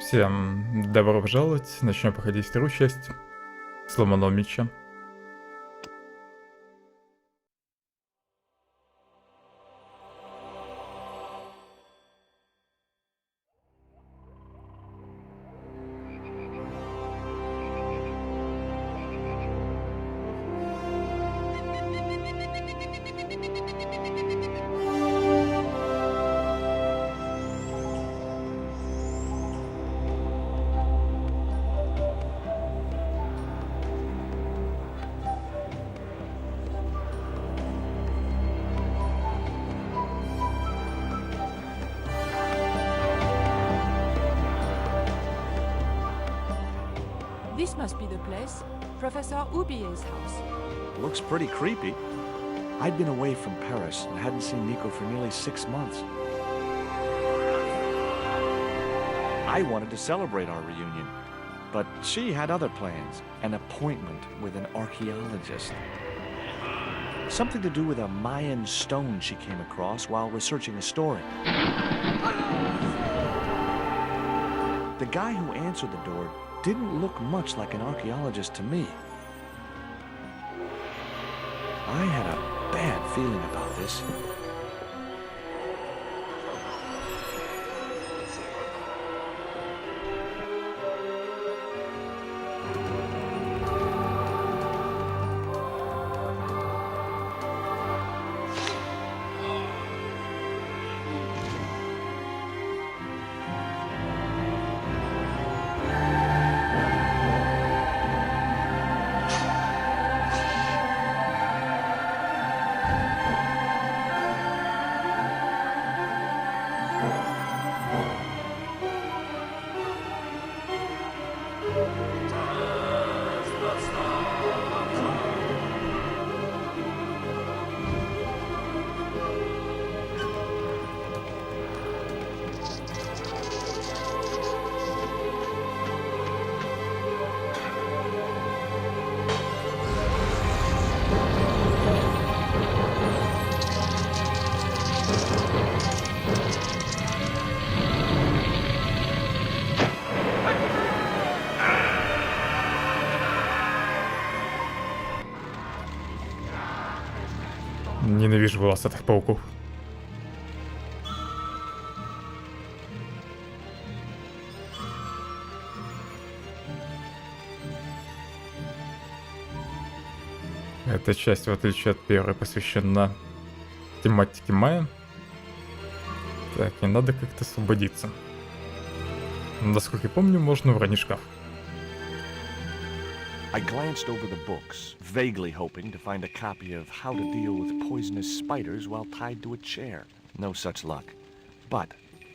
Всем добро пожаловать. Начнем проходить вторую часть сломанного меча. This must be the place. Professor Ubier's house. Looks pretty creepy. I'd been away from Paris and hadn't seen Nico for nearly 6 months. I wanted to celebrate our reunion, but she had other plans. An appointment with an archaeologist. Something to do with a Mayan stone she came across while researching a story. The guy who answered the door didn't look much like an archaeologist to me. I had a bad feeling about this. Ненавижу волосатых пауков. Эта часть, в отличие от первой, посвящена тематике майя. Так, и надо как-то освободиться. Насколько я помню, можно уронить шкаф. I glanced over the books, vaguely hoping to find a copy of How to Deal with Poisonous Spiders While Tied to a Chair. No such luck. But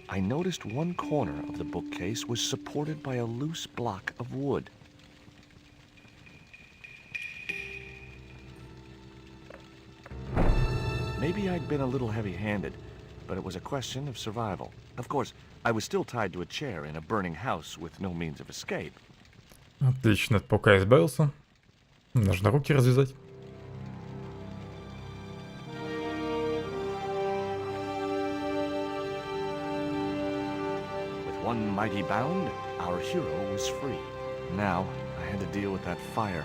I noticed one corner of the bookcase was supported by a loose block of wood. Maybe I'd been a little heavy-handed, but it was a question of survival. Of course, I was still tied to a chair in a burning house with no means of escape. Отлично, от паука избавился. Нужно руки развязать. With one mighty bound, our hero was free. Now, I had to deal with that fire.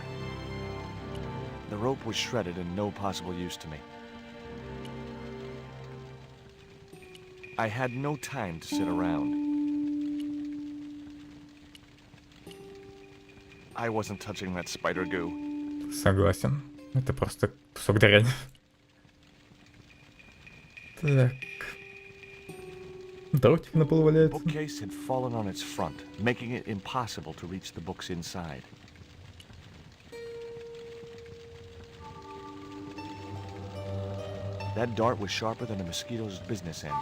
The rope was shredded and no possible use to me. I had no time to sit around. I wasn't touching that spider goo. Согласен. Это просто кусок дряни. Так. Дротик на полу валяется. Bookcase had fallen on its front, making it impossible to reach the books inside. That dart was sharper than a mosquito's business end,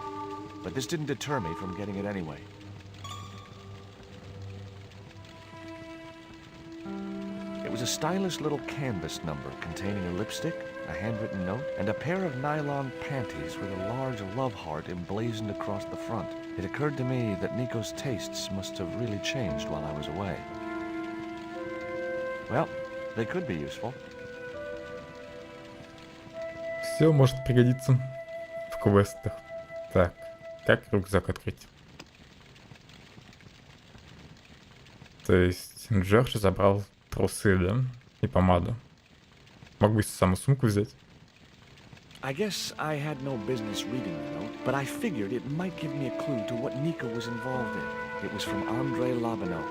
but this didn't deter me from getting it anyway. It was a stylish little canvas number containing a lipstick, a handwritten note, and a pair of nylon panties with a large love heart emblazoned across the front. It occurred to me that Nico's tastes must have really changed while I was away. Well, they could be useful. Все может пригодиться в квестах. Так, как рюкзак открыть? То есть Джордж забрал трусы, да? И помаду. Мог бы саму сумку взять. I guess I had no business reading the note, but I figured it might give me a clue to what Nico was involved in. It was from Andre Labino,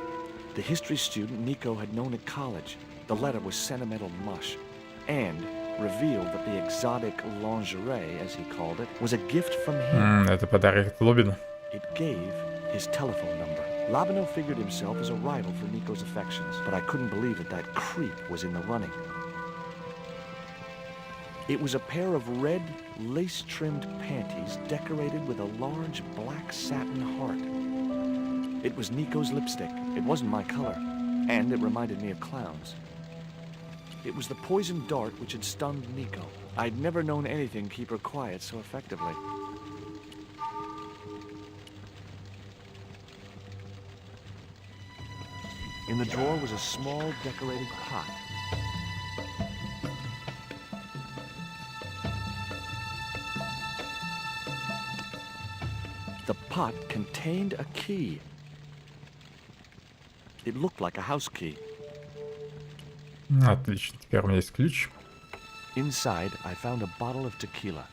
the history student Nico had known at college. The letter was sentimental mush, and revealed that the exotic lingerie, as he called it, was a gift from him. Это подарок от Лобина. It gave his telephone number. Labino figured himself as a rival for Nico's affections, but I couldn't believe that that creep was in the running. It was a pair of red, lace-trimmed panties decorated with a large black satin heart. It was Nico's lipstick. It wasn't my color, and it reminded me of clowns. It was the poison dart which had stunned Nico. I'd never known anything keep her quiet so effectively. In the drawer was a small decorated pot. The pot contained a key. It looked like a house key. Отлично, теперь у меня есть ключ. Inside, I found a bottle of tequila.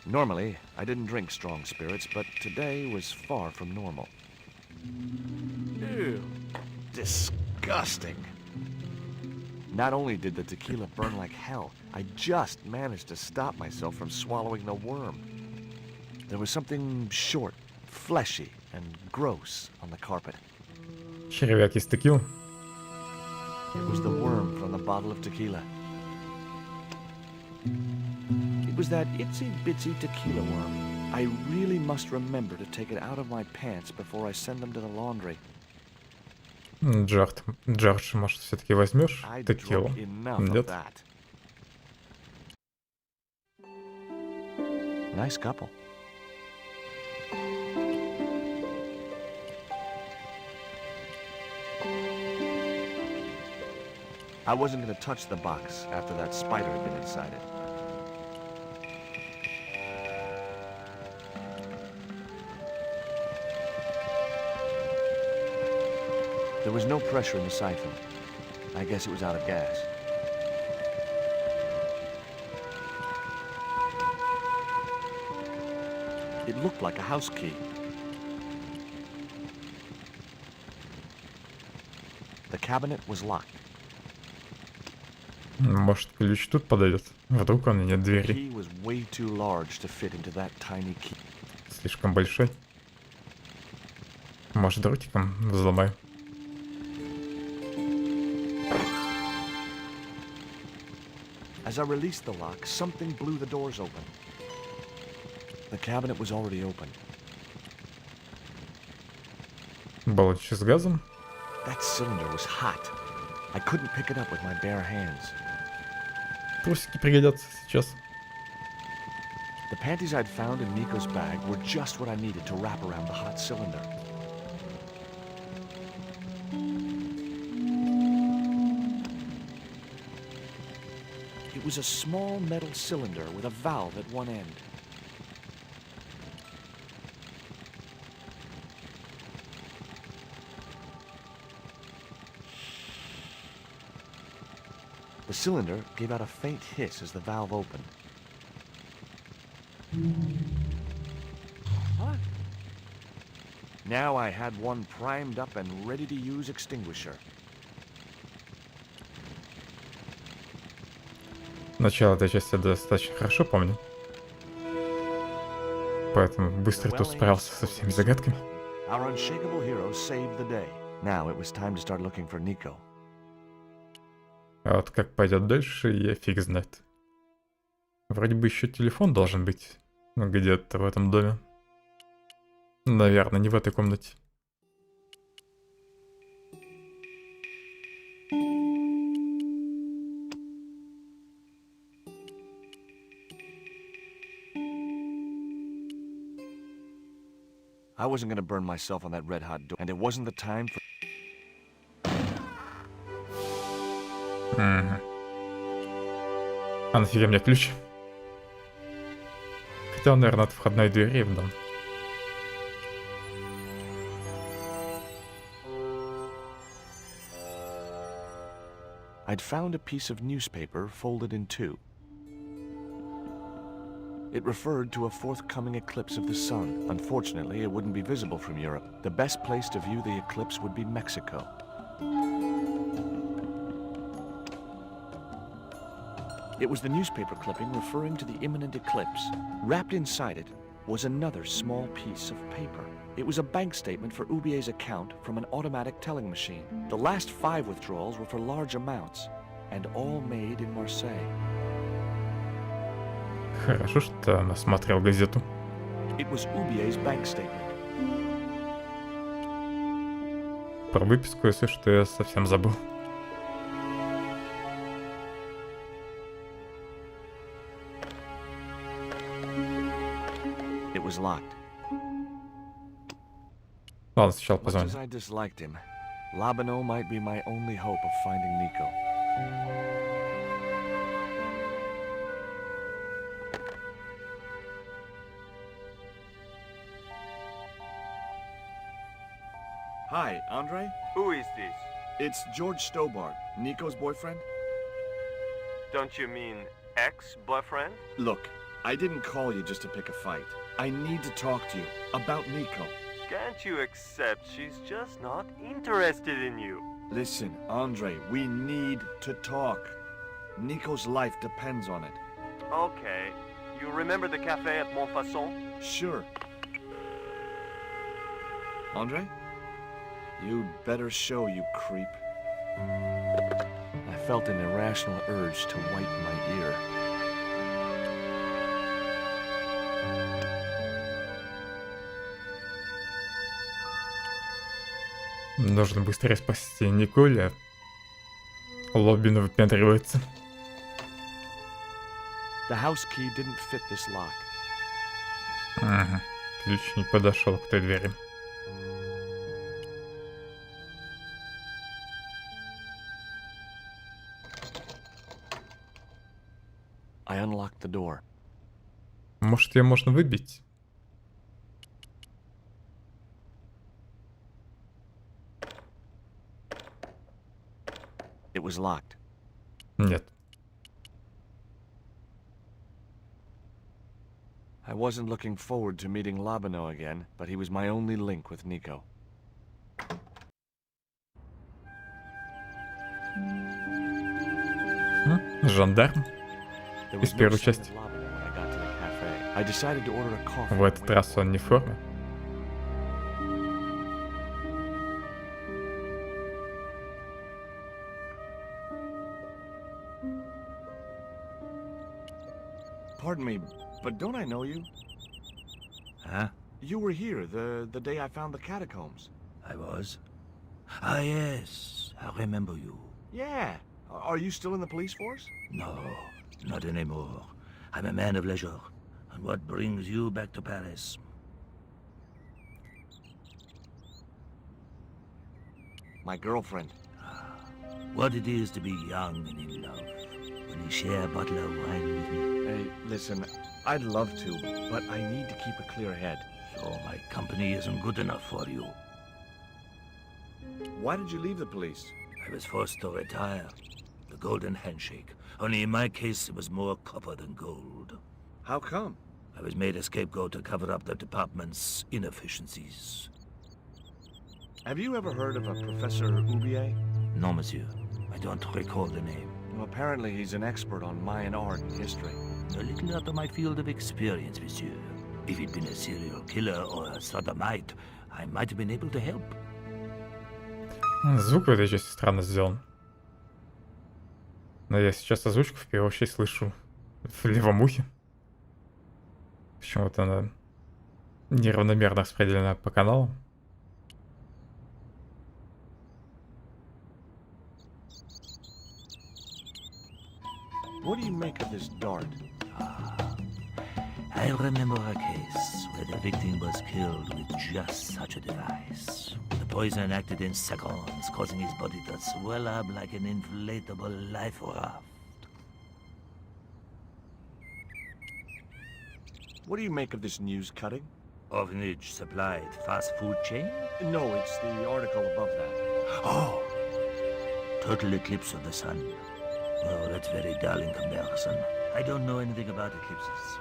Normally, I didn't drink strong spirits, but today was far from normal. Ew. Disgusting. Not only did the tequila burn like hell, I just managed to stop myself from swallowing the worm. There was something short, fleshy, and gross on the carpet. Червяк из текилы. It was the worm from the bottle of tequila. It was that itsy-bitsy tequila worm. I really must remember to take it out of my pants before I send them to the laundry. Джордж, может, все-таки возьмешь I текилу? drunk enough of Нет? that. Nice couple. I wasn't going to touch the box after that spider had been inside it. There was no pressure in the siphon. I guess it was out of gas. It looked like a house key. The cabinet was locked. Может, ключ тут подойдет? Вдруг он и нет The двери. key was way too large to fit into that tiny key. Слишком большой. Может, дротиком взломаю. As I released the lock, something blew the doors open. The cabinet was already open. Баллончик с газом. That cylinder was hot. I couldn't pick it up with my bare hands. Трусики пригодятся сейчас. The panties I'd found in Nico's bag were just what I needed to wrap around the hot cylinder. It was a small metal cylinder with a valve at one end. The cylinder gave out a faint hiss as the valve opened. What? Now I had one primed up and ready to use extinguisher. Начало этой части я достаточно хорошо помню. Поэтому быстро тут справился со всеми загадками. Our unshakable hero saved the day. Now it was time to start looking for Nico. А вот как пойдет дальше, я фиг знает. Вроде бы еще телефон должен быть. Ну, где-то в этом доме. Наверное, не в этой комнате. I wasn't gonna burn myself on that red-hot door, and it wasn't the time for... Угу. А нафига мне ключ? Хотя он, наверное, от входной двери в дом. I'd found a piece of newspaper folded in two. It referred to a forthcoming eclipse of the sun. Unfortunately, it wouldn't be visible from Europe. The best place to view the eclipse would be Mexico. It was the newspaper clipping referring to the imminent eclipse. Wrapped inside it was another small piece of paper. It was a bank statement for Ubier's account from an automatic telling machine. The last 5 withdrawals were for large amounts, and all made in Marseille. Хорошо, что она смотрел газету. It was Ubier's bank statement. Про выписку, если что, я совсем забыл. It was locked. Ладно, сначала Much позвоню. as I disliked him, Labano might be my only hope of finding Nico. Hi, Andre? Who is this? It's George Stobart, Nico's boyfriend. Don't you mean ex-boyfriend? Look, I didn't call you just to pick a fight. I need to talk to you about Nico. Can't you accept she's just not interested in you? Listen, Andre, we need to talk. Nico's life depends on it. Okay. You remember the cafe at Montfaucon? Sure. Andre? You'd better show, you creep. I felt an irrational urge to wipe my ear. Нужно быстрее спасти Николя. Лоббин выпендривается. The house key didn't fit this lock. Ага. Ключ не подошел к той двери. I unlocked the door. Может, ее можно выбить? It was locked. Нет. I wasn't looking forward to meeting Labano again, but he was my only link with Nico. Жандарм? There Из was no первой sign части. of Labano when I got to the cafe. I decided to order a coffee. В этот раз он не в форме. Pardon me, but don't I know you? Huh? You were here the day I found the catacombs. I was? Ah, yes. I remember you. Yeah. Are you still in the police force? No, not anymore. I'm a man of leisure. And what brings you back to Paris? My girlfriend. What it is to be young and in love. When you share a bottle of wine with me. Hey, listen, I'd love to, but I need to keep a clear head. So my company isn't good enough for you. Why did you leave the police? I was forced to retire. The golden handshake. Only in my case, it was more copper than gold. How come? I was made a scapegoat to cover up the department's inefficiencies. Have you ever heard of a Professor Ubier? No, monsieur. I don't recall the name. Well, apparently he's an expert on Mayan art and history. A little out of my field of experience, monsieur. If he'd been a serial killer or a sodomite, I might have been able to help. Звук в этой части странно сделан. Но я сейчас озвучку в первую очередь слышу в левом ухе. Почему-то она неравномерно распределена по каналам. What do you make of this dart? I remember a case where the victim was killed with just such a device. The poison acted in seconds, causing his body to swell up like an inflatable life raft. What do you make of this news cutting? Orphanage supplied fast food chain? No, it's the article above that. Oh! Total eclipse of the sun. Oh, that's very dull in comparison. I don't know anything about eclipses.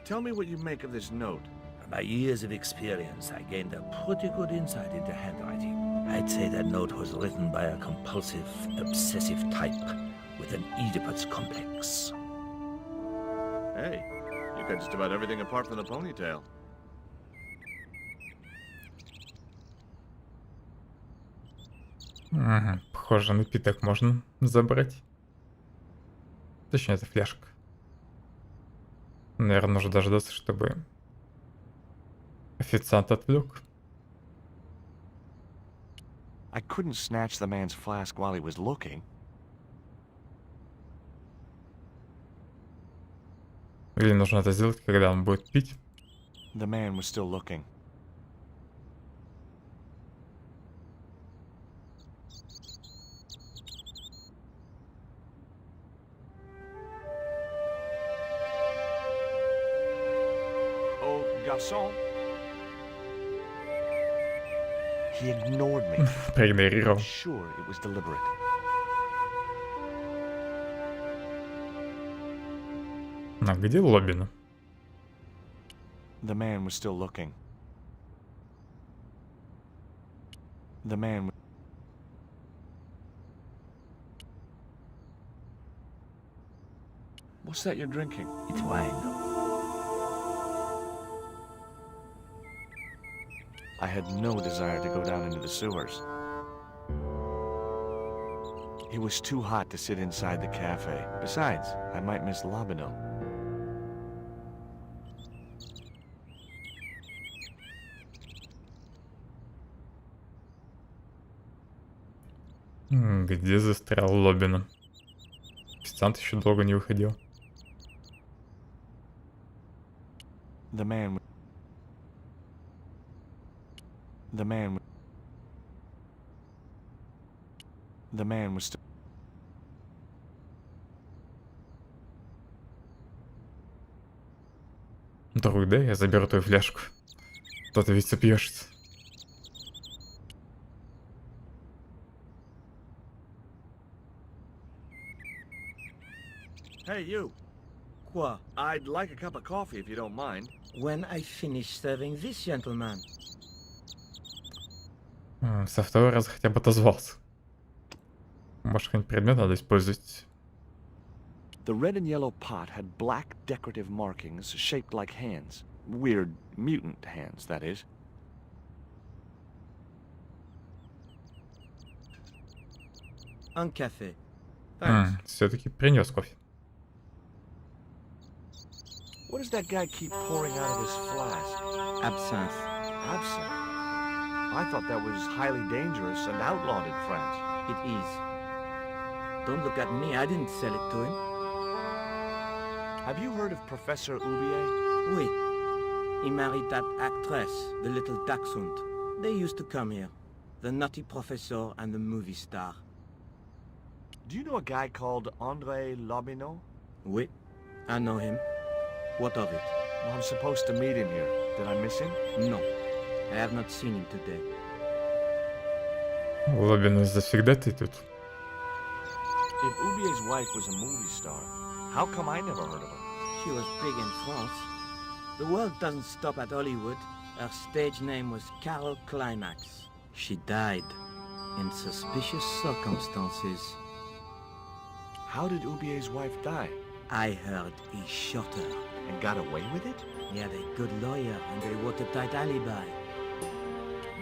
Tell me what you make of this note. From my years of experience, I gained a pretty good insight into handwriting. I'd say that note was written by a compulsive, obsessive type with an Oedipus complex. Hey, you got just about everything apart from the ponytail. Ага, похоже, напиток можно забрать. Точнее, это фляжка. Наверное, нужно дождаться, чтобы официант отвлек. I couldn't snatch the man's flask while he was looking. Или нужно это сделать, когда он будет пить. The man was still looking. Oh, garçon. He ignored me. Проигнорировал. Sure, it was deliberate. А где Лобина? The man was still looking. The man. What's that you're drinking? It's wine. I had no desire to go down into the sewers. It was too hot to sit inside the cafe. Besides, I might miss Labino. Где застрял Лобина? Официант еще долго не выходил. The man. The man. The man was still. Друг, да, я заберу твою фляжку. То-то ведь сопьешься. Hey, you. Quoi? I'd like a cup of coffee if you don't mind. When I finish serving this gentleman. Со второго раза хотя бы отозвался. Может, какой-нибудь предмет надо использовать. The red and yellow pot had black decorative markings shaped like hands. Weird mutant hands, that is. Un café. Thanks. Все-таки принес кофе. What does that guy keep pouring out of his flask? Absinthe. Absinthe. I thought that was highly dangerous and outlawed in France. It is. Don't look at me, I didn't sell it to him. Have you heard of Professor Oubier? Oui. He married that actress, the little dachshund. They used to come here. The nutty professor and the movie star. Do you know a guy called André Lobineau? Oui. I know him. What of it? Well, I'm supposed to meet him here. Did I miss him? No. I have not seen him today. Лобина завсегдатый тут. If Oubier's wife was a movie star, how come I never heard of her? She was big in France. The world doesn't stop at Hollywood. Her stage name was Carol Climax. She died in suspicious circumstances. How did Oubier's wife die? I heard he shot her. And got away with it? He had a good lawyer and a watertight alibi.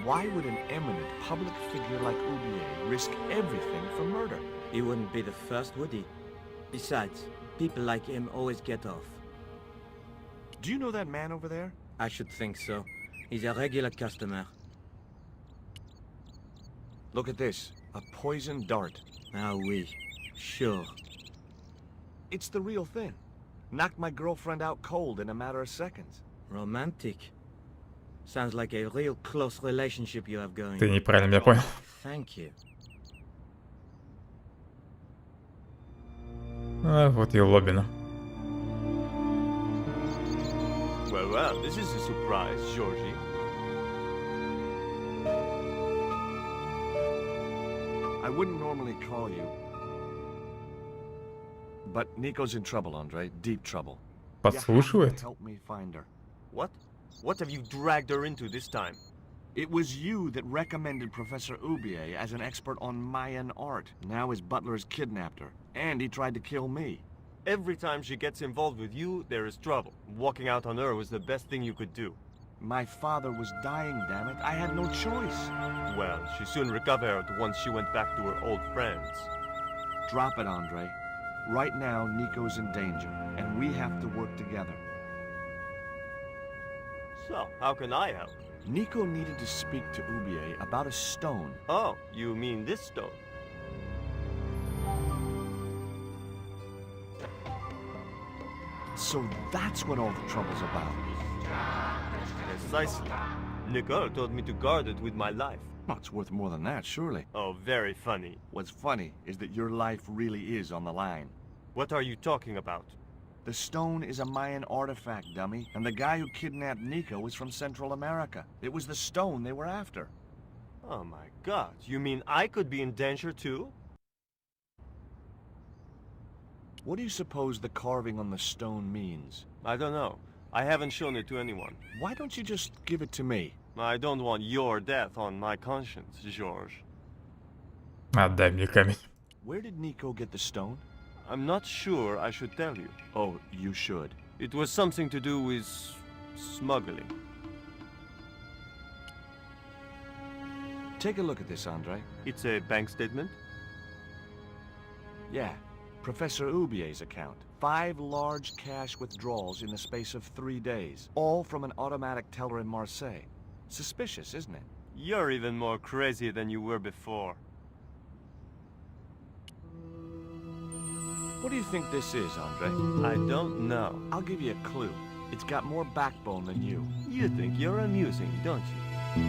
Why would an eminent public figure like Oubier risk everything for murder? He wouldn't be the first, would he? Besides, people like him always get off. Do you know that man over there? I should think so. He's a regular customer. Look at this. A poison dart. Ah oui. Sure. It's the real thing. Knocked my girlfriend out cold in a matter of seconds. Romantic. Sounds like a real close relationship you have going. Ты неправильно меня понял. Thank you. А, вот и Лобина. Well, this is a surprise, Georgie. I wouldn't normally call you. But Nico's in trouble, Andre. Deep trouble. You have to Подслушивает? help me find her. What? What have you dragged her into this time? It was you that recommended Professor Ubier as an expert on Mayan art. Now his butler's kidnapped her, and he tried to kill me. Every time she gets involved with you, there is trouble. Walking out on her was the best thing you could do. My father was dying, damn it. I had no choice. Well, she soon recovered once she went back to her old friends. Drop it, Andre. Right now, Nico's in danger, and we have to work together. So, how can I help? Nico needed to speak to Ubier about a stone. Oh, you mean this stone? So that's what all the trouble's about. Precisely. Nicole told me to guard it with my life. Well, it's worth more than that, surely. Oh, very funny. What's funny is that your life really is on the line. What are you talking about? The stone is a Mayan artifact, dummy, and the guy who kidnapped Nico was from Central America. It was the stone they were after. Oh my god, you mean I could be in danger too? What do you suppose the carving on the stone means? I don't know. I haven't shown it to anyone. Why don't you just give it to me? I don't want your death on my conscience, George. Отдай мне камень. Where did Nico get the stone? I'm not sure I should tell you. Oh, you should. It was something to do with smuggling. Take a look at this, Andre. It's a bank statement? Yeah, Professor Ubier's account. 5 large cash withdrawals in the space of 3 days, all from an automatic teller in Marseille. Suspicious, isn't it? You're even more crazy than you were before. What do you think this is, Andre? I don't know. I'll give you a clue. It's got more backbone than you. You think you're amusing, don't you?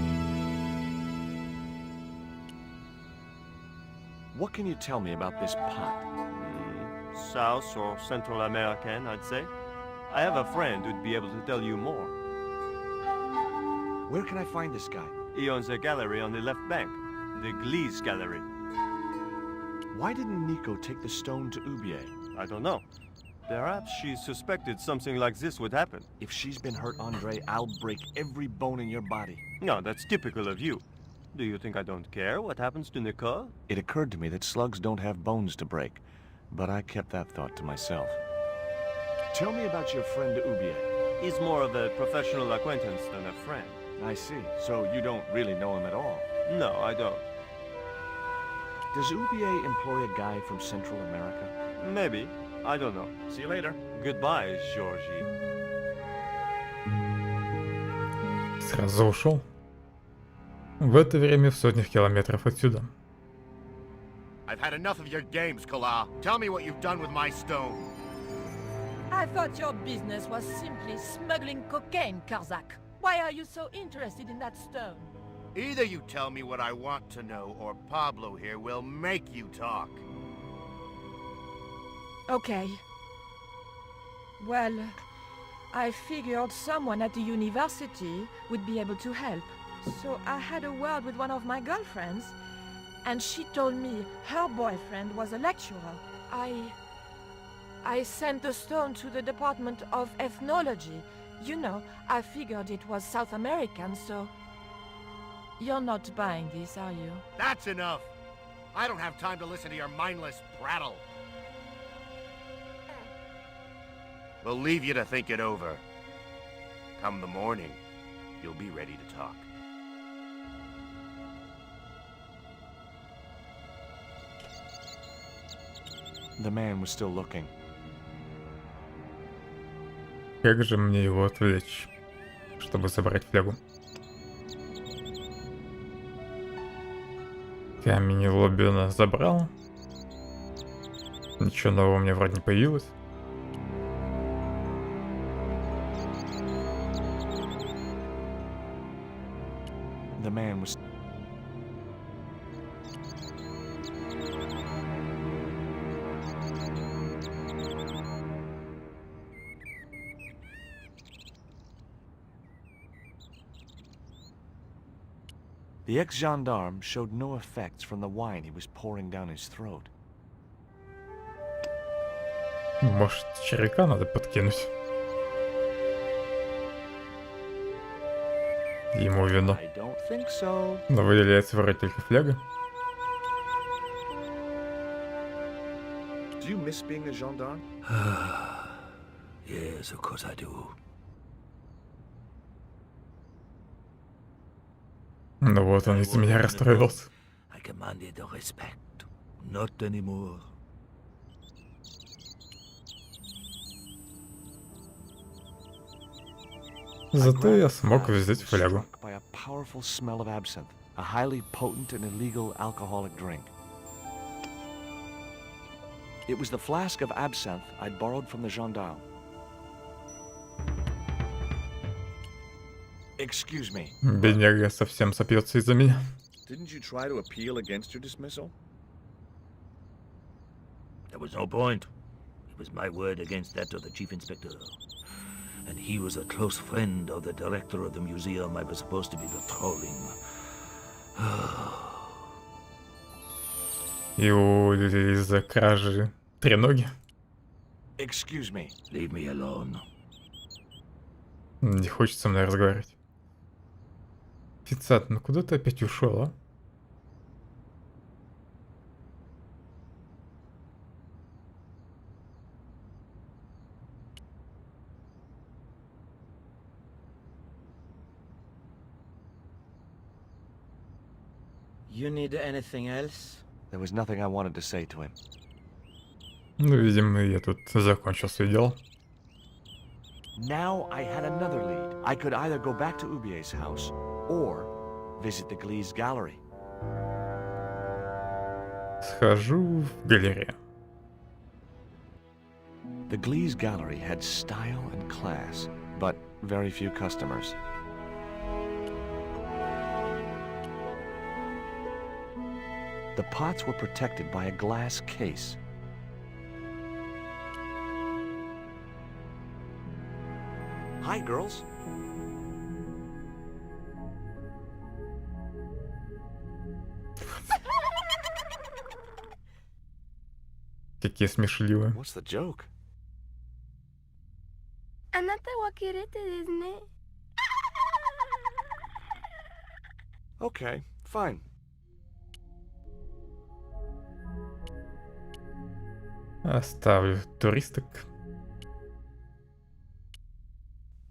What can you tell me about this pot? South or Central American, I'd say. I have a friend who'd be able to tell you more. Where can I find this guy? He owns a gallery on the left bank, the Gliese Gallery. Why didn't Nico take the stone to Ubier? I don't know. Perhaps she suspected something like this would happen. If she's been hurt, Andre, I'll break every bone in your body. No, that's typical of you. Do you think I don't care what happens to Nicole? It occurred to me that slugs don't have bones to break, but I kept that thought to myself. Tell me about your friend Ubier. He's more of a professional acquaintance than a friend. I see. So you don't really know him at all. No, I don't. Does Ubier employ a guy from Central America? Maybe. I don't know. See you later. Goodbye, Georgie. Сразу ушел. В это время в сотнях километров отсюда. I've had enough of your games, Kala. Tell me what you've done with my stone. I thought your business was simply smuggling cocaine, Karzak. Why are you so interested in that stone? Either you tell me what I want to know, or Pablo here will make you talk. Okay. Well, I figured someone at the university would be able to help. So I had a word with one of my girlfriends, and she told me her boyfriend was a lecturer. I sent the stone to the Department of Ethnology. You know, I figured it was South American, so... You're not buying this, are you? That's enough. I don't have time to listen to your mindless prattle. We'll leave you to think it over. Come the morning, you'll be ready to talk. The man was still looking. Как же мне его отвлечь, чтобы забрать флягу? Камень Лоббина забрал. Ничего нового у меня вроде не появилось. The man was... The The ex-gendarme showed no effects from the wine he was pouring down his throat. Может, червяка надо подкинуть? Ему вино. I don't think so. Но выделяется вроде только фляга. Do you miss being a gendarme? Yes, of course I do. Ну вот он из-за меня расстроился. I commanded the respect. Not anymore. Зато я смог взять флягу. Struck by a powerful smell of absinthe, a highly potent and illegal alcoholic drink. It was the flask of absinthe I'd borrowed from the gendarme. Excuse me. Бедняга совсем сопьется из-за меня. Didn't you try to appeal against your dismissal? There was no point. It was my word against that of the chief inspector. And he was a close friend of the director of the museum I was supposed to be patrolling. И из-за кражи треноги. Excuse me. Leave me alone. Не хочет со мной разговаривать. Официант, ну куда ты опять ушел, а? You need anything else? There was nothing I wanted to say to him. Ну, видимо, я тут закончил свое дело. Now I had another lead. I could either go back to Ubier's house or visit the Glee's gallery. Схожу в галерею. The Glee's gallery had style and class, but very few customers. The pots were protected by a glass case. Hi, girls. Какие смешливые. What's the joke? あなたはキレてですね。 Okay, fine. Оставлю туристок.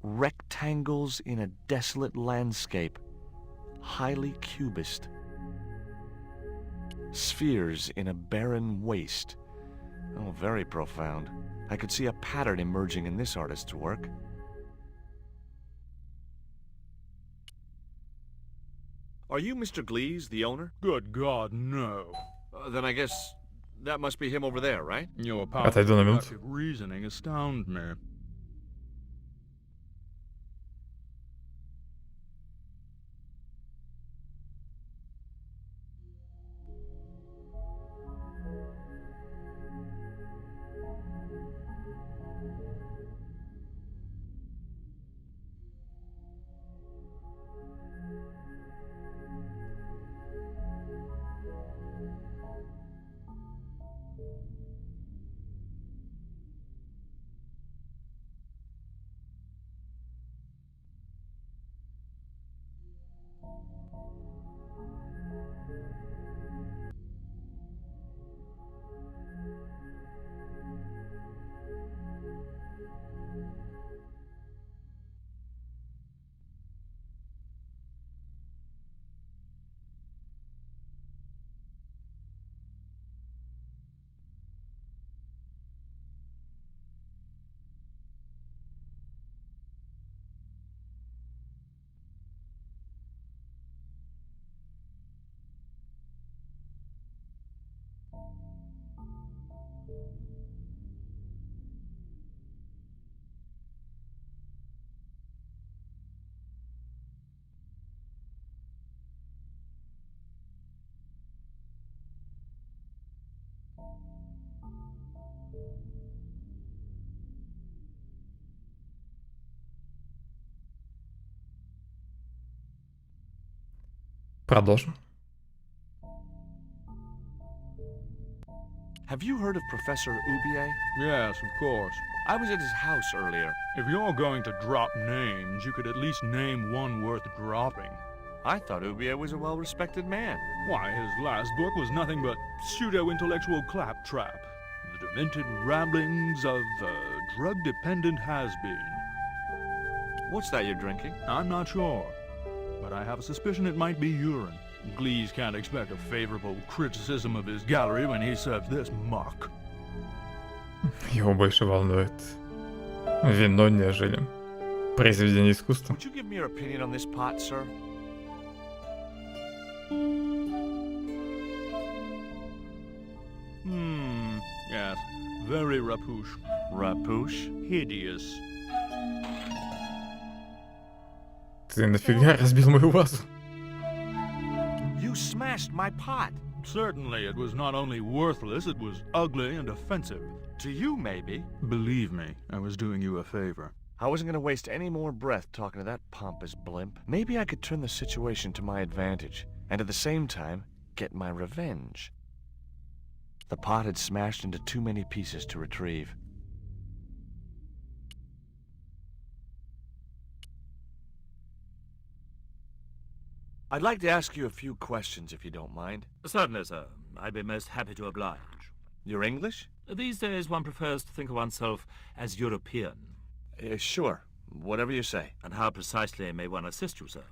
Rectangles in a desolate landscape, highly cubist. Spheres in a barren waste. Oh, very profound. I could see a pattern emerging in this artist's work. Are you Mr. Glees, the owner? Good God, no. Then I guess that must be him over there, right? Your Отойду на минуту. deductive reasoning astounds me. Продолжим. Have you heard of Professor Ubier? Yes, of course. I was at his house earlier. If you're going to drop names, you could at least name one worth dropping. I thought Ubier was a well-respected man. Why, his last book was nothing but pseudo-intellectual claptrap. The demented ramblings of a drug-dependent has-been. What's that you're drinking? I'm not sure, but I have a suspicion it might be urine. Glees can't expect a favorable criticism of his gallery when he serves this muck. Его больше волнует вино, нежели произведение искусства. Would you give me your opinion on this pot, sir? Yes, very rapuche. Rapuche? Hideous. Ты нафига разбил мою вазу? You smashed my pot. Certainly, it was not only worthless, it was ugly and offensive. To you, maybe. Believe me, I was doing you a favor. I wasn't going to waste any more breath talking to that pompous blimp. Maybe I could turn the situation to my advantage, and at the same time, get my revenge. The pot had smashed into too many pieces to retrieve. I'd like to ask you a few questions, if you don't mind. Certainly, sir. I'd be most happy to oblige. You're English? These days one prefers to think of oneself as European. Sure. Whatever you say. And how precisely may one assist you, sir?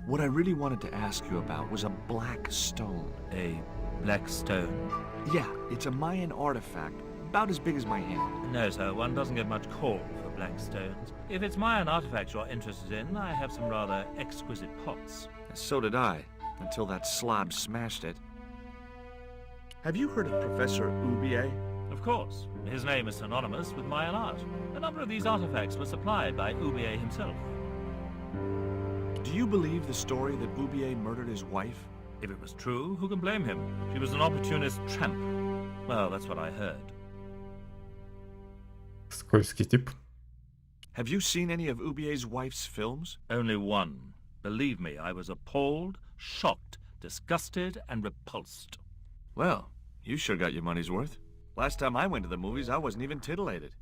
What I really wanted to ask you about was a black stone. A black stone? Yeah, it's a Mayan artifact, about as big as my hand. No, sir, one doesn't get much call for black stones. If it's Mayan artifacts you're interested in, I have some rather exquisite pots. So did I, until that slob smashed it. Have you heard of Professor Ubier? Of course. His name is synonymous with Mayan art. A number of these artifacts were supplied by Ubier himself. Do you believe the story that Ubier murdered his wife? If it was true, who can blame him? She was an opportunist tramp. Well, that's what I heard. Скользкий тип. Have you seen any of Ubier's wife's films? Only one. Believe me, I was appalled, shocked, disgusted, and repulsed. Well, you sure got your money's worth. Last time I went to the movies, I wasn't even titillated.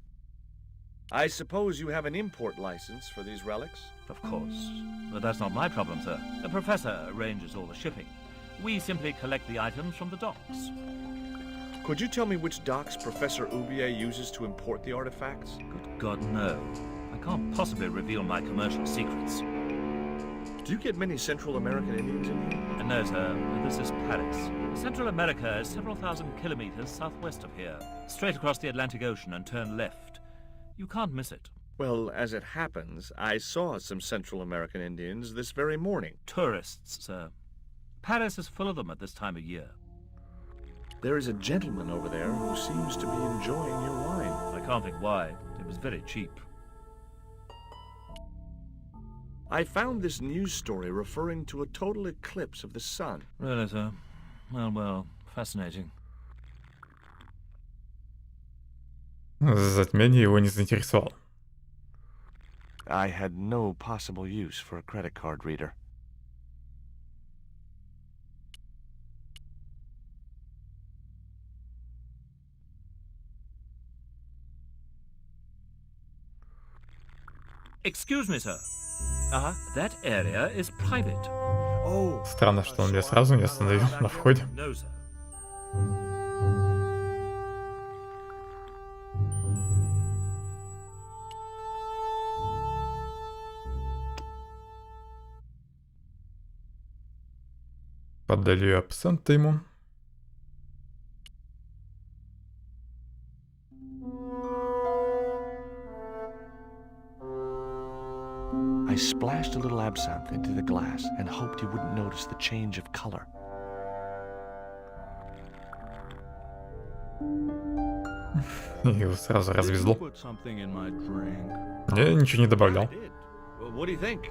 I suppose you have an import license for these relics? Of course. But that's not my problem, sir. The professor arranges all the shipping. We simply collect the items from the docks. Could you tell me which docks Professor Ubier uses to import the artifacts? Good God, no. I can't possibly reveal my commercial secrets. Do you get many Central American Indians in here? No, sir. This is Paris. Central America is several thousand kilometers southwest of here. Straight across the Atlantic Ocean and turn left. You can't miss it. Well, as it happens, I saw some Central American Indians this very morning. Tourists, sir. Paris is full of them at this time of year. There is a gentleman over there who seems to be enjoying your wine. I can't think why. It was very cheap. I found this news story referring to a total eclipse of the sun. Really, sir? Well, fascinating. Затмение его не заинтересовало. I had no possible use for a credit card reader. Excuse me, sir. That area is private. Oh. Странно, что он меня сразу не остановил на входе. No, sir. Поддалью абсента ему. I splashed a little absinthe into the glass and hoped he wouldn't notice the change of color. Его сразу развезло. Put something in my drink. Я ничего не добавлял. Well, what do you think?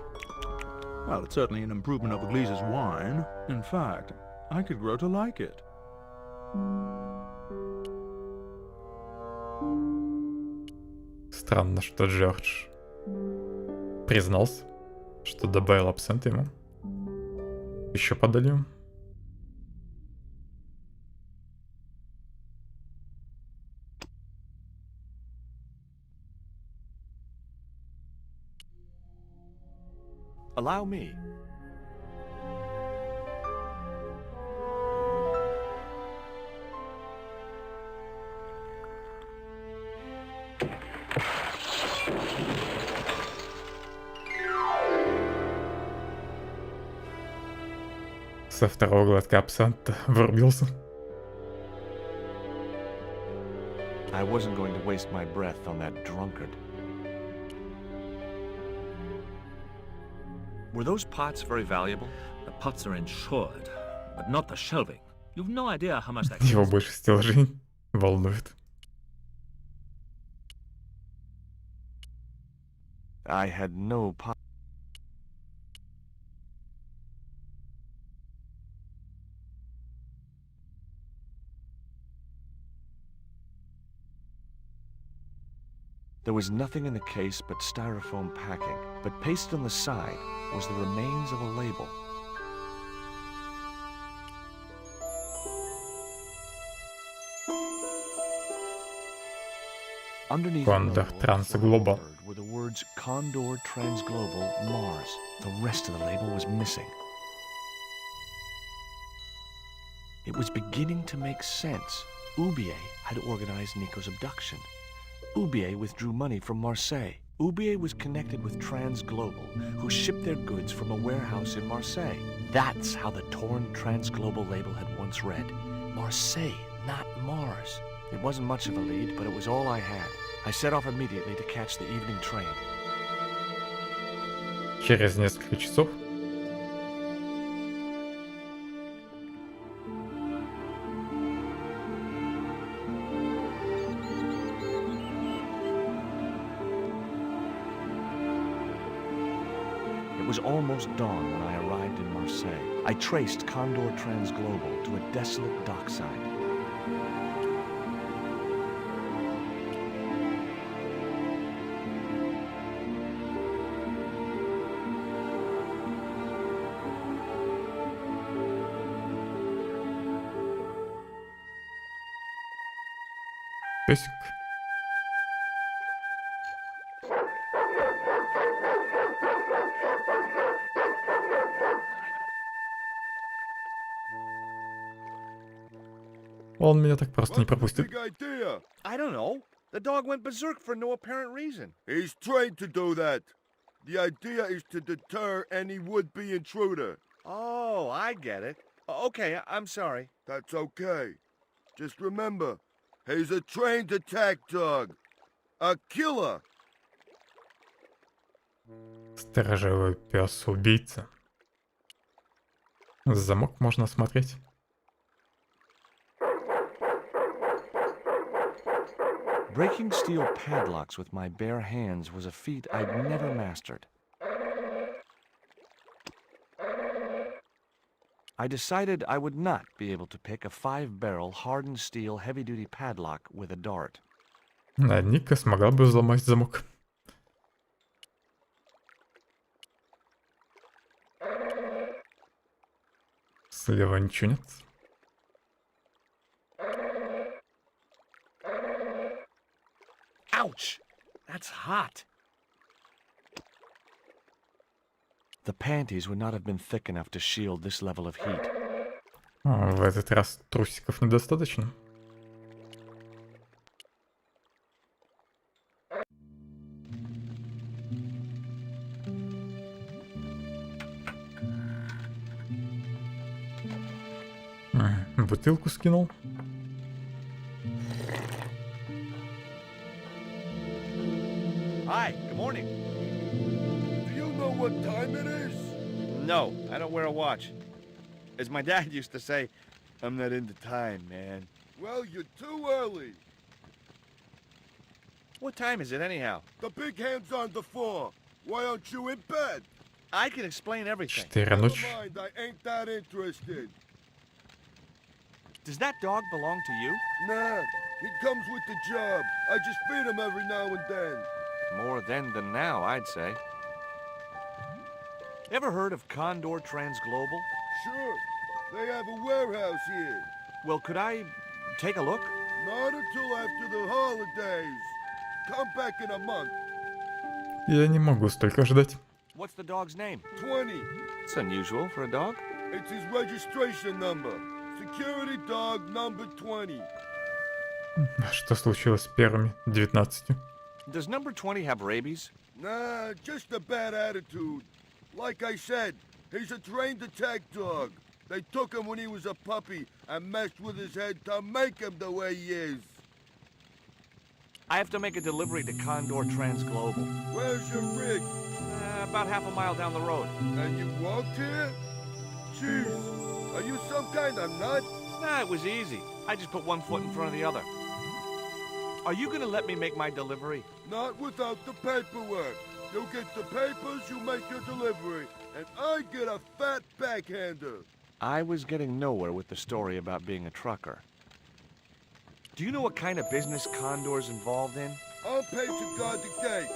Well, it's certainly an improvement over Glees's wine. In fact, I could grow to like it. Странно, что Джордж признался. Что добавил абсент ему. Еще подолью. Allow me. Со второго глотка абсента врубился. I wasn't going to waste my breath on that drunkard. Were those pots very valuable? The pots are insured, but not the shelving. You've no idea how much that Его costs. больше стеллажей волнует. I had no pot. There was nothing in the case but styrofoam packing, but pasted on the side was the remains of a label. Underneath the Condor label, Transglobal. one-third were the words Condor Transglobal Mars. The rest of the label was missing. It was beginning to make sense. Oubier had organized Nico's abduction. Oubier withdrew money from Marseille. Oubier was connected with Transglobal, who shipped their goods from a warehouse in Marseille. That's how the torn Transglobal label had once read. Marseille, not Mars. It wasn't much of a lead, but it was all I had. I set off immediately to catch the evening train. Через несколько часов. It was almost dawn when I arrived in Marseille. I traced Condor Transglobal to a desolate dockside. Песик. Он меня так просто не пропустит. Big idea. I don't know. The dog went berserk for no apparent reason. He's trained to do that. The idea is to deter any would-be intruder. Oh, I get it. Okay, I'm sorry. That's okay. Just remember, he's a trained attack dog. A killer. Сторожевой пес-убийца. Замок можно осмотреть. Breaking steel padlocks with my bare hands was a feat I'd never mastered. I decided I would not be able to pick a 5-barrel hardened steel heavy-duty padlock with a dart. А Ника смогла бы взломать замок. Слева ничего нет. Ouch! That's hot. The panties would not have been thick enough to shield this level of heat. В этот раз трусиков недостаточно. Бутылку скинул. Hi, good morning. Do you know what time it is? No, I don't wear a watch. As my dad used to say, I'm not into time, man. Well, you're too early. What time is it anyhow? The big hand's on the floor. Why aren't you in bed? I can explain everything. 4 Never ночи. mind, I ain't that interested. Does that dog belong to you? Nah, he comes with the job. I just feed him every now and then. More then than now, I'd say. Ever heard of Condor Transglobal? Sure. They have a warehouse here. Well, could I take a look? Not until after the holidays. Come back in a month. Я не могу столько ждать. What's the dog's name? 20. It's unusual for a dog. It's his registration number. Security dog number 20. Что случилось с первыми 19? Does number 20 have rabies? Nah, just a bad attitude. Like I said, he's a trained attack dog. They took him when he was a puppy and messed with his head to make him the way he is. I have to make a delivery to Condor Transglobal. Where's your rig? About half a mile down the road. And you walked here? Jeez, are you some kind of nut? Nah, it was easy. I just put one foot in front of the other. Are you gonna let me make my delivery? Not without the paperwork. You get the papers, you make your delivery, and I get a fat backhander. I was getting nowhere with the story about being a trucker. Do you know what kind of business Condor's involved in? I'm paid to guard the gate.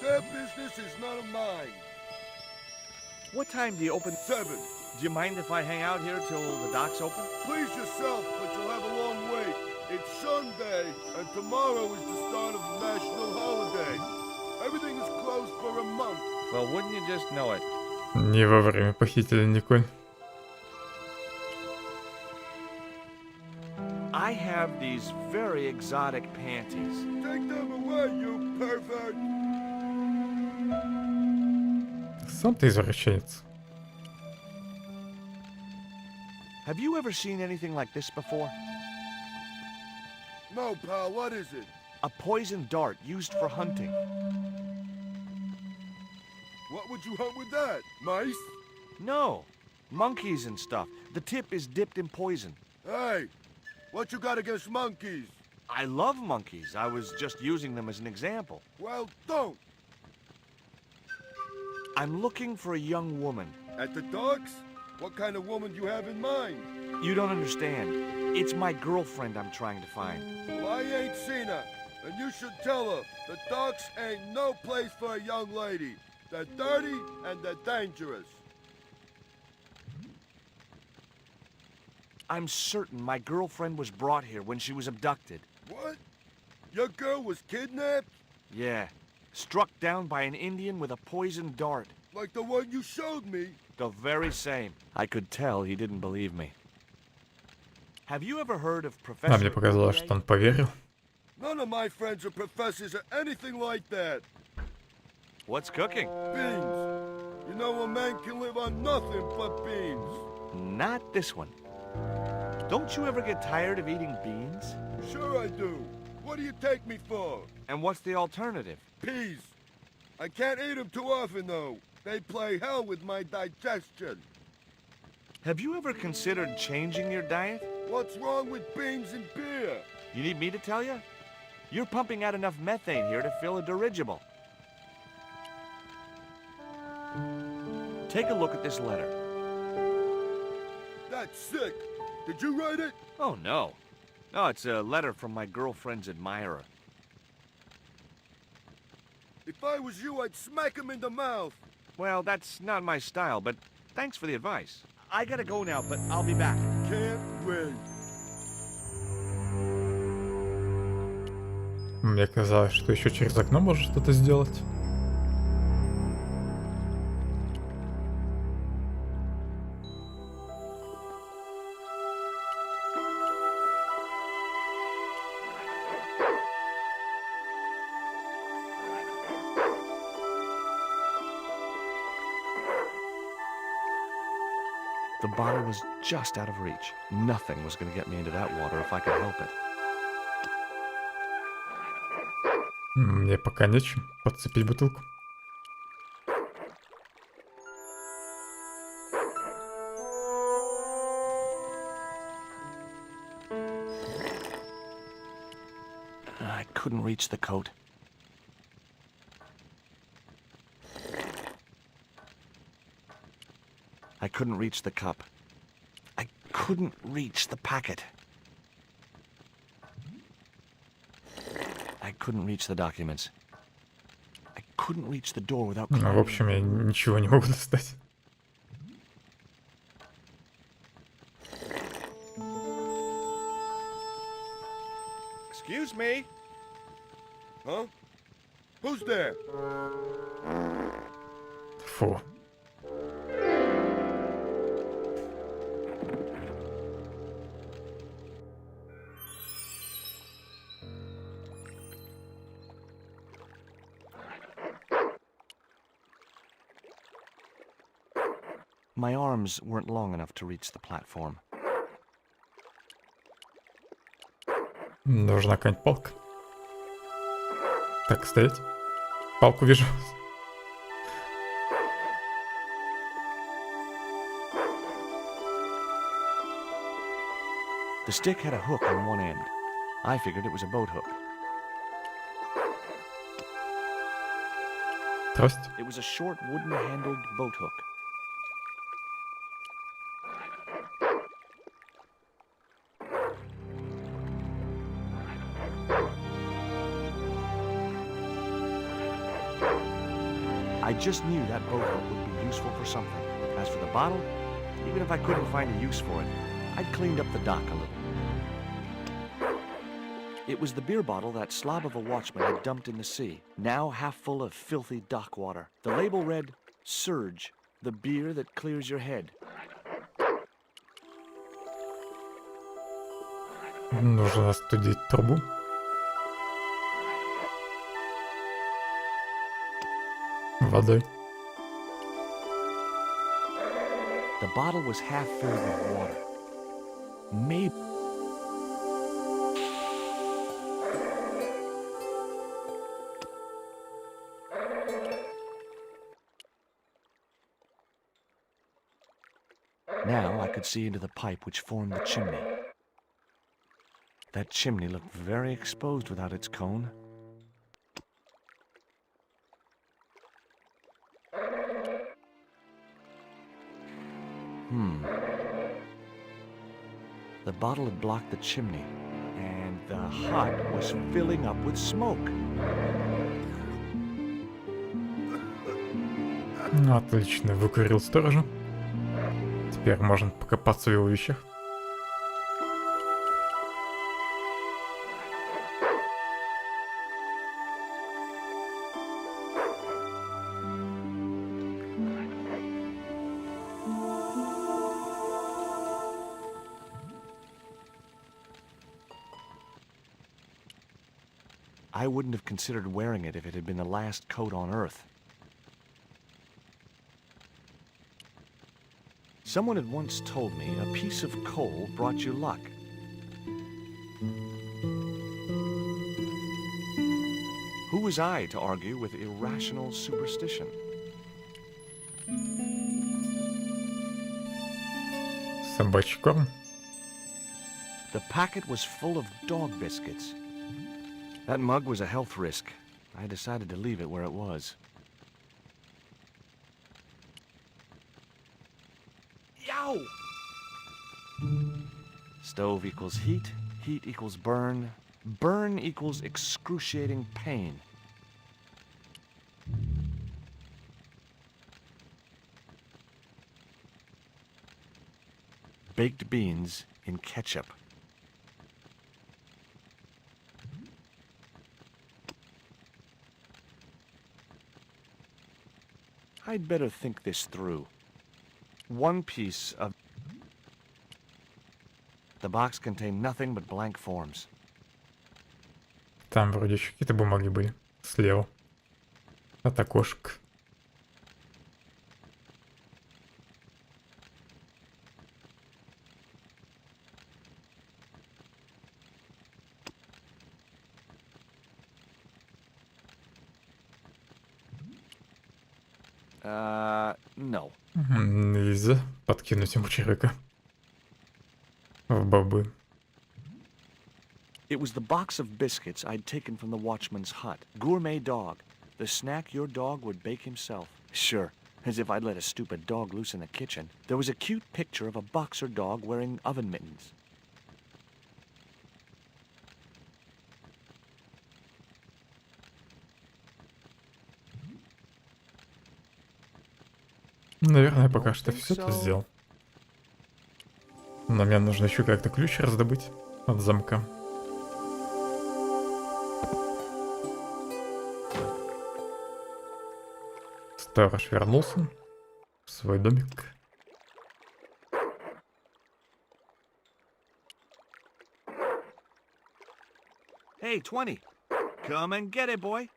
Their business is none of mine. What time do you open? 7. Do you mind if I hang out here till the dock's open? Please yourself, but you'll have a long wait. It's Sunday, and tomorrow is the start of the national holiday. Everything is closed for a month. Well, wouldn't you just know it? Не вовремя похитили Николь. I have these very exotic panties. Take them away, you pervert. Сам ты извращенец. Have you ever seen anything like this before? No, pal, what is it? A poison dart used for hunting. What would you hunt with that? Mice? No, monkeys and stuff. The tip is dipped in poison. Hey, what you got against monkeys? I love monkeys. I was just using them as an example. Well, don't. I'm looking for a young woman. At the docks? What kind of woman do you have in mind? You don't understand. It's my girlfriend I'm trying to find. Well, I ain't seen her, and you should tell her the docks ain't no place for a young lady. They're dirty and they're dangerous. I'm certain my girlfriend was brought here when she was abducted. What? Your girl was kidnapped? Yeah. Struck down by an Indian with a poisoned dart. Like the one you showed me? The very same. I could tell he didn't believe me. Have you ever heard of Professor... А мне показалось, что он поверил. None of my friends are professors or anything like that. What's cooking? Beans. You know a man can live on nothing but beans. Not this one. Don't you ever get tired of eating beans? Sure I do. What do you take me for? And what's the alternative? Peas. I can't eat them too often, though. They play hell with my digestion. Have you ever considered changing your diet? What's wrong with beans and beer? You need me to tell you? You're pumping out enough methane here to fill a dirigible. Take a look at this letter. That's sick. Did you write it? Oh, no. No, it's a letter from my girlfriend's admirer. If I was you, I'd smack him in the mouth. Well, that's not my style, but thanks for the advice. I gotta go now, but I'll be back. Can't wait. Мне казалось, что еще через окно можешь что-то сделать. The bottle was just out of reach. Nothing was gonna get me into that water if I could help it. Мне пока нечем подцепить бутылку. I couldn't reach the coat. I couldn't reach the cup. I couldn't reach the packet. I couldn't reach the documents. I couldn't reach the door without Ну, в climbing. общем, я ничего не могу достать. Excuse me? Huh? Who's there? Фу. My arms weren't long enough to reach the platform. Нужна какая-нибудь палка. Так, стоять. Палку вижу. The stick had a hook on one end. I figured it was a boat hook. Трость. It was a short wooden-handled boat hook. I just knew that boat hook would be useful for something. As for the bottle, even if I couldn't find a use for it, I'd cleaned up the dock a little. It was the beer bottle that slob of a watchman had dumped in the sea, now half full of filthy dock water. The label read, "Surge, the beer that clears your head." Нужно остудить трубу. Водой. The bottle was half filled with water. Maybe. Now I could see into the pipe which formed the chimney. That chimney looked very exposed without its cone. The bottle had blocked the chimney, and the hut was filling up with smoke. Отлично, выкурил сторожа. Теперь можно покопаться в его вещах. I wouldn't have considered wearing it if it had been the last coat on Earth. Someone had once told me a piece of coal brought you luck. Who was I to argue with irrational superstition? Собачий корм. The packet was full of dog biscuits. That mug was a health risk. I decided to leave it where it was. Yow! Stove equals heat, heat equals burn, burn equals excruciating pain. Baked beans in ketchup. I'd better think this through. One piece of... The box contained nothing but blank forms. Там вроде еще какие-то бумаги были. Слева. От окошек. No. Нельзя подкинуть ему червяка. В бобы. It was the box of biscuits I'd taken from the watchman's hut. Gourmet dog. The snack your dog would bake himself. Sure, as if I'd let a stupid dog loose in the kitchen. There was a cute picture of a boxer dog wearing oven mittens. Наверное, пока что все это сделал. Но мне нужно еще как-то ключ раздобыть от замка. Сторож вернулся в свой домик. Hey, 20. Come and get it, boy.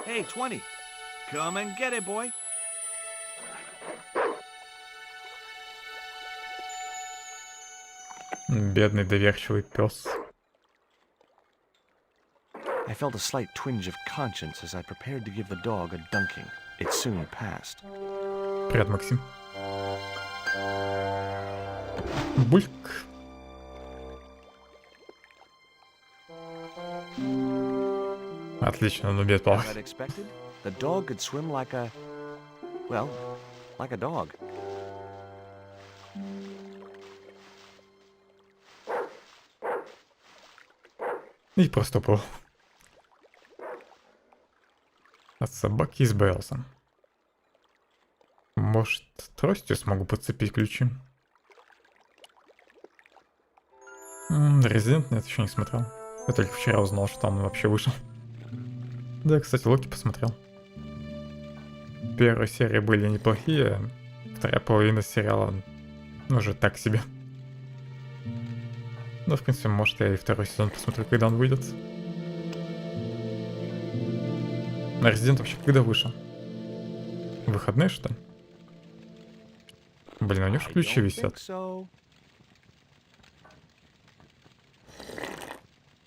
Hey, 20. Come and get it, boy. Бедный доверчивый пес. I felt a slight twinge of conscience as I prepared to give the dog a dunking. It soon passed. Привет, Максим. Бульк. Отлично, он умеет As плавать. I'd expected, the dog could swim like a... well, like a dog. И просто уплыл. От собаки избавился. Может, тростью смогу подцепить ключи? Резидент нет, еще не смотрел. Я только вчера узнал, что он вообще вышел. Да, кстати, Локи посмотрел. Первые серии были неплохие, вторая половина сериала уже так себе. Ну, в принципе, может, я и второй сезон посмотрю, когда он выйдет. На Резидент вообще когда вышел? Выходные, что ли? Блин, у него же ключи висят.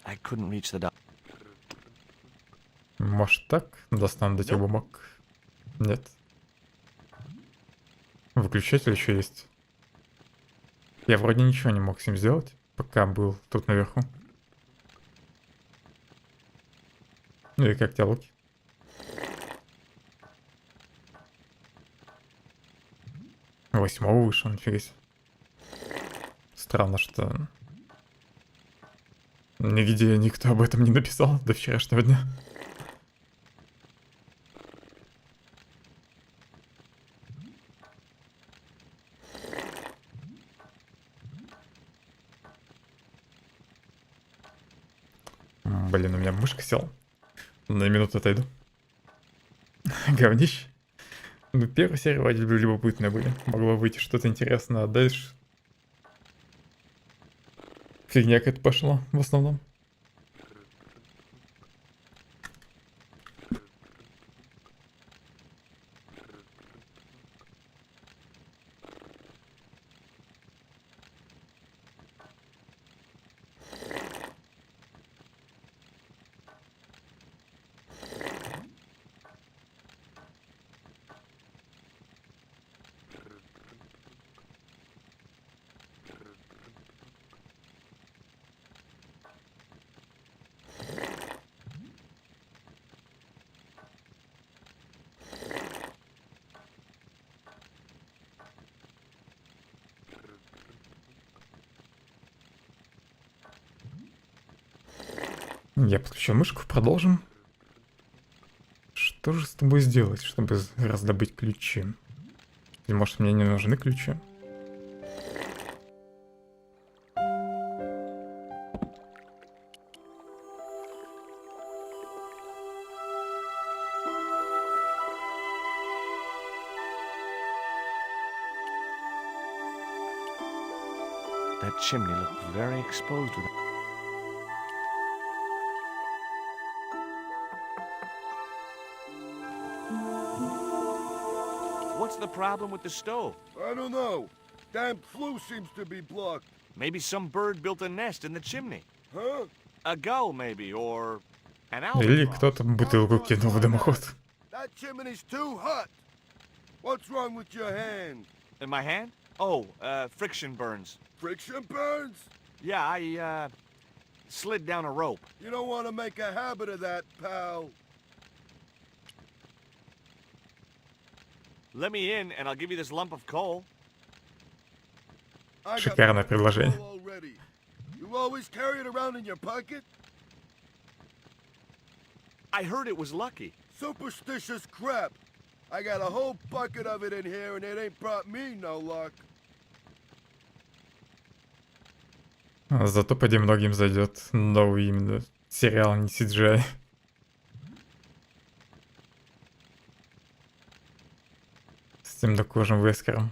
I couldn't reach the dog. Может так? Достану до этих бумаг? Нет. Выключатель еще есть. Я вроде ничего не мог с ним сделать, пока был тут наверху. Ну и как тебя, Луки? Восьмого вышел, нифига себе. Странно, что нигде никто об этом не написал до вчерашнего дня. Блин, у меня мышка села. На минуту отойду. Говнище. Ну, первая серия вроде бы любопытные были. Могло выйти что-то интересное, а дальше... фигня какая-то пошла в основном. Я подключил мышку, продолжим. Что же с тобой сделать, чтобы раздобыть ключи? Или может мне не нужны ключи? That chimney looked very exposed with... What's the problem with the stove? I don't know. Damn flue seems to be blocked. Maybe some bird built a nest in the chimney. Huh? A gull, maybe, or an Или albatross. кто-то бутылку кинул в дымоход. That chimney's too hot. What's wrong with your hand? In my hand? Oh, friction burns. Friction burns? Yeah, I slid down a rope. You don't want to make a habit of that, pal. Let me in, and I'll give you this lump of coal. I got Шикарное предложение. coal already. You always carry it around in your pocket? I heard it was lucky. Superstitious crap. I got a whole bucket of it in here, and it ain't brought me no luck. Зато поди многим зайдет новый именно сериал, не CGI. С темнокожим Вескером.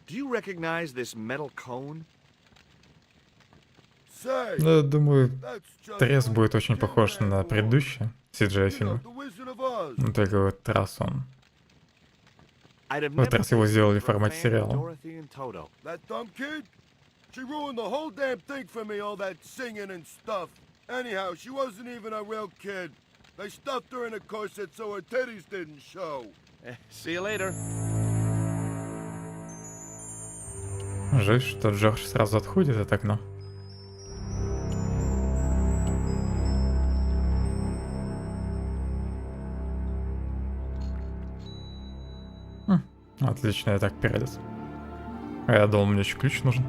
Do you recognize this metal cone? Say, Ну, я думаю, that's just Трес like будет the очень Tin похож Man на War. предыдущие CGI You know, фильмы. the Wizard of Oz. Ну, только вот раз он. I'd have Вот never раз его been сделали в for a формате fan of сериала. Dorothy and Toto. That dumb kid? She ruined the whole damn thing for me, all that singing and stuff. Anyhow, she wasn't even a real kid. They stuffed her in a corset so her titties didn't show. See you later. Жаль, что Джордж сразу отходит от окна. Отлично, я так перелез. А я думал, мне еще ключ нужен.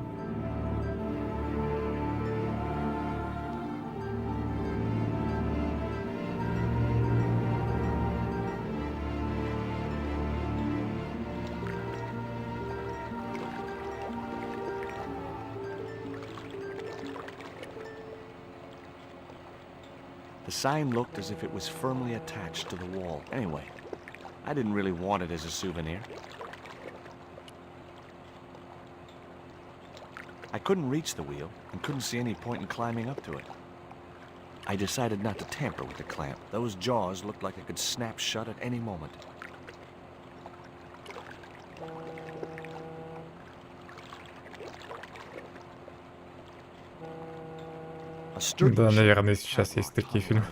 The sign looked as if it was firmly attached to the wall. Anyway, I didn't really want it as a souvenir. I couldn't reach the wheel and couldn't see any point in climbing up to it. I decided not to tamper with the clamp. Those jaws looked like they could snap shut at any moment. Да, наверное, сейчас есть такие фильмы.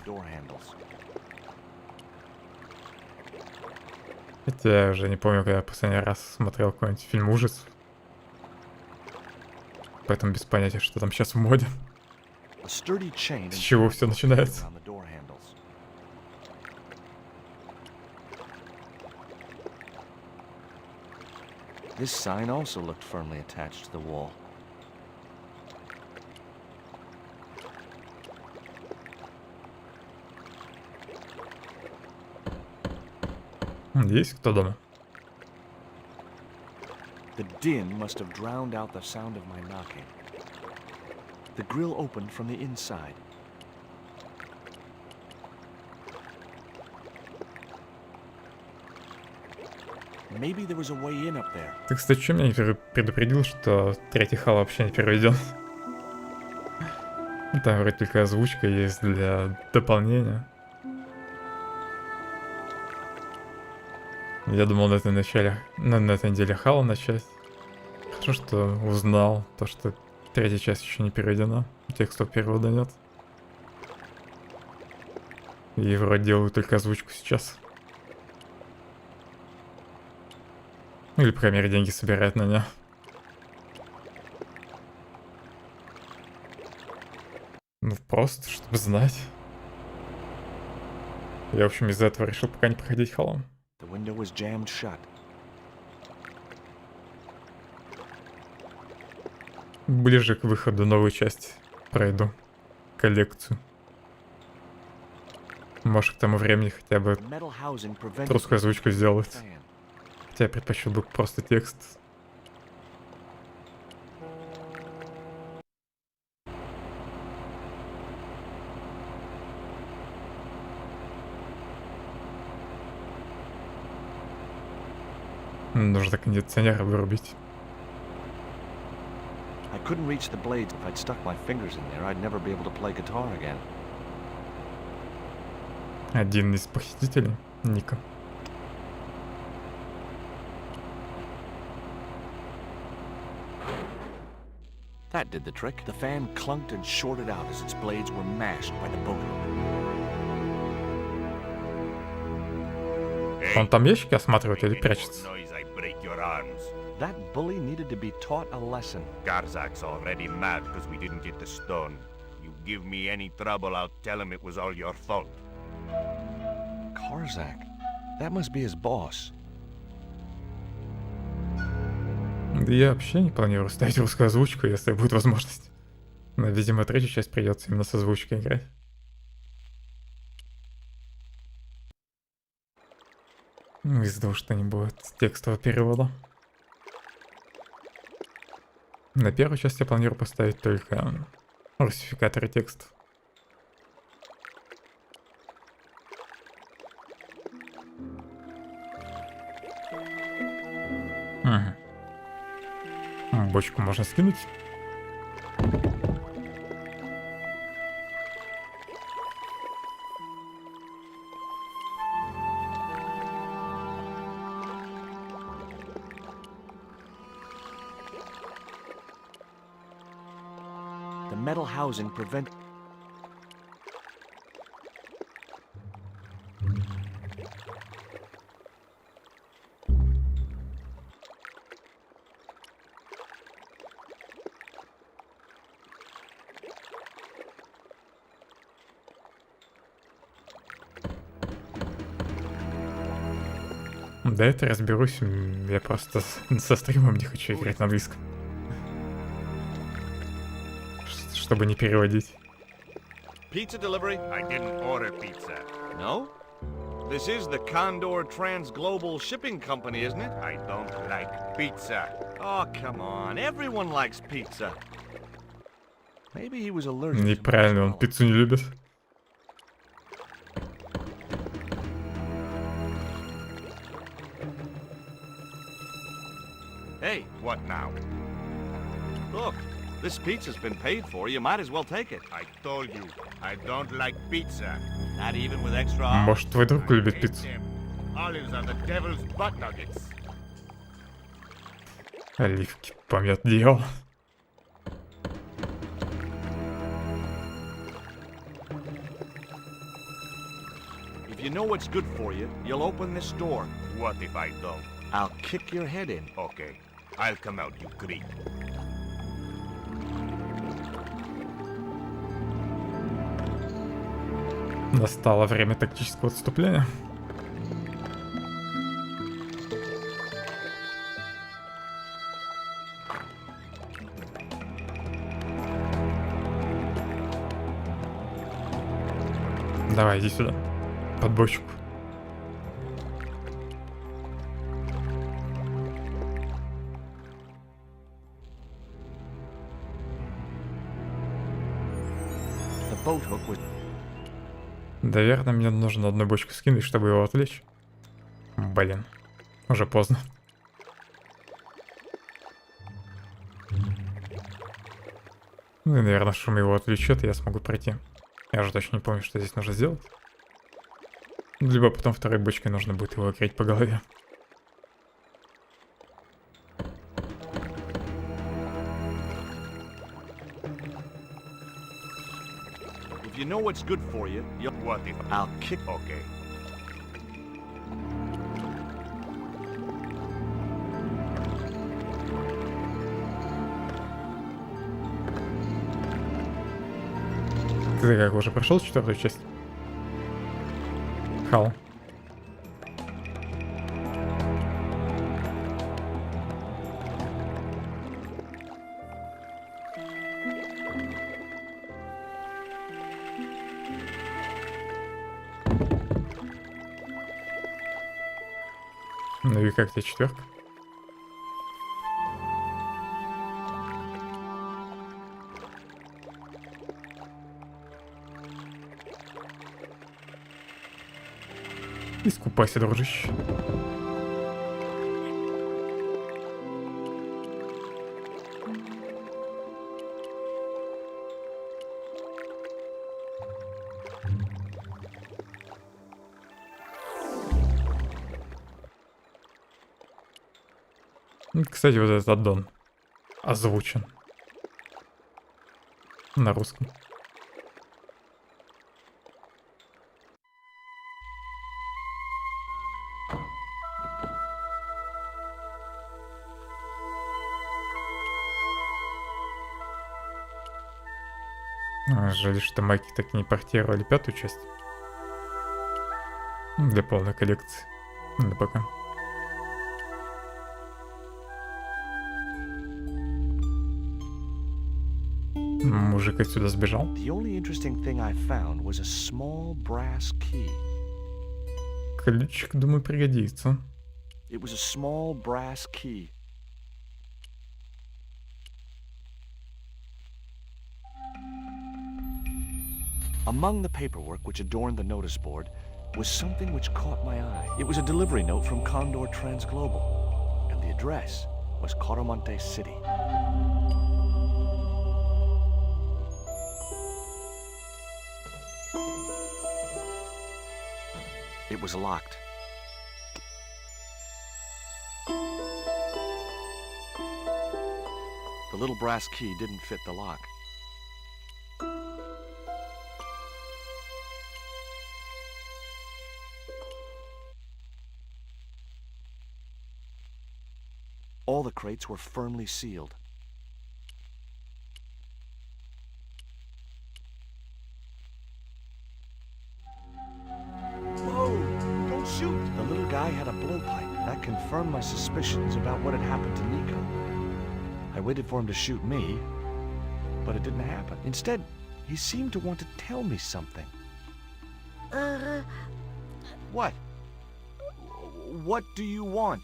Хотя я уже не помню, когда я последний раз смотрел какой-нибудь фильм ужасов. Поэтому без понятия, что там сейчас в моде. С чего все начинается. This sign also looked firmly attached to the wall. Есть кто дома? The din must have drowned out the sound of my knocking. The grill opened from the inside. Maybe there was a way in up there. Ты, кстати, что меня не предупредил, что третий хал вообще не переведен? Там вроде только озвучка есть для дополнения. Я думал на этой неделе хала начать. Хорошо, что узнал то, что третья часть еще не переведена. Текстового перевода нет. И вроде делают только озвучку сейчас. Или, по крайней мере, деньги собирают на нее. Ну, просто, чтобы знать. Я, в общем, из-за этого решил пока не проходить халом. The window was jammed shut. Ближе к выходу новую часть пройду. Коллекцию. Может, к тому времени хотя бы русскую озвучку сделать. Хотя я предпочел бы просто текст. Нужно кондиционер вырубить. I couldn't reach the blades. If I'd stuck my fingers in there, I'd never be able to play guitar again. Один из похитителей, Ника. That did the trick. The fan clunked and shorted out as its blades were mashed by the booger. Он там ящики осматривает или прячется? That bully needed to be taught a lesson. Garzak's already mad because we didn't get the stone. You give me any trouble, I'll tell him it was all your fault. Karzak? That must be his boss. Да я вообще не планирую ставить русскую озвучку, если будет возможность. Но, видимо, третью часть придется именно с озвучкой играть. Из-за того, что не будет текстового перевода. На первую часть я планирую поставить только русификатор и текст. Бочку можно скинуть. The metal housing prevent... Да, это разберусь. Я просто со стримом не хочу играть на английском. Чтобы не переводить. Pizza delivery? I didn't order pizza. No? This is the Condor Transglobal Shipping Company, isn't it? I don't like pizza. Oh, come on. Everyone likes pizza. Maybe he was allergic to Неправильно, он пиццу не любит. Hey, what now? Look, this pizza's been paid for. You might as well take it. I told you, I don't like pizza. Not even with extra olives. Может, твой друг любит пиццу? Olives are the devil's butt nuggets. Оливки помет дьявол. If you know what's good for you, you'll open this door. What if I don't? I'll kick your head in. Okay, I'll come out, you creep. Настало время тактического отступления. Давай, иди сюда. Под бочку. The boat hook was... Наверное, мне нужно одну бочку скинуть, чтобы его отвлечь. Блин, уже поздно. Ну и, наверное, шум его отвлечет, и я смогу пройти. Я же точно не помню, что здесь нужно сделать. Либо потом второй бочкой нужно будет его огреть по голове. If you know what's good for you, you'll... What if I'll kick... Okay. Ты как, уже прошел четвертую часть? Хал. Ну и как тебе четверка? Искупайся, дружище. Кстати, вот этот аддон озвучен на русском. Жаль, что майки так и не портировали пятую часть. Для полной коллекции. Да пока. Мужик отсюда сбежал. The only interesting thing I found was a small brass key. Ключик, думаю, пригодится. It was a small brass key. Among the paperwork which adorned the notice board was something which caught my eye. It was a delivery note from Condor Transglobal, and the address was Coromonte City. It was locked. The little brass key didn't fit the lock. All the crates were firmly sealed. Whoa! Don't shoot! The little guy had a blowpipe. That confirmed my suspicions about what had happened to Nico. I waited for him to shoot me, but it didn't happen. Instead, he seemed to want to tell me something. What? What do you want?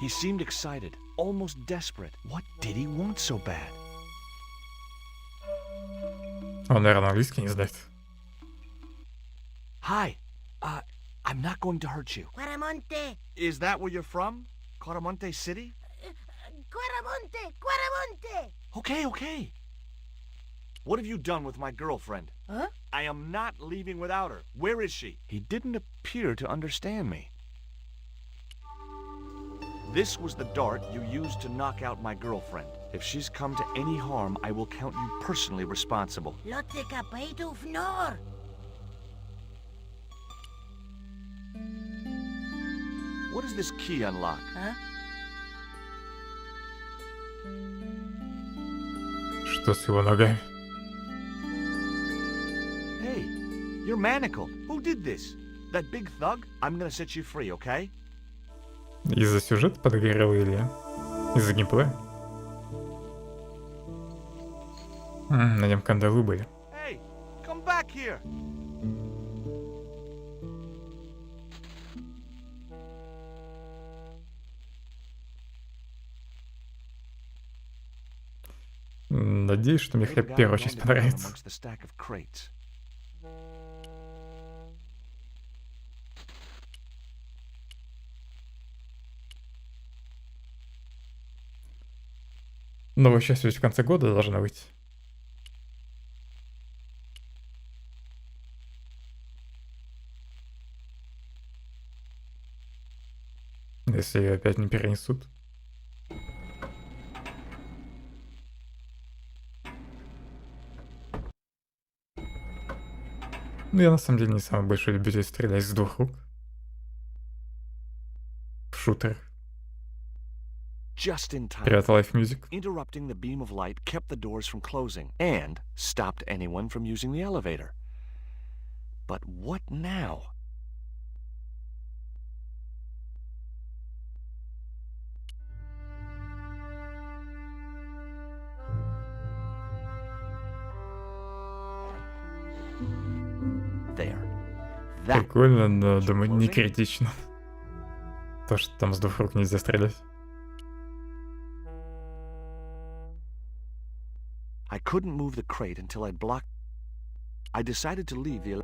He seemed excited, almost desperate. What did he want so bad? Он, наверное, английский не знает. Hi. I'm not going to hurt you. Quaramonte. Is that where you're from? Coromonte City? Quaramonte. Okay. What have you done with my girlfriend? Huh? I am not leaving without her. Where is she? He didn't appear to understand me. This was the dart you used to knock out my girlfriend. If she's come to any harm, I will count you personally responsible. Lotte capito fnor. What does this key unlock? Huh? Что с его ногами? Hey, you're manacled. Who did this? That big thug? I'm gonna set you free, okay? Из-за сюжета подогрел или из-за геймплея? На нем кандалы были. Hey, come back here. Надеюсь, что мне хотя бы первая часть понравится. Новая часть ведь в конце года должна выйти. Если ее опять не перенесут. Ну, я на самом деле не самый большой любитель стрелять с двух рук. В шутерах. Just in time. Привет, Life Music. Interrupting the beam of light kept the doors from closing and stopped anyone from using the elevator. But what now? There. Прикольно, но, думаю, не критично. То, что там с двух рук нельзя стрелять. I couldn't move the crate until I'd blocked. I decided to leave the.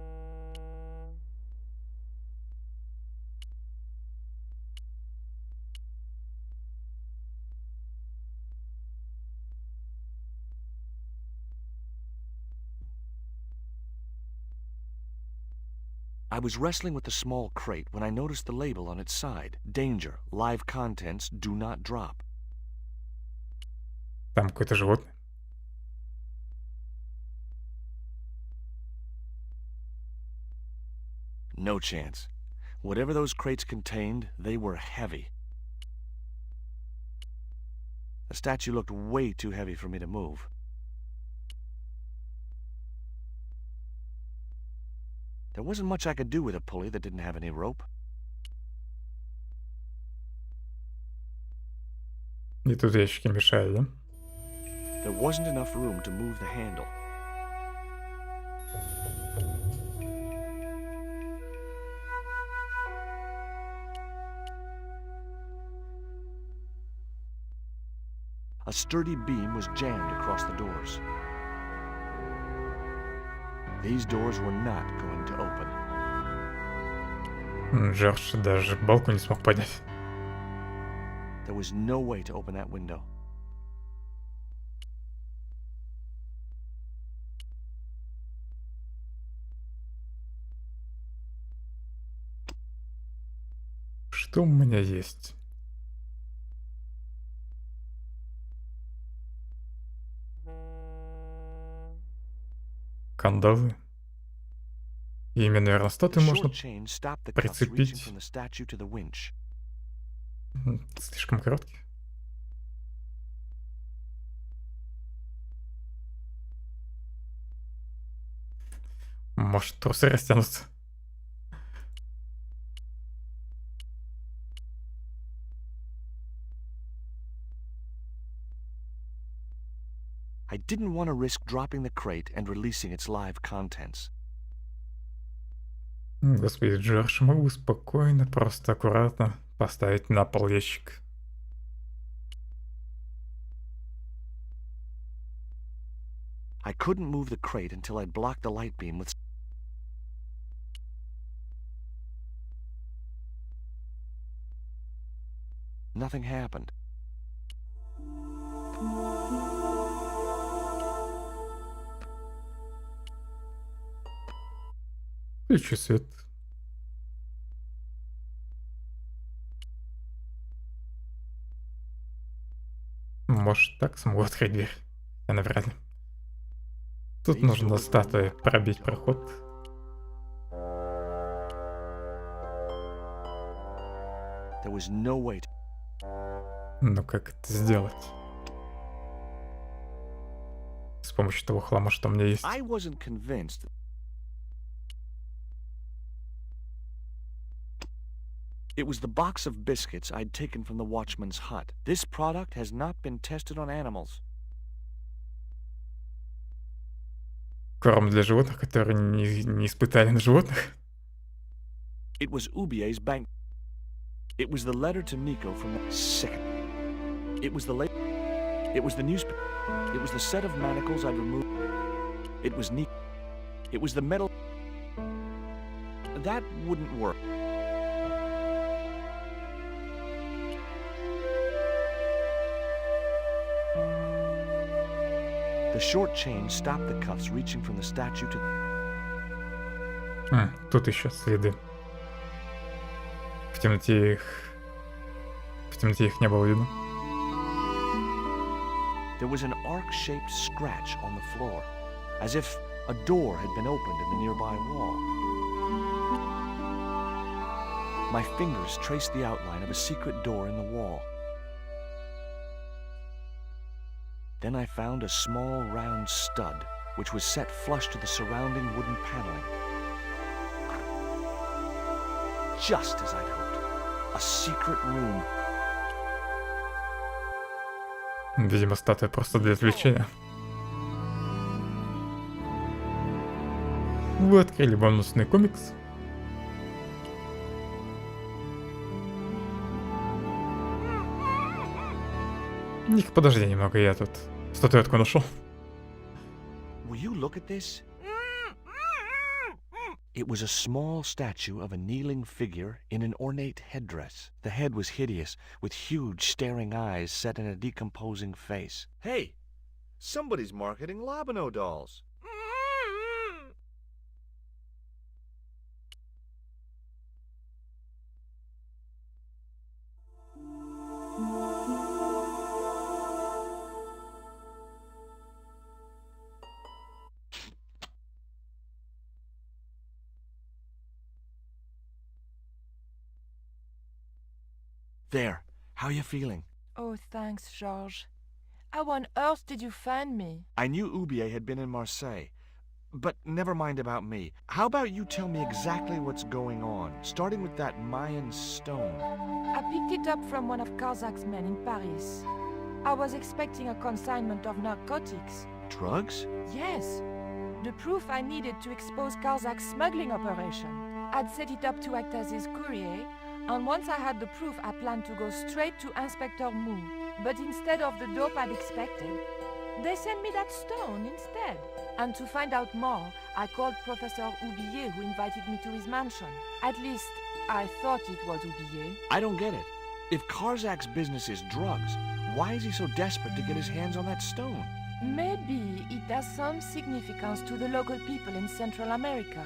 I was wrestling with the small crate when I noticed the label on its side. Danger. Live contents do not drop. Там какое-то животное. No chance. Whatever those crates contained, they were heavy. The statue looked way too heavy for me to move. There wasn't much I could do with a pulley that didn't have any rope. И тут ящики мешают, да? There wasn't enough room to move the handle. A sturdy beam was jammed across the doors. These doors were not going to open. Джордж даже балку не смог поднять. There was no way to open that window. Что у меня есть? Кандалы. И ими, наверное, The статую можно short chain stopped the cuffs reaching прицепить. from the statue to the winch. Слишком короткий. Может, трусы растянутся. I didn't want to risk dropping the crate and releasing its live contents. Господи, Джордж, могу спокойно, просто аккуратно поставить на пол ящик. I couldn't move the crate until I'd blocked the light beam with... Nothing happened. Включи свет. Может, так смогу открыть дверь? Я навряд ли. Тут нужно статуей пробить проход. There was no way to... Но как это сделать? С помощью того хлама, что у меня есть. I wasn't convinced. It was the box of biscuits I'd taken from the watchman's hut. This product has not been tested on animals. Корм для животных, которые не испытали на животных. It was Ubie's bank. It was the letter to Nico from the second. It was the It was the newspaper. It was the set of manacles I'd removed. It was Nico. It was the metal. That wouldn't work. The short chain stopped the cuffs reaching from the statue to... Тут еще следы. В темноте их не было видно. There was an arc-shaped scratch on the floor, as if a door had been opened in the nearby wall. My fingers traced the outline of a secret door in the wall. Then I found a small round stud, which was set flush to the surrounding wooden paneling. Just as I'd hoped. A secret room. Видимо, статуя просто для отвлечения. Вы открыли бонусный комикс. Ник, подожди немного, я тут статуэтку нашел. Will you look at this? It was a small statue of a kneeling figure in an ornate headdress. The head was hideous, with huge staring eyes set in a decomposing face. Hey, somebody's marketing Labino dolls. There, how are you feeling? Oh, thanks, Georges. How on earth did you find me? I knew Ubie had been in Marseille. But never mind about me. How about you tell me exactly what's going on, starting with that Mayan stone? I picked it up from one of Karzak's men in Paris. I was expecting a consignment of narcotics. Drugs? Yes. The proof I needed to expose Karzak's smuggling operation. I'd set it up to act as his courier, and once I had the proof, I planned to go straight to Inspector Mou. But instead of the dope I'd expected, they sent me that stone instead. And to find out more, I called Professor Oublier, who invited me to his mansion. At least, I thought it was Oublier. I don't get it. If Karzak's business is drugs, why is he so desperate to get his hands on that stone? Maybe it has some significance to the local people in Central America.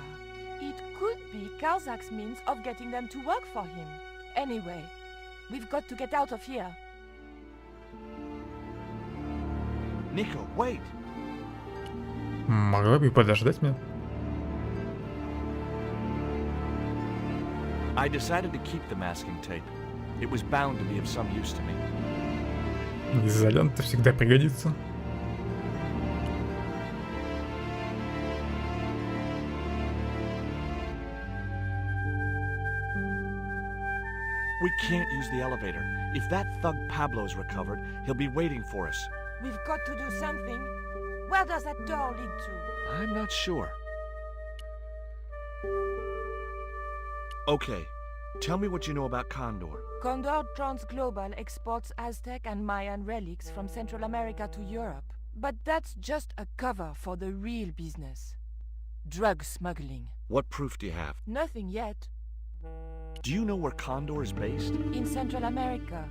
It could be Karzak's means of getting them to work for him. Anyway, we've got to get out of here. Nico, wait! Могла бы и подождать меня. I decided to keep the masking tape. It was bound to be of some use to me. Изолента всегда пригодится. We can't use the elevator. If that thug Pablo's recovered, he'll be waiting for us. We've got to do something. Where does that door lead to? I'm not sure. Okay, tell me what you know about Condor. Condor Transglobal exports Aztec and Mayan relics from Central America to Europe. But that's just a cover for the real business. Drug smuggling. What proof do you have? Nothing yet. Do you know where Condor is based? In Central America.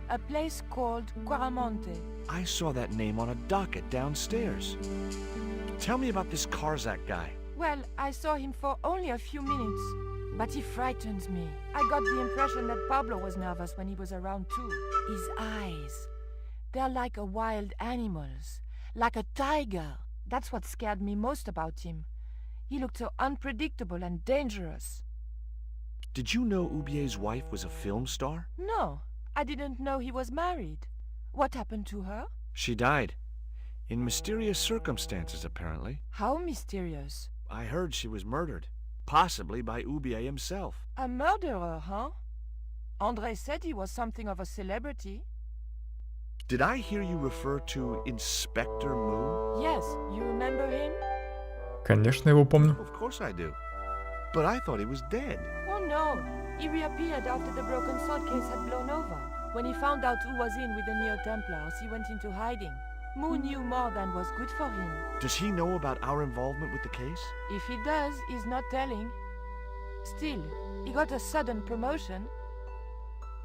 A place called Quaramonte. I saw that name on a docket downstairs. Tell me about this Karzak guy. Well, I saw him for only a few minutes, but he frightens me. I got the impression that Pablo was nervous when he was around too. His eyes, they're like a wild animal's, like a tiger. That's what scared me most about him. He looked so unpredictable and dangerous. Did you know Oubier's wife was a film star? No, I didn't know he was married. What happened to her? She died. In mysterious circumstances, apparently. How mysterious? I heard she was murdered. Possibly by Oubier himself. A murderer, huh? André said he was something of a celebrity. Did I hear you refer to Inspector Moon? Yes, you remember him? Конечно, его помню. Of course I do. But I thought he was dead. Oh no, he reappeared after the broken sword case had blown over. When he found out who was in with the Neo-Templars, he went into hiding. Moon knew more than was good for him. Does he know about our involvement with the case? If he does, he's not telling. Still, he got a sudden promotion.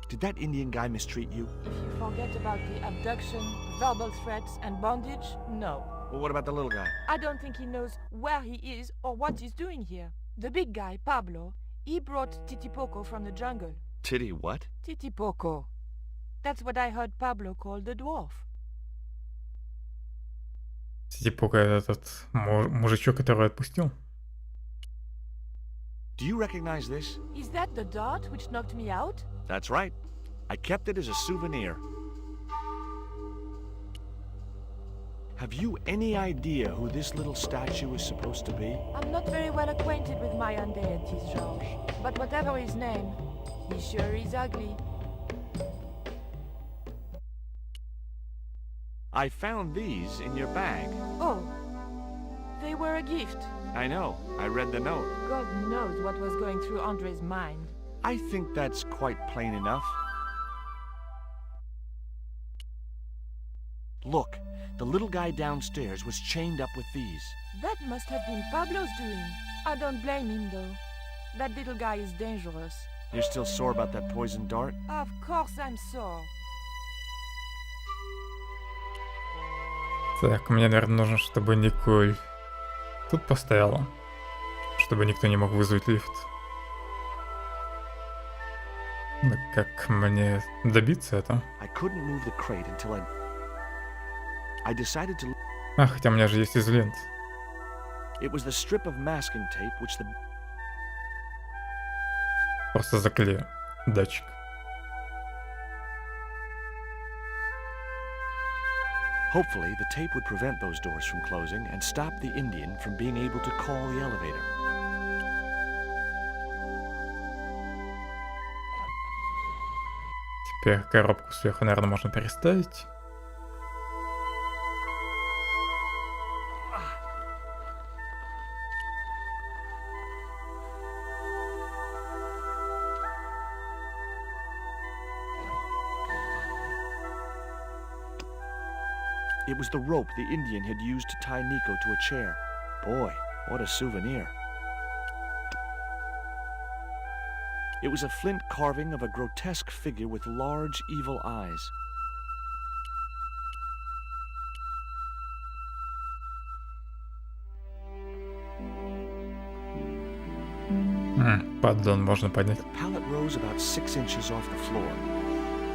Did that Indian guy mistreat you? If you forget about the abduction, verbal threats, and bondage, no. Well, what about the little guy? I don't think he knows where he is or what he's doing here. The big guy, Pablo, he brought Titipoco from the jungle. Titty what? Titipoco. That's what I heard Pablo call the dwarf. Типа этот мужичок, который отпустил. Do you recognize this? Is that the dart which knocked me out? That's right. I kept it as a souvenir. Have you any idea who this little statue is supposed to be? I'm not very well acquainted with Mayan deities, Georges. But whatever his name, he sure is ugly. I found these in your bag. Oh, they were a gift. I know. I read the note. God knows what was going through Andre's mind. I think that's quite plain enough. Look, the little guy downstairs was chained up with these. That must have been Pablo's doing. I don't blame him, though. That little guy is dangerous. You're still sore about that poison dart? Of course I'm sore. Так, мне, наверное, нужно, чтобы Николь тут постояла, чтобы никто не мог вызвать лифт. Да как мне добиться этого? А, хотя у меня же есть изолент. Просто заклею датчик. Hopefully, the tape would prevent those doors from closing and stop the Indian from being able to call the elevator. Теперь коробку сверху, наверное, можно переставить. It was the rope the Indian had used to tie Nico to a chair. Boy, what a souvenir. It was a flint carving of a grotesque figure with large, evil eyes. Поддон можно поднять. The pallet rose about 6 inches off the floor,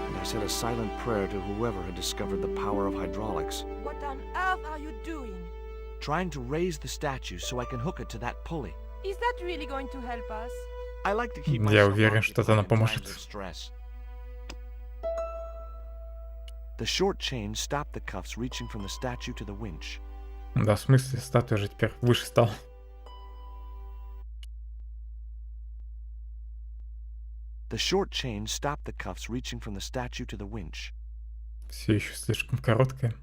and I said a silent prayer to whoever had discovered the power of hydraulics. What on earth are you doing? Trying to raise the statue so I can hook it to that pulley. Is that really going to help us? I like to keep Я myself уверен, что это occupied нам in поможет. times of stress. The short chain stopped the cuffs reaching from the statue to the winch. Да, в смысле, статуя же теперь выше стала. The short chain stopped the cuffs reaching from the statue to the winch. Все еще слишком короткая.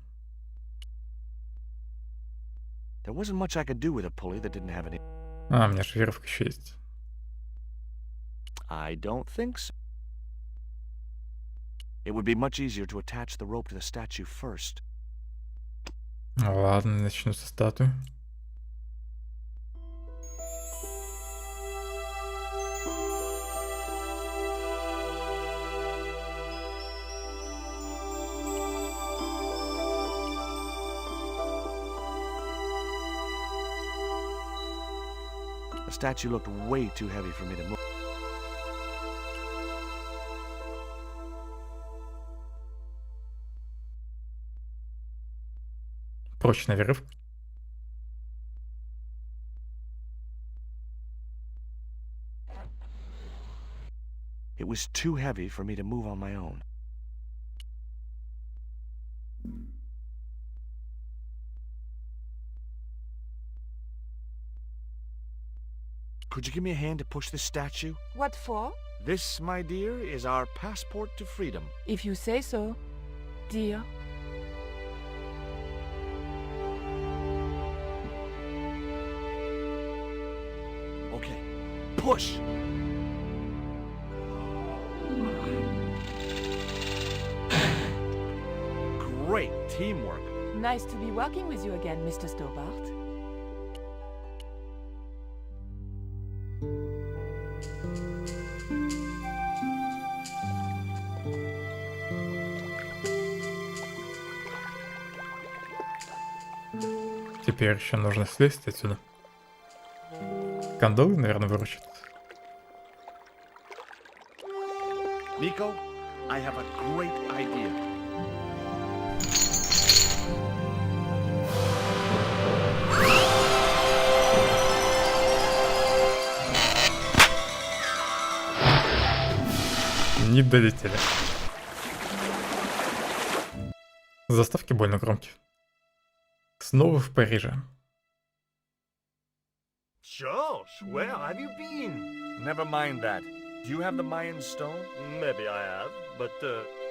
There wasn't much I could do with a pulley that didn't have any. У меня же веревка еще есть. I don't think so. It would be much easier to attach the rope to the statue first. Ладно, начну со статуи. The statue looked way too heavy for me to move. Прочная веревка. It was too heavy for me to move on my own. Could you give me a hand to push this statue? What for? This, my dear, is our passport to freedom. If you say so, dear. Okay, push! Great teamwork. Nice to be working with you again, Mr. Stobart. Теперь еще нужно слезть отсюда. Кандалы, наверное, выручат. Nico, I have a great idea. Не долетели. Заставки больно громкие. Снова в Париже. Josh, where have you been? Never mind that. Do you have the Mayan stone? Maybe I have, but,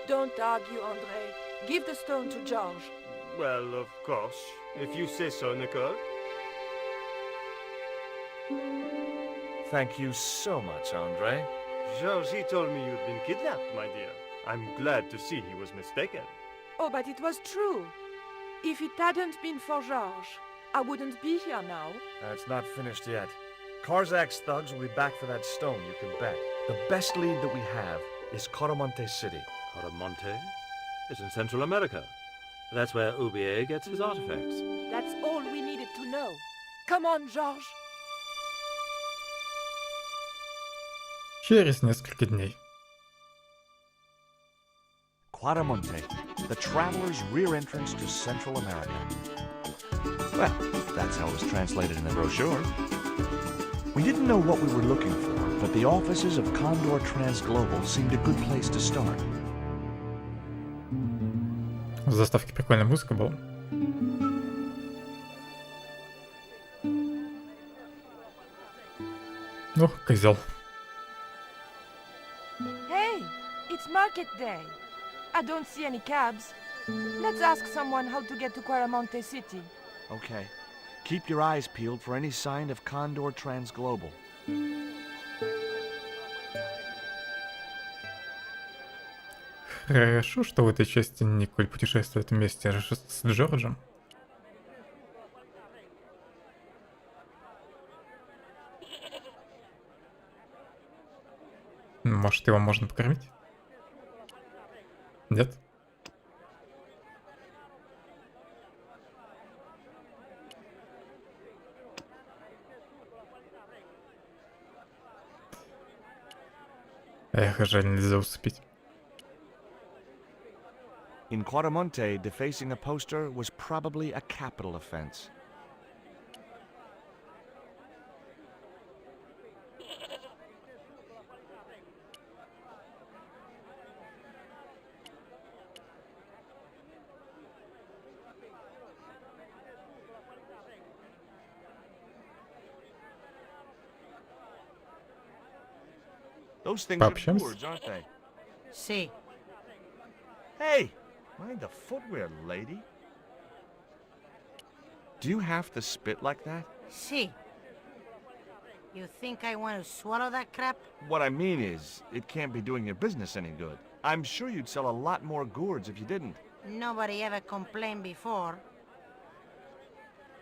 Don't argue, André. Give the stone to George. well, of course. If you say so, Nicole. Thank you so much, Andre. George, he told me you'd been kidnapped, my dear. I'm glad to see he was mistaken. Oh, but it was true. If it hadn't been for George, I wouldn't be here now. It's not finished yet. Karzak's thugs will be back for that stone, you can bet. The best lead that we have is Caramonte City. Caramonte is in Central America. That's where Ubier gets his artifacts. That's all we needed to know. Come on, George. Через несколько дней. Quaramonte, the traveler's rear entrance to Central America. Well, that's how it was translated in the brochure. We didn't know what we were looking for, but the offices of Condor Transglobal seemed a good place to start. В заставке прикольная музыка была. Ну, козел. Hey, it's market day. I don't see any cabs. Let's ask someone how to get to Quaramonte City. Okay. Keep your eyes peeled for any sign of Condor Transglobal. Хорошо, что в этой части Николь путешествует вместе с Джорджем. Может, его можно покормить? Нет? Эх, жаль, нельзя уступить. In Quaramonte, defacing a poster was probably a capital offense. Those things are Пообщаемся? gourds, aren't they? Sí. Hey! Mind the footwear, lady. Do you have to spit like that? Sí. You think I want to swallow that crap? What I mean is, it can't be doing your business any good. I'm sure you'd sell a lot more gourds if you didn't. Nobody ever complained before.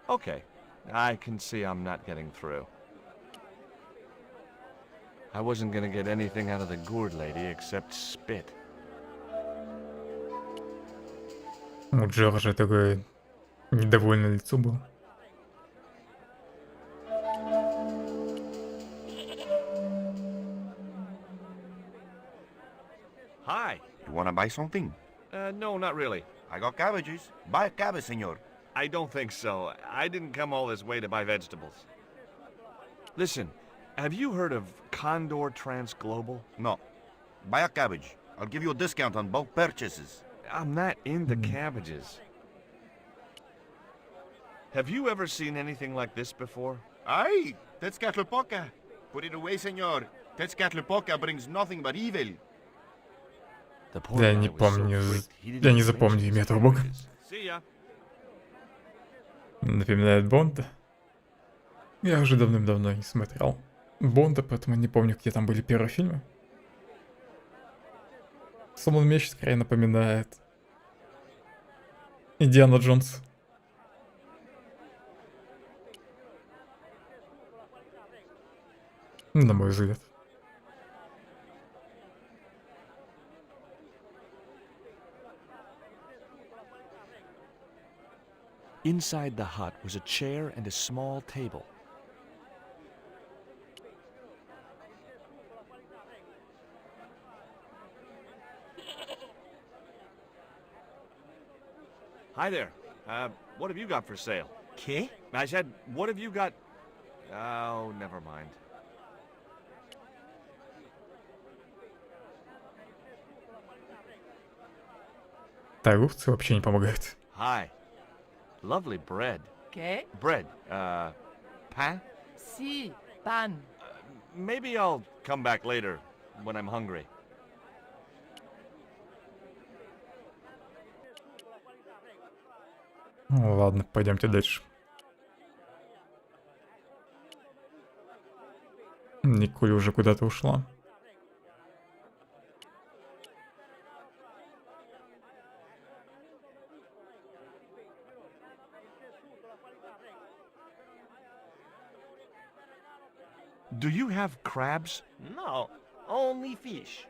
Okay, I can see I'm not getting through. I wasn't gonna get anything out of the gourd lady except spit. У Джорджа такое недовольное лицо было. Hi. You wanna buy something? No, not really. I got cabbages. Buy a cabbage, senor. I don't think so. I didn't come all this way to buy vegetables. Listen, have you heard of Condor Transglobal? No. Buy a cabbage. I'll give you a discount on both purchases. I'm not into cabbages. Have you ever seen anything like this before? Aye, Tezcatlipoca. Put it away, senor. Tezcatlipoca brings nothing but evil. The poor Я guy не was so помню, freaked, he didn't я не even запомню mention имя his этого бога. cabbages. See ya. Напоминает Бонда. Я уже давным-давно не смотрел Бонда, поэтому не помню, где там были первые фильмы. Сломанный меч скорее напоминает Индиана Джонс. На мой взгляд. Inside the hut was a chair and a small table. Hi there. What have you got for sale? ¿Qué? I said, what have you got? Oh, never mind. Торговцы вообще не помогают. Hi. Lovely bread. ¿Qué? Bread. Pain? Sí, pan. Maybe I'll come back later when I'm hungry. Ну, ладно, пойдемте дальше. Николь уже куда-то ушла. Do you have crabs? No, only fish.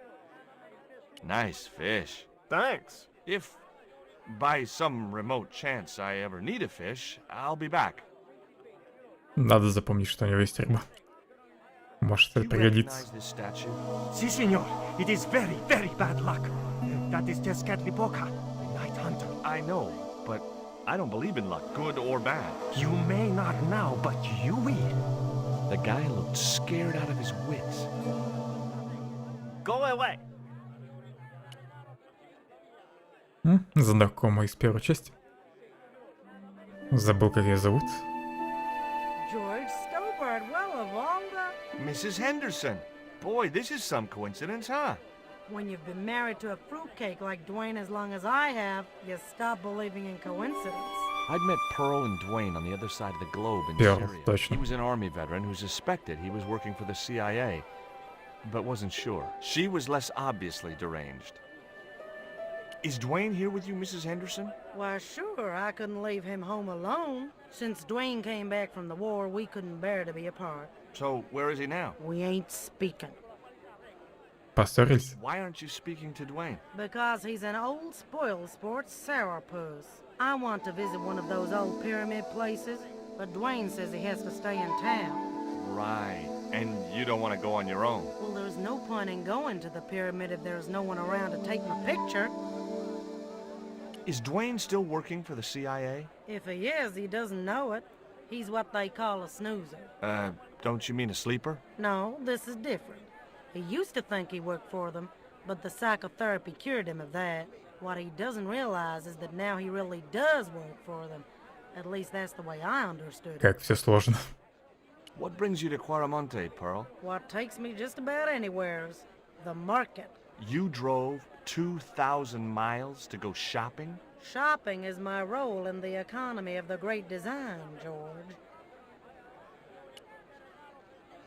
Nice fish. Thanks. If by some remote chance I ever need a fish, I'll be back. Надо запомнить, что у него есть рыба. Может, Do это you пригодится. recognize this statue? Sí, señor. It is very, very bad luck. That is Tezcatlipoca, the night hunter. I know, but I don't believe in luck, good or bad. You may not now, but you will. The guy looked scared out of his wits. Go away. Знакомый из первой части. Забыл, как ее зовут. George Stobart, well of all the... Mrs. Henderson. Boy, this is some coincidence, huh? When you've been married to a fruitcake like Dwayne as long as I have, you stop believing in coincidence. I'd met Pearl and Dwayne on the other side of the globe in Pearl, Syria. точно. He was an army veteran who suspected he was working for the CIA, but wasn't sure. She was less obviously deranged. Is Dwayne here with you, Mrs. Henderson? Why, sure, I couldn't leave him home alone. Since Dwayne came back from the war, we couldn't bear to be apart. So, where is he now? We ain't speaking. Поссорились? Why aren't you speaking to Dwayne? Because he's an old spoil-sport sourpuss. I want to visit one of those old pyramid places, but Dwayne says he has to stay in town. Right. And you don't want to go on your own. Well, there's no point in going to the pyramid if there's no one around to take my picture. Is Dwayne still working for the CIA? If he is, he doesn't know it. He's what they call a snoozer. Don't you mean a sleeper? No, this is different. He used to think he worked for them, but the psychotherapy cured him of that. What he doesn't realize is that now he really does work for them. At least that's the way I understood it. Как все сложно. What brings you to Quaramonte, Pearl? What takes me just about anywheres. The market. You drove 2,000 miles to go shopping? Shopping is my role in the economy of the great design, George.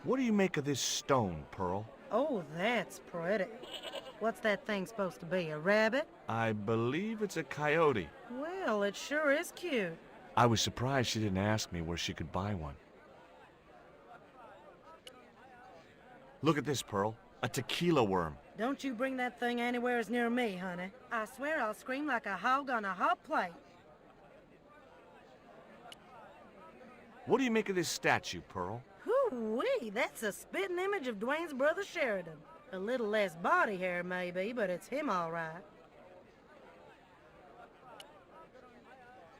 What do you make of this stone, Pearl? Oh, that's pretty. What's that thing supposed to be, a rabbit? I believe it's a coyote. Well, it sure is cute. I was surprised she didn't ask me where she could buy one. Look at this, Pearl. A tequila worm. Don't you bring that thing anywheres near me, honey. I swear I'll scream like a hog on a hot plate. What do you make of this statue, Pearl? Hoo-wee, that's a spitting image of Dwayne's brother Sheridan. A little less body hair, maybe, but it's him all right.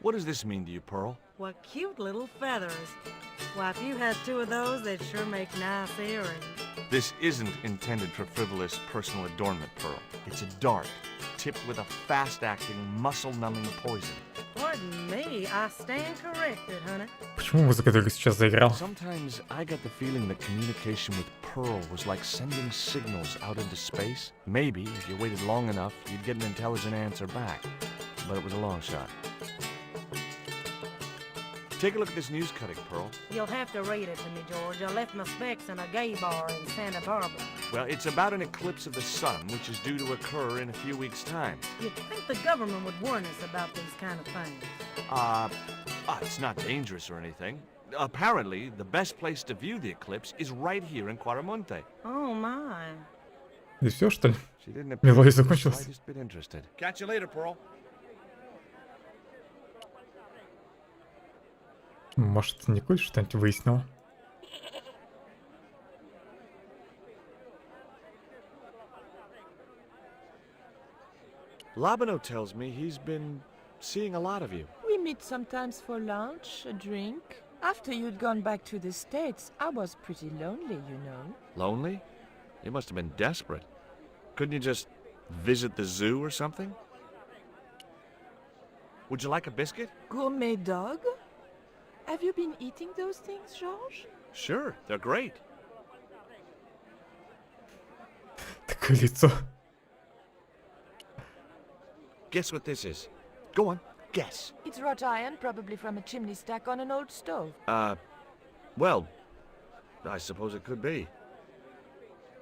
What does this mean to you, Pearl? What cute little feathers. Why, if you had two of those, they'd sure make nice earrings. This isn't intended for frivolous personal adornment, Pearl. It's a dart, tipped with a fast-acting, muscle-numbing poison. Pardon me, I stand corrected, honey. Почему музыка только сейчас заиграла? Sometimes I get the feeling that communication with Pearl was like sending signals out into space. Maybe, if you waited long enough, you'd get an intelligent answer back. But it was a long shot. Take a look at this news cutting, Pearl. You'll have to read it to me, George. I left my specs in a gay bar in Santa Barbara. Well, it's about an eclipse of the sun, which is due to occur in a few weeks' time. You'd think the government would warn us about these kind of things. It's not dangerous or anything. Apparently, the best place to view the eclipse is right here in Quaramonte. Oh, my. И все, что ли? She didn't appear Мелодия the закончилась. slightest bit interested. Catch you later, Pearl. Может, Николь что-нибудь выяснила? Labano tells me he's been seeing a lot of you. We meet sometimes for lunch, a drink. After you'd gone back to the States, I was pretty lonely, you know. Lonely? You must have been desperate. Couldn't you just visit the zoo or something? Would you like a biscuit? Gourmet dog? Have you been eating those things, George? Sure, they're great. Такое лицо. Guess what this is? Go on, guess. It's wrought iron, probably from a chimney stack on an old stove. Well, I suppose it could be.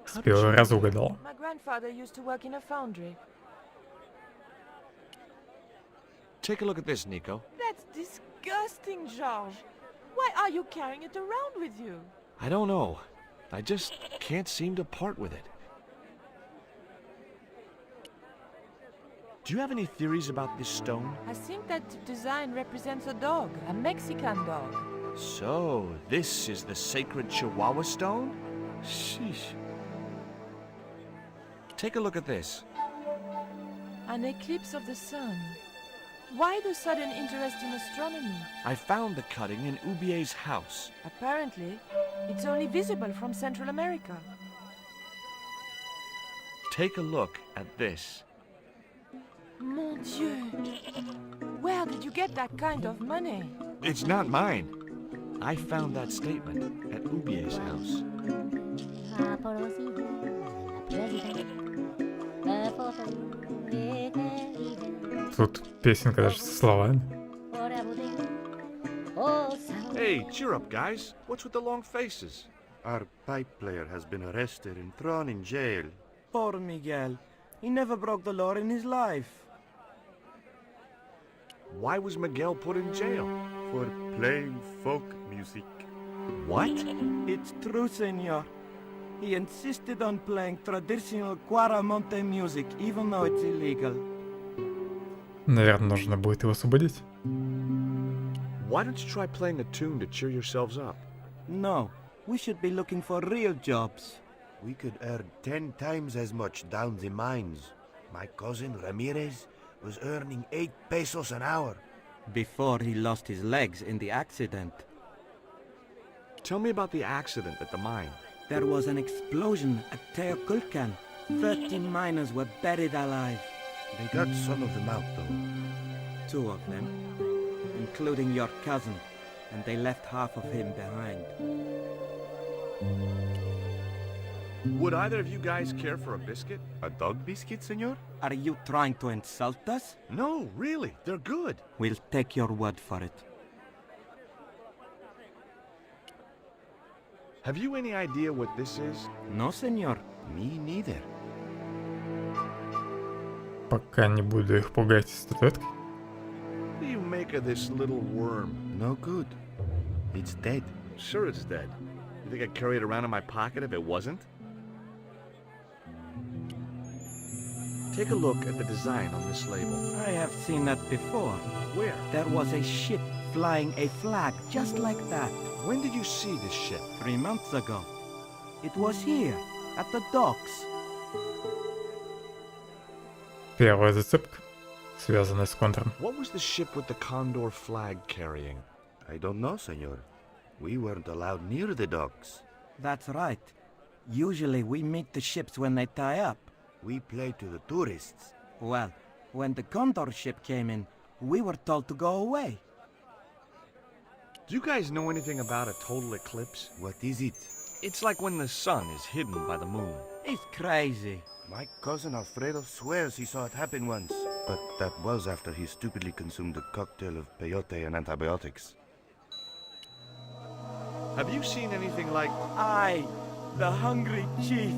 С первого раза угадал. My grandfather used to work in a foundry. Take a look at this, Nico. That's disgusting, George. Why are you carrying it around with you? I don't know. I just can't seem to part with it. Do you have any theories about this stone? I think that design represents a dog, a Mexican dog. So, this is the sacred Chihuahua stone? Sheesh. Take a look at this. An eclipse of the sun. Why the sudden interest in astronomy? I found the cutting in Ubier's house. Apparently, it's only visible from Central America. Take a look at this. Mon Dieu! Where did you get that kind of money? It's not mine. I found that statement at Ubier's house. Тут песенка даже со словами. Hey, cheer up, guys. What's with the long faces? Our pipe player has been arrested and thrown in jail. Poor Miguel. He never broke the law in his life. Why was Miguel put in jail? For playing folk music. What? It's true, senor. He insisted on playing traditional Cuaramonte music, even though it's illegal. Наверное, нужно будет его освободить. Why don't you try playing a tune to cheer yourselves up? No, we should be looking for real jobs. We could earn 10 times as much down the mines. My cousin Ramirez was earning 8 pesos an hour. Before he lost his legs in the accident. Tell me about the accident at the mine. There was an explosion at Teoculcan. 30 miners were buried alive. They got some of them out, though. 2 of them, including your cousin, and they left half of him behind. Would either of you guys care for a biscuit? A dog biscuit, senor? Are you trying to insult us? No, really, they're good. We'll take your word for it. Have you any idea what this is? No, senor. Me neither. Пока не буду их пугать статуэткой. What do you make of this little worm? No good. It's dead. Sure it's dead. You think I'd carry it around in my pocket if it wasn't? Take a look at the design on this label. I have seen that before. Where? There was a ship flying a flag just like that. When did you see this ship? 3 months ago. It was here, at the docks. Первая зацепка, связанная с контуром. What was the ship with the condor flag carrying? I don't know, senor. We weren't allowed near the docks. That's right. Usually we meet the ships when they tie up. We play to the tourists. Well, when the Condor ship came in, we were told to go away. Do you guys know anything about a total eclipse? What is it? It's like when the sun is hidden by the moon. He's crazy. My cousin Alfredo swears he saw it happen once. But that was after he stupidly consumed a cocktail of peyote and antibiotics. Have you seen anything like... I, the hungry chief.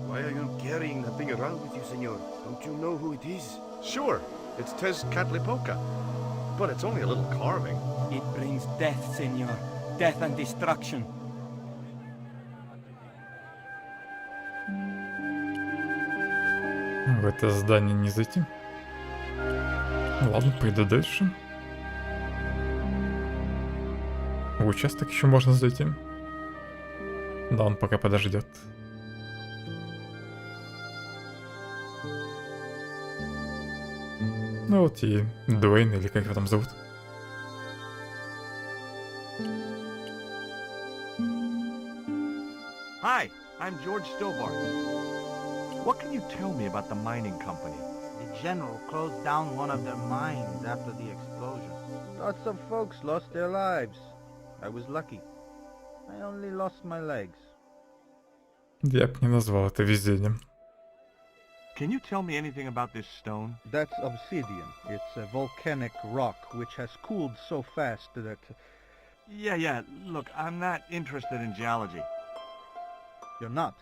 Why are you carrying that thing around with you, senor? Don't you know who it is? Sure, it's Tezcatlipoca. But it's only a little carving. It brings death, senor. Death and destruction. В это здание не зайти. Ладно, пойду дальше. В участок еще можно зайти. Да, он пока подождет. Ну вот и Дуэйн, или как его там зовут. Hi, I'm George Stillbark. What can you tell me about the mining company? The general closed down one of their mines after the explosion. Lots of folks lost their lives. I was lucky. I only lost my legs. Я бы не назвал это везением. Can you tell me anything about this stone? That's obsidian. It's a volcanic rock which has cooled so fast that... Yeah, look, I'm not interested in geology. You're not?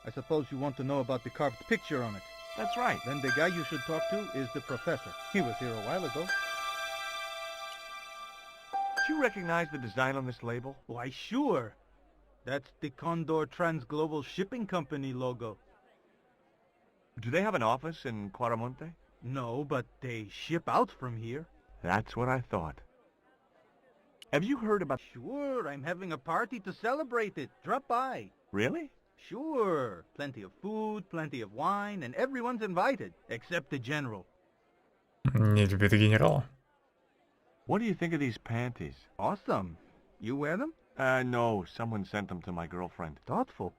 I suppose you want to know about the carved picture on it. That's right. Then the guy you should talk to is the professor. He was here a while ago. Do you recognize the design on this label? Why, sure. That's the Condor Transglobal Shipping Company logo. Do they have an office in Cuaramonte? No, but they ship out from here. That's what I thought. Have you heard about... Sure, I'm having a party to celebrate it. Drop by. Really? Sure. Plenty of food, plenty of wine, and everyone's invited, except the general. Не любит генерала. What do you think of these panties? Awesome. You wear them? No. Someone sent them to my girlfriend. Thoughtful.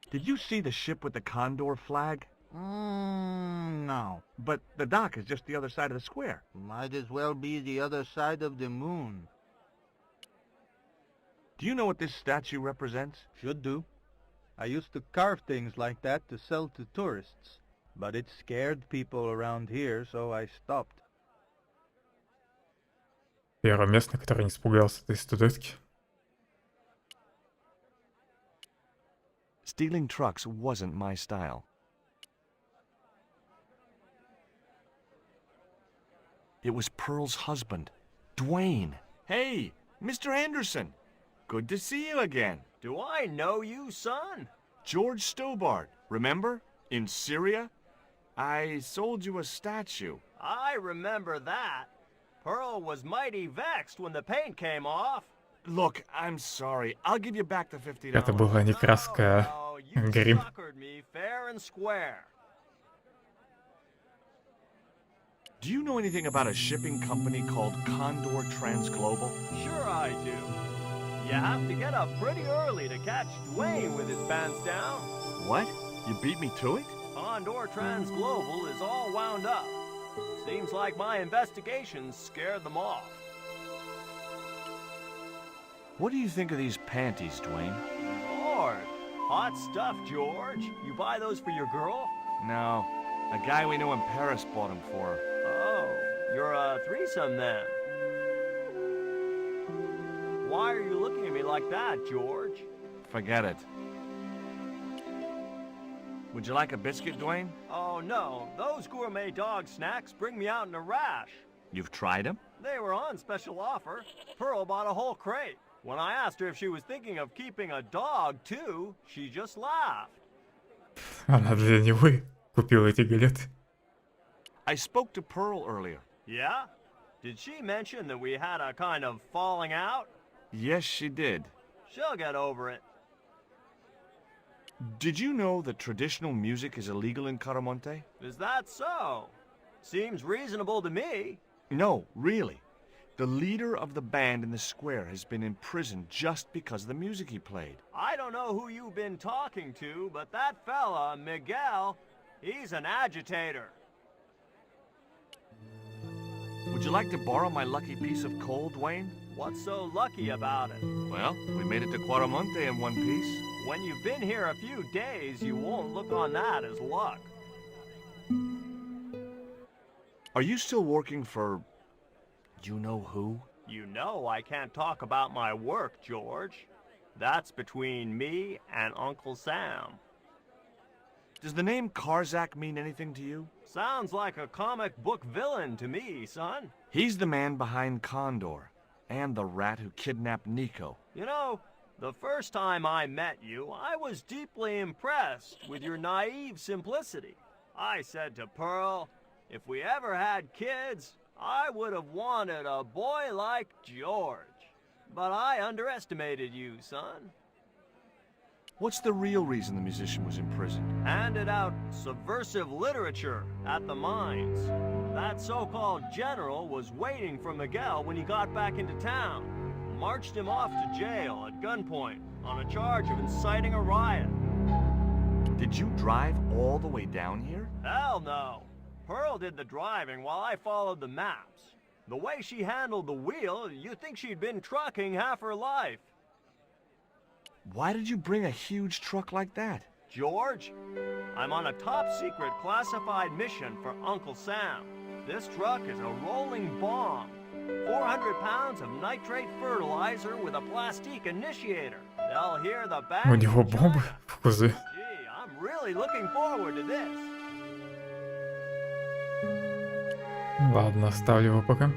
Did you see the ship with the condor flag? No. But the dock is just the other side of the square. Might as well be the other side of the moon. Do you know what this statue represents? Should do. I used to carve things like that to sell to tourists. But it scared people around here, so I stopped. Первый местный, который не испугался этой статуэтки. Stealing trucks wasn't my style. It was Pearl's husband, Dwayne. Hey, Mr. Anderson. Good to see you again. Do I know you, son? George Stobart, remember? In Syria? I sold you a statue. I remember that. Pearl was mighty vexed when the paint came off. Look, I'm sorry. I'll give you back the $50. Это была не краска, а грим. Suckered me fair and square. Do you know anything about a shipping company called Condor Transglobal? Sure I do. You have to get up pretty early to catch Dwayne with his pants down. What? You beat me to it? Condor Transglobal is all wound up. Seems like my investigations scared them off. What do you think of these panties, Dwayne? Lord, hot stuff, George. You buy those for your girl? No. A guy we knew in Paris bought them for her. Oh, you're a threesome then. Why are you looking at me like that, George? Forget it. Would you like a biscuit, Dwayne? Oh no, those gourmet dog snacks bring me out in a rash. You've tried them? They were on special offer. Pearl bought a whole crate. When I asked her if she was thinking of keeping a dog too, she just laughed. Она для него купила эти галеты. I spoke to Pearl earlier. Yeah? Did she mention that we had a kind of falling out? Yes, she did. She'll get over it. Did you know that traditional music is illegal in Caramonte? Is that so? Seems reasonable to me. No, really. The leader of the band in the square has been in prison just because of the music he played. I don't know who you've been talking to, but that fella, Miguel, he's an agitator. Would you like to borrow my lucky piece of coal, Dwayne? What's so lucky about it? Well, we made it to Quaramonte in one piece. When you've been here a few days, you won't look on that as luck. Are you still working for... you know who? You know I can't talk about my work, George. That's between me and Uncle Sam. Does the name Karzak mean anything to you? Sounds like a comic book villain to me, son. He's the man behind Condor, and the rat who kidnapped Nico. You know, the first time I met you, I was deeply impressed with your naive simplicity. I said to Pearl, if we ever had kids, I would have wanted a boy like George. But I underestimated you, son. What's the real reason the musician was in prison? Handed out subversive literature at the mines. That so-called general was waiting for Miguel when he got back into town. Marched him off to jail at gunpoint on a charge of inciting a riot. Did you drive all the way down here? Hell no. Pearl did the driving while I followed the maps. The way she handled the wheel, you'd think she'd been trucking half her life. Why did you bring a huge truck like that? George, I'm on a top-secret classified mission for Uncle Sam. This truck is a rolling bomb. 400 pounds of nitrate fertilizer with a plastique initiator. They'll hear the bang. У него бомбы в кузове. Gee, I'm really looking forward to this. Ладно, оставлю его пока.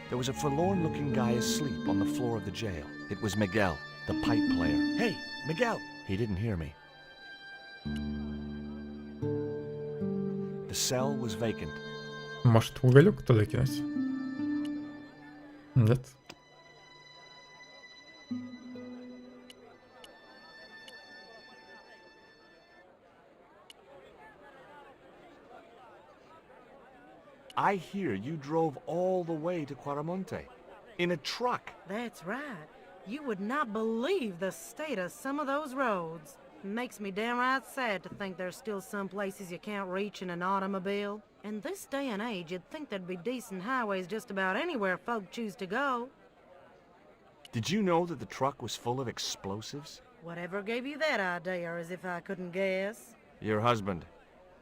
There was a forlorn-looking guy asleep on the floor of the jail. It was Miguel, the pipe player. Hey, Miguel! He didn't hear me. The cell was vacant. Может, уголек туда кинуть? Нет. I hear you drove all the way to Quaramonte. In a truck. That's right. You would not believe the state of some of those roads. Makes me downright sad to think there's still some places you can't reach in an automobile. In this day and age, you'd think there'd be decent highways just about anywhere folk choose to go. Did you know that the truck was full of explosives? Whatever gave you that idea, as if I couldn't guess? Your husband.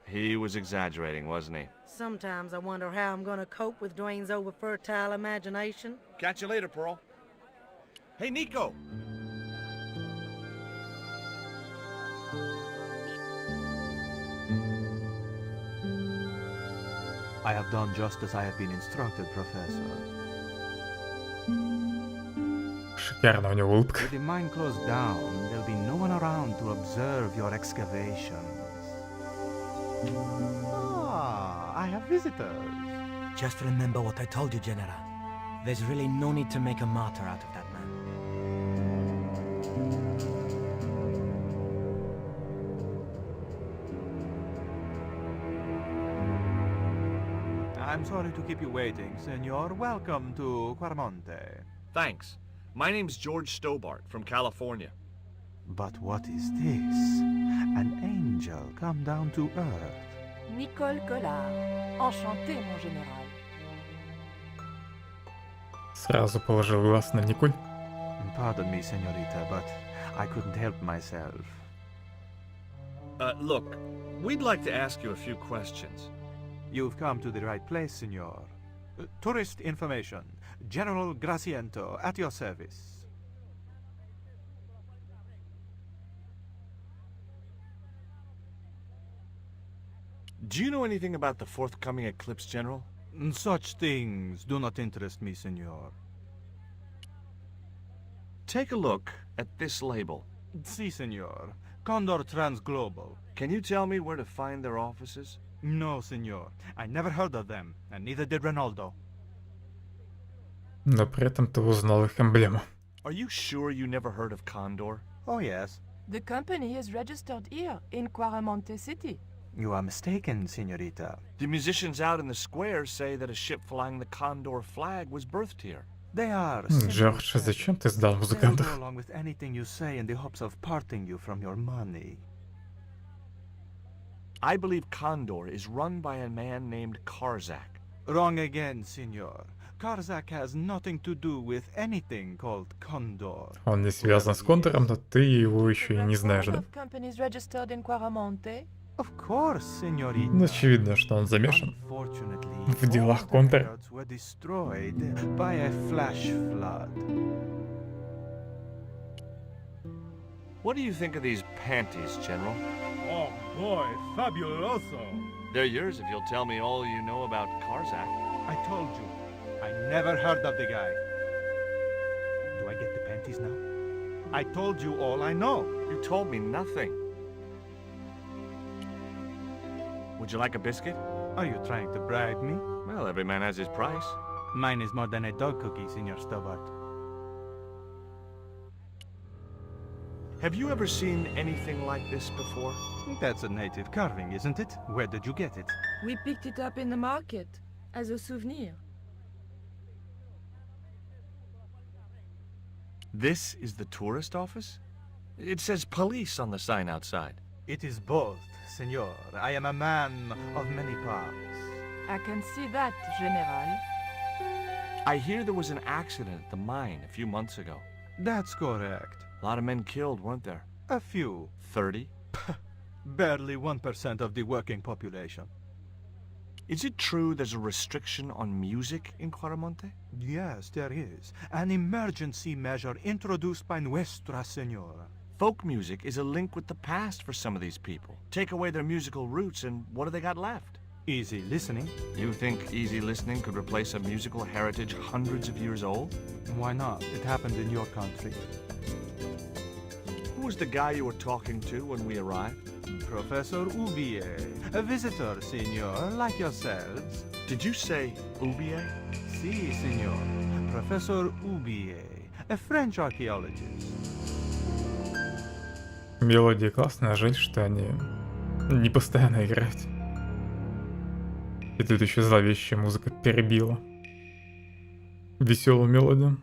He was exaggerating, wasn't he? Sometimes I wonder how I'm gonna cope with Dwayne's over-fertile imagination. Catch you later, Pearl. Hey, Nico! I have done just as I have been instructed, Professor. Шикарная у него улыбка. With the mine closed down, there'll be no one around to observe your excavations. Ah, I have visitors. Just remember what I told you, General. There's really no need to make a martyr out of that man. I'm sorry to keep you waiting, Senor. Welcome to Quarmonte. Thanks. My name's George Stobart from California. But what is this? An angel come down to earth. Nicole Collard. Enchantée, mon général. Сразу положил глаз на Николь. Pardon me, senorita, but I couldn't help myself. Look, we'd like to ask you a few questions. You've come to the right place, senor. Tourist information. General Graciento, at your service. Do you know anything about the forthcoming eclipse, General? Such things do not interest me, senor. Take a look at this label. Si, senor. Condor Transglobal. Can you tell me where to find their offices? No, senor. I never heard of them, and neither did Ronaldo. Но при этом ты узнал их эмблему. Are you sure you never heard of Condor? Oh, yes. The company is registered here in Quarmonte City. You are mistaken, senorita. The musicians out in the square say that a ship flying the Condor flag was birthed here. They are. Джордж, зачем ты сдал They'll музыкантов? go along with anything you say in the hopes of parting you from your money. I believe Condor is run by a man named Karzak. Wrong again, senor. Karzak has nothing to do with anything called Condor. Он не связан с Кондором, но ты его еще и не знаешь, да? Of companies registered in Quarmonte. Of course, senorita. Ну, очевидно, что он замешан Unfortunately, в делах all the Кондора. records were destroyed by a flash flood. What do you think of these panties, General? Oh boy, fabuloso! They're yours if you'll tell me all you know about Karzak. I told you, I never heard of the guy. Do I get the panties now? I told you all I know. You told me nothing. Would you like a biscuit? Are you trying to bribe me? Well, every man has his price. Mine is more than a dog cookie, Senor Stobart. Have you ever seen anything like this before? That's a native carving, isn't it? Where did you get it? We picked it up in the market as a souvenir. This is the tourist office? It says police on the sign outside. It is both, Senor. I am a man of many parts. I can see that, General. I hear there was an accident at the mine a few months ago. That's correct. A lot of men killed, weren't there? A few. 30? Barely 1% of the working population. Is it true there's a restriction on music in Quarmonte? Yes, there is. An emergency measure introduced by Nuestra Senora. Folk music is a link with the past for some of these people. Take away their musical roots and what do they got left? Easy listening. You think easy listening could replace a musical heritage hundreds of years old? Why not? It happened in your country. Who was the guy you were talking to when we arrived? Professor Ubier, a visitor, senor, like yourselves. Did you say Ubier? Si, senor. Professor Ubier, a French archaeologist. Мелодия классная, жаль, что они не постоянно играют. И тут еще зловещая музыка перебила веселую мелодию.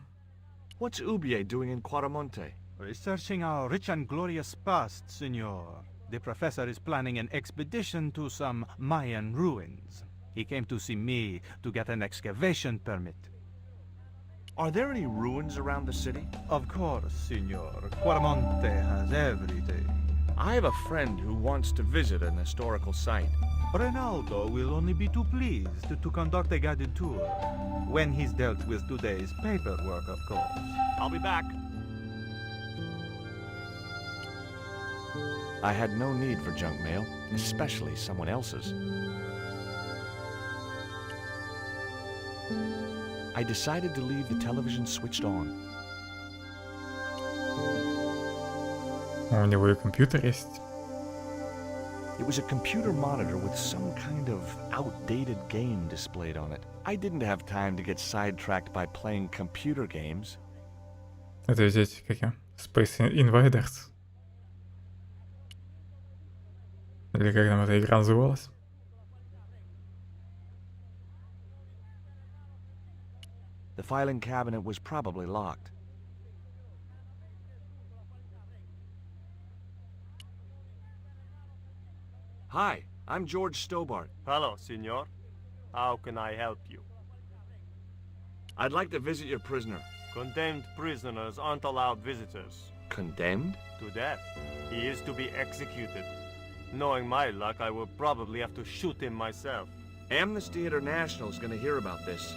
What's Ubier doing in Quarmonte? Researching our rich and glorious past, senor. The professor is planning an expedition to some Mayan ruins. He came to see me to get an excavation permit. Are there any ruins around the city? Of course, senor. Quarmonte has everything. I have a friend who wants to visit an historical site. Ronaldo will only be too pleased to conduct a guided tour. When he's dealt with today's paperwork, of course. I'll be back. I had no need for junk mail, especially someone else's. I decided to leave the television switched on. У него и компьютер есть. It was a computer monitor with some kind of outdated game displayed on it. I didn't have time to get sidetracked by playing computer games. Это ведь эти, как я, Space Invaders. Или как там эта игра называлась? The filing cabinet was probably locked. Hi, I'm George Stobart. Hello, senor. How can I help you? I'd like to visit your prisoner. Condemned prisoners aren't allowed visitors. Condemned? To death. He is to be executed. Knowing my luck, I will probably have to shoot him myself. Amnesty International is going to hear about this.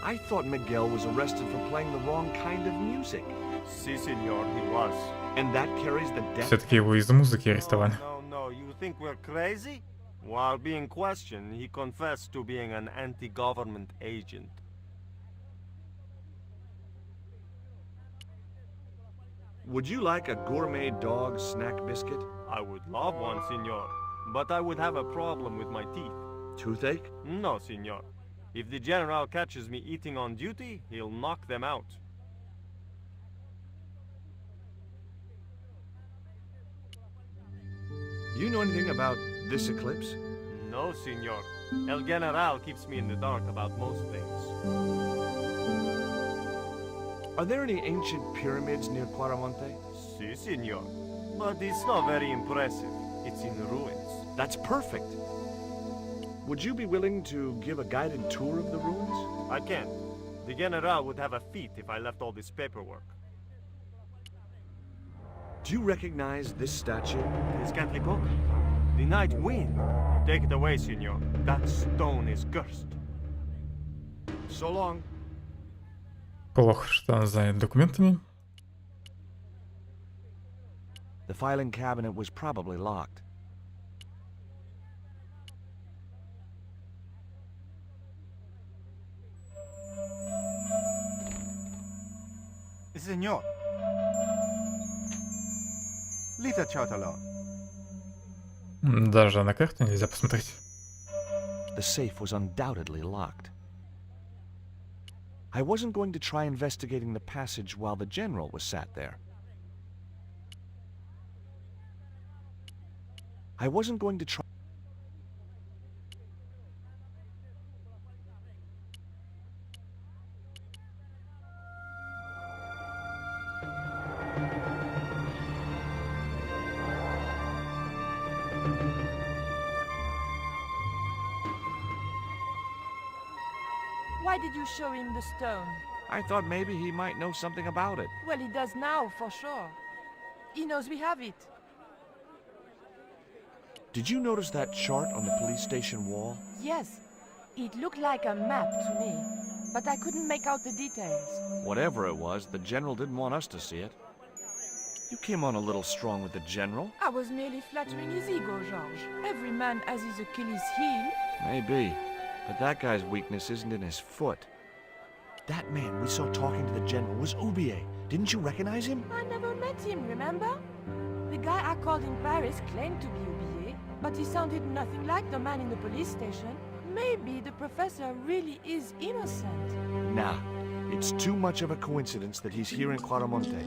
I thought Miguel was arrested for playing the wrong kind of music. Si, senor, he was. And that carries the death... Все-таки его из-за музыки арестовали. No, you think we're crazy? While being questioned, he confessed to being an anti-government agent. Would you like a gourmet dog snack biscuit? I would love one, senor. But I would have a problem with my teeth. Toothache? No, senor. If the general catches me eating on duty, he'll knock them out. Do you know anything about this eclipse? No, senor. El General keeps me in the dark about most things. Are there any ancient pyramids near Quaramonte? Si, senor. But it's not very impressive. It's in ruins. That's perfect. Would you be willing to give a guided tour of the ruins? I can. The General would have a fit if I left all this paperwork. Do you recognize this statue? Tezcatlipoca. The night wind. Take it away, senor. That stone is cursed. So long. Плохо, что он занят документами. The filing cabinet was probably locked. Signor. Lita Chautalon. Даже на карту нельзя посмотреть. The safe was undoubtedly locked. I wasn't going to try investigating the passage while the general was sat there. I wasn't going to try... Why did you show him the stone? I thought maybe he might know something about it. Well, he does now, for sure. He knows we have it. Did you notice that chart on the police station wall? Yes. It looked like a map to me, but I couldn't make out the details. Whatever it was, the general didn't want us to see it. You came on a little strong with the general. I was merely flattering his ego, George. Every man has his Achilles heel. Maybe. But that guy's weakness isn't in his foot. That man we saw talking to the general was Ubier. Didn't you recognize him? I never met him, remember? The guy I called in Paris claimed to be Ubier, but he sounded nothing like the man in the police station. Maybe the professor really is innocent. Nah, it's too much of a coincidence that he's here in Quaramonte.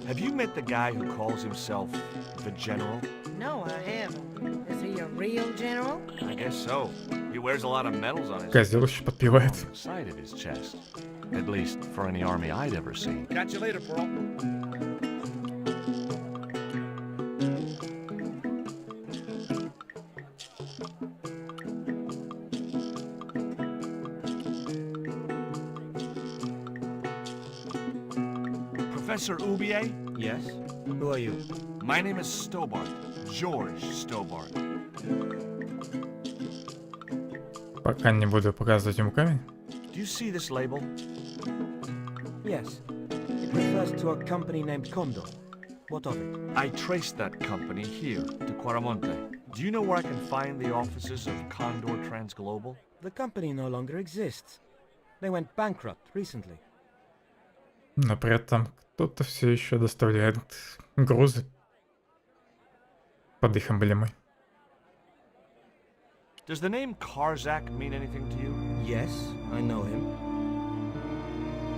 Have you met the guy who calls himself the General? No, I haven't. Is he a real general? I guess so. He wears a lot of medals on his Козел еще подпевает. side of his chest. At least for any army I'd ever seen. Catch you later, Pearl. Professor Ubier? Yes? Who are you? My name is Stobart. George Stobart. Пока не буду показывать ему камень. Do you see this label? Yes. It refers to a company named Condor. What of it? I traced that company here, to Quaramonte. Do you know where I can find the offices of Condor Transglobal? The company no longer exists. They went bankrupt recently. Но при этом кто-то все еще доставляет грузы под их эмблемой. Does the name Karzak mean anything to you? Yes, I know him.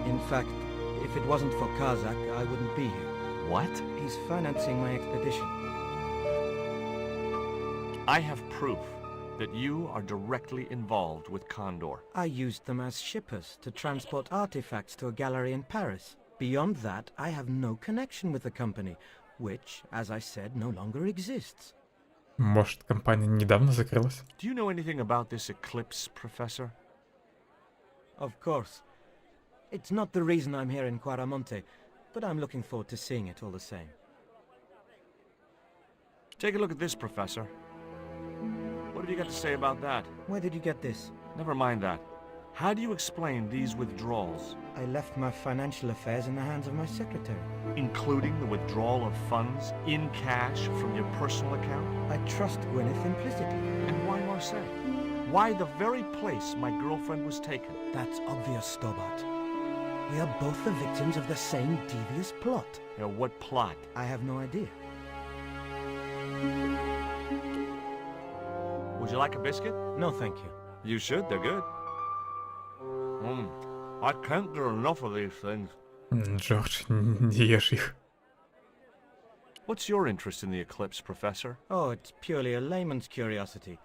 In fact, if it wasn't for Kazak, I wouldn't be here. What? He's financing my expedition. I have proof that you are directly involved with Condor. I used them as shippers to transport artifacts to a gallery in Paris. Beyond that, I have no connection with the company, which, as I said, no longer exists. Может, компания недавно закрылась? Do you know anything about this eclipse, Professor? Of course. It's not the reason I'm here in Quaramonte, but I'm looking forward to seeing it all the same. Take a look at this, Professor. What have you got to say about that? Where did you get this? Never mind that. How do you explain these withdrawals? I left my financial affairs in the hands of my secretary. Including the withdrawal of funds in cash from your personal account? I trust Gwyneth implicitly. And why Marseille? Why the very place my girlfriend was taken? That's obvious, Stobart. We are both the victims of the same devious plot. What plot? I have no idea. Would you like a biscuit? No, thank you. You should, they're good. I can't get enough of these things. Джордж, не ешь их. What's your interest in the eclipse, Professor? Oh, it's purely a layman's curiosity.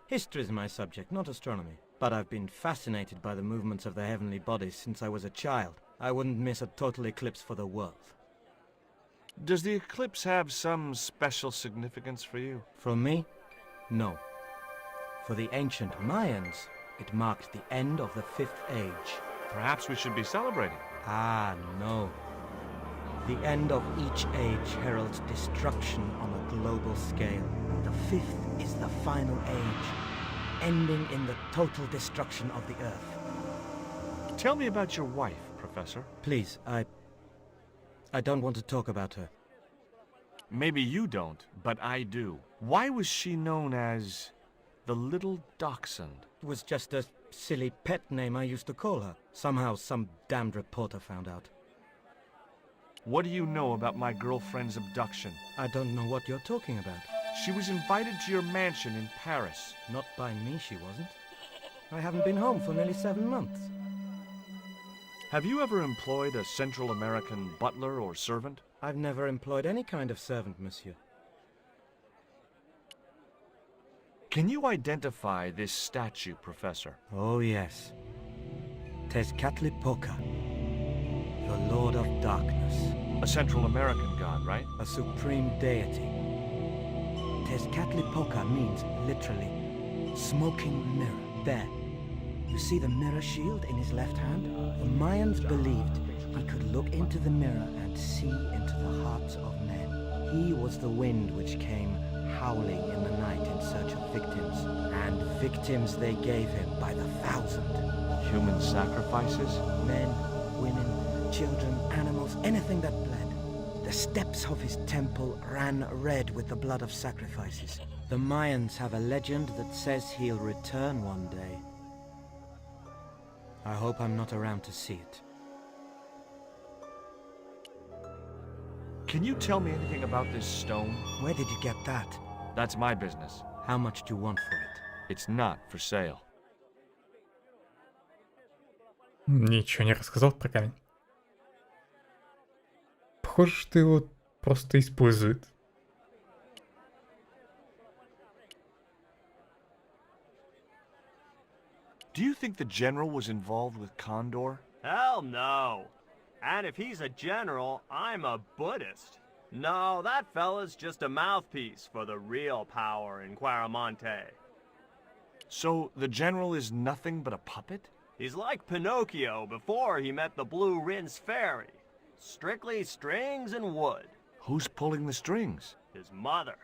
History is my subject, not astronomy. But I've been fascinated by the movements of the heavenly bodies since I was a child. I wouldn't miss a total eclipse for the world. Does the eclipse have some special significance for you? For me? No. For the ancient Mayans, it marked the end of the Fifth Age. Perhaps we should be celebrating. Ah, no. The end of each age heralds destruction on a global scale. The fifth is the final age, ending in the total destruction of the Earth. Tell me about your wife, Professor. Please, I don't want to talk about her. Maybe you don't, but I do. Why was she known as the Little Dachshund? It was just a silly pet name I used to call her. Somehow some damned reporter found out. What do you know about my girlfriend's abduction? I don't know what you're talking about. She was invited to your mansion in Paris. Not by me, she wasn't. I haven't been home for nearly 7 months. Have you ever employed a Central American butler or servant? I've never employed any kind of servant, monsieur. Can you identify this statue, Professor? Oh, yes. Tezcatlipoca, the Lord of Darkness. A Central American god, right? A supreme deity. Tezcatlipoca means, literally, smoking mirror. There. You see the mirror shield in his left hand? The Mayans believed he could look into the mirror and see into the hearts of men. He was the wind which came howling in the night in search of victims. And victims they gave him by the thousand. Human sacrifices? Men, women, children, animals, anything that bled. The steps of his temple ran red with the blood of sacrifices. The Mayans have a legend that says he'll return one day. I hope I'm not around to see it. Can you tell me anything about this stone? Where did you get that? That's my business. How much do you want for it? It's not for sale. Ничего не рассказал про камень. Похоже, что его просто используют. Do you think the general was involved with Condor? Hell no. And if he's a general, I'm a Buddhist. No, that fella's just a mouthpiece for the real power in Quaramonte. So the general is nothing but a puppet? He's like Pinocchio before he met the Blue Rinse Fairy. Strictly strings and wood. Who's pulling the strings? His mother.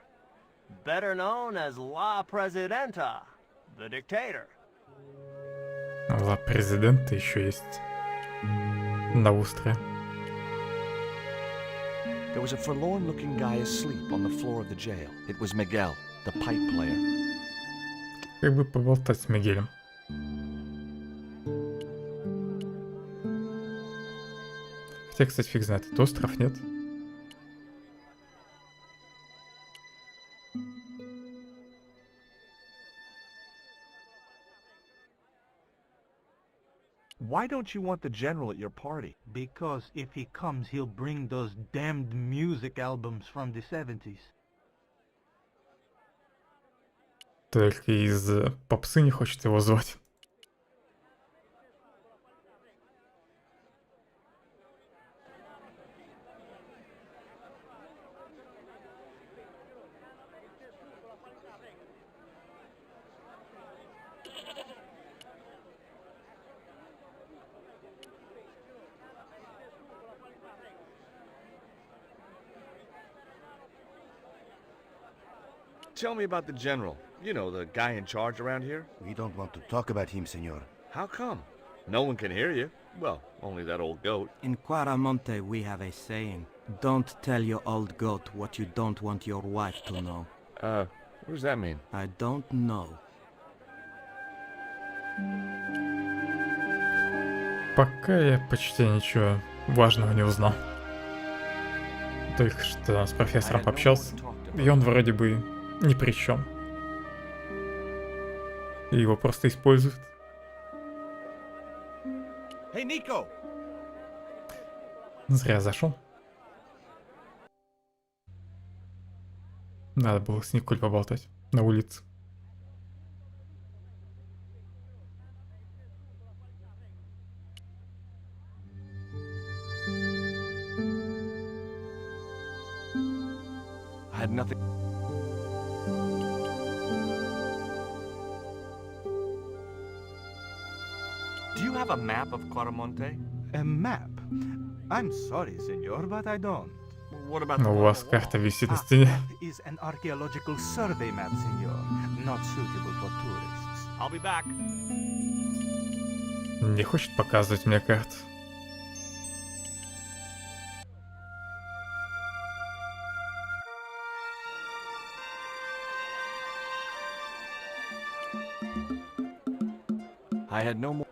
Better known as La Presidenta, the dictator. Ла президента еще есть на острове. There was a forlorn-looking guy asleep on the floor of the jail. It was Miguel, the pipe player. Как бы поболтать с Мигелем. Хотя, кстати, фиг знает, это остров, нет? Why don't you want the general at your party? Because if he comes, he'll bring those damned music albums from the 70s. Только из попсы не хочет его звать. Tell me about the general. You know, the guy in charge around here. We don't want to talk about him, senor. How come? No one can hear you. Well, only that old goat. In Quaramonte we have a saying. Don't tell your old goat what you don't want your wife to know. What does that mean? I don't know. Пока я почти ничего важного не узнал. Только что с профессором пообщался, и он вроде бы ни при чем. И его просто используют. Hey, Nico! Зря зашел. Надо было с Николь поболтать на улице. I had nothing. Do you have a map of Quaramonte? A map? I'm sorry, senor, but I don't. What about Но the у one вас on the карта wall? висит на стене. Is an archaeological survey map, senor, not suitable for tourists. I'll be back. Не хочет показывать мне карту. I had no more.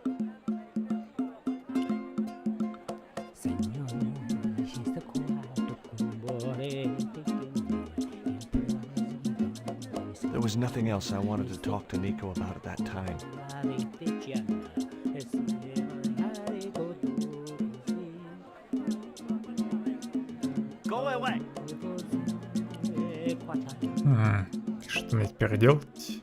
There was nothing else I wanted to talk to Nico about at that time. Go away. Что мне теперь делать?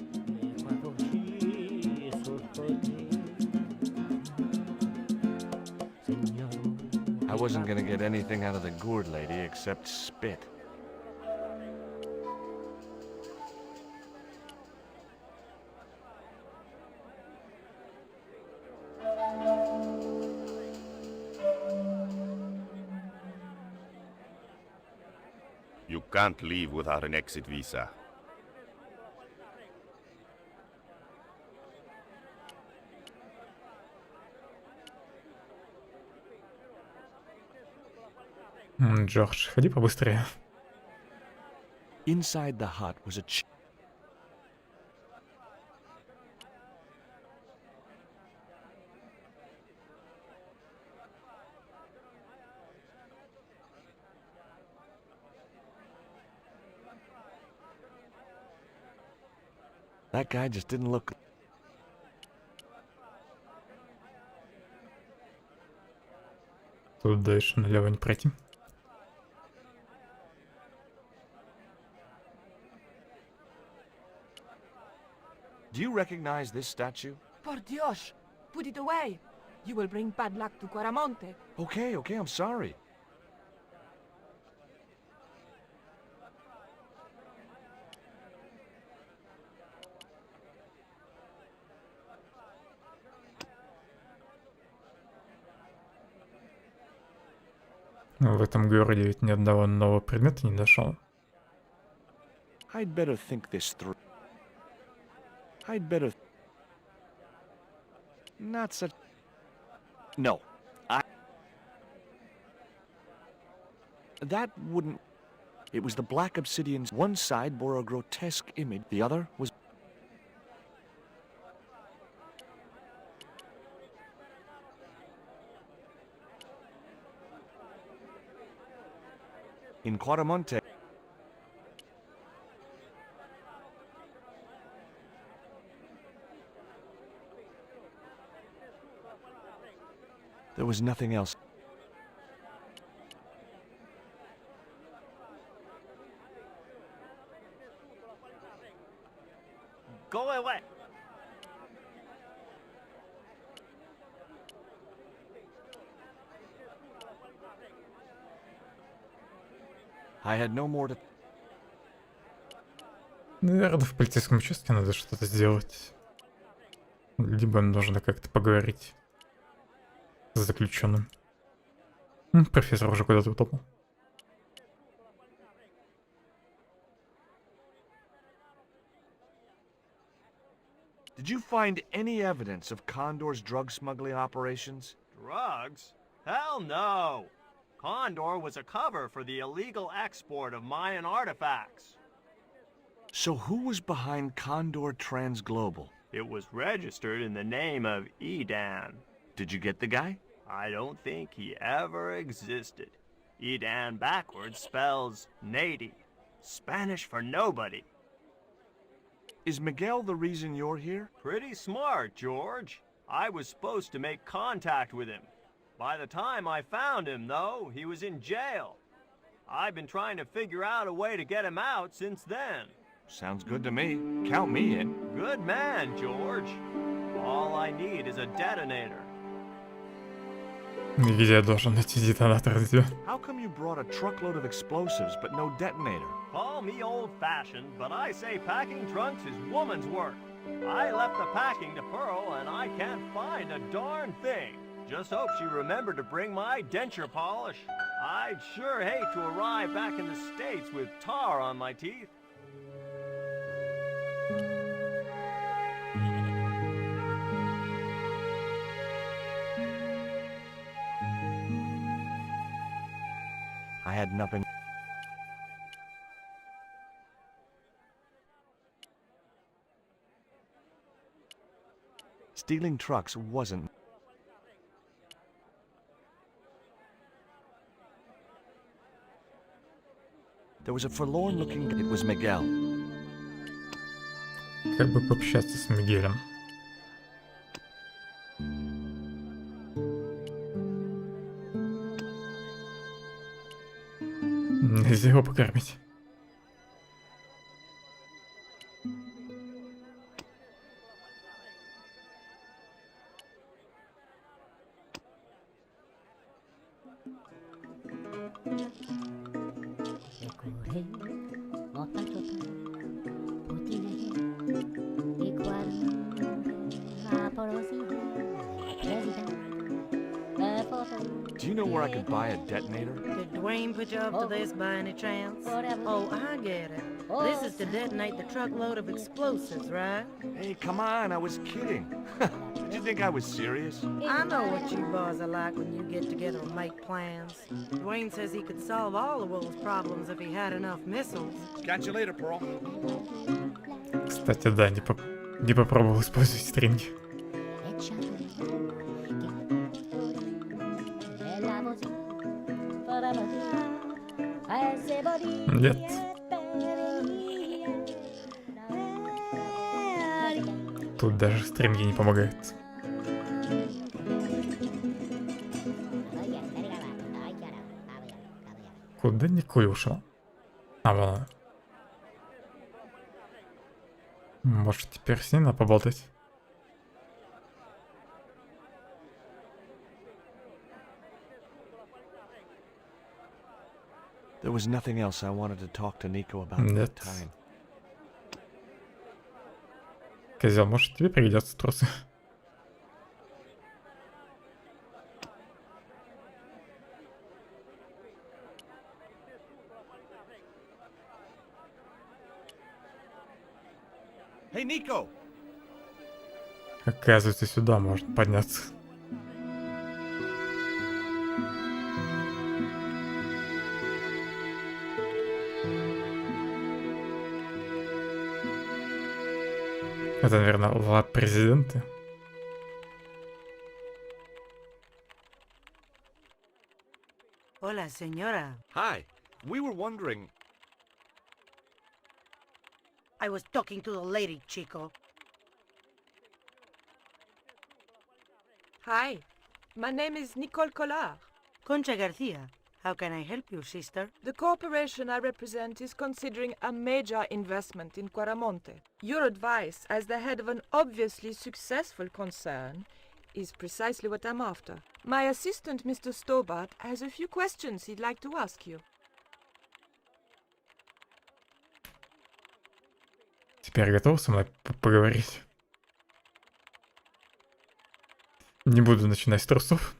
I wasn't gonna get anything out of the gourd lady except spit. You can't leave without an exit visa. Джордж, ходи побыстрее. Inside the hut was a That guy just didn't look. Тут дальше налево не пройти. Do you recognize this statue? Por Dios! Put it away! You will bring bad luck to Quaramonte. Okay, I'm sorry. В этом городе ведь ни одного нового предмета не нашел. I'd better think this through. I'd better... Not such... No. that wouldn't... It was the black obsidian's one side bore a grotesque image, the other was... In Quaramonte... There was nothing else. Go away. I had no more to... Наверное, в полицейском участке надо что-то сделать. Либо нужно как-то поговорить с заключенным. Профессор уже куда-то утопал. Did you find any evidence of Condor's drug smuggling operations? Drugs? Hell no! Condor was a cover for the illegal export of Mayan artifacts. So who was behind Condor Transglobal? It was registered in the name of Edan. Did you get the guy? I don't think he ever existed. Edan backwards spells Nady, Spanish for nobody. Is Miguel the reason you're here? Pretty smart, George. I was supposed to make contact with him. By the time I found him, though, he was in jail. I've been trying to figure out a way to get him out since then. Sounds good to me. Count me in. Good man, George. All I need is a detonator. Где я должен найти детонатор? How come you brought a truckload of explosives but no detonator? Call me old-fashioned, but I say packing trunks is woman's work. I left the packing to Pearl, and I can't find a darn thing. Just hope she remembered to bring my denture polish. I'd sure hate to arrive back in the States with tar on my teeth. I had nothing. Stealing trucks wasn't. There was a forlorn-looking... It was Miguel. Как бы пообщаться с Мигелем? Нельзя его покормить. Do you know where I could buy a detonator? Did Dwayne put you up to this by any chance? Oh, I get it. This is to detonate the truckload of explosives, right? Hey, come on, I was kidding. Did you think I was serious? I know what you boys are like when you get together and make plans. Dwayne says he could solve all the world's problems if he had enough missiles. Catch you later, Pearl. Кстати, да, не попробовал использовать стринги. Нет. Тут даже стринги не помогают. Куда Николь ушел? А, вон она. Может, теперь с ней надо поболтать? There was nothing else I wanted to talk to Nico about at that time. Козел, может, тебе пригодятся трусы? Hey, Nico! Оказывается, сюда можно подняться. Это, наверное, ла президенты. Hola, señora. Hi. We were wondering... I was talking to the lady, Chico. Hi, my name is Nicole Collard. Concha Garcia. How can I help you, sister? The corporation I represent is considering a major investment in Quaramonte. Your advice, as the head of an obviously successful concern, is precisely what I'm after. My assistant, Mr. Stobart, has a few questions he'd like to ask you. Теперь готов со мной поговорить? Не буду начинать с трусов.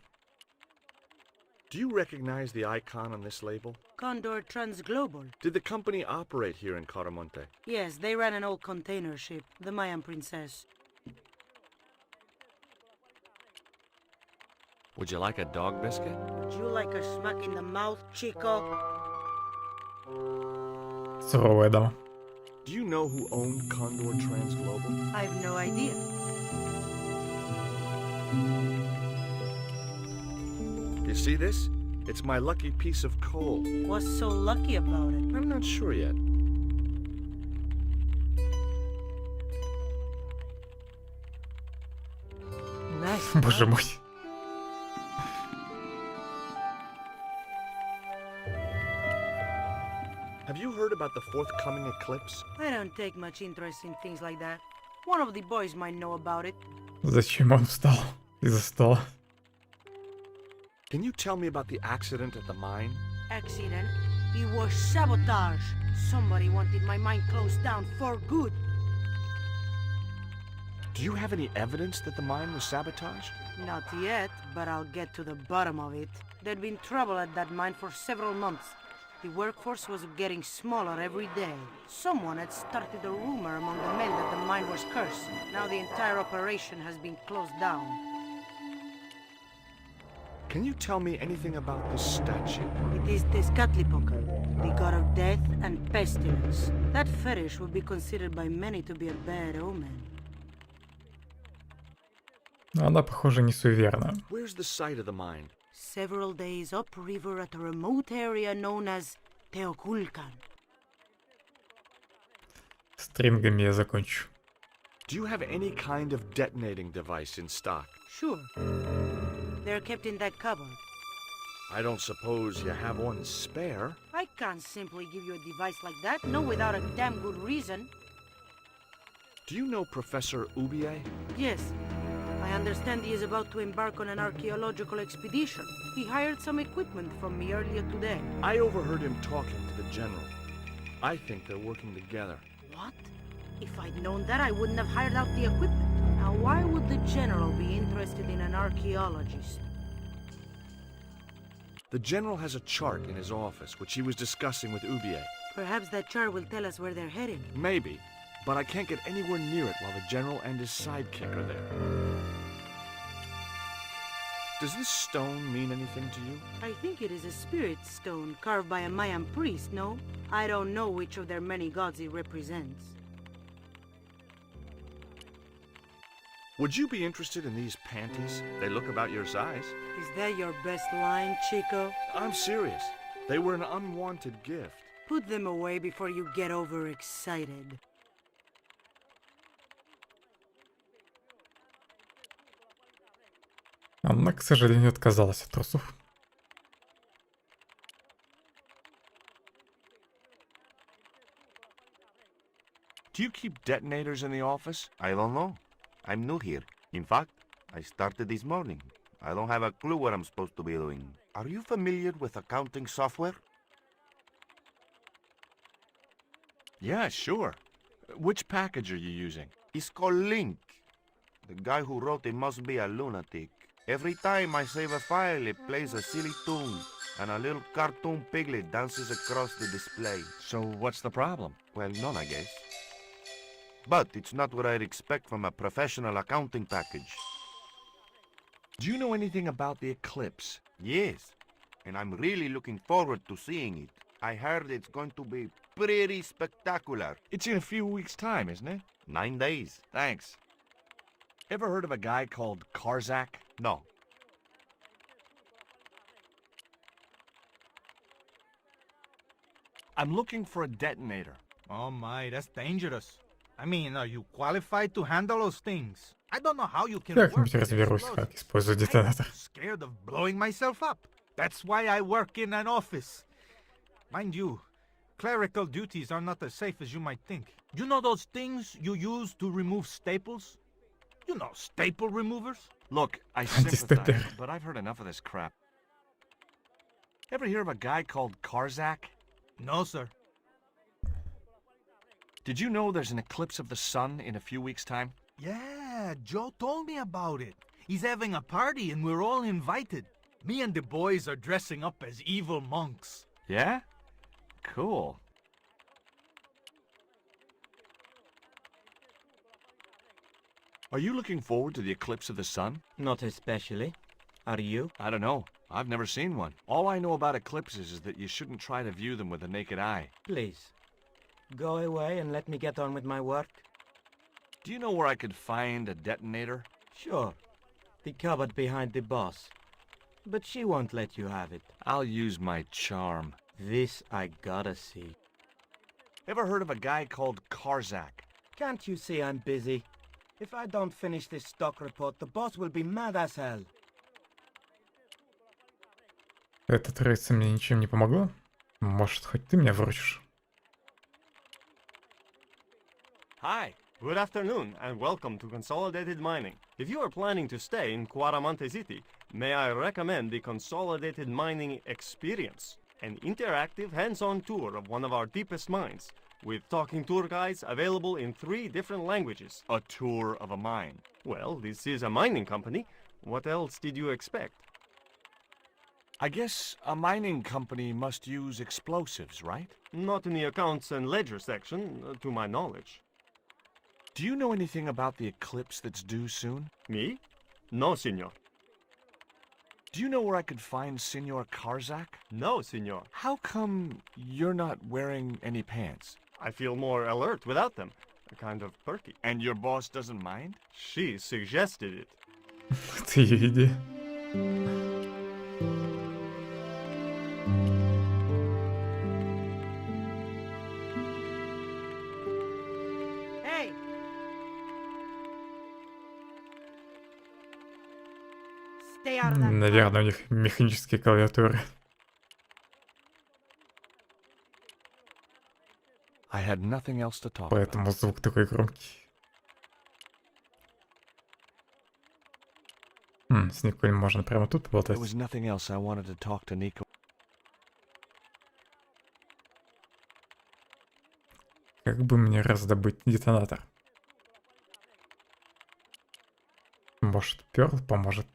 Do you recognize the icon on this label? Condor Transglobal. Did the company operate here in Caramonte? Yes, they ran an old container ship, the Mayan Princess. Would you like a dog biscuit? Would you like a smack in the mouth, Chico? Суровая дама. Do you know who owned Condor Transglobal? I have no idea. You see this? It's my lucky piece of coal. What's so lucky about it? I'm not sure yet. Nice. Боже мой. Have you heard about the forthcoming eclipse? I don't take much interest in things like that. One of the boys might know about it. Зачем он встал из-за стола? Can you tell me about the accident at the mine? Accident? It was sabotage. Somebody wanted my mine closed down for good. Do you have any evidence that the mine was sabotaged? Not yet, but I'll get to the bottom of it. There'd been trouble at that mine for several months. The workforce was getting smaller every day. Someone had started a rumor among the men that the mine was cursed. Now the entire operation has been closed down. Can you tell me anything about this statue? It is Tezcatlipoca, the god of death and pestilence. That fetish would be considered by many to be a bad omen. Она, похоже, не суеверна. Where's the site of the mine? Several days upriver at a remote area known as Teoculcan. Стрингами я закончу. Do you have any kind of detonating device in stock? Sure. They're kept in that cupboard. I don't suppose you have one spare? I can't simply give you a device like that, no without a damn good reason. Do you know Professor Ubier? Yes. I understand he is about to embark on an archaeological expedition. He hired some equipment from me earlier today. I overheard him talking to the general. I think they're working together. What? If I'd known that, I wouldn't have hired out the equipment. Now, why would the general be interested in an archaeologist? The general has a chart in his office, which he was discussing with Ubier. Perhaps that chart will tell us where they're heading. Maybe, but I can't get anywhere near it while the general and his sidekick are there. Does this stone mean anything to you? I think it is a spirit stone carved by a Mayan priest, no? I don't know which of their many gods it represents. Would you be interested in these panties? They look about your size. Is that your best line, Chico? I'm serious. They were an unwanted gift. Put them away before you get overexcited. Она, к сожалению, отказалась от трусов. Do you keep detonators in the office? I don't know. I'm new here. In fact, I started this morning. I don't have a clue what I'm supposed to be doing. Are you familiar with accounting software? Yeah, sure. Which package are you using? It's called Link. The guy who wrote it must be a lunatic. Every time I save a file, it plays a silly tune, and a little cartoon piglet dances across the display. So what's the problem? Well, none, I guess. But it's not what I'd expect from a professional accounting package. Do you know anything about the eclipse? Yes, and I'm really looking forward to seeing it. I heard it's going to be pretty spectacular. It's in a few weeks' time, isn't it? 9 days. Thanks. Ever heard of a guy called Karzak? No. I'm looking for a detonator. Oh my, that's dangerous. I mean, are you qualified to handle those things? I don't know how you can work Как-нибудь with разберусь, explosives. как использовать детонатор. I'm scared of blowing myself up. That's why I work in an office. Mind you, clerical duties are not as safe as you might think. You know those things you use to remove staples? You know, staple removers? Look, I Антистатер. sympathize, but I've heard enough of this crap. Ever hear of a guy called Karzak? No, sir. Did you know there's an eclipse of the sun in a few weeks' time? Yeah, Joe told me about it. He's having a party and we're all invited. Me and the boys are dressing up as evil monks. Yeah? Cool. Are you looking forward to the eclipse of the sun? Not especially. Are you? I don't know. I've never seen one. All I know about eclipses is that you shouldn't try to view them with the naked eye. Please, go away and let me get on with my work. Do you know where I could find a detonator? Sure. The cupboard behind the boss. But she won't let you have it. I'll use my charm. This I gotta see. Ever heard of a guy called Karzak? Can't you see I'm busy? If I don't finish this stock report, the boss will be mad as hell. Эта троица мне ничем не помогла? Может, хоть ты меня выручишь? Hi, good afternoon, and welcome to Consolidated Mining. If you are planning to stay in Quaramante City, may I recommend the Consolidated Mining Experience, an interactive hands-on tour of one of our deepest mines, with talking tour guides available in 3 different languages. A tour of a mine. Well, this is a mining company. What else did you expect? I guess a mining company must use explosives, right? Not in the accounts and ledger section, to my knowledge. Do you know anything about the eclipse that's due soon? Me? No, senor. Do you know where I could find Senor Karzak? No, senor. How come you're not wearing any pants? I feel more alert without them. Kind of perky. And your boss doesn't mind? She suggested it. Это ее идея. Hey! Stay out of that. Наверное, у них механические клавиатуры. I had nothing else to talk about. Поэтому звук такой громкий. С Николь можно прямо тут поболтать. There was nothing else I wanted to talk to Nico. Как бы мне раздобыть детонатор? Может, Перл поможет?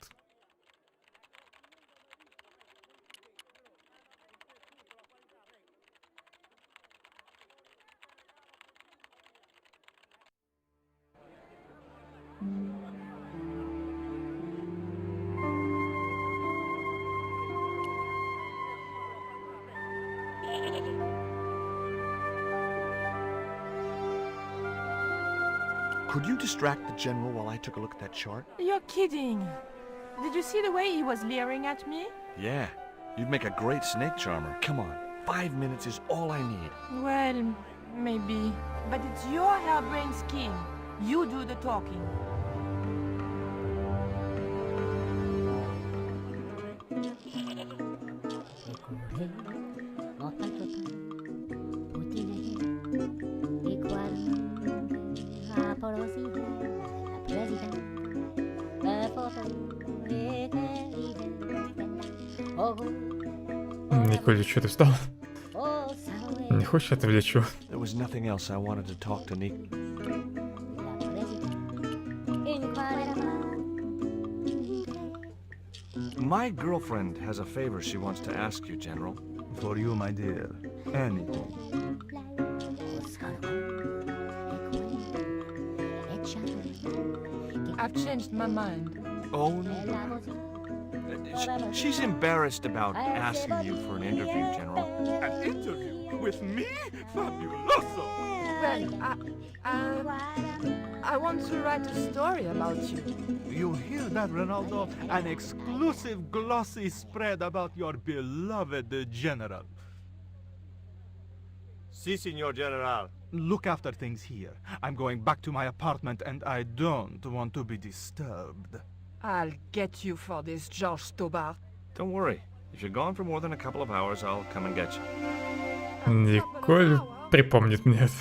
Could you distract the general while I took a look at that chart? You're kidding. Did you see the way he was leering at me? Yeah. You'd make a great snake charmer. Come on. 5 minutes is all I need. Well, maybe. But it's your harebrained scheme. You do the talking. Николь, что ты встал? Не хочешь отвлечу? There was nothing else I wanted to talk to Nico. My girlfriend has a favor she wants to ask you, General. For you, my dear. Anything. I've changed my mind. Oh, no. She's embarrassed about asking you for an interview, General. An interview? With me? Fabuloso! Well, I want to write a story about you. You hear that, Ronaldo? An exclusive glossy spread about your beloved general. Si, Signor General. Look after things here. I'm going back to my apartment and I don't want to be disturbed. I'll get you for this, George Stobart. Don't worry. If you're gone for more than a couple of hours, I'll come and get you. Николь припомнит мне это.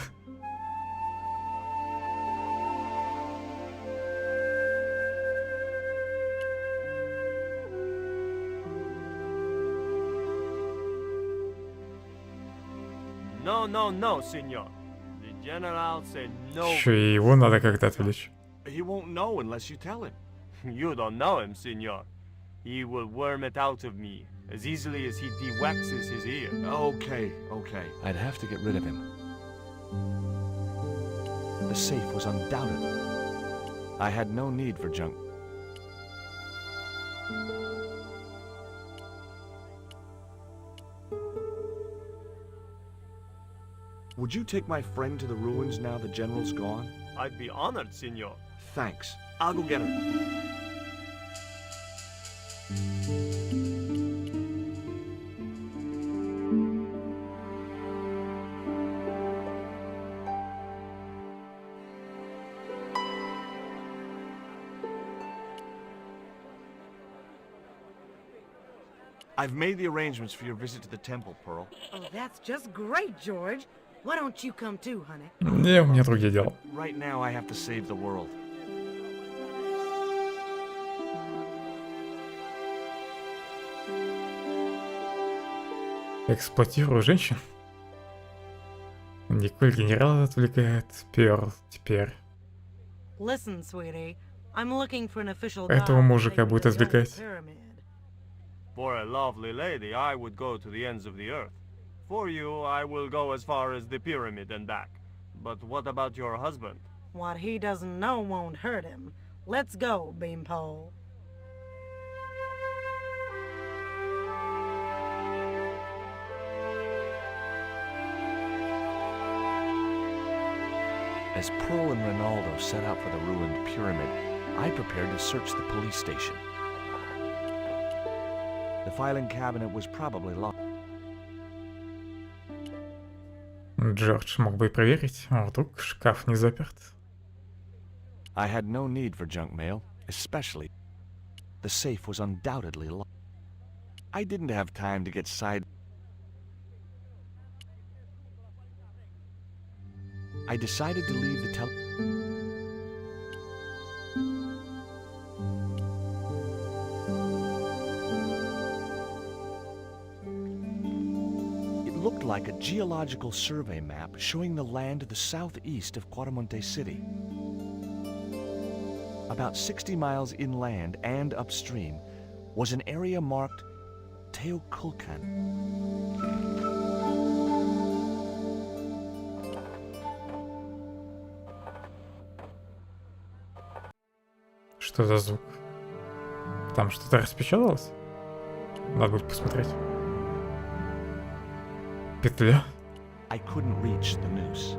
No, Signor. The General said no. Еще и его надо как-то отвлечь. He won't know unless you tell him. You don't know him, Signor. He will worm it out of me as easily as he de-waxes his ear. Okay. I'd have to get rid of him. The safe was undoubted. I had no need for junk. Would you take my friend to the ruins now the General's gone? I'd be honored, Signor. Thanks. I'll go get her. I've made the arrangements for your visit to the temple, Pearl. Oh, that's just great, George. Why don't you come too, honey? Не, у меня другие дела. Right now I have to save the world. Эксплуатирую женщин. Николь генерала отвлекает. Перл теперь. Listen, sweetie, I'm looking for an official Этого guide to мужика take me будет to the Giant отвлекать. Pyramid. For a lovely lady, I would go to the ends of the earth. For you, I will go as far as the pyramid and back. But what about your husband? What he doesn't know won't hurt him. Let's go, Beanpole. As Pearl and Ronaldo set out for the ruined pyramid, I prepared to search the police station. The filing cabinet was probably locked. Джордж мог бы и проверить, а вдруг шкаф не заперт. I had no need for junk mail, especially. The safe was undoubtedly locked. I didn't have time to get side. I decided to leave the It looked like a geological survey map showing the land to the southeast of Cuaramonte City. About 60 miles inland and upstream was an area marked Teoculcan. Что за звук? Там что-то распечаталось? Надо будет посмотреть. Петля? I couldn't reach the noose.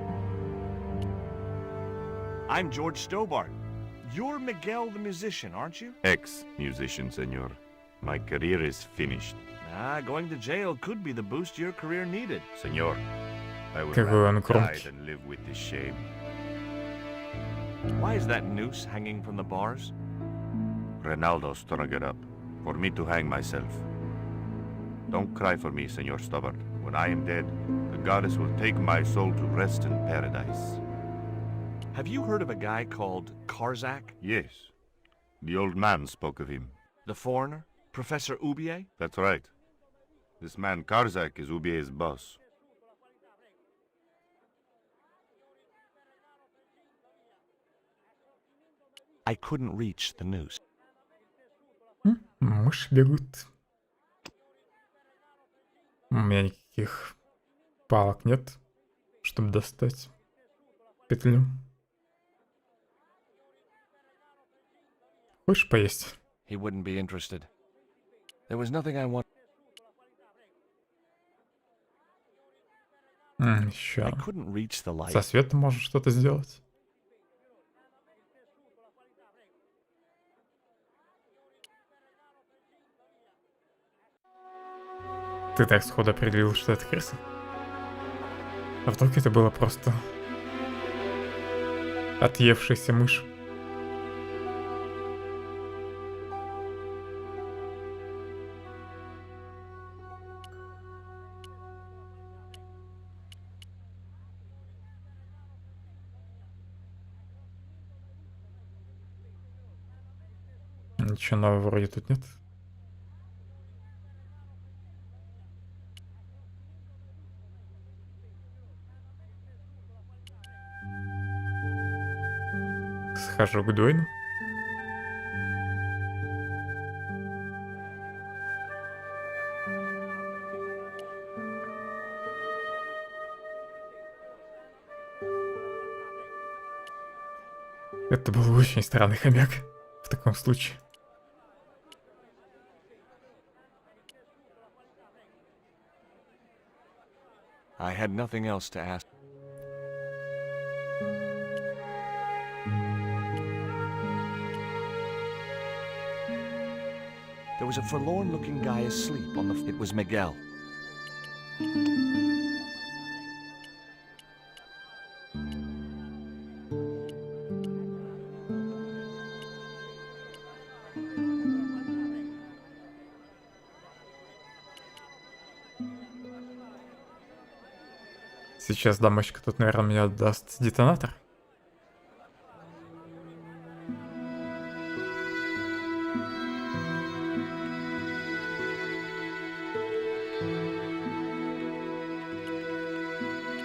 I'm George Stobart. You're Miguel the musician, aren't you? Ex-musician, senor. My career is finished. Going to jail could be the boost your career needed. Senor, I would Какой он rather die громкий. than live with this shame. Why is that noose hanging from the bars? Ronaldo strung it up for me to hang myself. Don't cry for me, Senor Stobart. When I am dead, the goddess will take my soul to rest in paradise. Have you heard of a guy called Karzak? Yes. The old man spoke of him. The foreigner? Professor Ubier? That's right. This man Karzak is Ubier's boss. I couldn't reach the noose. Мыши бегут. У меня никаких палок нет, чтобы достать петлю. Хочешь поесть? He wouldn't be interested. There was nothing I wanted. Еще. I couldn't reach the light. Со светом можешь что-то сделать. Ты так сходу определил, что это крыса? А вдруг это было просто отъевшаяся мышь? Ничего нового вроде тут нет. Схожу к Дуэйну. Это был очень странный хомяк в таком случае. I had nothing else to ask. There was a forlorn-looking guy asleep on the... It was Miguel. Сейчас дамочка тут, наверное, мне отдаст детонатор.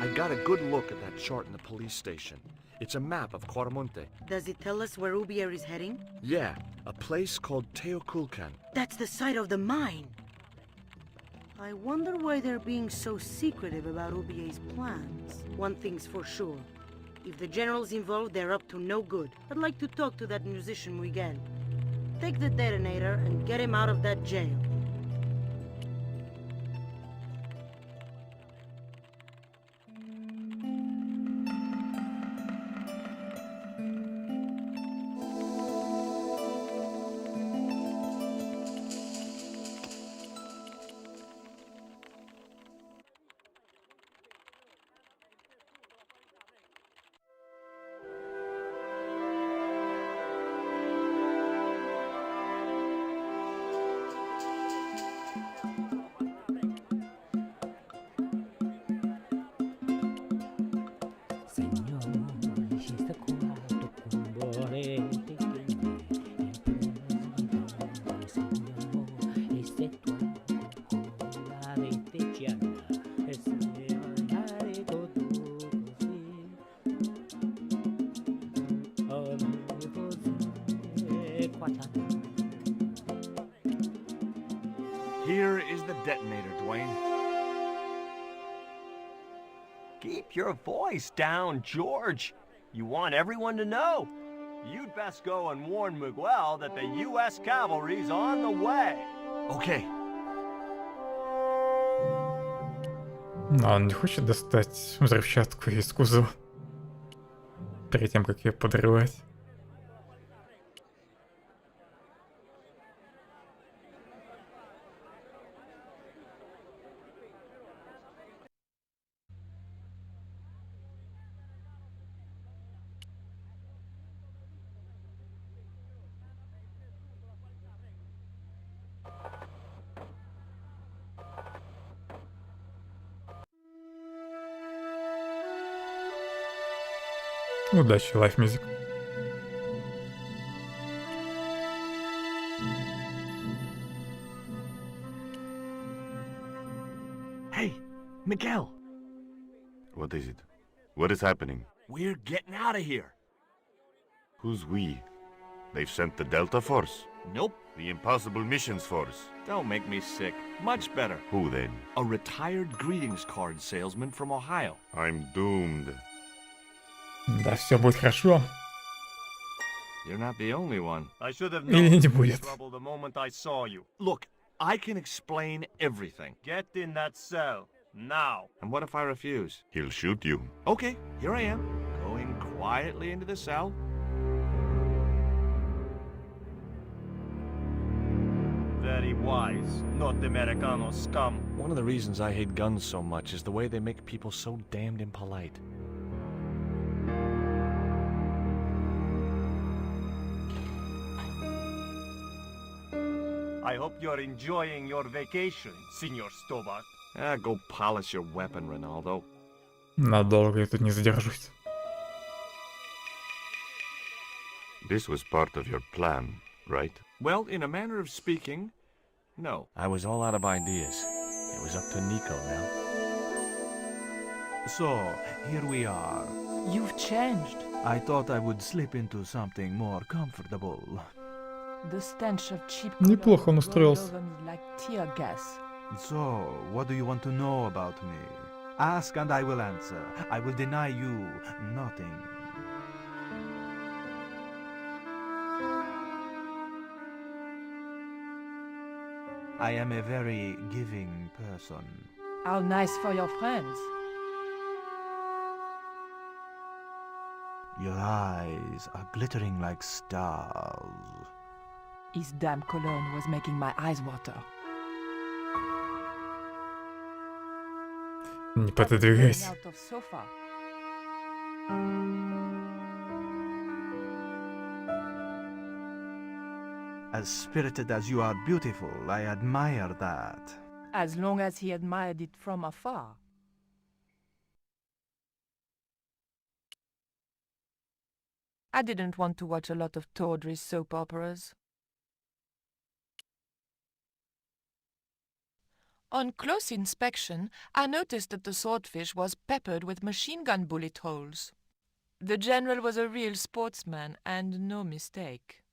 I got a good look at that chart in the police station. It's a map of Quaramonte. Does it tell us where Ubier is heading? Yeah, a place called Teoculcan. That's the site of the mine. I wonder why they're being so secretive about Ubier's plans. One thing's for sure. If the general's involved, they're up to no good. I'd like to talk to that musician Miguel. Take the detonator and get him out of that jail. Here is the detonator, Dwayne. Keep your voice down, George. You want everyone to know. You'd best go and warn Miguel that the U.S. cavalry's on the way. Okay. А он не хочет достать взрывчатку из кузова перед тем, как ее подрывать? Удачи, Life Music. Hey, Miguel. What is it? What is happening? We're getting out of here. Who's we? They've sent the Delta Force? Nope. The Impossible Missions Force? Don't make me sick. Much better. Who then? A retired greetings card salesman from Ohio. I'm doomed. Да, все будет хорошо. You're not the only one. I should have Или known не будет. trouble the moment I saw you. Look, I can explain everything. Get in that cell. Now. And what if I refuse? He'll shoot you. Okay, here I am, going quietly into the cell. Very wise, not Americano scum. One of the reasons I hate guns so much is the way they make people so damned impolite. I hope you're enjoying your vacation, Senor Stobart. Go polish your weapon, Ronaldo. Надолго я тут не задержусь. This was part of your plan, right? Well, in a manner of speaking, no. I was all out of ideas. It was up to Nico now. So, here we are. You've changed. I thought I would slip into something more comfortable. The stench of cheap Неплохо он cologne rolled устроился. over me like tear gas. So, what do you want to know about me? Ask and I will answer. I will deny you nothing. I am a very giving person. How nice for your friends. Your eyes are glittering like stars. His damn cologne was making my eyes water. Не пододвигайся. Out of sofa. As spirited as you are beautiful, I admire that. As long as he admired it from afar. I didn't want to watch a lot of tawdry soap operas. On close inspection, I noticed that the swordfish was peppered with machine gun bullet holes. The general was a real sportsman, and no mistake.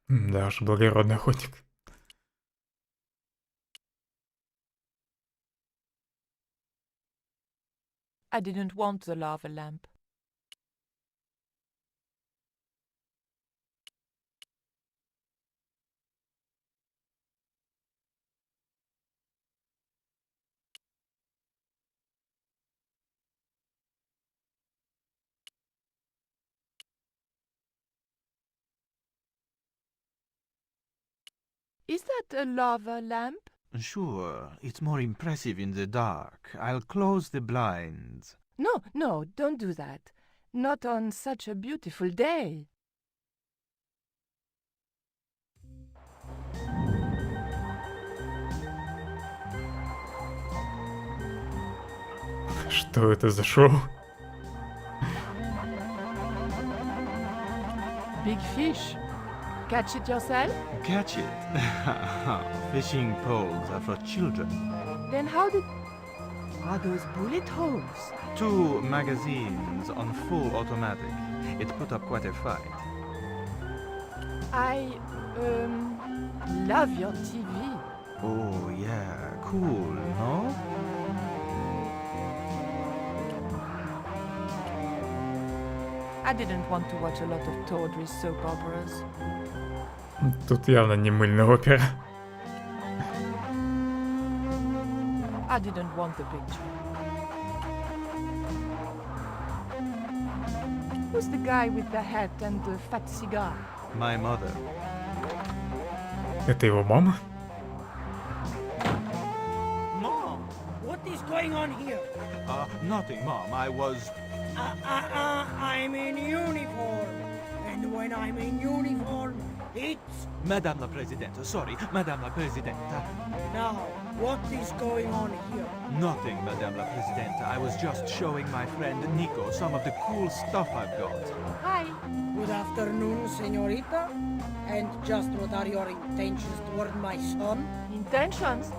Да уж, благородный охотник. I didn't want the lava lamp. Is that a lava lamp? Sure, it's more impressive in the dark. I'll close the blinds. No, don't do that. Not on such a beautiful day. Что это за шоу? Big fish. Catch it yourself? Catch it? Fishing poles are for children. Then how did... Are those bullet holes? 2 magazines on full automatic. It put up quite a fight. I, love your TV. Oh yeah, cool, no? I didn't want to watch a lot of tawdry soap operas. Тут явно не мыльная опера. I didn't want the picture. Who's the guy with the hat and the fat cigar? My mother. Это его мама? Mom, what is going on here? Nothing, Mom. I was... I'm in uniform. And when I'm in uniform, it's... Madame la Presidente, sorry, Madame la Presidenta. Now, what is going on here? Nothing, Madame la Presidenta. I was just showing my friend Nico some of the cool stuff I've got. Hi. Good afternoon, señorita. And just what are your intentions toward my son? Intentions?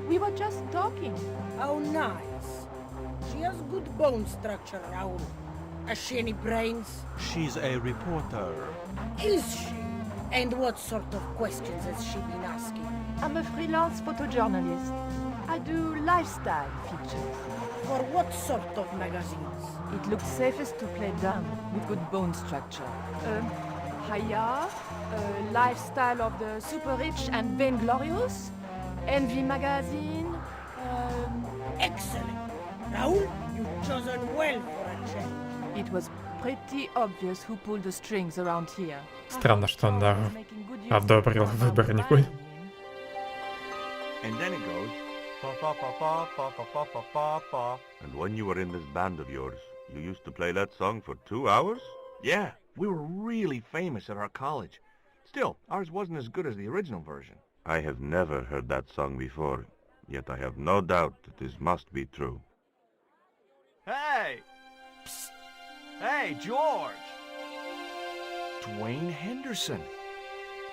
We were just talking. How nice. She has good bone structure, Raoul. Has she any brains? She's a reporter. Is she? And what sort of questions has she been asking? I'm a freelance photojournalist. I do lifestyle features. For what sort of magazines? It looked safest to play dumb with good bone structure. Haya, lifestyle of the super rich and vainglorious, Envy magazine. Excellent. Raoul, you've chosen well for a check. It was pretty obvious who pulled the strings around here. Странно, что он одобрил выбор Николь. And then it goes. And when you were in this band of yours, you used to play that song for 2 hours? Yeah, we were really famous at our college. Still, ours wasn't as good as the original version. I have never heard that song before, yet I have no doubt that this must be true. Hey! Psst. Hey, George! Dwayne Henderson.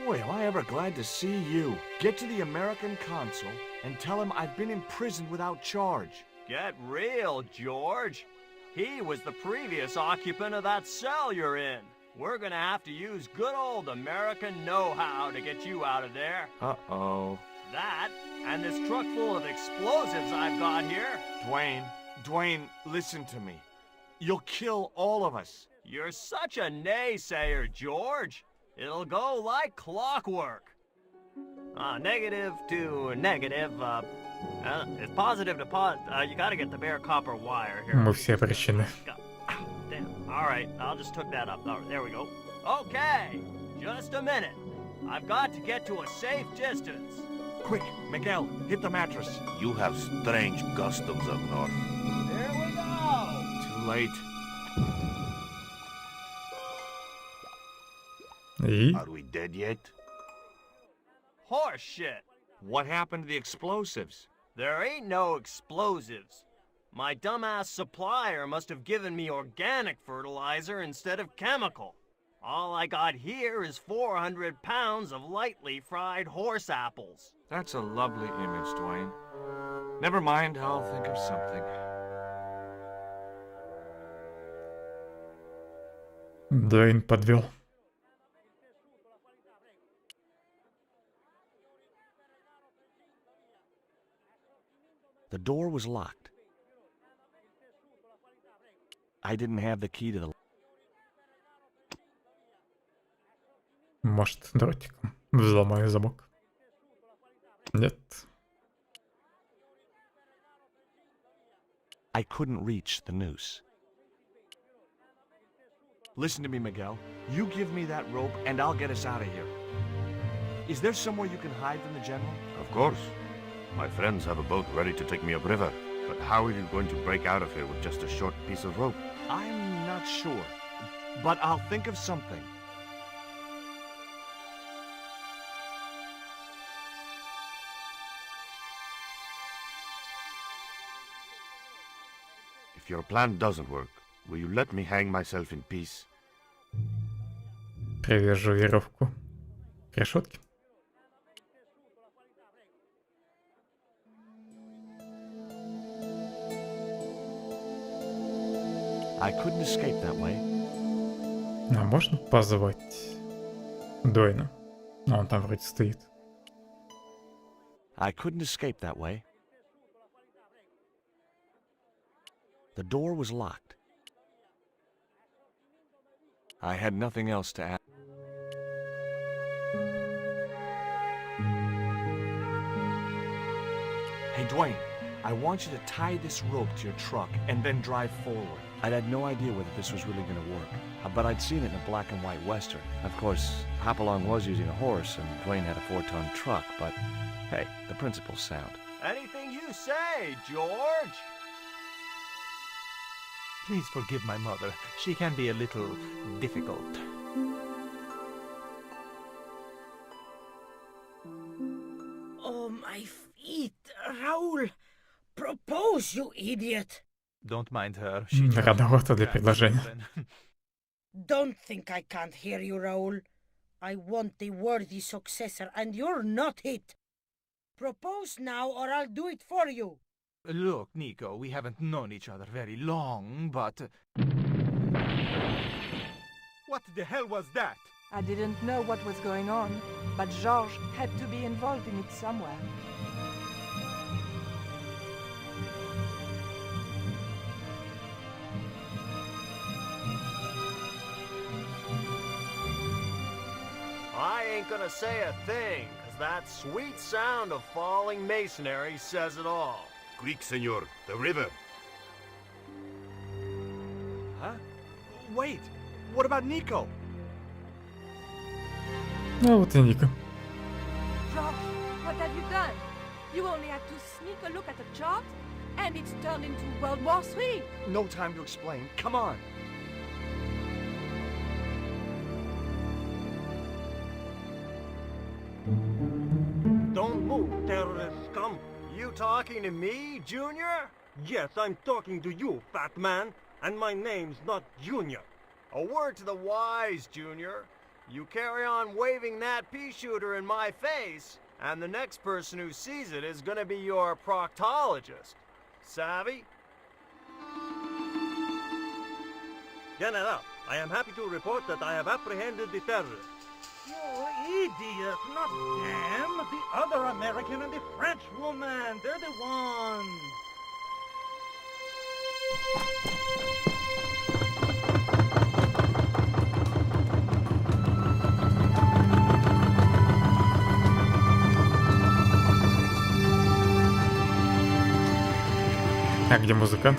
Boy, am I ever glad to see you. Get to the American consul and tell him I've been imprisoned without charge. Get real, George. He was the previous occupant of that cell you're in. We're gonna have to use good old American know-how to get you out of there. Uh-oh. That, and this truck full of explosives I've got here. Dwayne, listen to me. You'll kill all of us. You're such a naysayer, George. It'll go like clockwork. Negative to negative, it's positive to you gotta get the bare copper wire here. Мы все обречены. Damn. Alright, I'll just hook that up. Alright, there we go. Okay, just a minute. I've got to get to a safe distance. Quick, Miguel, hit the mattress. You have strange customs up north. There we go. Too late. И? Are we dead yet? Horse shit. What happened to the explosives? There ain't no explosives. My dumbass supplier must have given me organic fertilizer instead of chemical. All I got here is 400 pounds of lightly fried horse apples. That's a lovely image, Dwayne. Never mind, I'll think of something. Дуэйн подвел. The door was locked. I didn't have the key to the... Может, дротиком взломаю замок? Нет. I couldn't reach the noose. Listen to me, Miguel. You give me that rope and I'll get us out of here. Is there somewhere you can hide from the General? Of course. My friends have a boat ready to take me upriver. But how are you going to break out of here with just a short piece of rope? I'm not sure. But I'll think of something. If your plan doesn't work, will you let me hang myself in peace? Привяжу веревку к решетке. I couldn't escape that way. А можно позвать Дуэйна? Он там вроде стоит. I couldn't escape that way. The door was locked. I had nothing else to add. Hey, Dwayne, I want you to tie this rope to your truck and then drive forward. I'd had no idea whether this was really going to work, but I'd seen it in a black and white western. Of course, Hopalong was using a horse and Dwayne had a 4-ton truck, but hey, the principle's sound. Anything you say, George. Please forgive my mother. She can be a little difficult. Oh, my feet, Raoul! Propose, you idiot! Don't mind her. She just Рановато для предложения. Don't think I can't hear you, Raoul. I want the worthy successor, and you're not it. Propose now, or I'll do it for you. Look, Nico, we haven't known each other very long, but... What the hell was that? I didn't know what was going on, but Georges had to be involved in it somewhere. I ain't gonna say a thing, 'cause that sweet sound of falling masonry says it all. Quick, senor, the river. Wait, what about Nico? А вот и Ника. Josh, what have you done? You only had to sneak a look at the chart, and it's turned into World War III. No time to explain. Come on. Don't move, terrorist scum! You talking to me, Junior? Yes, I'm talking to you, fat man, and my name's not Junior. A word to the wise, Junior. You carry on waving that pea shooter in my face, and the next person who sees it is gonna be your proctologist. Savvy? General, I am happy to report that I have apprehended the terrorist. You idiot, not them! The other American and the French woman! They're the ones! А где музыкант?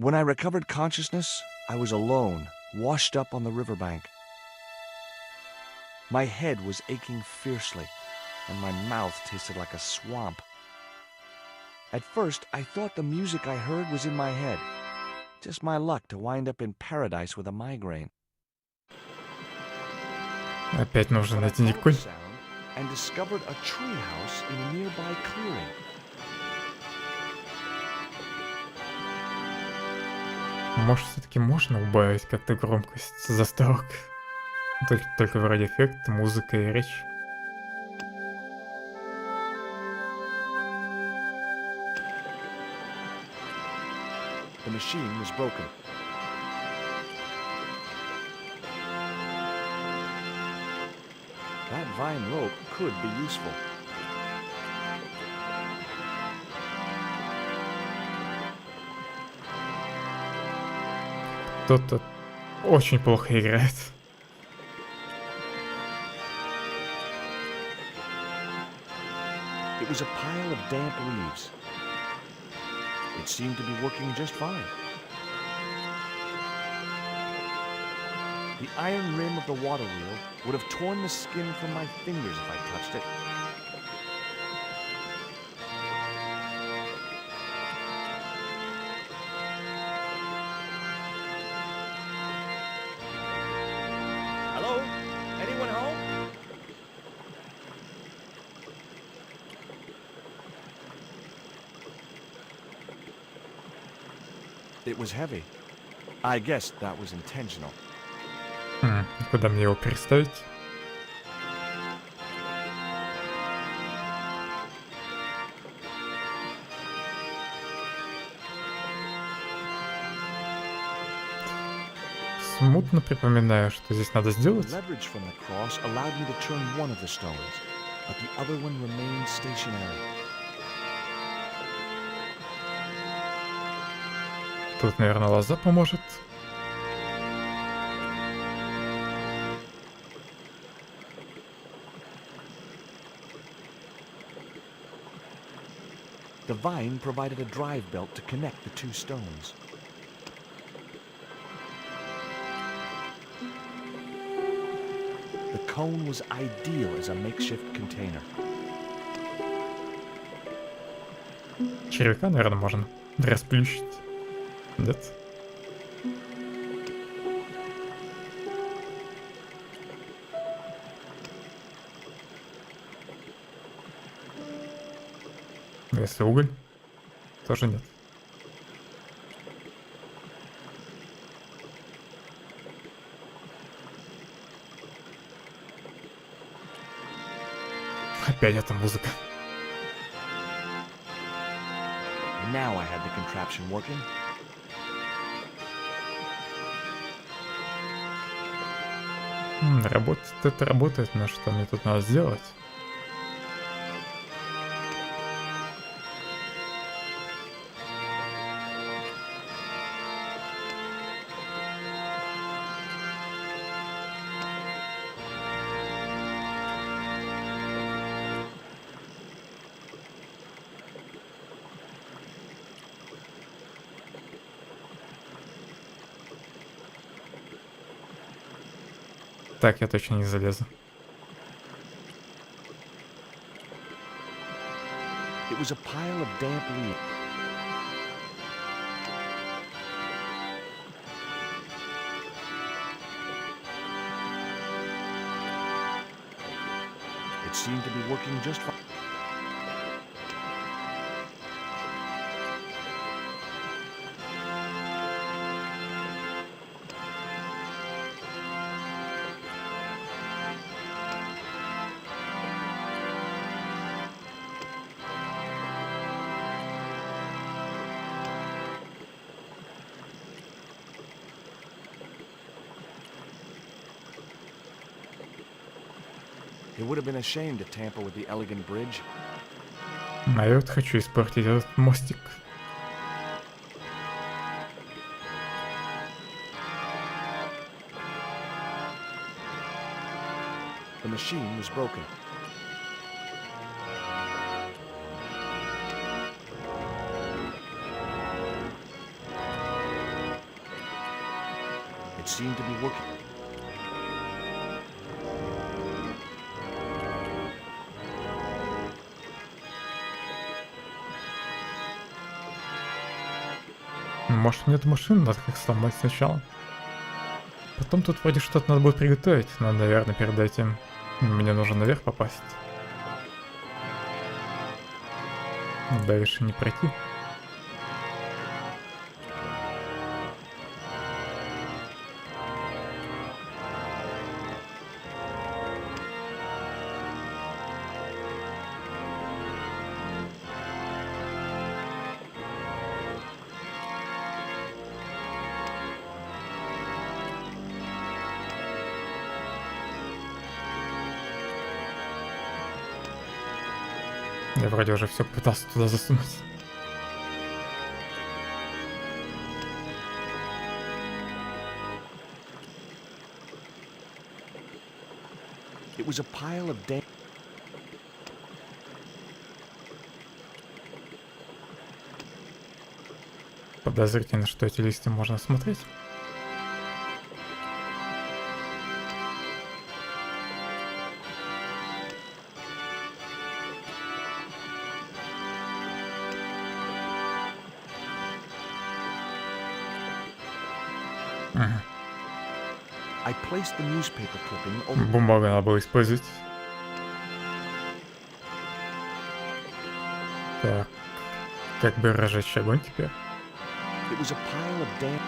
When I recovered consciousness, I was alone, washed up on the riverbank. My head was aching fiercely, and my mouth tasted like a swamp. At first, I thought the music I heard was in my head. Just my luck to wind up in paradise with a migraine. Опять нужно найти Николь. And discovered a treehouse in a nearby clearing. Может, все-таки можно убавить как-то громкость заставок? Только вроде эффекта, музыка и речь. The machine was broken. That vine rope could be useful. Кто-то очень плохо играет. It was a pile of damp leaves. It seemed to be working just fine. The iron rim of the water wheel would have torn the skin from my fingers if I touched it. Hello? Anyone home? It was heavy. I guess that was intentional. Куда мне его переставить? Смутно припоминаю, что здесь надо сделать. Leverage from the cross allowed me to turn one of the stones, but the other one remained stationary. Тут, наверное, лоза поможет. The vine provided a drive belt to connect the two stones. The cone was ideal as a makeshift container. Червяка, наверное, можно расплющить. Нет? Если уголь, тоже нет. Опять эта музыка. Now I had the contraption working. Работает, это работает, но что мне тут надо сделать? Так, я точно не залезу. It was a pile of damp leaves. It seemed to be working just fine. It would have been a shame to tamper with the elegant bridge. А я вот хочу испортить этот мостик. The machine was broken. It seemed to be working. Может, мне эту машину надо как сломать сначала? Потом тут вроде что-то надо будет приготовить, но, наверное, перед этим мне нужно наверх попасть. Дальше не пройти. Я вроде уже все пытался туда засунуть. It was a pile of damp. Подозрительно, что эти листы можно смотреть. I placed the newspaper clipping over. Бумагу надо было использовать. Так, как бы разжечь огонь теперь? It was a pile of damp.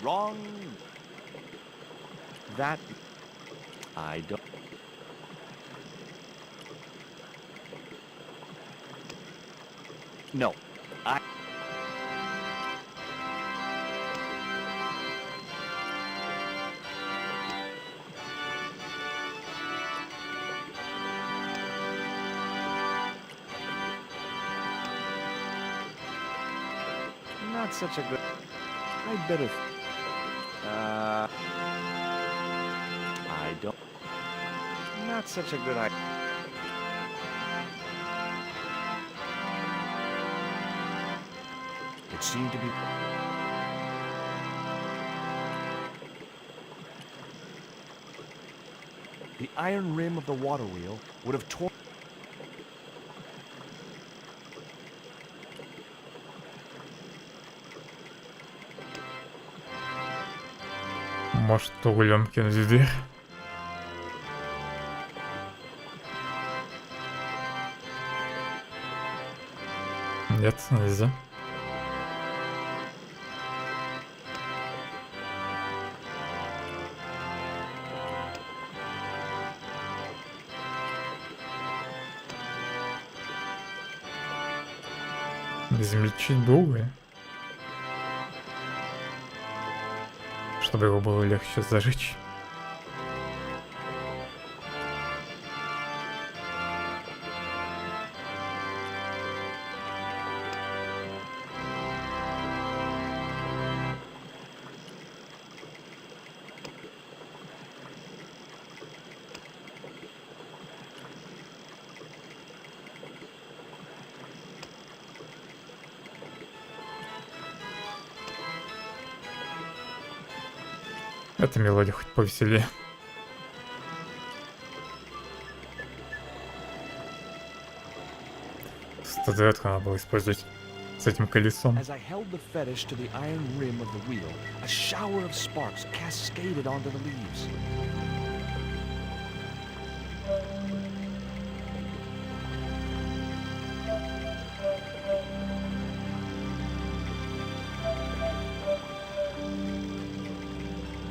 Wrong. That I don't. No, I. Not such a good. I'd better. I don't. Not such a good idea. It seemed to be. The iron rim of the water wheel would have torn. Может, углем кинуть в дверь? Нет, нельзя. Измельчить бы уголь, чтобы его было легче зажечь. Эта мелодия хоть повеселее. Статуэтку надо было использовать с этим колесом. As I held the fetish to the iron rim of the wheel, a shower of sparks cascaded onto the leaves.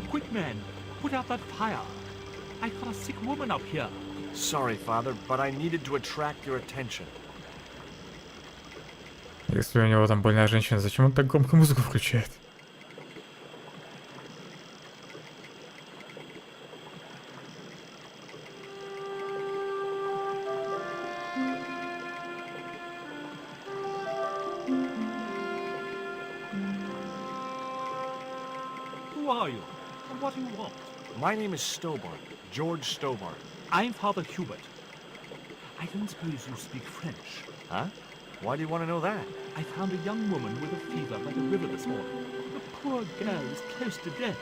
Quick, men! Put out that fire! I've got a sick woman up here. Sorry, Father, but I needed to attract your attention. Если у него там больная женщина, зачем он так громко музыку включает? Who are you? And what do you want? My name is Stobart, George Stobart. I'm Father Hubert. I don't suppose you speak French. Huh? Why do you want to know that? I found a young woman with a fever by the river this morning. The poor girl is close to death.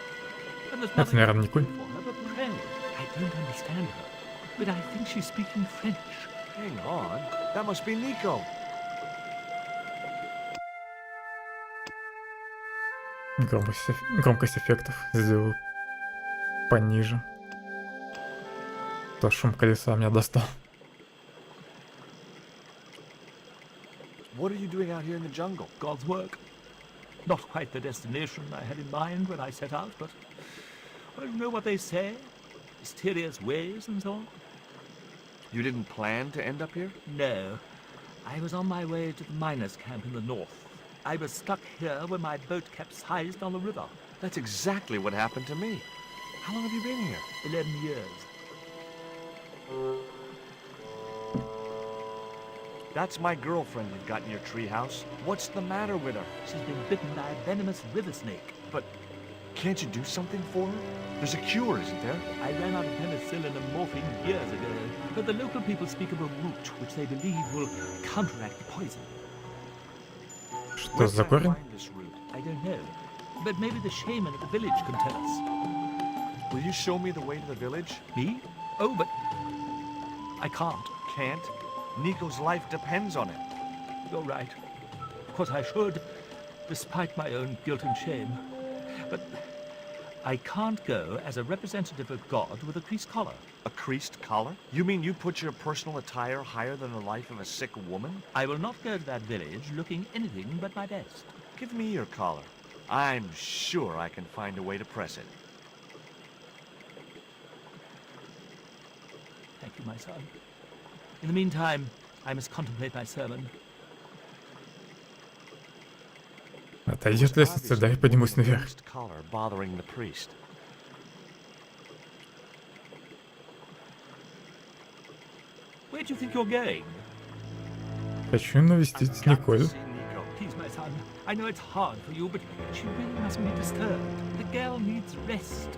And there's Это, nothing наверное, Николь. for her but pray. I don't understand her, but I think she's speaking French. Hang on. That must be Nico. Громкость эффектов сделаю пониже. То шум колеса меня достал. What are you doing out here in the jungle? God's work. Not quite the destination I had in mind when I set out, but well, you know what they say? Mysterious ways and so on. You didn't plan to end up here? No. I was on my way to the miners' camp in the north. I was stuck here when my boat capsized on the river. That's exactly what happened to me. How long have you been here? 11 years. That's my girlfriend you've got in your treehouse. What's the matter with her? She's been bitten by a venomous river snake. But can't you do something for her? There's a cure, isn't there? I ran out of penicillin and morphine years ago, but the local people speak of a root which they believe will counteract the poison. Что за корень? I don't know, but maybe the shaman at the village can tell us. Will you show me the way to the village? Me? Oh, but I can't. Can't? Nico's life depends on it. You're right. Of course I should, despite my own guilt and shame. But I can't go as a representative of God with a creased collar. A creased collar? You mean you put your personal attire higher than the life of a sick woman? I will not go to that village looking anything but my best. Give me your collar. I'm sure I can find a way to press it. Thank you, my son. In the meantime, I must contemplate my sermon. Отойди от лестницы, дай поднимусь наверх. Collar bothering the priest. Where do you think you're going? Хочу навестить Николь. Please, my son. I know it's hard for you, but she really mustn't be disturbed. The girl needs rest.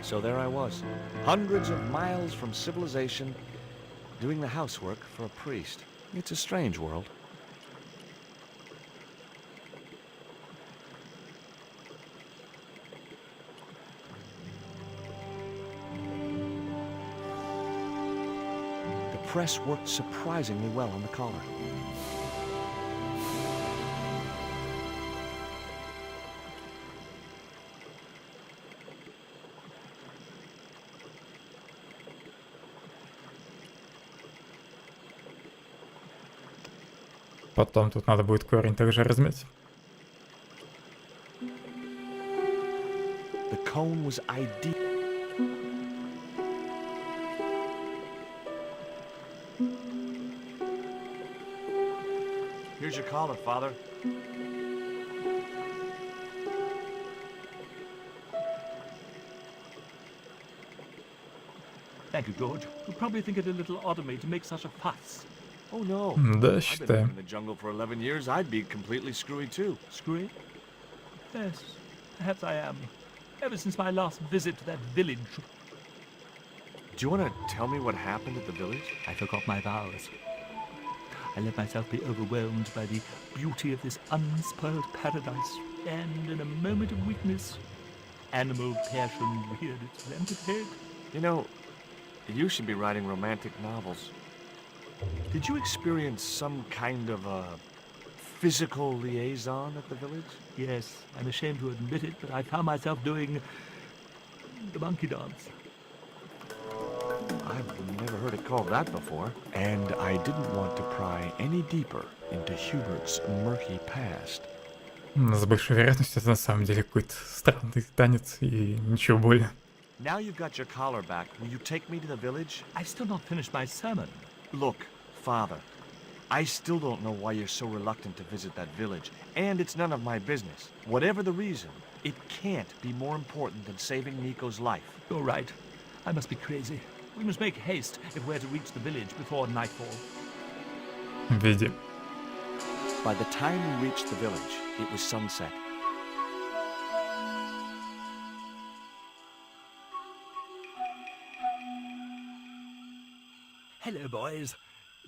So there I was, hundreds of miles from civilization, doing the housework for a priest. It's a strange world. The press worked surprisingly well on the collar. Потом тут надо будет корень также размять. The cone was ideal. you call it, Father. Thank you, George. You'll probably think it a little odd of me to make such a fuss. Oh, no. Да, I've been считаю. living in the jungle for 11 years. I'd be completely screwy, too. Screwy? Yes, perhaps I am. Ever since my last visit to that village. Do you want to tell me what happened at the village? I forgot my vows. I let myself be overwhelmed by the beauty of this unspoiled paradise, and in a moment of weakness, animal passion reared its rampant head. You know, you should be writing romantic novels. Did you experience some kind of a physical liaison at the village? Yes, I'm ashamed to admit it, but I found myself doing the monkey dance. I've never heard it called that before. And I didn't want to pry any deeper into Hubert's murky past. С большой вероятностью это на самом деле какой-то странный танец и ничего более. Now you've got your collar back, will you take me to the village? I've still not finished my sermon. Look, Father, I still don't know why you're so reluctant to visit that village, and it's none of my business. Whatever the reason, it can't be more important than saving Nico's life. You're right. I must be crazy. We must make haste if we're to reach the village before nightfall. Видим. By the time we reached the village, it was sunset. Hello, boys.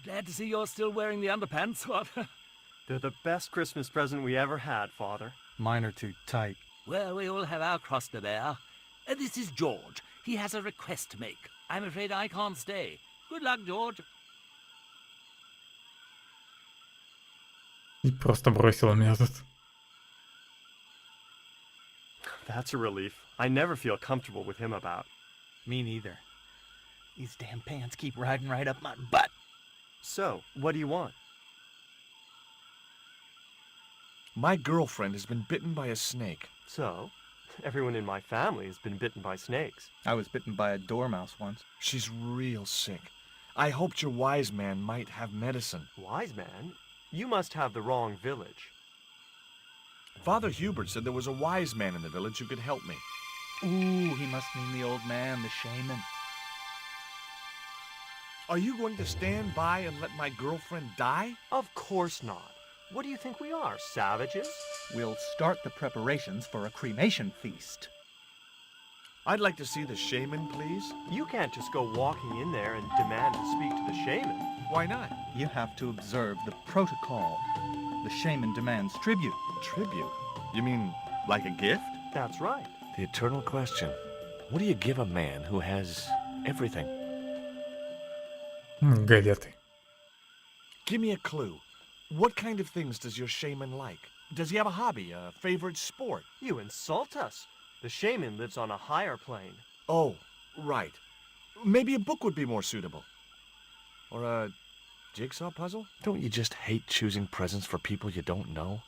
Glad to see you're still wearing the underpants. What? They're the best Christmas present we ever had, Father. Mine are too tight. Well, we all have our cross to bear. This is George. He has a request to make. I'm afraid I can't stay. Good luck, George. И просто бросила меня тут. That's a relief. I never feel comfortable with him about. Me neither. These damn pants keep riding right up my butt. So, what do you want? My girlfriend has been bitten by a snake. So, everyone in my family has been bitten by snakes. I was bitten by a dormouse once. She's real sick. I hoped your wise man might have medicine. Wise man? You must have the wrong village. Father Hubert said there was a wise man in the village who could help me. Ooh, he must mean the old man, the shaman. Are you going to stand by and let my girlfriend die? Of course not. What do you think we are, savages? We'll start the preparations for a cremation feast. I'd like to see the shaman, please. You can't just go walking in there and demand to speak to the shaman. Why not? You have to observe the protocol. The shaman demands tribute. Tribute? You mean like a gift? That's right. The eternal question. What do you give a man who has everything? Галеты. Give me a clue. What kind of things does your shaman like? Does he have a hobby, a favorite sport? You insult us. The shaman lives on a higher plane. Oh, right. Maybe a book would be more suitable. Or a jigsaw puzzle? Don't you just hate choosing presents for people you don't know?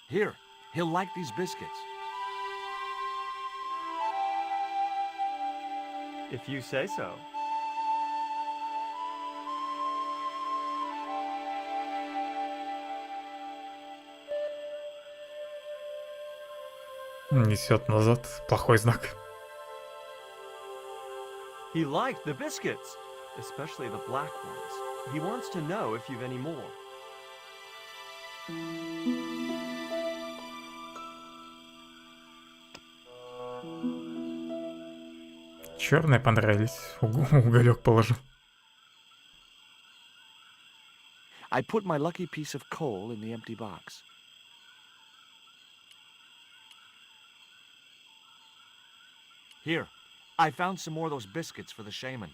Here, he'll like these biscuits. If you say so. Несет назад. Плохой знак. He liked the biscuits, especially the black ones. He wants to know if you've any more. Черные понравились. Уголек положил. I put my lucky piece of coal in the empty box. Here, I found some more of those biscuits for the shaman.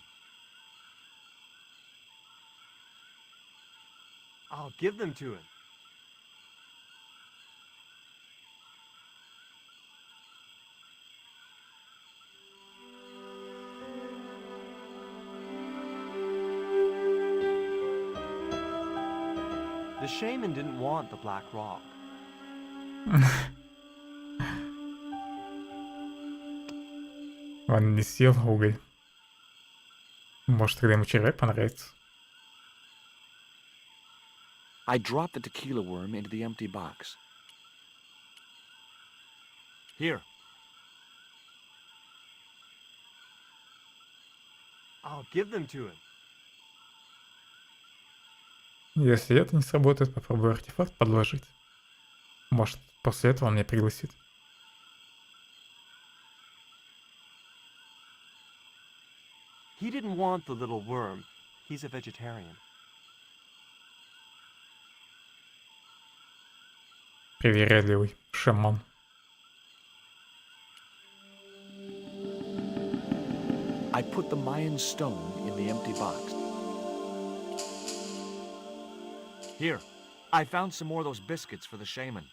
I'll give them to him. The shaman didn't want the black rock. Он не съел уголь. Может, тогда ему червяк понравится. I dropped the tequila worm into the empty box. Here. I'll give them to him. Если это не сработает, попробую артефакт подложить. Может, после этого он меня пригласит. He didn't want the little worm. He's a vegetarian. Привередливый шаман. I put the Mayan stone in the empty box. Here, I found some more of those biscuits for the shaman.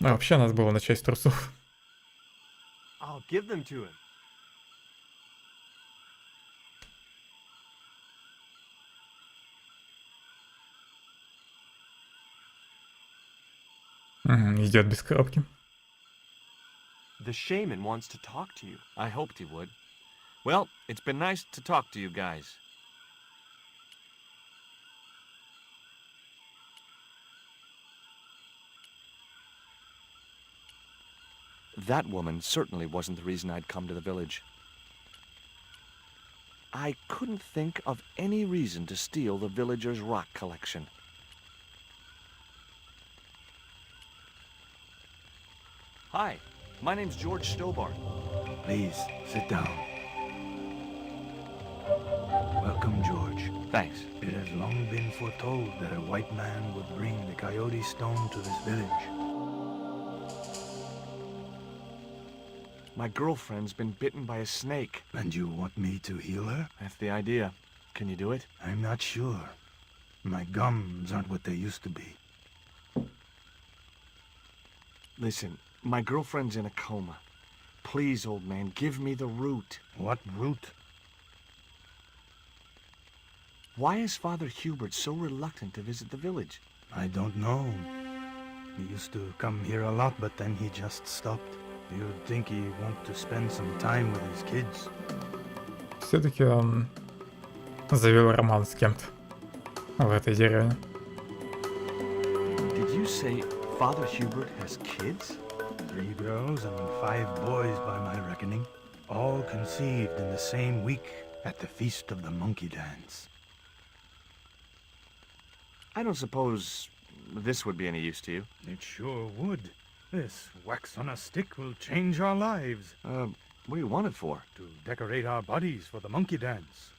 А вообще надо было начать с трусов. I'll give them to him. Идет без коробки. The shaman wants to talk to you. I hoped he would. Well, it's been nice to talk to you guys. That woman certainly wasn't the reason I'd come to the village. I couldn't think of any reason to steal the villagers' rock collection. Hi, my name's George Stobart. Please, sit down. Welcome, George. Thanks. It has long been foretold that a white man would bring the coyote stone to this village. My girlfriend's been bitten by a snake. And you want me to heal her? That's the idea. Can you do it? I'm not sure. My gums aren't what they used to be. Listen, my girlfriend's in a coma. Please, old man, give me the root. What root? Why is Father Hubert so reluctant to visit the village? I don't know. He used to come here a lot, but then he just stopped. You'd think he want to spend some time with his kids. Все-таки он завел роман с кем-то в этой деревне. Did you say Father Hubert has kids? 3 girls and 5 boys by my reckoning. All conceived in the same week at the Feast of the Monkey Dance. I don't suppose this would be any use to you. It sure would. This wax on a stick will change our lives. What do you want it for? To decorate our bodies for the monkey dance.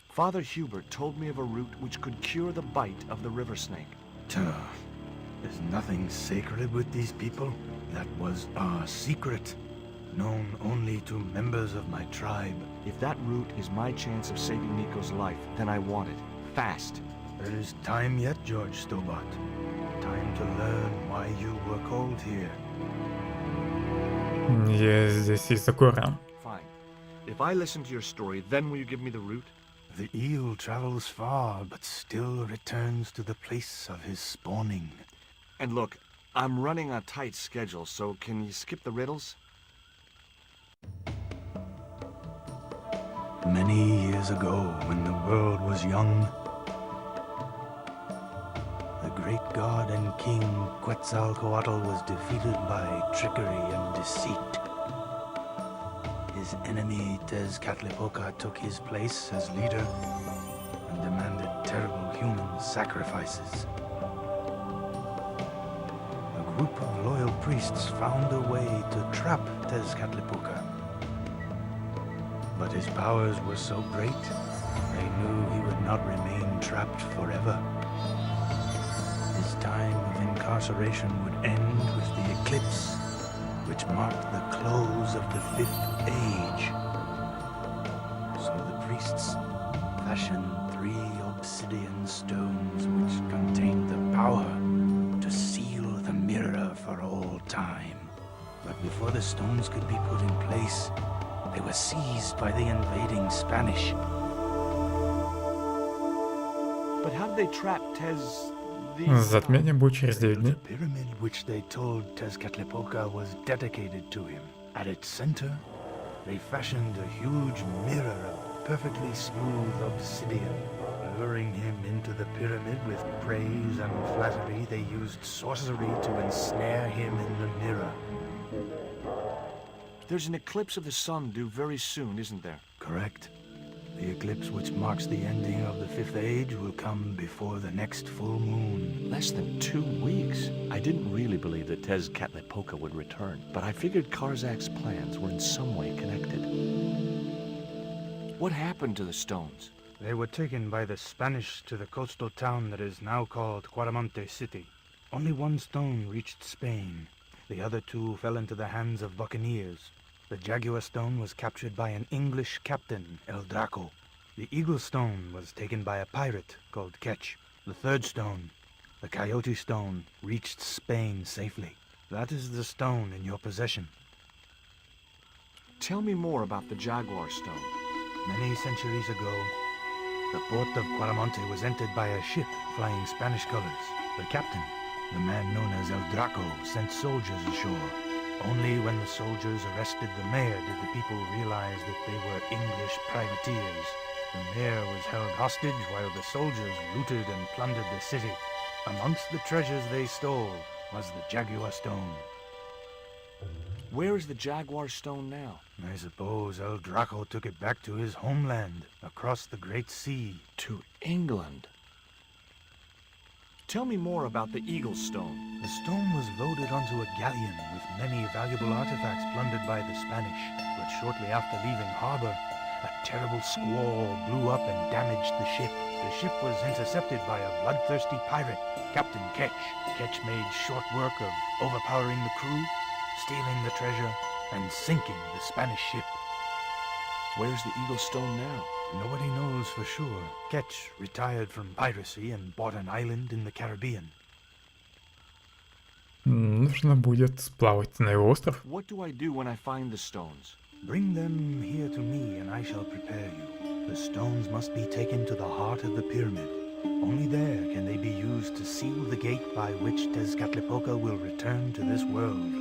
Father Hubert told me of a root which could cure the bite of the river snake. There's nothing sacred with these people. That was our secret, known only to members of my tribe. If that root is my chance of saving Nico's life, then I want it. Fast. There is time yet, George Stobart. Time to learn why you were called here. Я здесь из-за корня. Fine. If I listen to your story, then will you give me the root? The eel travels far, but still returns to the place of his spawning. And look, I'm running a tight schedule, so can you skip the riddles? Many years ago, when the world was young, the great god and king Quetzalcoatl was defeated by trickery and deceit. His enemy Tezcatlipoca took his place as leader and demanded terrible human sacrifices. A group of loyal priests found a way to trap Tezcatlipoca. But his powers were so great, they knew he would not remain trapped forever. His time of incarceration would end with the eclipse, which marked the close of the 5th age. So the priests fashioned 3 obsidian stones which contained the power to seal the mirror for all time. But before the stones could be put in place, they were seized by the invading Spanish. But how did they trap Tez? Затмение будет через 9 дней. The pyramid which they told Tezcatlipoca was dedicated to him. At its center, they fashioned a huge mirror of perfectly smooth obsidian. Luring him into the pyramid with praise and flattery, they used sorcery to ensnare him in the mirror. There's an eclipse of the sun due very soon, isn't there? Correct. The eclipse which marks the ending of the Fifth Age will come before the next full moon. Less than 2 weeks. I didn't really believe that Tezcatlipoca would return, but I figured Karzak's plans were in some way connected. What happened to the stones? They were taken by the Spanish to the coastal town that is now called Quaramonte City. Only one stone reached Spain. The other 2 fell into the hands of buccaneers. The Jaguar stone was captured by an English captain, El Draco. The Eagle stone was taken by a pirate called Ketch. The 3rd stone, the Coyote stone, reached Spain safely. That is the stone in your possession. Tell me more about the Jaguar stone. Many centuries ago, the port of Quaramonte was entered by a ship flying Spanish colors. The captain, the man known as El Draco, sent soldiers ashore. Only when the soldiers arrested the mayor did the people realize that they were English privateers. The mayor was held hostage while the soldiers looted and plundered the city. Amongst the treasures they stole was the Jaguar stone. Where is the Jaguar stone now? I suppose El Draco took it back to his homeland, across the Great Sea. To England? Tell me more about the Eagle stone. The stone was loaded onto a galleon with many valuable artifacts plundered by the Spanish. But shortly after leaving harbor, a terrible squall blew up and damaged the ship. The ship was intercepted by a bloodthirsty pirate, Captain Ketch. Ketch made short work of overpowering the crew, stealing the treasure, and sinking the Spanish ship. Where's the Eagle stone now? Nobody knows for sure. Ketch retired from piracy and bought an island in the Caribbean. Нужно будет сплавать на его остров. What do I do when I find the stones? Bring them here to me and I shall prepare you. The stones must be taken to the heart of the pyramid. Only there can they be used to seal the gate by which Tezcatlipoca will return to this world.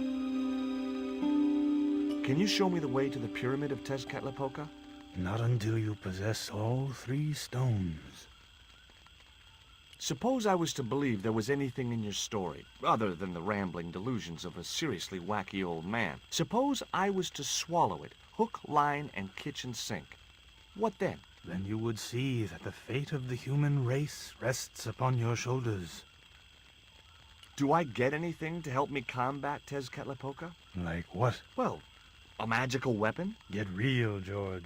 Can you show me the way to the pyramid of Tezcatlipoca? Not until you possess all 3 stones. Suppose I was to believe there was anything in your story, other than the rambling delusions of a seriously wacky old man. Suppose I was to swallow it, hook, line, and kitchen sink. What then? Then you would see that the fate of the human race rests upon your shoulders. Do I get anything to help me combat Tezcatlipoca? Like what? Well, a magical weapon? Get real, George.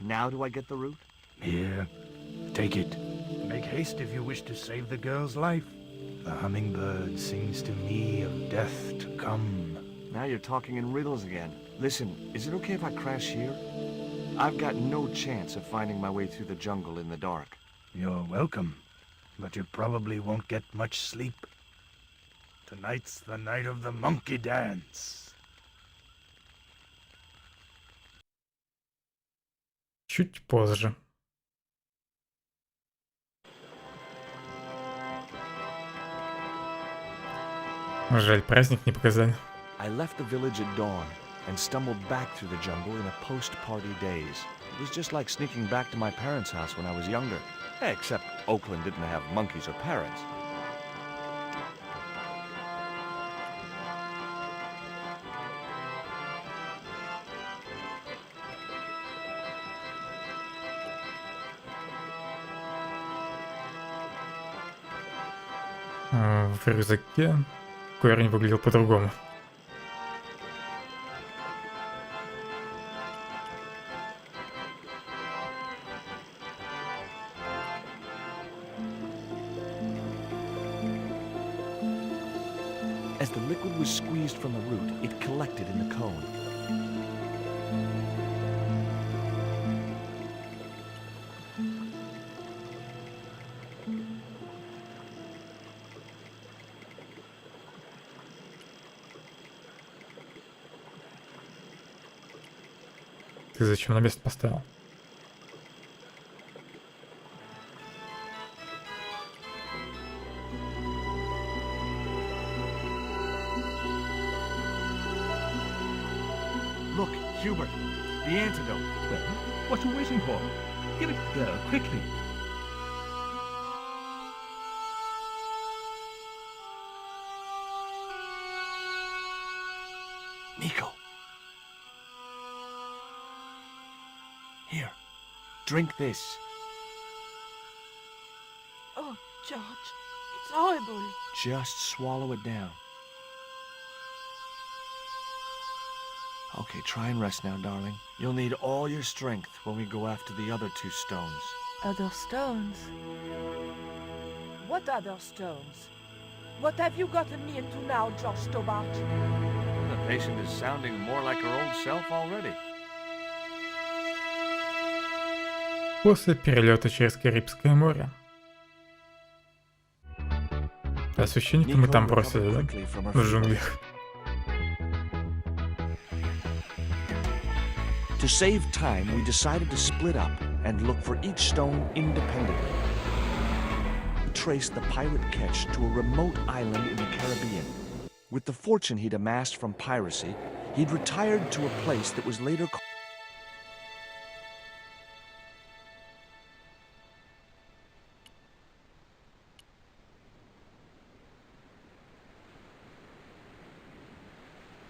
Now do I get the root? Here, take it. Make haste if you wish to save the girl's life. The hummingbird sings to me of death to come. Now you're talking in riddles again. Listen, is it okay if I crash here? I've got no chance of finding my way through the jungle in the dark. You're welcome, but you probably won't get much sleep. Tonight's the night of the monkey dance. Чуть позже. Жаль, праздник не показали. I left the village at dawn and stumbled back through the jungle in a post-party daze. It was just like sneaking back to my parents' house when I was younger. Except Oakland didn't have monkeys or parrots. В рюкзаке корень выглядел по-другому. As the liquid was squeezed from the root, it collected in the cone. Ты зачем на место поставил? Look, Hubert, The antidote. Well, what are you waiting for? Give it to the girl, quickly. Nico. Here. Drink this. Oh, George, it's horrible. Just swallow it down. Okay, try and rest now, darling. You'll need all your strength when we go after the other 2 stones. Other stones? What other stones? What have you gotten me into now, George Stobart? The patient is sounding more like her old self already. После перелета через Карибское море. А священника мы там бросили, да? В джунглях. To save time, we decided to split up and look for each stone independently. We traced the pirate ketch to a remote island in the Caribbean. With the fortune he'd amassed from piracy, he'd retired to a place that was later called...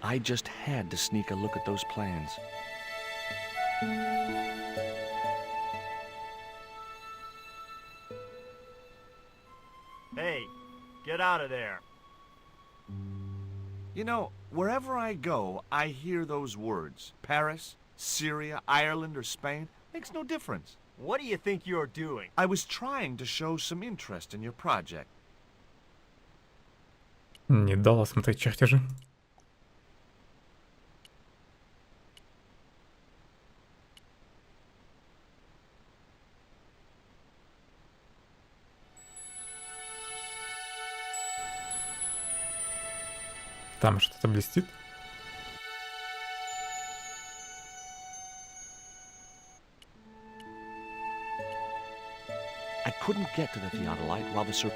I just had to sneak a look at those plans. Hey, get out of there. You know, wherever I go, I hear those words. Paris, Syria, Ireland, or Spain. Makes no difference. What do you think you're doing? I was trying to show some interest in your project. Не дала смотреть чертежи. Там что-то блестит. I couldn't get to the theodolite while the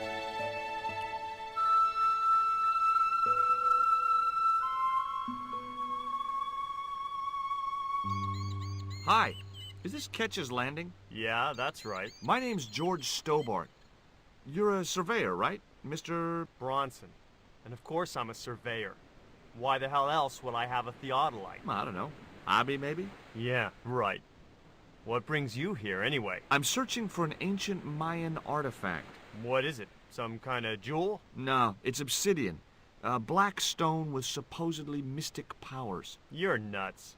Hi, is this Ketch's Landing? Yeah, that's right. My name's George Stobart. You're a surveyor, right, Mr. Bronson. And of course I'm a surveyor. Why the hell else would I have a theodolite? I don't know. Hobby, maybe? Yeah, right. What brings you here, anyway? I'm searching for an ancient Mayan artifact. What is it? Some kind of jewel? No, it's obsidian. A black stone with supposedly mystic powers. You're nuts.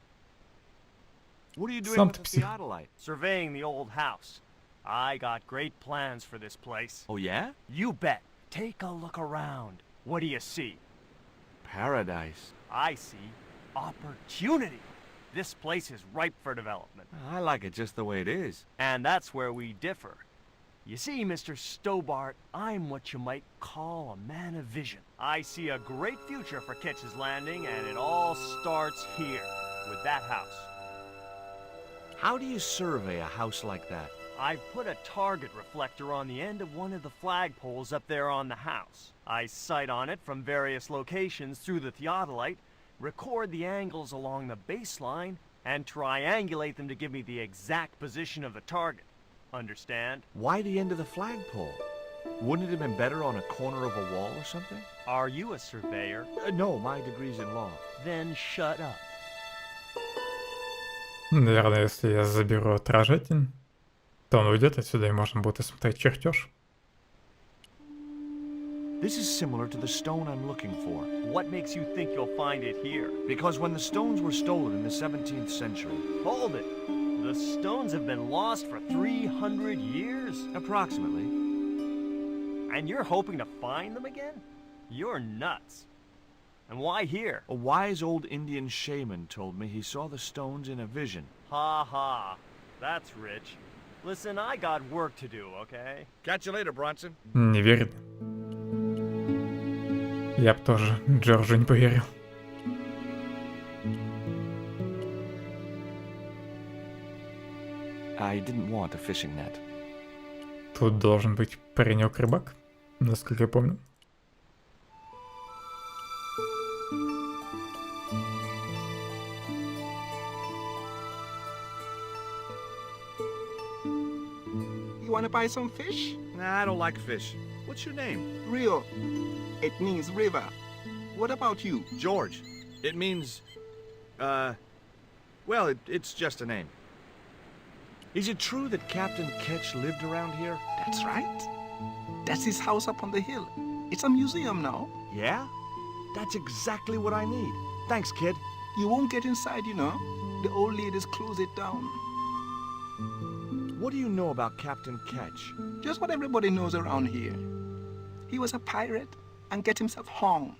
What are you doing with the theodolite? Surveying the old house. I got great plans for this place. Oh, yeah? You bet. Take a look around. What do you see? Paradise. I see opportunity. This place is ripe for development. I like it just the way it is. And that's where we differ. You see, Mr. Stobart, I'm what you might call a man of vision. I see a great future for Ketch's Landing, and it all starts here, with that house. How do you survey a house like that? I've put a target reflector on the end of one of the flagpoles up there on the house. I sight on it from various locations through the theodolite, record the angles along the baseline, and triangulate them to give me the exact position of the target. Understand? Why the end of the flagpole? Wouldn't it have been better on a corner of a wall or something? Are you a surveyor? No, my degree's in law. Then shut up. Наверное, если я заберу отражатель, то он уйдет отсюда и можно будет осмотреть чертеж. This is similar to the stone I'm looking for. What makes you think you'll find it here? Because when the stones were stolen in the 17th century... Hold it! The stones have been lost for 300 years? Approximately. And you're hoping to find them again? You're nuts. And why here? A wise old Indian shaman told me he saw the stones in a vision. Ha ha. That's rich. Listen, I got work to do, okay? Catch you later, Bronson. Не верит. Я бы тоже Джорджу не поверил. I didn't want a fishing net. Тут должен быть паренек-рыбак, насколько я помню. buy some fish? Nah, I don't like fish. What's your name? Rio. It means river. What about you? George. It means, well, it's just a name. Is it true that Captain Ketch lived around here? That's right. That's his house up on the hill. It's a museum now. Yeah? That's exactly what I need. Thanks, kid. You won't get inside, you know. The old ladies close it down. What do you know about Captain Ketch? Just what everybody knows around here. He was a pirate and get himself hung.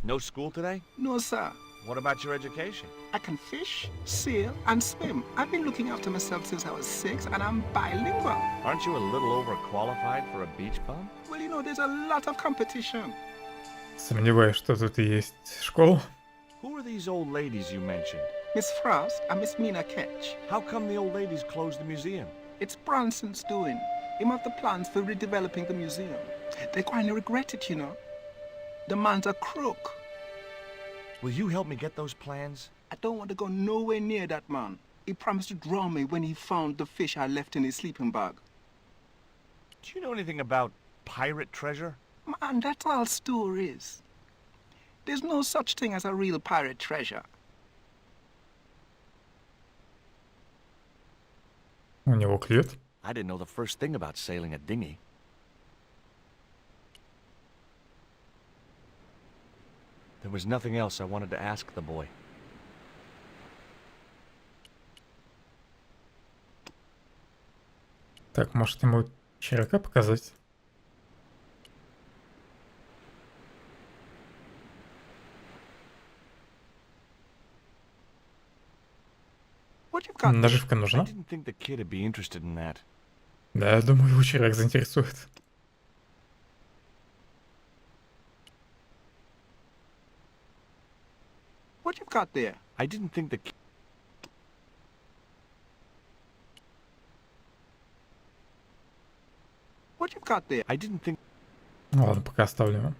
No school today? No, sir. What about your education? I can fish, sail, and swim. I've been looking after myself since I was 6, and I'm bilingual. Aren't you a little overqualified for a beach bum? Well, you know, there's a lot of competition. Сомневаюсь, что тут и есть школа. Who are these old ladies you mentioned? Miss Frost and Miss Mina Ketch. How come the old ladies closed the museum? It's Bronson's doing. Him have the plans for redeveloping the museum. They're going to regret it, you know. The man's a crook. Will you help me get those plans? I don't want to go nowhere near that man. He promised to draw me when he found the fish I left in his sleeping bag. Do you know anything about pirate treasure? Man, that's all stories. There's no such thing as a real pirate treasure. У него клюет. I didn't know the first thing about sailing a dinghy. There was nothing else I wanted to ask the boy. Так, может ему червяка показать? Наживка нужна? I didn't think the kid would be interested in that. Да, я думаю, его червяк заинтересует. What you've got there? I didn't think the What you've got there? I didn't think. Ну ладно, пока оставлю его.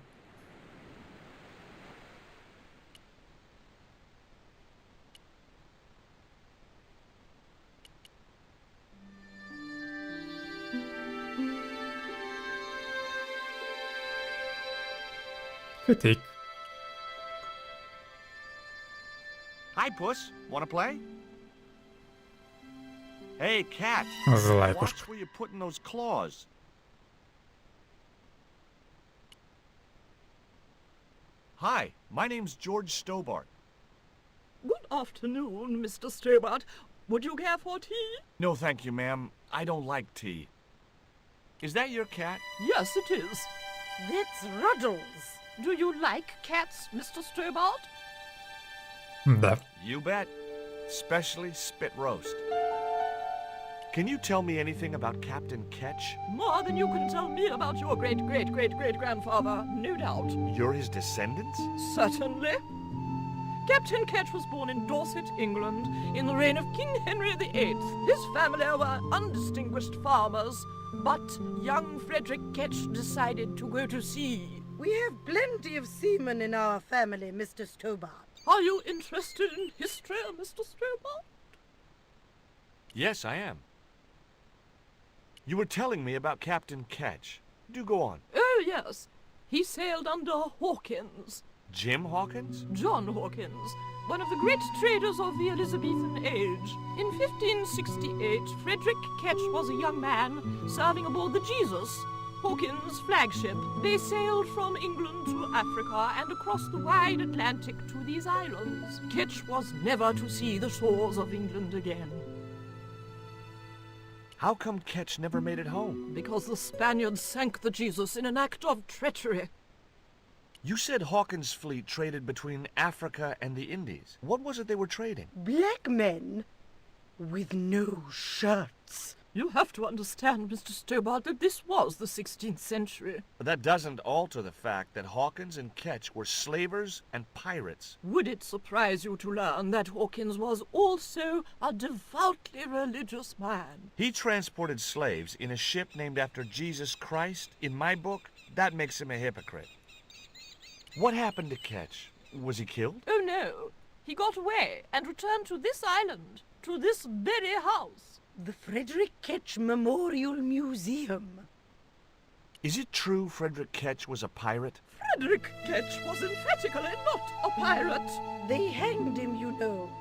Котейк. Hi, Puss. Wanna play? Hey, cat. Злая Watch кошка. where you're putting those claws. Hi, my name's George Stobart. Good afternoon, Mr. Stobart. Would you care for tea? No, thank you, ma'am. I don't like tea. Is that your cat? Yes, it is. It's Ruddles. Do you like cats, Mr. Stobart? Да. You bet. Especially spit roast. Can you tell me anything about Captain Ketch? More than you can tell me about your great-great-great-great-grandfather, no doubt. You're his descendants? Certainly. Captain Ketch was born in Dorset, England, in the reign of King Henry VIII. His family were undistinguished farmers, but young Frederick Ketch decided to go to sea. We have plenty of seamen in our family, Mr. Stobart. Are you interested in history, Mr. Stobart? Yes, I am. You were telling me about Captain Ketch. Do go on. Oh, yes. He sailed under Hawkins. Jim Hawkins? John Hawkins, one of the great traders of the Elizabethan age. In 1568, Frederick Ketch was a young man serving aboard the Jesus, Hawkins' flagship. They sailed from England to Africa and across the wide Atlantic to these islands. Ketch was never to see the shores of England again. How come Ketch never made it home? Because the Spaniards sank the Jesus in an act of treachery. You said Hawkins' fleet traded between Africa and the Indies. What was it they were trading? Black men with no shirts. You have to understand, Mr. Stobart, that this was the 16th century. But that doesn't alter the fact that Hawkins and Ketch were slavers and pirates. Would it surprise you to learn that Hawkins was also a devoutly religious man? He transported slaves in a ship named after Jesus Christ. In my book, that makes him a hypocrite. What happened to Ketch? Was he killed? Oh, no. He got away and returned to this island, to this very house. The Frederick Ketch Memorial Museum. Is it true Frederick Ketch was a pirate? Frederick Ketch was emphatically not a pirate. They hanged him, you know.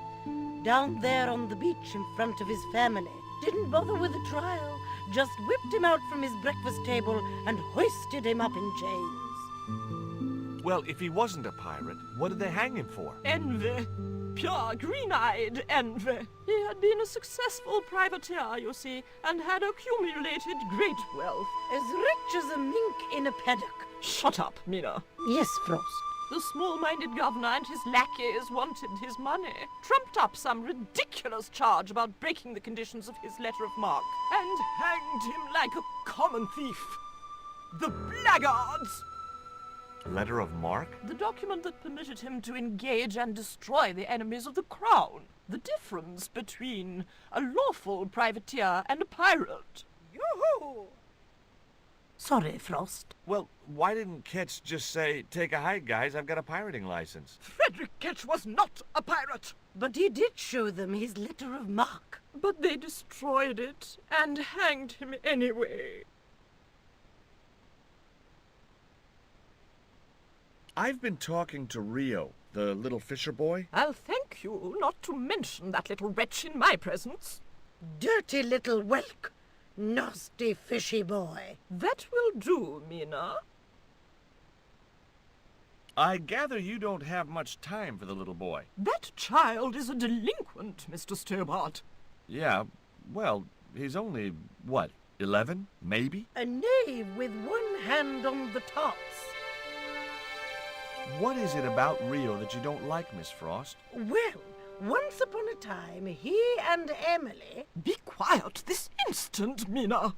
Down there on the beach in front of his family. Didn't bother with a trial. Just whipped him out from his breakfast table and hoisted him up in chains. Well, if he wasn't a pirate, what did they hang him for? Envy. Pure green-eyed envy. He had been a successful privateer, you see, and had accumulated great wealth. As rich as a mink in a paddock. Shut up, Mina. Yes, Frost. The small-minded governor and his lackeys wanted his money, trumped up some ridiculous charge about breaking the conditions of his letter of marque, and hanged him like a common thief. The blackguards! Letter of marque? The document that permitted him to engage and destroy the enemies of the crown. The difference between a lawful privateer and a pirate. Yoo-hoo! Sorry, Frost. Well, why didn't Ketch just say, take a hike, guys, I've got a pirating license? Frederick Ketch was not a pirate! But he did show them his letter of marque. But they destroyed it and hanged him anyway. I've been talking to Rio, the little fisher boy. I'll thank you not to mention that little wretch in my presence. Dirty little whelk. Nasty fishy boy. That will do, Mina. I gather you don't have much time for the little boy. That child is a delinquent, Mr. Stobart. Yeah, well, he's only, what, 11, maybe? A knave with one hand on the tops. What is it about Rio that you don't like, Miss Frost? Well, once upon a time, he and Emily... Be quiet this instant, Mina.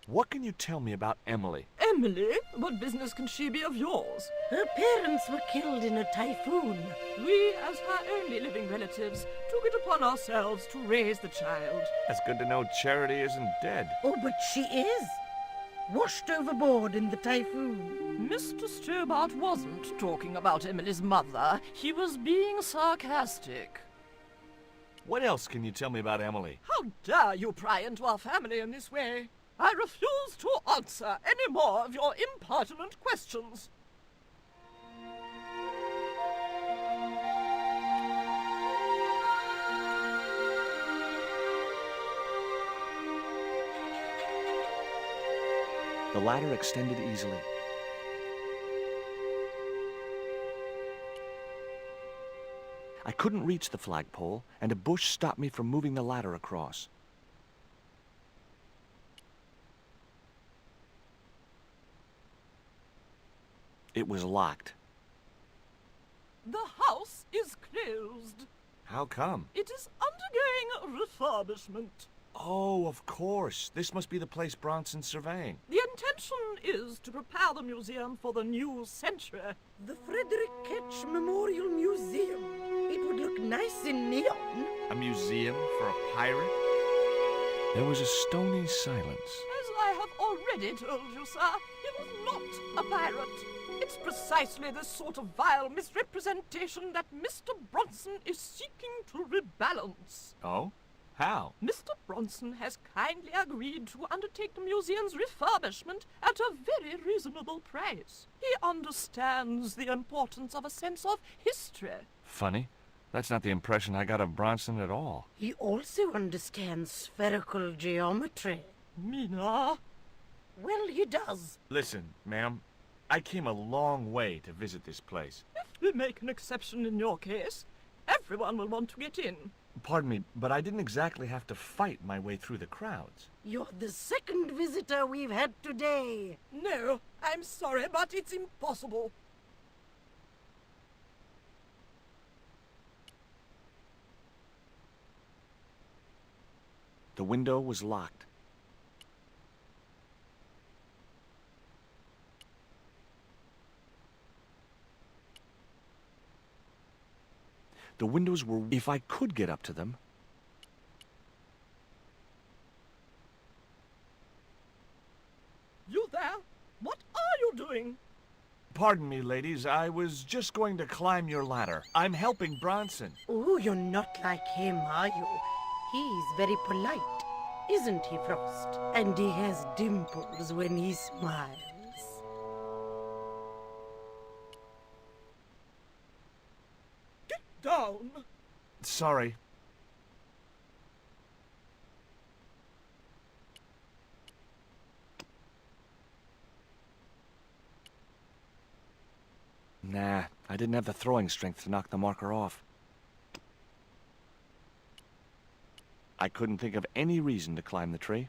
What can you tell me about Emily? Emily? What business can she be of yours? Her parents were killed in a typhoon. We, as her only living relatives, took it upon ourselves to raise the child. That's good to know Charity isn't dead. Oh, but she is. Washed overboard in the typhoon. Mr. Stobart wasn't talking about Emily's mother. He was being sarcastic. What else can you tell me about Emily? How dare you pry into our family in this way? I refuse to answer any more of your impertinent questions. The ladder extended easily. I couldn't reach the flagpole, and a bush stopped me from moving the ladder across. It was locked. The house is closed. How come? It is undergoing refurbishment. Oh, of course. This must be the place Bronson's surveying. The intention is to prepare the museum for the new century. The Frederick Ketch Memorial Museum. It would look nice in neon. A museum for a pirate? There was a stony silence. As I have already told you, sir, he was not a pirate. It's precisely this sort of vile misrepresentation that Mr. Bronson is seeking to rebalance. Oh? How? Mr. Bronson has kindly agreed to undertake the museum's refurbishment at a very reasonable price. He understands the importance of a sense of history. Funny. That's not the impression I got of Bronson at all. He also understands spherical geometry. Mina? Well, he does. Listen, ma'am. I came a long way to visit this place. If we make an exception in your case, everyone will want to get in. Pardon me, but I didn't exactly have to fight my way through the crowds. You're the second visitor we've had today. No, I'm sorry, but it's impossible. The window was locked. The windows were, if I could get up to them. You there? What are you doing? Pardon me, ladies. I was just going to climb your ladder. I'm helping Bronson. Oh, you're not like him, are you? He's very polite, isn't he, Frost? And he has dimples when he smiles. Get down! Sorry. Nah, I didn't have the throwing strength to knock the marker off. I couldn't think of any reason to climb the tree.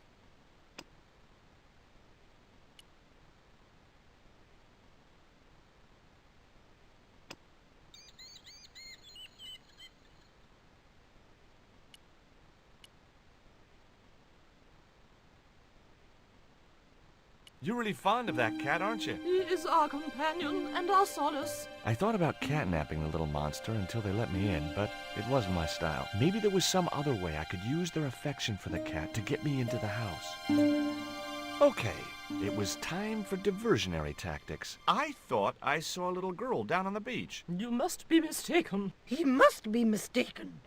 You're really fond of that cat, aren't you? He is our companion and our solace. I thought about catnapping the little monster until they let me in, but it wasn't my style. Maybe there was some other way I could use their affection for the cat to get me into the house. Okay, it was time for diversionary tactics. I thought I saw a little girl down on the beach. You must be mistaken. He must be mistaken.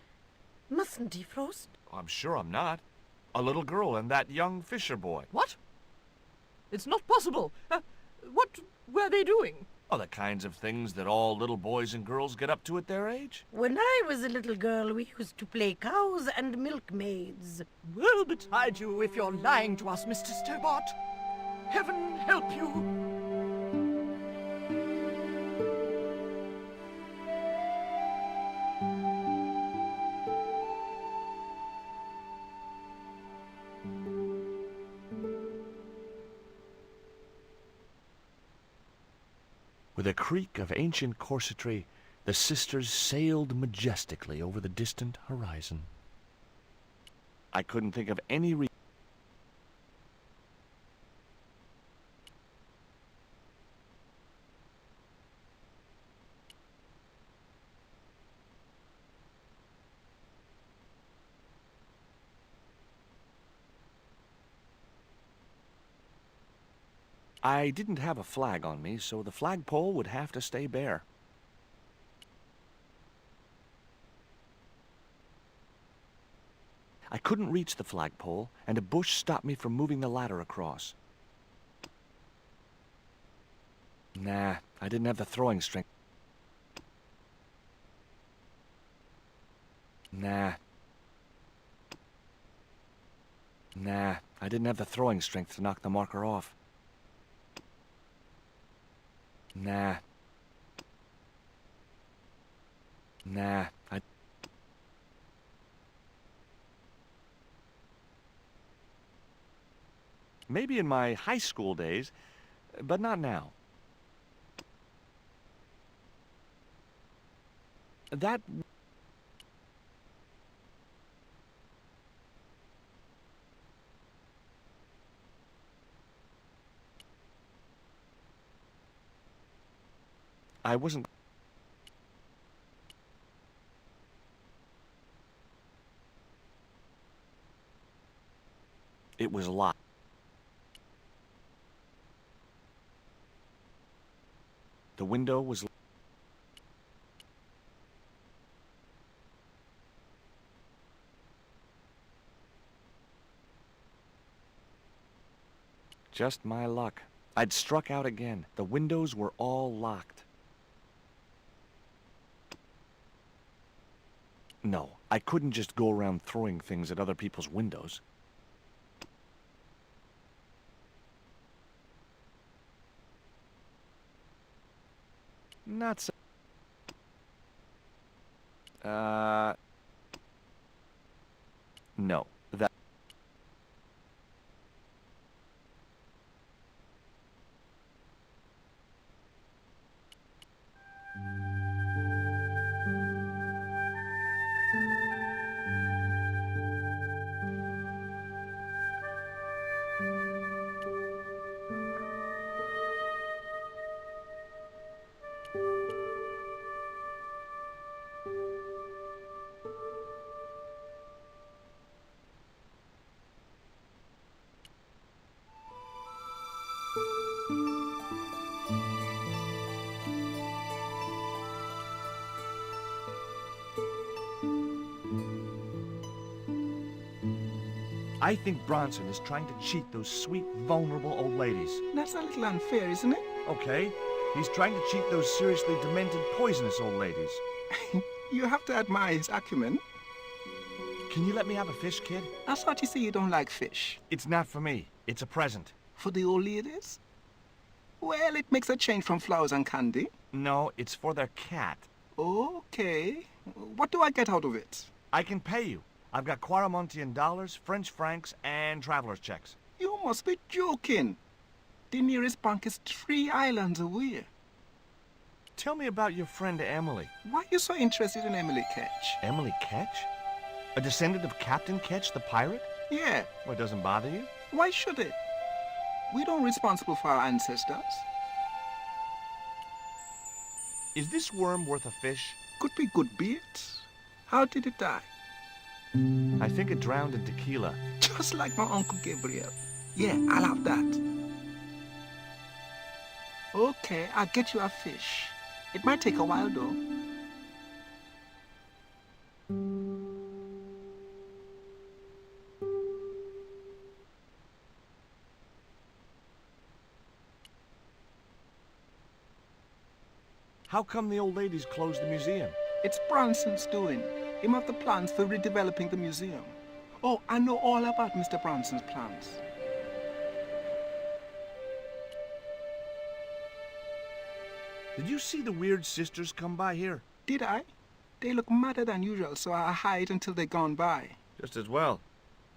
Mustn't he, Frost? I'm sure I'm not. A little girl and that young fisher boy. What? It's not possible. What were they doing? Oh, the kinds of things that all little boys and girls get up to at their age. When I was a little girl, we used to play cows and milkmaids. Woe betide you if you're lying to us, Mr. Stobart. Heaven help you. With a creak of ancient corsetry, the sisters sailed majestically over the distant horizon. I couldn't think of any reason. I didn't have a flag on me, so the flagpole would have to stay bare. I couldn't reach the flagpole, and a bush stopped me from moving the ladder across. Nah, I didn't have the throwing strength. Nah, I didn't have the throwing strength to knock the marker off. Nah, maybe in my high school days, but not now. That... I wasn't... It was locked. The window was... Just my luck. I'd struck out again. The windows were all locked. No, I couldn't just go around throwing things at other people's windows. Not so... No, that... I think Bronson is trying to cheat those sweet, vulnerable old ladies. That's a little unfair, isn't it? Okay, he's trying to cheat those seriously demented, poisonous old ladies. You have to admire his acumen. Can you let me have a fish, kid? I thought you say you don't like fish. It's not for me. It's a present. For the old ladies? Well, it makes a change from flowers and candy. No, it's for their cat. Okay. What do I get out of it? I can pay you. I've got Quarramontian dollars, French francs, and traveler's checks. You must be joking. The nearest bank is 3 islands away. Tell me about your friend Emily. Why are you so interested in Emily Ketch? Emily Ketch? A descendant of Captain Ketch, the pirate? Yeah. Well, it doesn't bother you? Why should it? We don't responsible for our ancestors. Is this worm worth a fish? Could be good bait. How did it die? I think it drowned in tequila. Just like my Uncle Gabriel. Yeah, I'll have that. Okay, I'll get you a fish. It might take a while, though. How come the old ladies closed the museum? It's Bronson's doing. Him have the plans for redeveloping the museum. Oh, I know all about Mr. Bronson's plans. Did you see the weird sisters come by here? Did I? They look madder than usual, so I hide until they're gone by. Just as well.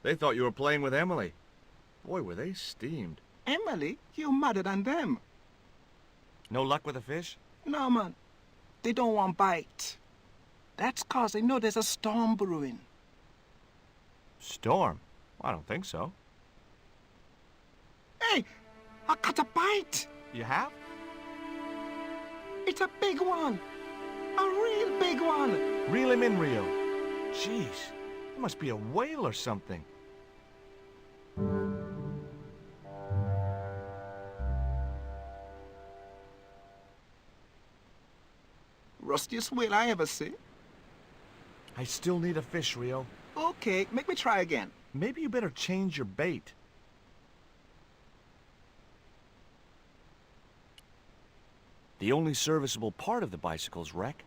They thought you were playing with Emily. Boy, were they steamed. Emily? You're madder than them. No luck with a fish? No, man. They don't want bite. That's 'cause they know there's a storm brewing. Storm? I don't think so. Hey! I caught a bite! You have? It's a big one! A real big one! Reel him in, Rio. Jeez, it must be a whale or something. Rustiest whale I ever see. I still need a fish, Rio. Okay, make me try again. Maybe you better change your bait. The only serviceable part of the bicycle's wreck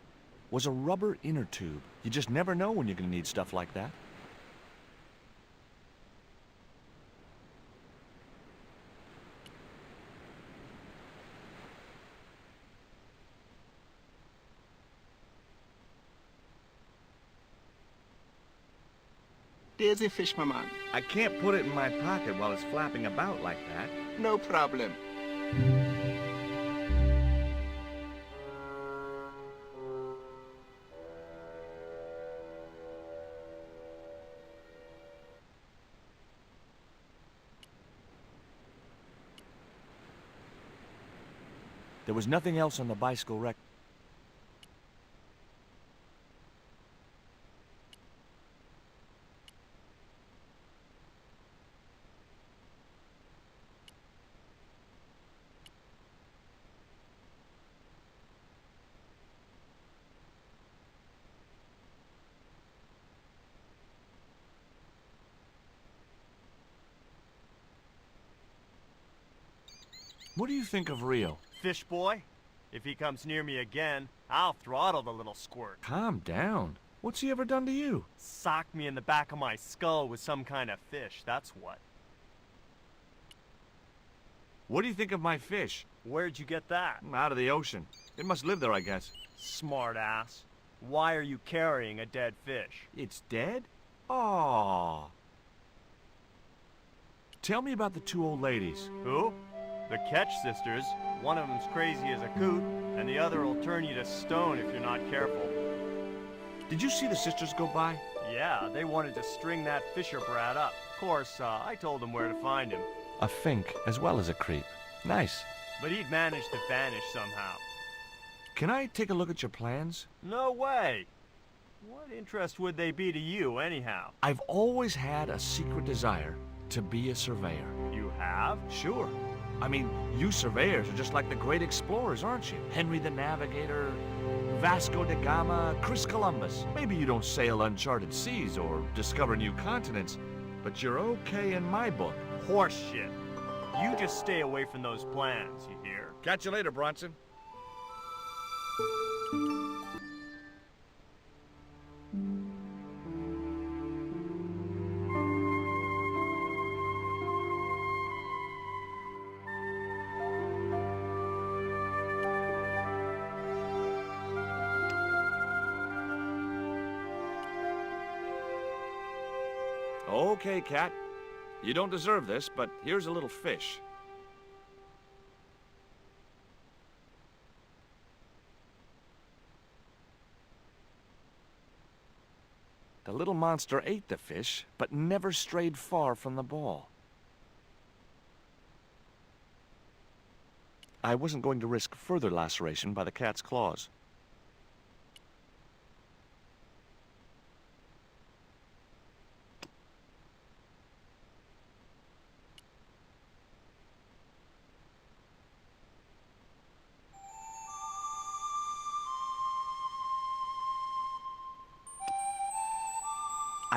was a rubber inner tube. You just never know when you're going to need stuff like that. There's a fish, my man. I can't put it in my pocket while it's flapping about like that. No problem. There was nothing else on the bicycle wreck. What do you think of Rio? Fish boy? If he comes near me again, I'll throttle the little squirt. Calm down. What's he ever done to you? Socked me in the back of my skull with some kind of fish, that's what. What do you think of my fish? Where'd you get that? Out of the ocean. It must live there, I guess. Smart ass. Why are you carrying a dead fish? It's dead? Aww. Tell me about the two old ladies. Who? The Ketch sisters. One of them's crazy as a coot, and the other will turn you to stone if you're not careful. Did you see the sisters go by? Yeah, they wanted to string that Fisher brat up. Of course, I told them where to find him. A fink as well as a creep. Nice. But he'd managed to vanish somehow. Can I take a look at your plans? No way! What interest would they be to you, anyhow? I've always had a secret desire to be a surveyor. You have? Sure. I mean, you surveyors are just like the great explorers, aren't you? Henry the Navigator, Vasco da Gama, Chris Columbus. Maybe you don't sail uncharted seas or discover new continents, but you're okay in my book. Horse shit. You just stay away from those plans, you hear? Catch you later, Bronson. Okay, Cat. You don't deserve this, but here's a little fish. The little monster ate the fish, but never strayed far from the ball. I wasn't going to risk further laceration by the cat's claws.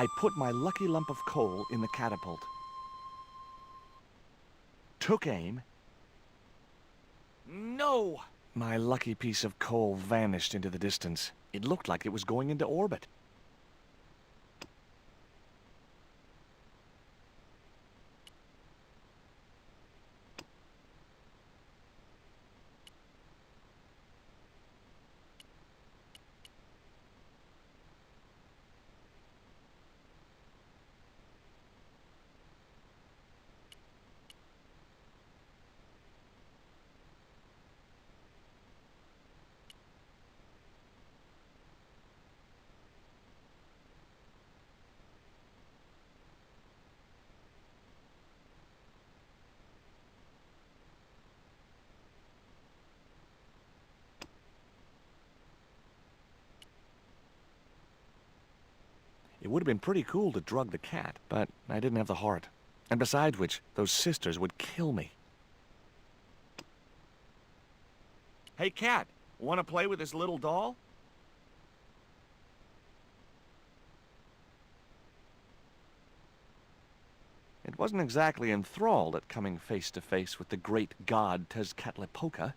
I put my lucky lump of coal in the catapult, took aim. No! My lucky piece of coal vanished into the distance. It looked like it was going into orbit. It would have been pretty cool to drug the cat, but I didn't have the heart. And besides which, those sisters would kill me. Hey, Cat, want to play with this little doll? It wasn't exactly enthralled at coming face to face with the great god Tezcatlipoca.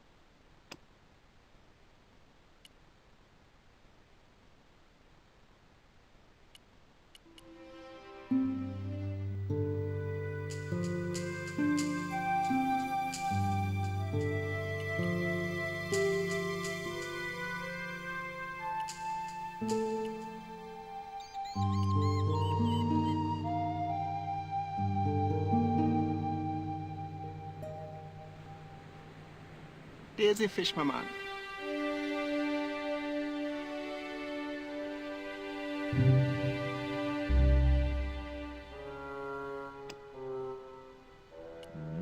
There's a fish, my man.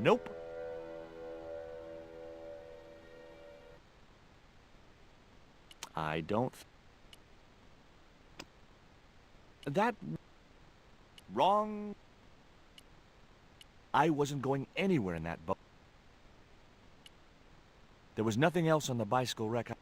Nope. I don't... That... Wrong... I wasn't going anywhere in that boat. There was nothing else on the bicycle wreck.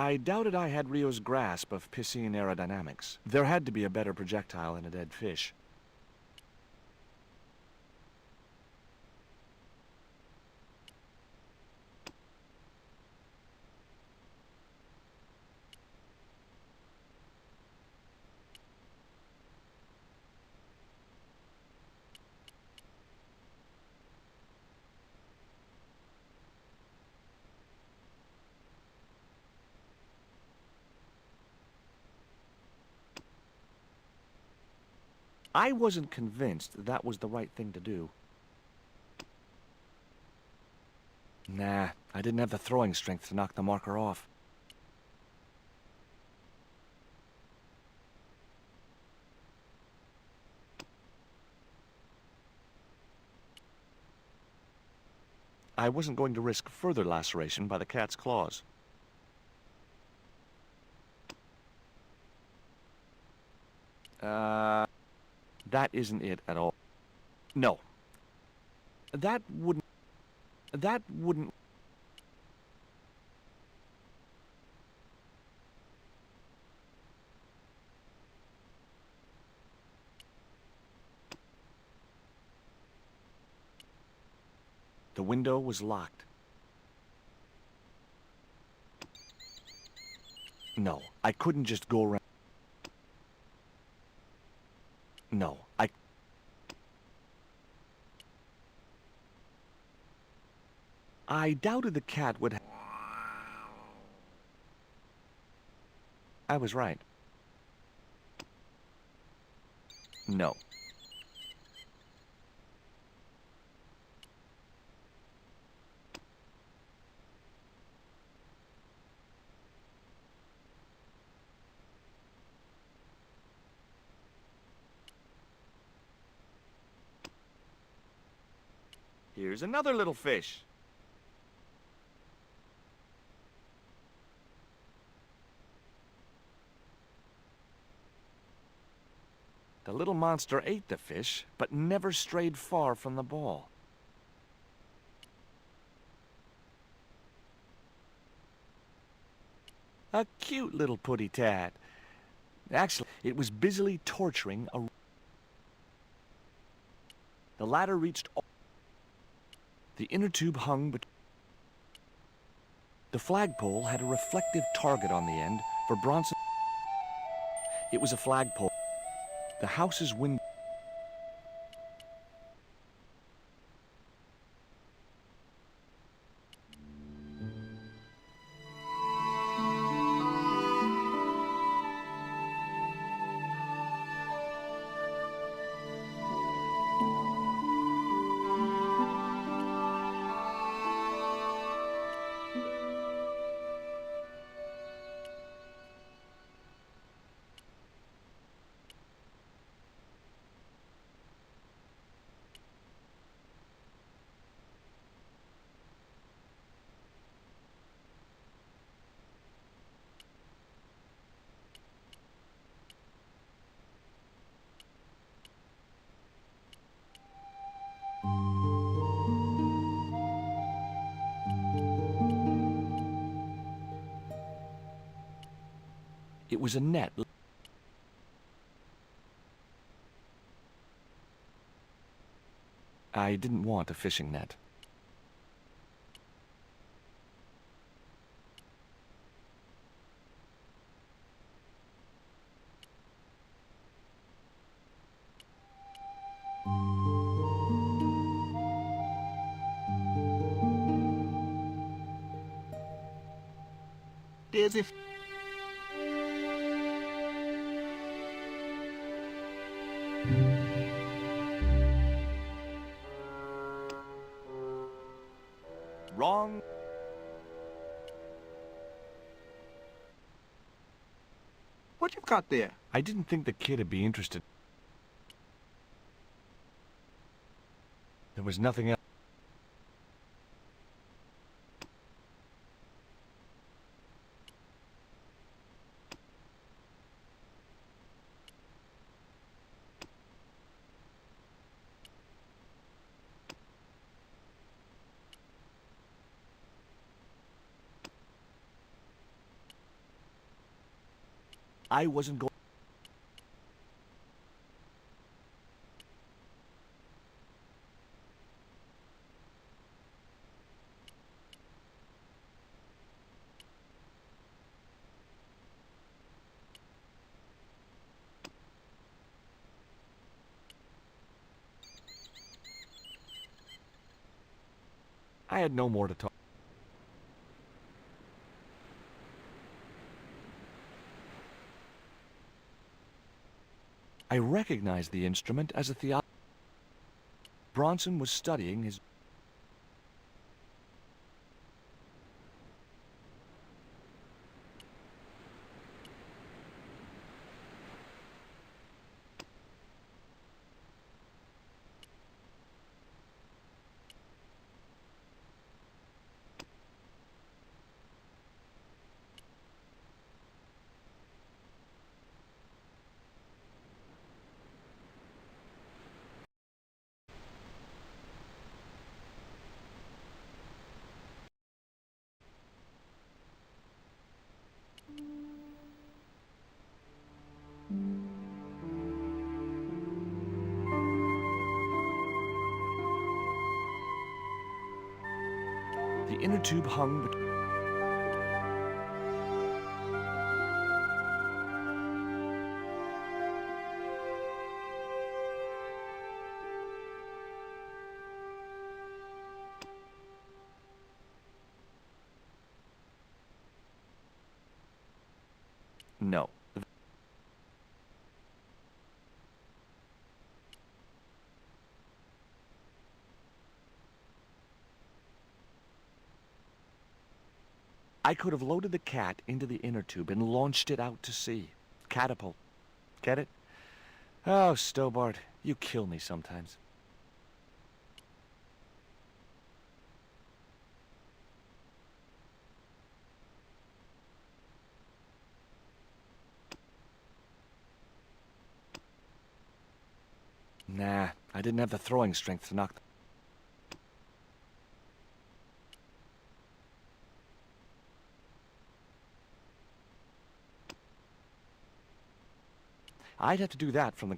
I doubted I had Rio's grasp of piscine aerodynamics. There had to be a better projectile than a dead fish. I wasn't convinced that was the right thing to do. Nah, I didn't have the throwing strength to knock the marker off. I wasn't going to risk further laceration by the cat's claws. That isn't it at all. No. That wouldn't... The window was locked. No, I couldn't just go around... No, I doubted the cat would... I was right. No. Here's another little fish. The little monster ate the fish, but never strayed far from the ball. A cute little putty-tat. Actually, it was busily torturing a... The ladder reached... The inner tube hung but... The flagpole had a reflective target on the end for Bronson... It was a flagpole. The house's window... It was a net. I didn't want a fishing net. There's a... Wrong. What you've got there? I didn't think the kid'd be interested. There was nothing else. I wasn't going... I had no more to talk. I recognized the instrument as a theater. Bronson was studying his... The inner tube hung between... No. I could have loaded the cat into the inner tube and launched it out to sea. Catapult. Get it? Oh, Stobart, you kill me sometimes. Nah, I didn't have the throwing strength to knock them. I'd have to do that from the...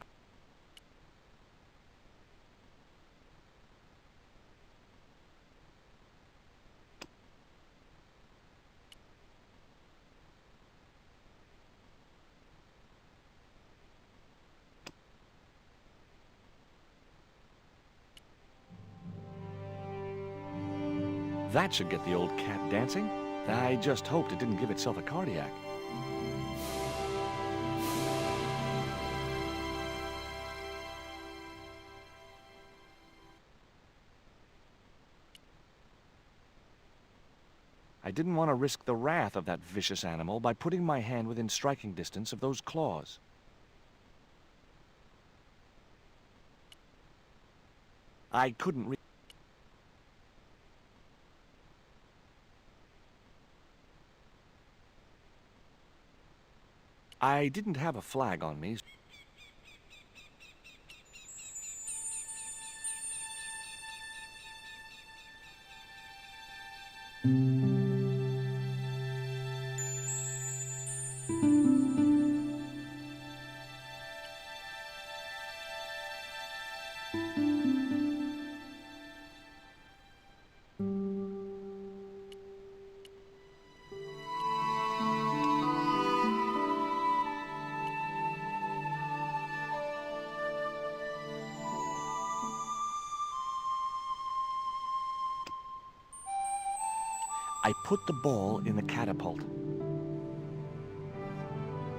That should get the old cat dancing. I just hoped it didn't give itself a cardiac. I didn't want to risk the wrath of that vicious animal by putting my hand within striking distance of those claws. I couldn't reach... I didn't have a flag on me. I put the ball in the catapult.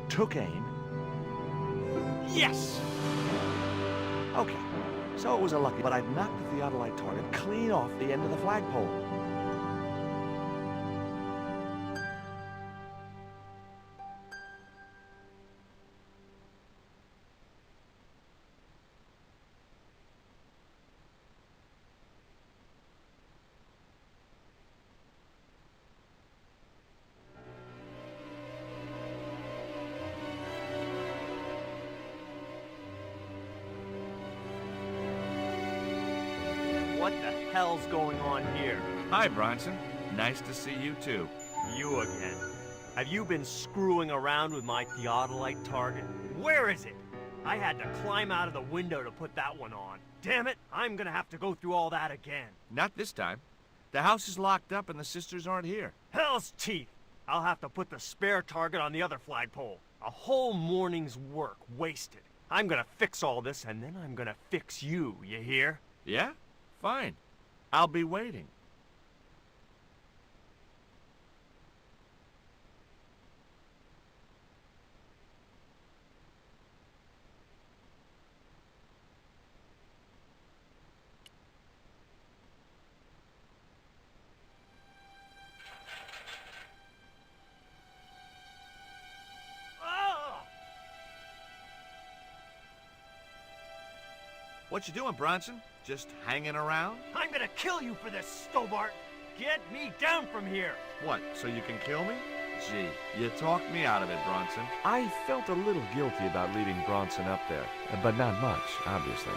Took aim. Yes! Okay, so it was a lucky, but I'd knocked the theodolite target clean off the end of the flagpole. What the hell's going on here? Hi, Bronson. Nice to see you, too. You again. Have you been screwing around with my theodolite target? Where is it? I had to climb out of the window to put that one on. Damn it, I'm gonna have to go through all that again. Not this time. The house is locked up and the sisters aren't here. Hell's teeth! I'll have to put the spare target on the other flagpole. A whole morning's work wasted. I'm gonna fix all this and then I'm gonna fix you, you hear? Yeah? Fine. I'll be waiting. What you doing, Bronson? Just hanging around? I'm gonna kill you for this, Stobart! Get me down from here! What, so you can kill me? Gee, you talked me out of it, Bronson. I felt a little guilty about leaving Bronson up there, but not much, obviously.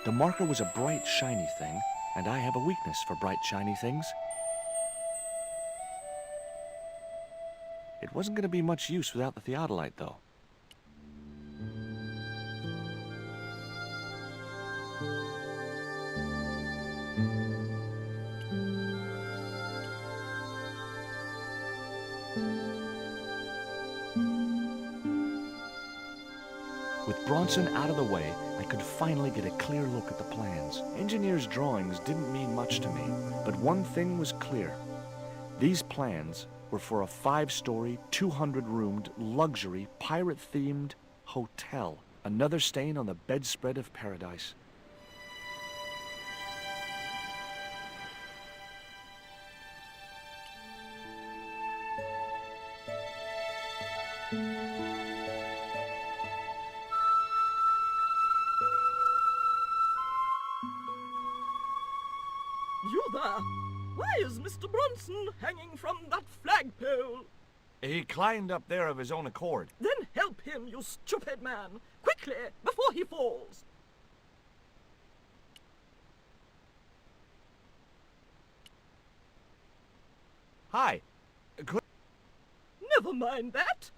The marker was a bright, shiny thing, and I have a weakness for bright, shiny things. It wasn't going to be much use without the theodolite, though. With Bronson out of the way, I could finally get a clear look at the plans. Engineers' drawings didn't mean much to me, but one thing was clear. These plans were for a 5-story, 200-roomed, luxury, pirate-themed hotel. Another stain on the bedspread of paradise. You there! Why is Mr. Bronson hanging from that flagpole? He climbed up there of his own accord. Then help him, you stupid man! Quickly, before he falls! Hi. Never mind that!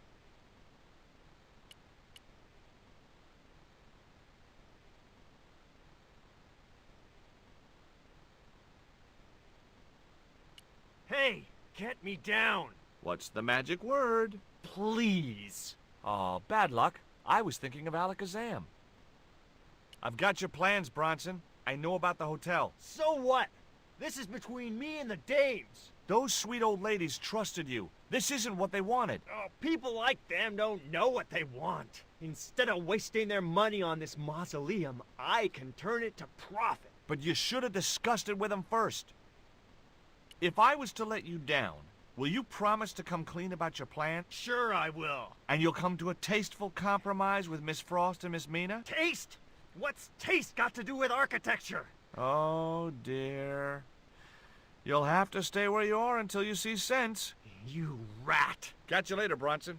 Hey, get me down! What's the magic word? Please! Oh, bad luck. I was thinking of Alakazam. I've got your plans, Bronson. I know about the hotel. So what? This is between me and the dames. Those sweet old ladies trusted you. This isn't what they wanted. Oh, people like them don't know what they want. Instead of wasting their money on this mausoleum, I can turn it to profit. But you should have discussed it with them first. If I was to let you down, will you promise to come clean about your plan? Sure I will. And you'll come to a tasteful compromise with Miss Frost and Miss Mina? Taste? What's taste got to do with architecture? Oh, dear. You'll have to stay where you are until you see sense. You rat. Catch you later, Bronson.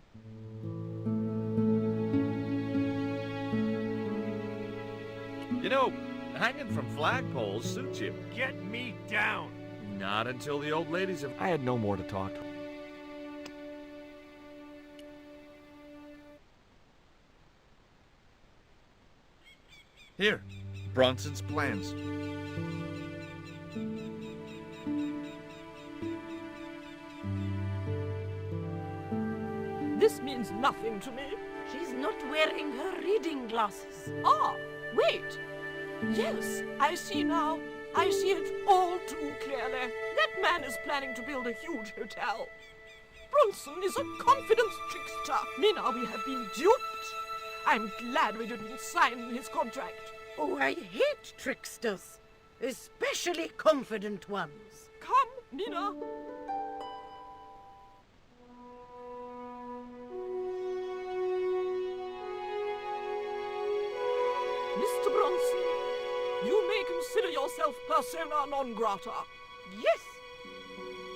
You know, hanging from flagpoles suits you. Get me down. Not until the old ladies have... I had no more to talk to. Here, Bronson's plans. This means nothing to me. She's not wearing her reading glasses. Ah, wait. Yes, I see now. I see it all too clearly. That man is planning to build a huge hotel. Bronson is a confidence trickster. Mina, we have been duped. I'm glad we didn't sign his contract. Oh, I hate tricksters, especially confident ones. Come, Mina. Mr. Bronson, you may consider yourself persona non grata. Yes.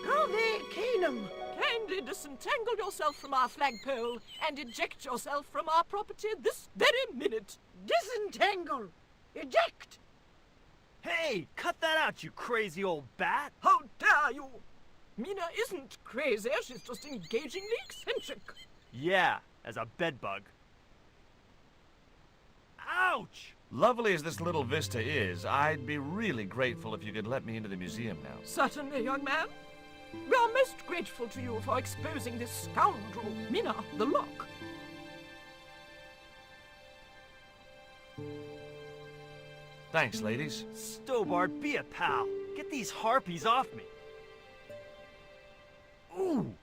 Cave Canum. Kindly disentangle yourself from our flagpole and eject yourself from our property this very minute. Disentangle. Eject. Hey, cut that out, you crazy old bat. How dare you? Mina isn't crazy, she's just engagingly eccentric. Yeah, as a bedbug. Ouch! Lovely as this little vista is, I'd be really grateful if you could let me into the museum now. Certainly, young man. We are most grateful to you for exposing this scoundrel, Mina the Lock. Thanks, ladies. Stobart, be a pal. Get these harpies off me. Ooh!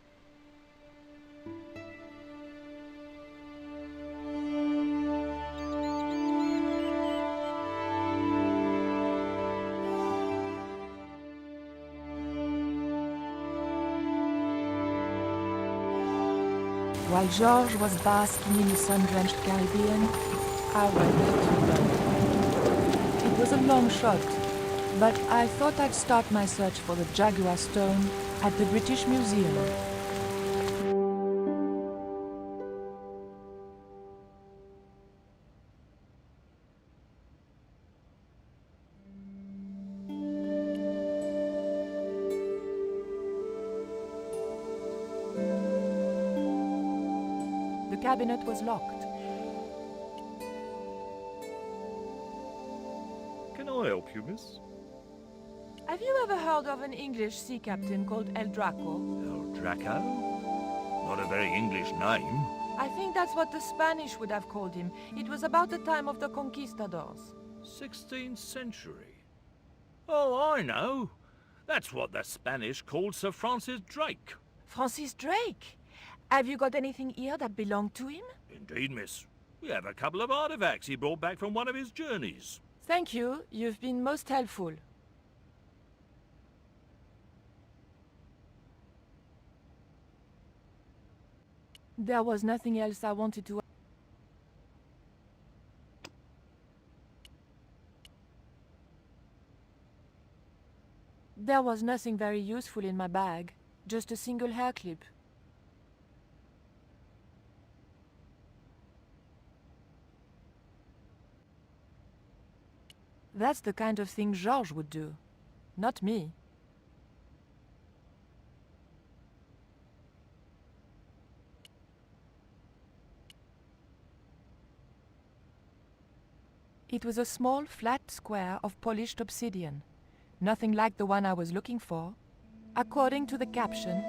While George was basking in the sun-drenched Caribbean, I went to London. It was a long shot, but I thought I'd start my search for the Jaguar stone at the British Museum. The cabinet was locked. Can I help you, miss? Have you ever heard of an English sea captain called El Draco? El Draco? Not a very English name. I think that's what the Spanish would have called him. It was about the time of the conquistadors. 16th century. Oh, I know. That's what the Spanish called Sir Francis Drake. Francis Drake? Have you got anything here that belonged to him? Indeed, miss. We have a couple of artifacts he brought back from one of his journeys. Thank you. You've been most helpful. There was nothing else I wanted to... There was nothing very useful in my bag. Just a single hair clip. That's the kind of thing Georges would do. Not me. It was a small, flat square of polished obsidian. Nothing like the one I was looking for. According to the caption,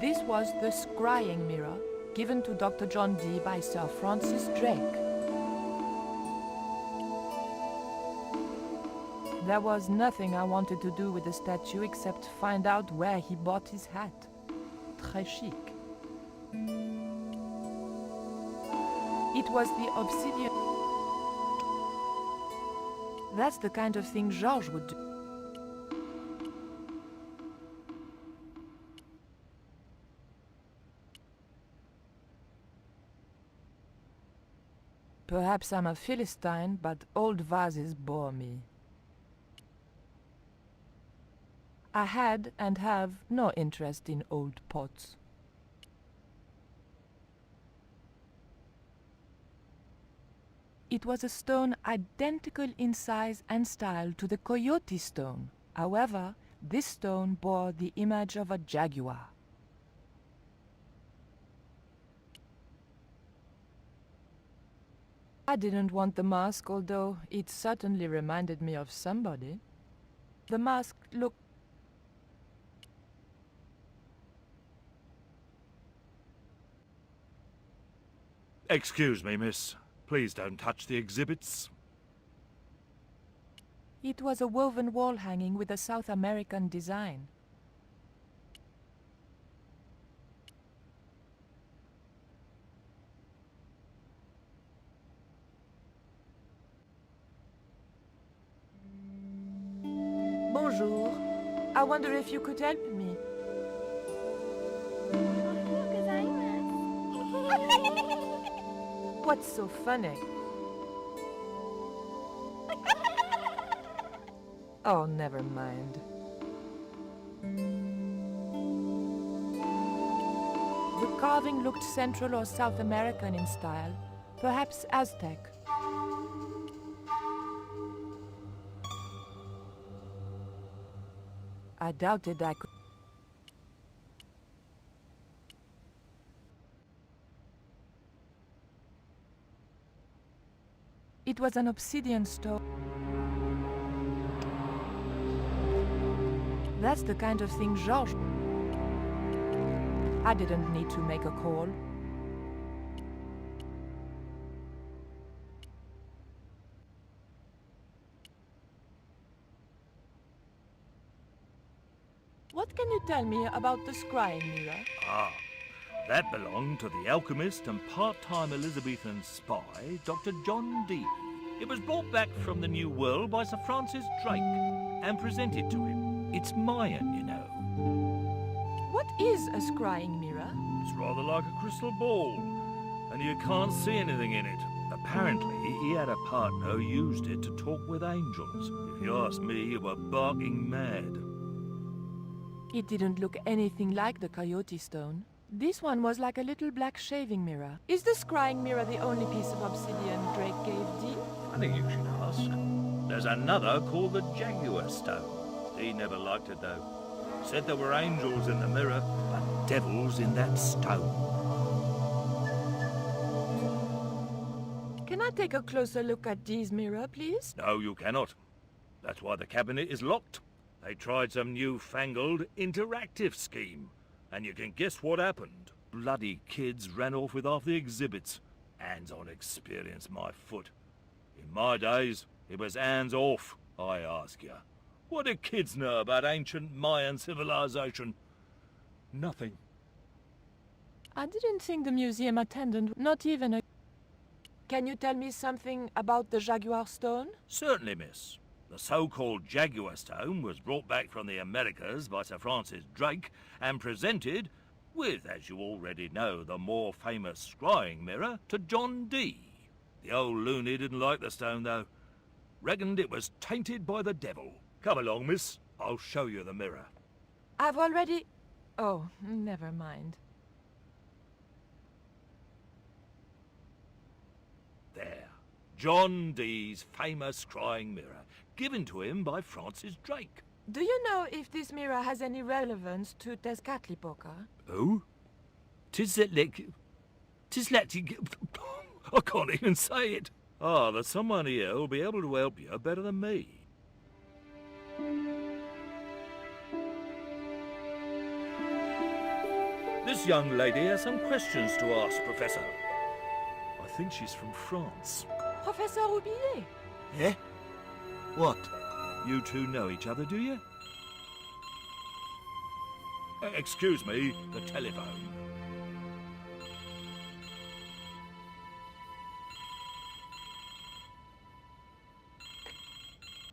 this was the scrying mirror given to Dr. John Dee by Sir Francis Drake. There was nothing I wanted to do with the statue except find out where he bought his hat. Très chic. It was the obsidian... That's the kind of thing Georges would do. Perhaps I'm a Philistine, but old vases bore me. I had and have no interest in old pots. It was a stone identical in size and style to the coyote stone. However, this stone bore the image of a jaguar. I didn't want the mask, although it certainly reminded me of somebody. The mask looked... Excuse me, miss. Please don't touch the exhibits. It was a woven wall hanging with a South American design. Bonjour. I wonder if you could help me. What's so funny? Oh, never mind. The carving looked Central or South American in style, perhaps Aztec. I doubted I could. It was an obsidian stone. That's the kind of thing Georges... I didn't need to make a call. What can you tell me about the scrying mirror? Ah, that belonged to the alchemist and part-time Elizabethan spy, Dr. John Dee. It was brought back from the New World by Sir Francis Drake and presented to him. It's Mayan, you know. What is a scrying mirror? It's rather like a crystal ball, and you can't see anything in it. Apparently, he had a partner who used it to talk with angels. If you ask me, you were barking mad. It didn't look anything like the coyote stone. This one was like a little black shaving mirror. Is the scrying mirror the only piece of obsidian Drake gave Dee? Funny you should ask. There's another called the Jaguar Stone. He never liked it though. Said there were angels in the mirror, but devils in that stone. Can I take a closer look at Dee's mirror, please? No, you cannot. That's why the cabinet is locked. They tried some newfangled interactive scheme. And you can guess what happened. Bloody kids ran off with half the exhibits. Hands-on experience, my foot. In my days, it was hands off, I ask you. What do kids know about ancient Mayan civilization? Nothing. I didn't think the museum attendant, not even a... Can you tell me something about the Jaguar Stone? Certainly, miss. The so-called Jaguar Stone was brought back from the Americas by Sir Francis Drake and presented, with, as you already know, the more famous scrying mirror, to John Dee. The old loony didn't like the stone, though. Reckoned it was tainted by the devil. Come along, miss. I'll show you the mirror. I've already... Oh, never mind. There. John Dee's famous scrying mirror, given to him by Francis Drake. Do you know if this mirror has any relevance to Tezcatlipoca? Who? I can't even say it. Ah, there's someone here who'll be able to help you better than me. This young lady has some questions to ask, Professor. I think she's from France. Professor Roubillet? Eh? What? You two know each other, do you? Excuse me, the telephone.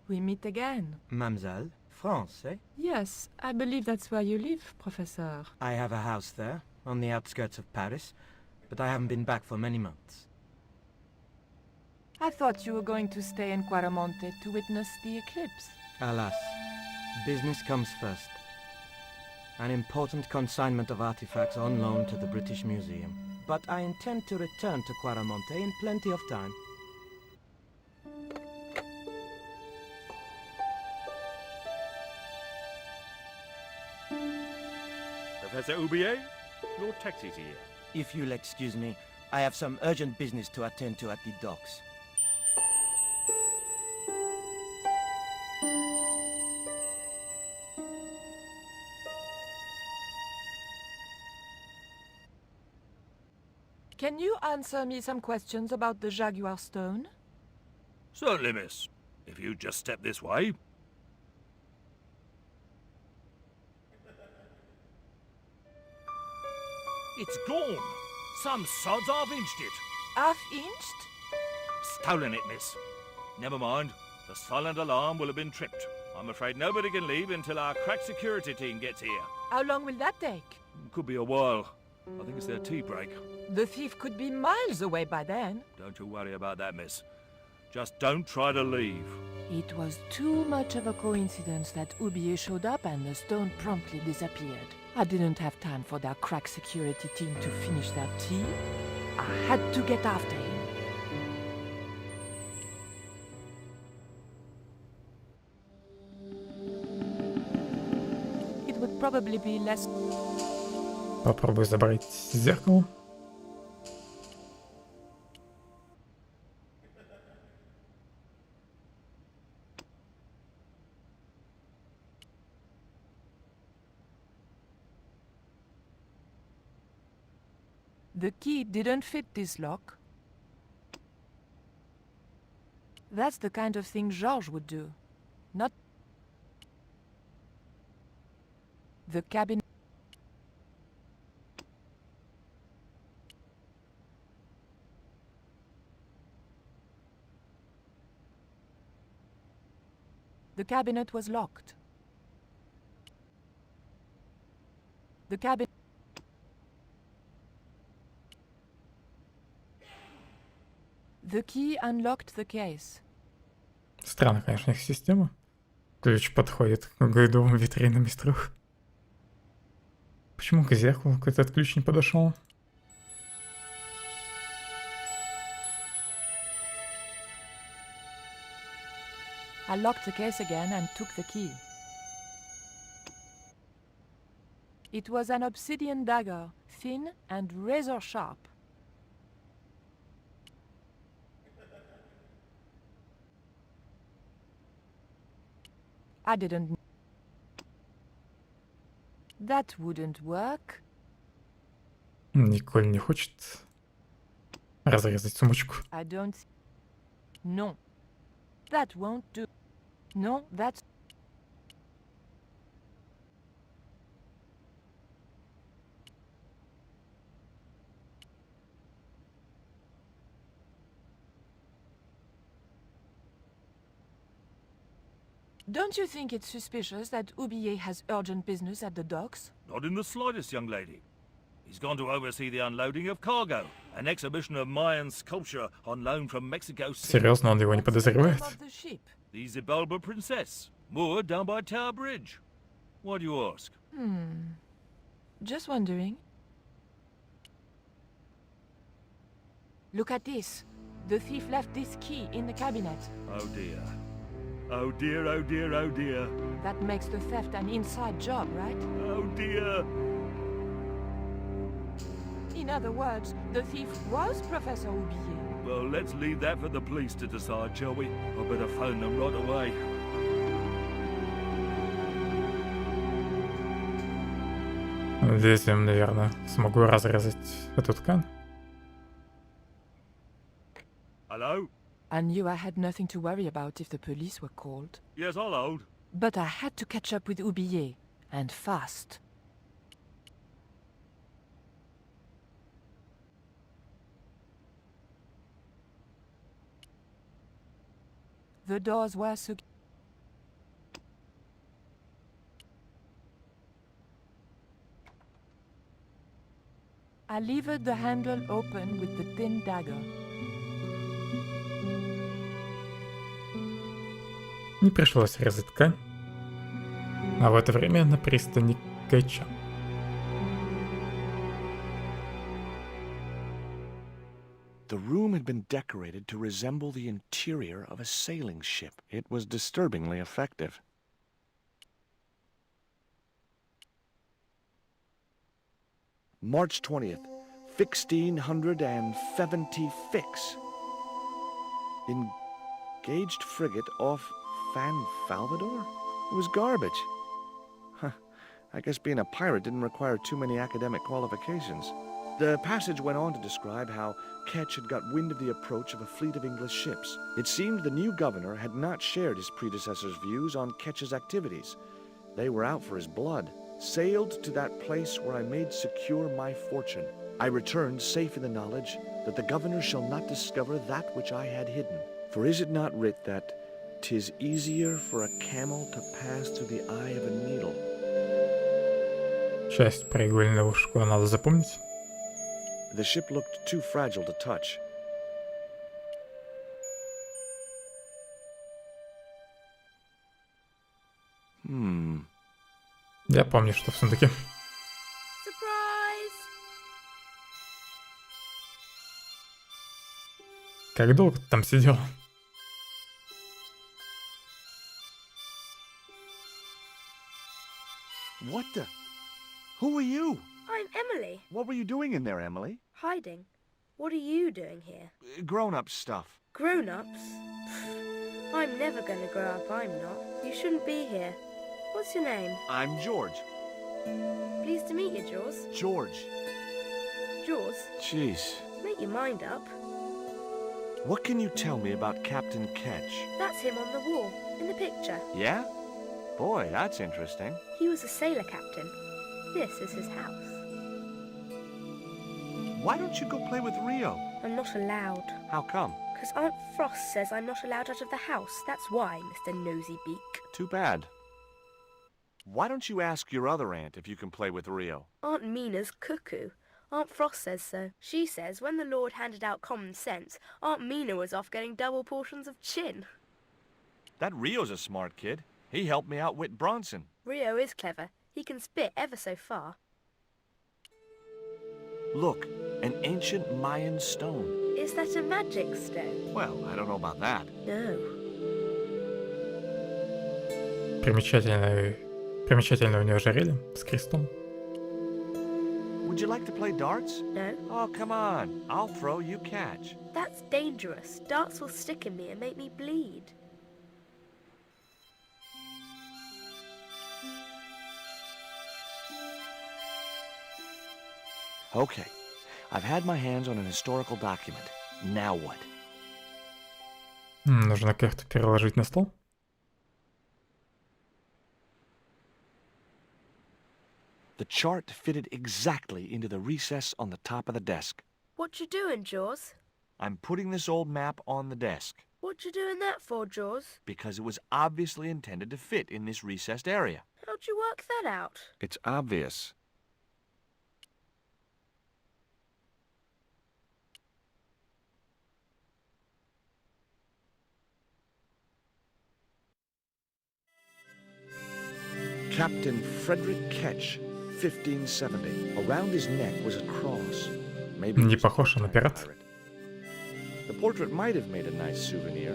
We meet again. Mademoiselle, France, eh? Yes, I believe that's where you live, Professor. I have a house there, on the outskirts of Paris, but I haven't been back for many months. I thought you were going to stay in Quaramonte to witness the eclipse. Alas, business comes first. An important consignment of artifacts on loan to the British Museum. But I intend to return to Quaramonte in plenty of time. Professor Roubillet, your taxi's here. If you'll excuse me, I have some urgent business to attend to at the docks. Can you answer me some questions about the Jaguar Stone? Certainly, miss. If you just step this way. It's gone. Some sods half-inched it. Half-inched? Stolen it, miss. Never mind. The silent alarm will have been tripped. I'm afraid nobody can leave until our crack security team gets here. How long will that take? Could be a while. I think it's their tea break. The thief could be miles away by then. Don't you worry about that, miss. Just don't try to leave. It was too much of a coincidence that Roubillet showed up and the stone promptly disappeared. I didn't have time for their crack security team to finish their tea. I had to get after him. It would probably be less... Попробуй забрать зеркало. The key didn't fit this lock. That's the kind of thing Georges would do. Not... The cabinet... The cabinet was locked. The cabinet... The key unlocked the case. Странно, конечно, их система. Ключ подходит к гайдовым витринам из 3. Почему к зеркалу этот ключ не подошел? I locked the case again and took the key. It was an obsidian dagger, thin and razor sharp. I didn't... That wouldn't work. Николь не хочет разрезать сумочку. I don't... No. That won't do. No, that's... Don't you think it's suspicious that Oublier has urgent business at the docks? Not in the slightest, young lady. He's gone to oversee the unloading of cargo, an exhibition of Mayan sculpture on loan from Mexico City. Серьезно, он его не подозревает? The Xibalba Princess, moored down by Tower Bridge. Why do you ask? Just wondering. Look at this. The thief left this key in the cabinet. Oh dear. Oh dear, oh dear, oh dear. That makes the theft an inside job, right? Oh dear. In other words, the thief was Professor Oublier. Well, let's leave that for the police to decide, shall we? I better phone them right away. Здесь я, наверное, смогу разрезать эту ткань. Hello? I knew I had nothing to worry about if the police were called. Yes, I'll hold. But I had to catch up with Oublier, and fast. The doors were secure. I levered the handle open with the thin dagger. Не пришлось резать ткань. А в это время на пристани Кэтча. The room had been decorated to resemble the interior of a sailing ship. It was disturbingly effective. March 20th, 1670 fix. Engaged frigate off Fan Salvador? It was garbage. Huh. I guess being a pirate didn't require too many academic qualifications. The passage went on to describe how Ketch had got wind of the approach of a fleet of English ships. It seemed the new governor had not shared his predecessor's views on Ketch's activities. They were out for his blood. Sailed to that place where I made secure my fortune. I returned safe in the knowledge that the governor shall not discover that which I had hidden. For is it not writ that 'tis easier for a camel to pass through the eye of a needle? Часть про игольную ушко надо запомнить. The ship looked too fragile to touch. Я помню, что в сундуке. Surprise! Как долго ты там сидел? What the? Who are you? I'm Emily. What were you doing in there, Emily? Hiding. What are you doing here? Grown-up stuff. Grown-ups? I'm never gonna grow up, I'm not. You shouldn't be here. What's your name? I'm George. Pleased to meet you, Jaws. George. Jaws? Jeez. Make your mind up. What can you tell me about Captain Ketch? That's him on the wall, in the picture. Yeah? Boy, that's interesting. He was a sailor captain. This is his house. Why don't you go play with Rio? I'm not allowed. How come? Because Aunt Frost says I'm not allowed out of the house. That's why, Mr. Nosy Beak. Too bad. Why don't you ask your other aunt if you can play with Rio? Aunt Mina's cuckoo. Aunt Frost says so. She says when the Lord handed out common sense, Aunt Mina was off getting double portions of chin. That Rio's a smart kid. He helped me outwit Bronson. Rio is clever. He can spit ever so far. Look, an ancient Mayan stone. Is that a magic stone? Well, I don't know about that. No. Примечательное у него ожерелье с крестом. Would you like to play darts? No. Oh, come on. I'll throw, you catch. That's dangerous. Darts will stick in me and make me bleed. Okay. I've had my hands on an historical document. Now what? Нужно карту переложить на стол. The chart fitted exactly into the recess on the top of the desk. What you doing, Jaws? I'm putting this old map on the desk. What you doing that for, Jaws? Because it was obviously intended to fit in this recessed area. How'd you work that out? It's obvious. Captain Frederick Ketch, 1570. Around his neck was a cross. Maybe Не похож на пират. The portrait might have made a nice souvenir,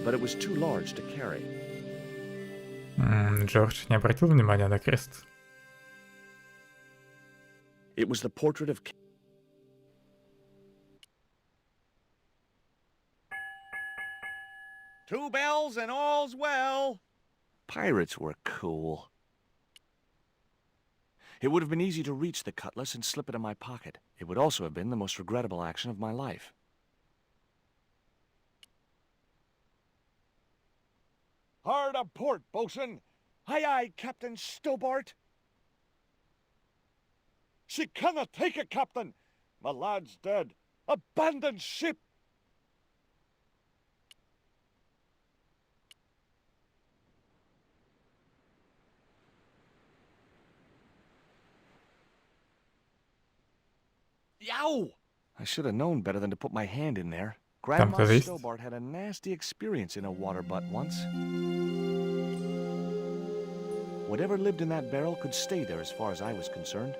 but it was too large to carry. Джордж не обратил внимания на крест. It was the portrait of... Two bells and all's well. Pirates were cool. It would have been easy to reach the cutlass and slip it in my pocket. It would also have been the most regrettable action of my life. Hard a port, bosun. Aye, aye, Captain Stobart. She cannot take it, Captain. My lad's dead. Abandon ship. Yow! I should have known better than to put my hand in there. Там Grandma кто-то есть? Stobart had a nasty experience in a water butt once. Whatever lived in that barrel could stay there as far as I was concerned.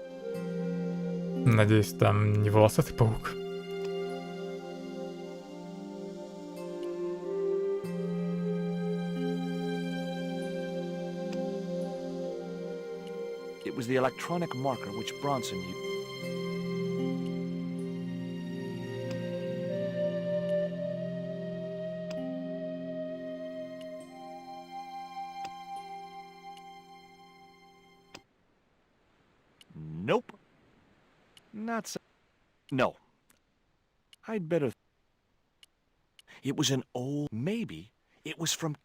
Надеюсь, там не волосатый паук. It was the electronic marker which Bronson used. Nope. Not so. No. I'd better. It was an old. Maybe it was from.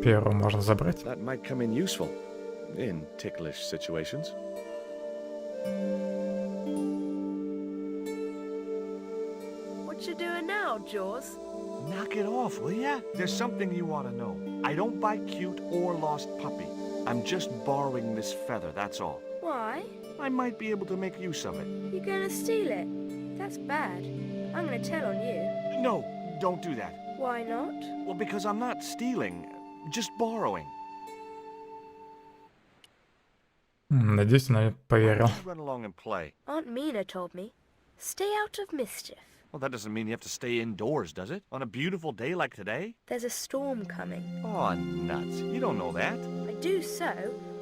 Первую можно забрать. That might come in useful in ticklish situations. What you doing now, Jaws? Knock it off, will ya? There's something you ought to know. I don't buy cute or lost puppy. I'm just borrowing this feather, that's all. Why? I might be able to make use of it. You gonna steal it? That's bad. I'm gonna tell on you. No, don't do that. Why not? Well, because I'm not stealing, just borrowing. Надеюсь, она поверила. Run along and play. Aunt Mina told me, stay out of mischief. Well, that doesn't mean you have to stay indoors, does it? On a beautiful day like today? There's a storm coming. Oh, nuts. You don't know that. I do so.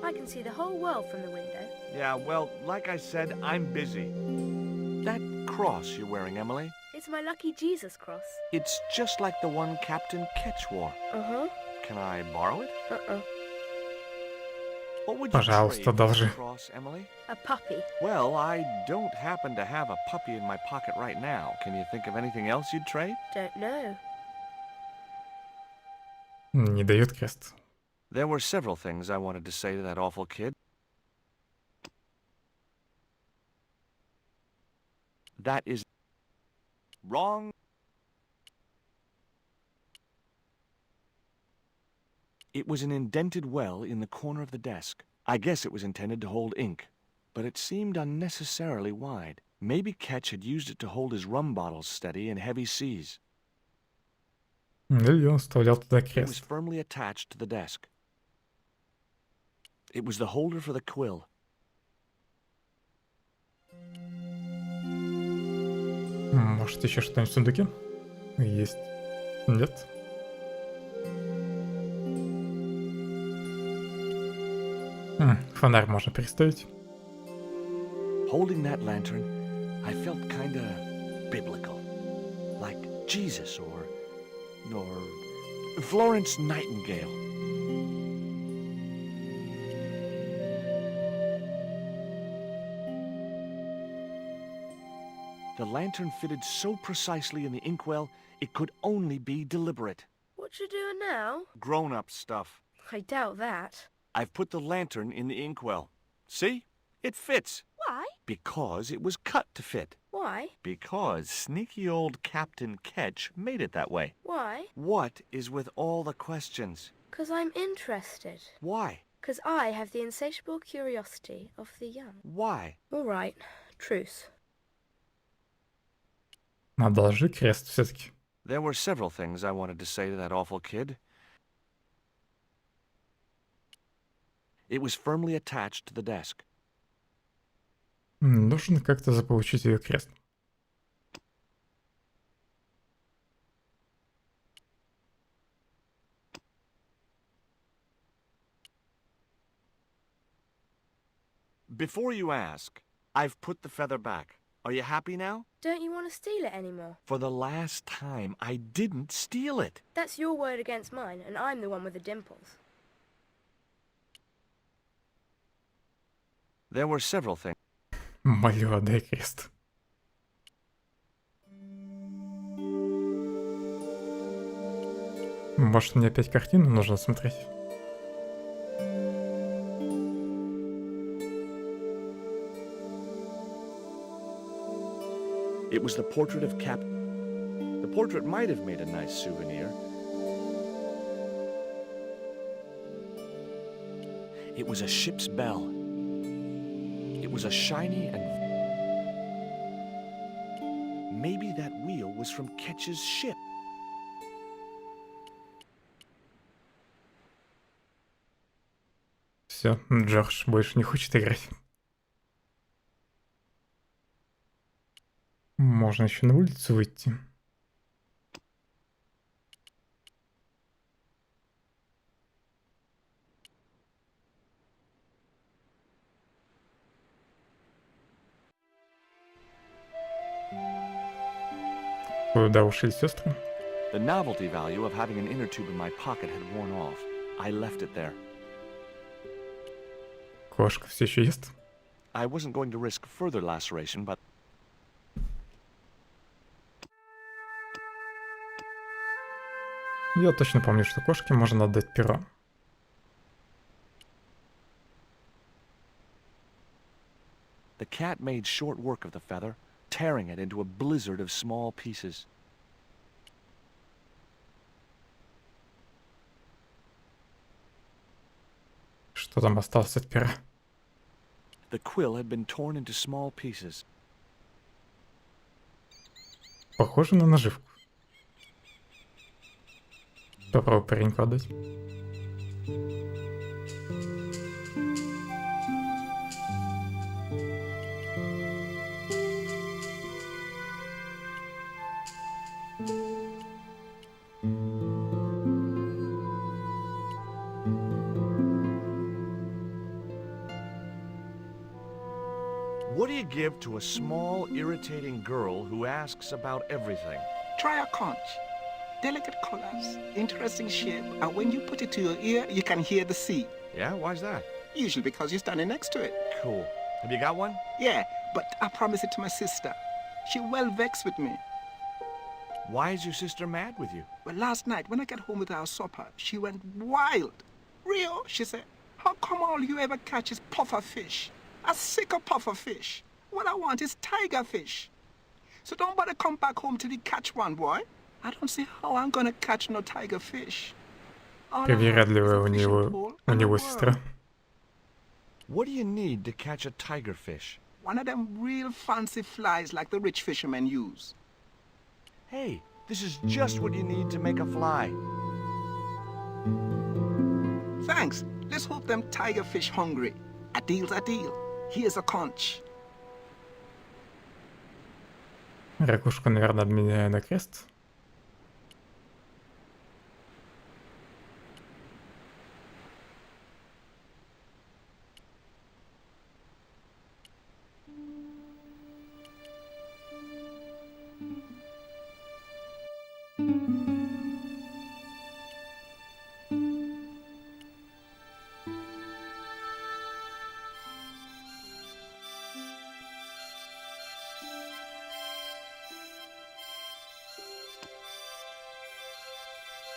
I can see the whole world from the window. Yeah, well, like I said, I'm busy. That cross you're wearing, Emily, It's my lucky Jesus cross. it's just like the one Captain Ketch wore. Uh-huh. Can I borrow it? Uh-uh. What would you Пожалуйста, trade for одолжи. this cross, Emily? A puppy. Well, I don't happen to have a puppy in my pocket right now. Can you think of anything else you'd trade? Don't know. Не дают крест. There were several things I wanted to say to that awful kid. That is... Wrong. It was an indented well in the corner of the desk. I guess it was intended to hold ink, but it seemed unnecessarily wide. Maybe Ketch had used it to hold his rum bottles steady in heavy seas. Или он вставлял туда It was крест. firmly attached to the desk. It was the holder for the quill. Может, еще что-нибудь в сундуке? Есть. Нет? Фонарь можно переставить. Holding that lantern, I felt kinda biblical. Like Jesus or Florence Nightingale. The lantern fitted so precisely in the inkwell, it could only be deliberate. What you doing now? Grown-up stuff. I doubt that. I've put the lantern in the inkwell. See? It fits. Why? Because it was cut to fit. Why? Because sneaky old Captain Ketch made it that way. Why? What is with all the questions? 'Cause I'm interested. Why? 'Cause I have the insatiable curiosity of the young. Why? All right. Truce. Одолжи крест все-таки. There were several things I wanted to say to that awful kid. It was firmly attached to the desk. Нужно как-то заполучить ее крест. Before you ask, I've put the feather back. Are you happy now? Don't you want to steal it anymore? For the last time, I didn't steal it. That's your word against mine, and I'm the one with the dimples. There were several things. Молю, отдай крест. Может, мне опять картину нужно смотреть? It was the portrait of Cap. The portrait might have made a nice souvenir. It was a ship's bell. It was a shiny and... Maybe that wheel was from Ketch's ship. Все, Джордж больше не хочет играть. Можно еще на улицу выйти. Куда ушли сестры? The novelty value of having an inner tube in my pocket had worn off. I left it there. Кошка все еще ест? I wasn't going to risk further laceration, but... Я точно помню, что кошке можно отдать перо. The cat made short work of the feather, tearing it into a blizzard of small pieces. Что там осталось от пера? The quill had been torn into small pieces. Похоже на наживку. Попробуй пареньку отдать. What do you give to a small, irritating girl who asks about everything? Try a conch. Delicate colors, interesting shape, and when you put it to your ear, you can hear the sea. Yeah, why's that? Usually because you're standing next to it. Cool. Have you got one? Yeah, but I promised it to my sister. She well vexed with me. Why is your sister mad with you? Well, last night, when I got home with our supper, she went wild. Rio, she said, how come all you ever catch is puffer fish? A sicker puffer fish. What I want is tiger fish. So don't bother come back home till you catch one, boy. I don't see how I'm gonna catch no tiger fish. All I have is Привередливая a у fishing него, pole у and a него worm. сестра. What do you need to catch a tigerfish? One of them real fancy flies like the rich fishermen use. Hey, this is just what you need to make a fly. Thanks. Let's hope them tiger fish hungry. A deal's a deal. Here's a conch. Ракушку, наверное, обменяю на крест.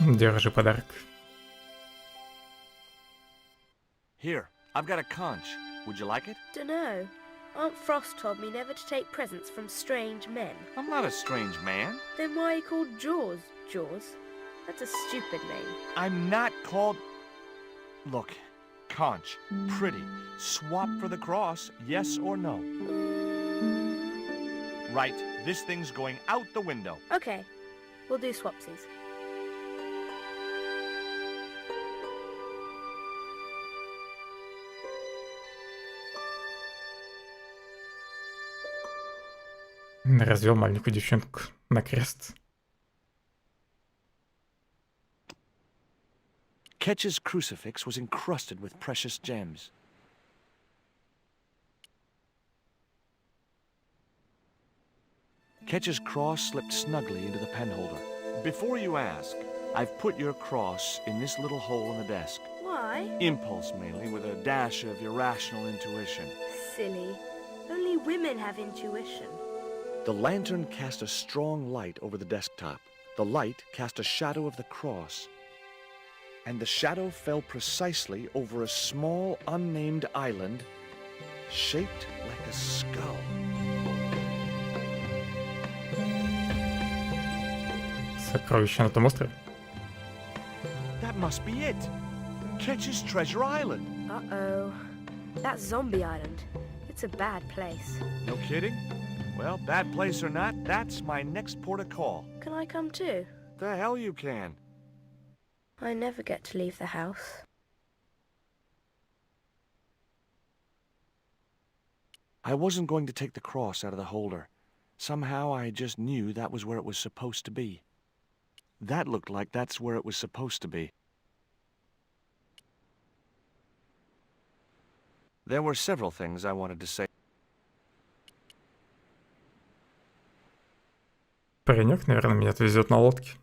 Держи подарок. Here, I've got a conch. Would you like it? Dunno. Aunt Frost told me never to take presents from strange men. I'm not a strange man. Then why are you called Jaws, Jaws? That's a stupid name. I'm not called... Look, conch, pretty, swap for the cross, yes or no? Right, this thing's going out the window. Okay, we'll do swapsies. Развел маленькую девчонку на крест. Ketch's crucifix was encrusted with precious gems. Ketch's cross slipped snugly into the penholder. Before you ask, I've put your cross in this little hole in the desk. Why? Impulse mainly, with a dash of irrational intuition. Silly. Only women have intuition. The lantern cast a strong light over the desktop. The light cast a shadow of the cross. And the shadow fell precisely over a small, unnamed island shaped like a skull. Сокровище на том острове. That must be it. Ketch's Treasure Island. Uh-oh. That's Zombie Island. It's a bad place. No kidding? Well, bad place or not, that's my next port of call. Can I come too? The hell you can. I never get to leave the house. I wasn't going to take the cross out of the holder. Somehow I just knew that was where it was supposed to be. That looked like that's where it was supposed to be. There were several things I wanted to say. Паренек, наверное, меня отвезет на лодке.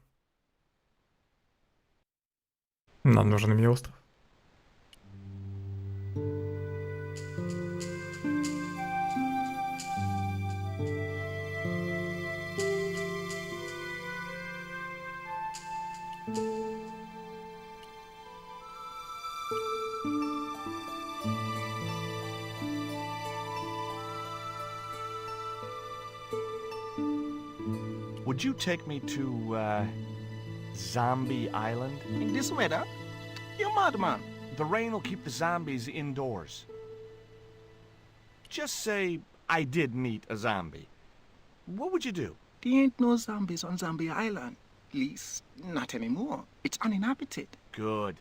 Нам нужен мне остров. Would you take me to, Zombie Island? In this weather? You're mad, man. The rain will keep the zombies indoors. Just say I did meet a zombie. What would you do? There ain't no zombies on Zombie Island. At least, not anymore. It's uninhabited. Good.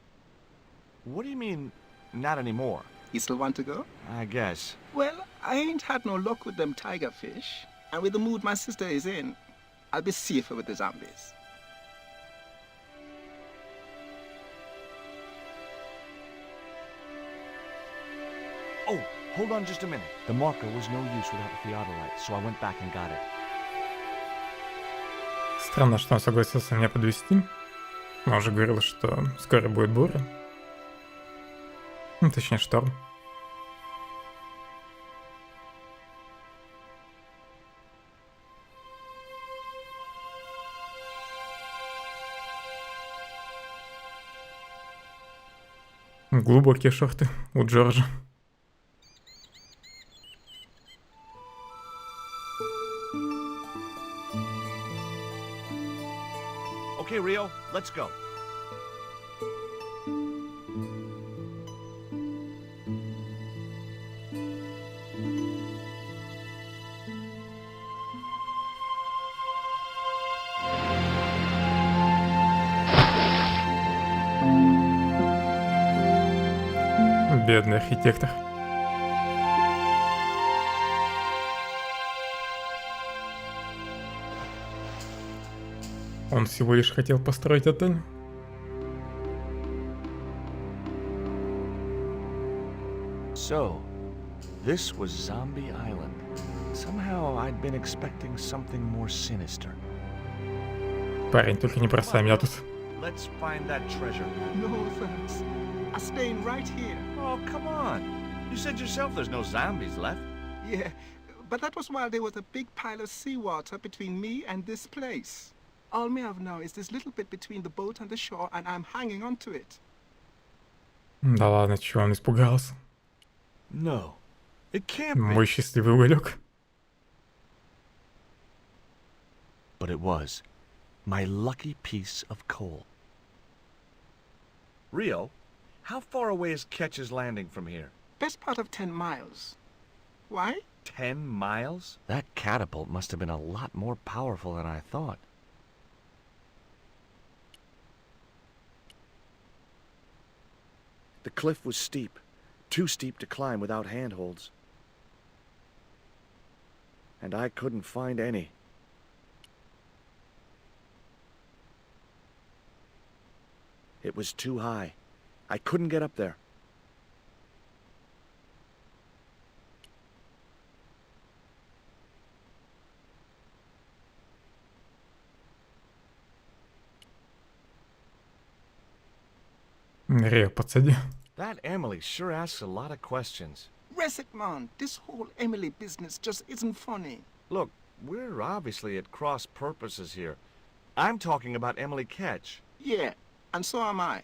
What do you mean, not anymore? You still want to go? I guess. Well, I ain't had no luck with them tiger fish. And with the mood my sister is in, I'll be safer with the zombies. Oh, hold on just a minute. The marker was no use without the theodolite, so I went back and got it. Странно, что он согласился меня подвезти. Он уже говорил, что скоро будет буря. Ну, точнее, шторм. Глубокие шорты у Джорджа. Let's go. Бедный архитектор. Он всего лишь хотел построить отель. So, this was Zombie Island. Somehow I'd been expecting something more sinister. Парень, только не бросай меня тут. Let's find that treasure. No, thanks. I'm staying right here. Oh, come on. You said yourself there's no zombies left. Yeah, but that was while there was a big pile of seawater between me and this place. All me have now is this little bit between the boat and the shore, and I'm hanging on to it. Да ладно, чего он испугался? No, it can't be. Мой счастливый уголек. But it was. My lucky piece of coal. Rio, how far away is Ketch's Landing from here? Best part of 10 miles. Why? 10 miles? That catapult must have been a lot more powerful than I thought. The cliff was steep, too steep to climb without handholds. And I couldn't find any. It was too high. I couldn't get up there. Рио, подсади. That Emily sure asks a lot of questions. Reset, man. This whole Emily business just isn't funny. Look, we're obviously at cross purposes here. I'm talking about Emily Ketch. Yeah, and so am I.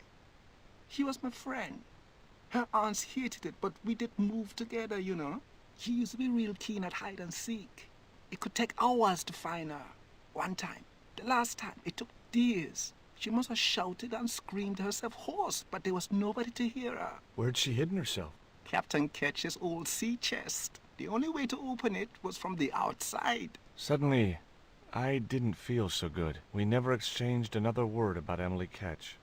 He was my friend. Her aunts hated it, but we did move together, you know. She used to be real keen at hide and seek. It could take hours to find her. One time, the last time, it took days. She must have shouted and screamed herself hoarse, but there was nobody to hear her. Where'd she hidden herself? Captain Ketch's old sea chest. The only way to open it was from the outside. Suddenly, I didn't feel so good. We never exchanged another word about Emily Ketch.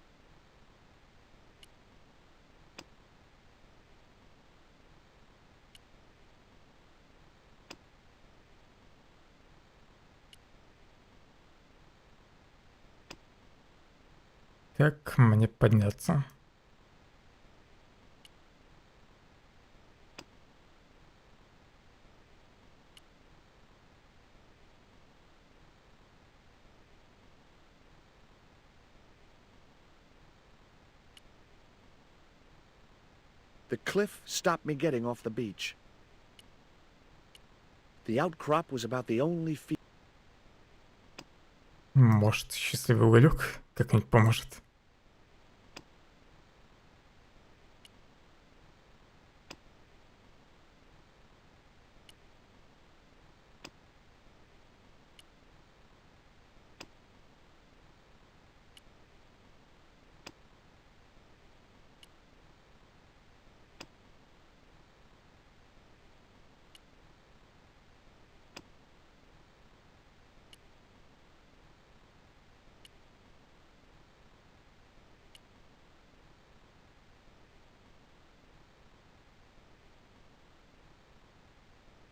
Как мне подняться? The cliff stopped me getting off the beach. The outcrop was about the only feat. Может, счастливый уголек как-нибудь поможет?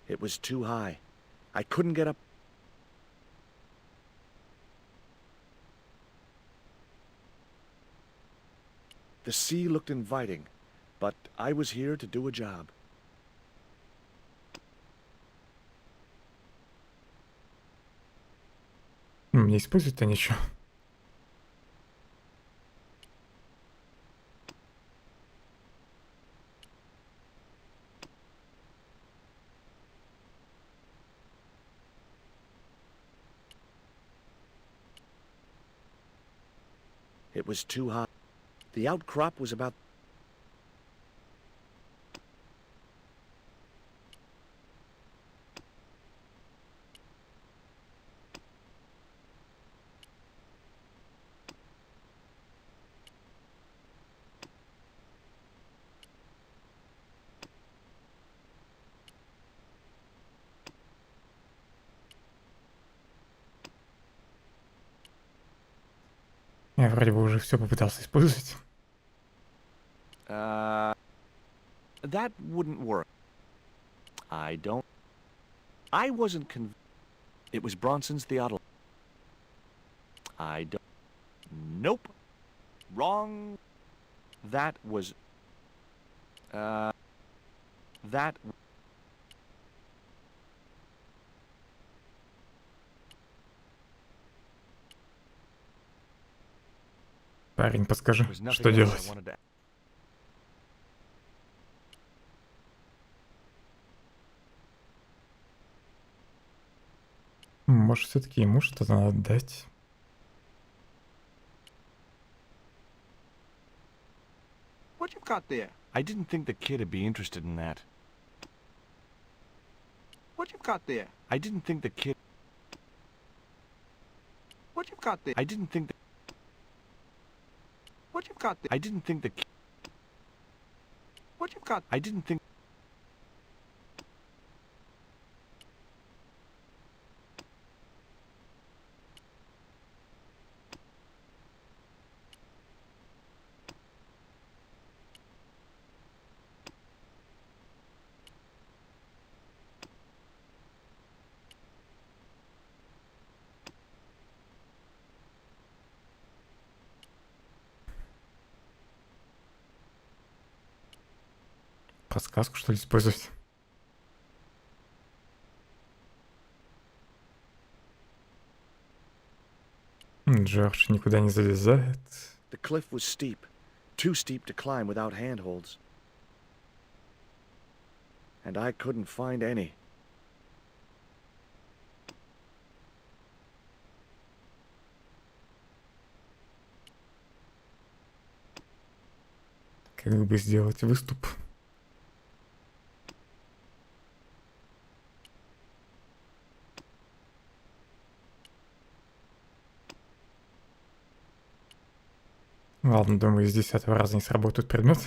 It was too high. I couldn't get up. The sea looked inviting, but I was here to do a job. Не используют они ничего. It was too high. The outcrop was about... Я вроде бы уже все попытался использовать. That wouldn't work. I wasn't convinced. It was Bronson's theodolite. I don't... Nope. Wrong. That was... That... Парень, подскажи, что делать? Может, все-таки ему что-то надо дать? What you've got there? I didn't think the kid would be interested in that. What you've got there? I didn't think the kid... What you've got there? I didn't think the... What you've got there? I didn't think the kid... What you've got? I didn't think... Подсказку, что ли, использовать? Джордж никуда не залезает. The cliff was steep. Too steep to climb without handholds. And I couldn't find any. Как бы сделать выступ? Ладно, думаю, из 10-го раза не сработает предмет.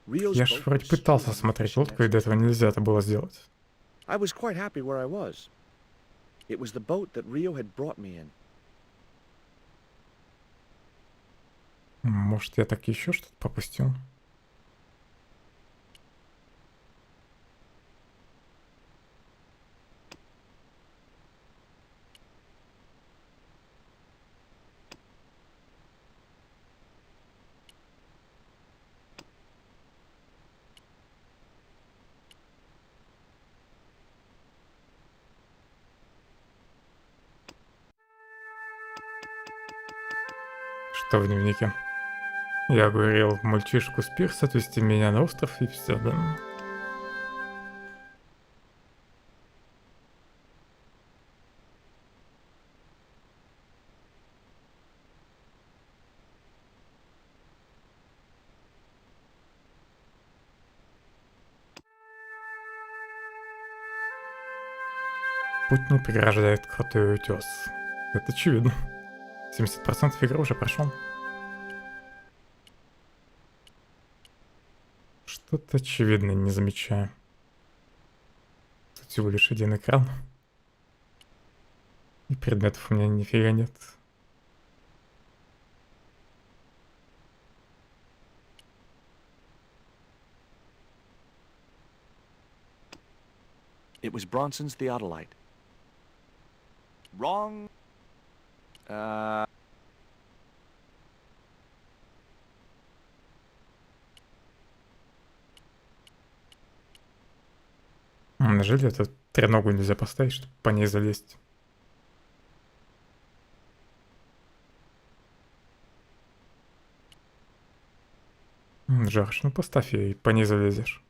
Я ж вроде пытался смотреть лодку, и до этого нельзя это было сделать. I was quite happy where I was. It was the boat that Rio had brought me in. Может, я так еще что-то пропустил? Что в дневнике? Я говорил мальчишку с пирса отвезти меня на остров и все, да? Путь не преграждает крутой утес. Это очевидно. 70% игры уже прошел. Что-то очевидно не замечаю. Тут всего лишь один экран. И предметов у меня нифига нет. It was Bronson's theodolite. Wrong. Неужели эту треногу нельзя поставить, чтобы по ней залезть? Жарш, ну поставь ее и по ней залезешь.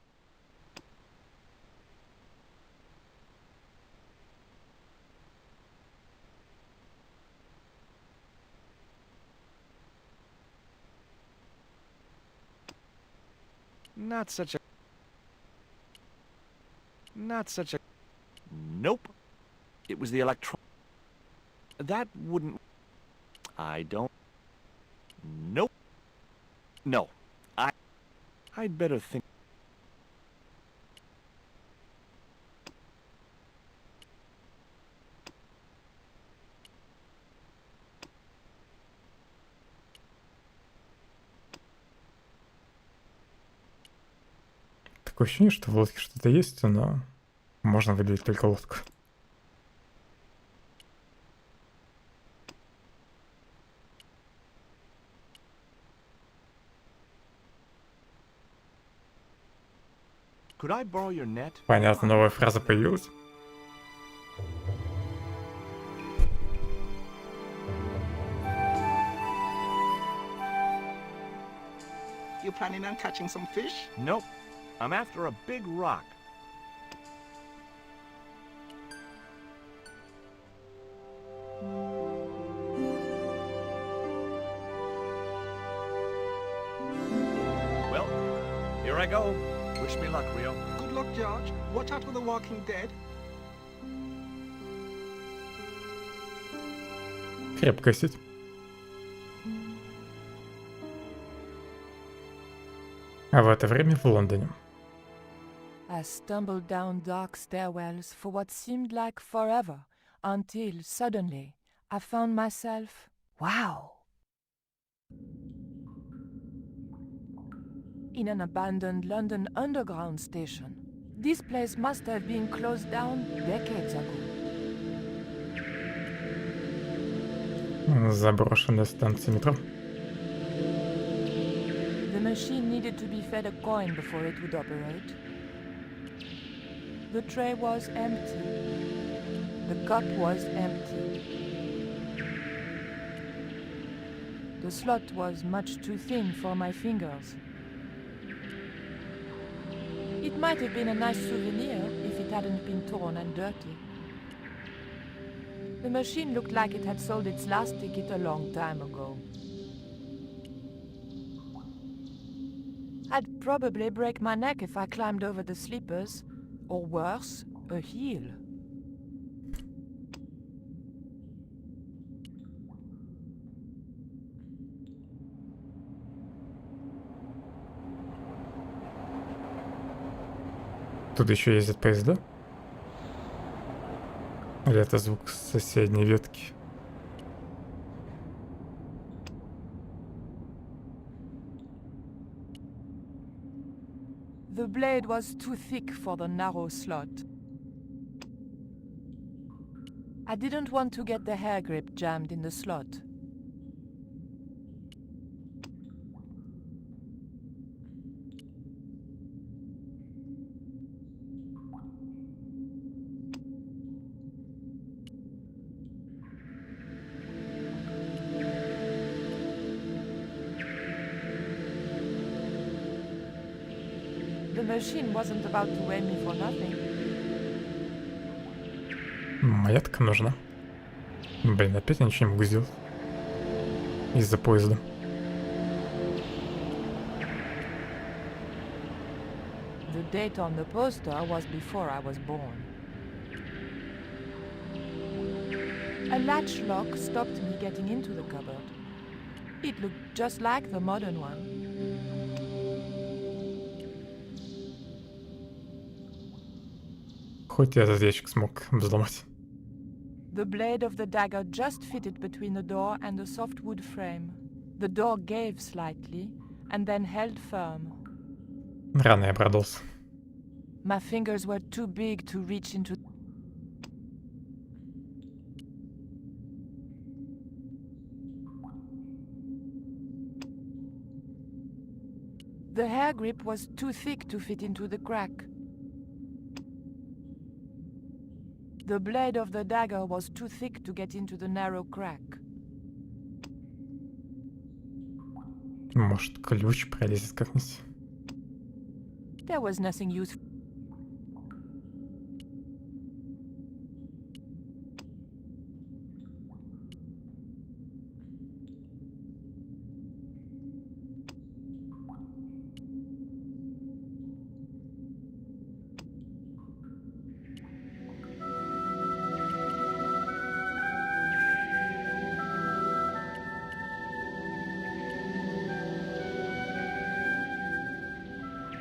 Not such a... Nope. It was the electron... That wouldn't... I don't... No, I'd better think. Такое ощущение, что в лодке что-то есть, но можно выделить только лодку. Could I borrow your net? Понятно, новая фраза появилась. You planning on catching some fish? Nope. I'm after a big rock. Well, here I go. Wish me luck, Rio. Good luck, George. Watch out for the Walking Dead. Крепкая сеть. А в это время в Лондоне. I stumbled down dark stairwells for what seemed like forever, until suddenly I found myself, wow, in an abandoned London Underground station. This place must have been closed down decades ago. Заброшенная станция метро. The machine needed to be fed a coin before it would operate. The tray was empty. The cup was empty. The slot was much too thin for my fingers. It might have been a nice souvenir if it hadn't been torn and dirty. The machine looked like it had sold its last ticket a long time ago. I'd probably break my neck if I climbed over the sleepers, or worse, a heel. Тут еще ездят поезда? Или это звук с соседней ветки? The blade was too thick for the narrow slot. I didn't want to get the hair grip jammed in the slot. The machine wasn't about to weigh me for nothing. Монетка нужна. Блин, опять я ничего не могу сделать. Из-за поезда. The date on the poster was before I was born. A latch lock stopped me getting into the cupboard. It looked just like the modern one. Хоть я этот ящик смог взломать. The blade of the dagger just fitted between the door and the soft wood frame. The door gave slightly and then held firm. Рано я обрадовался. My fingers were too big to reach into. The hair grip was too thick to fit into the crack. The blade of the dagger was too thick to get into the narrow crack. Может, ключ пролезет как-нибудь. There was nothing useful.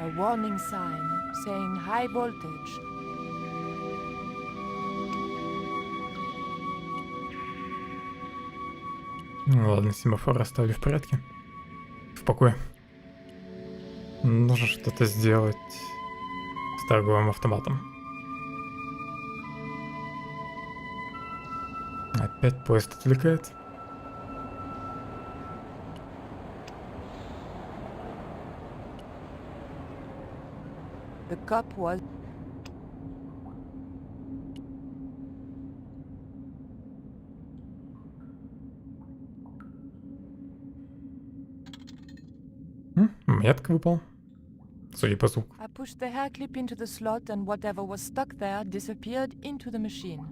A warning sign saying high voltage. Ну ладно, семафор оставлю в порядке. В покое. Нужно что-то сделать с торговым автоматом. Опять поезд отвлекает. The cop was... Метка выпал. Судя по звуку. I pushed the hair clip into the slot and whatever was stuck there disappeared into the machine.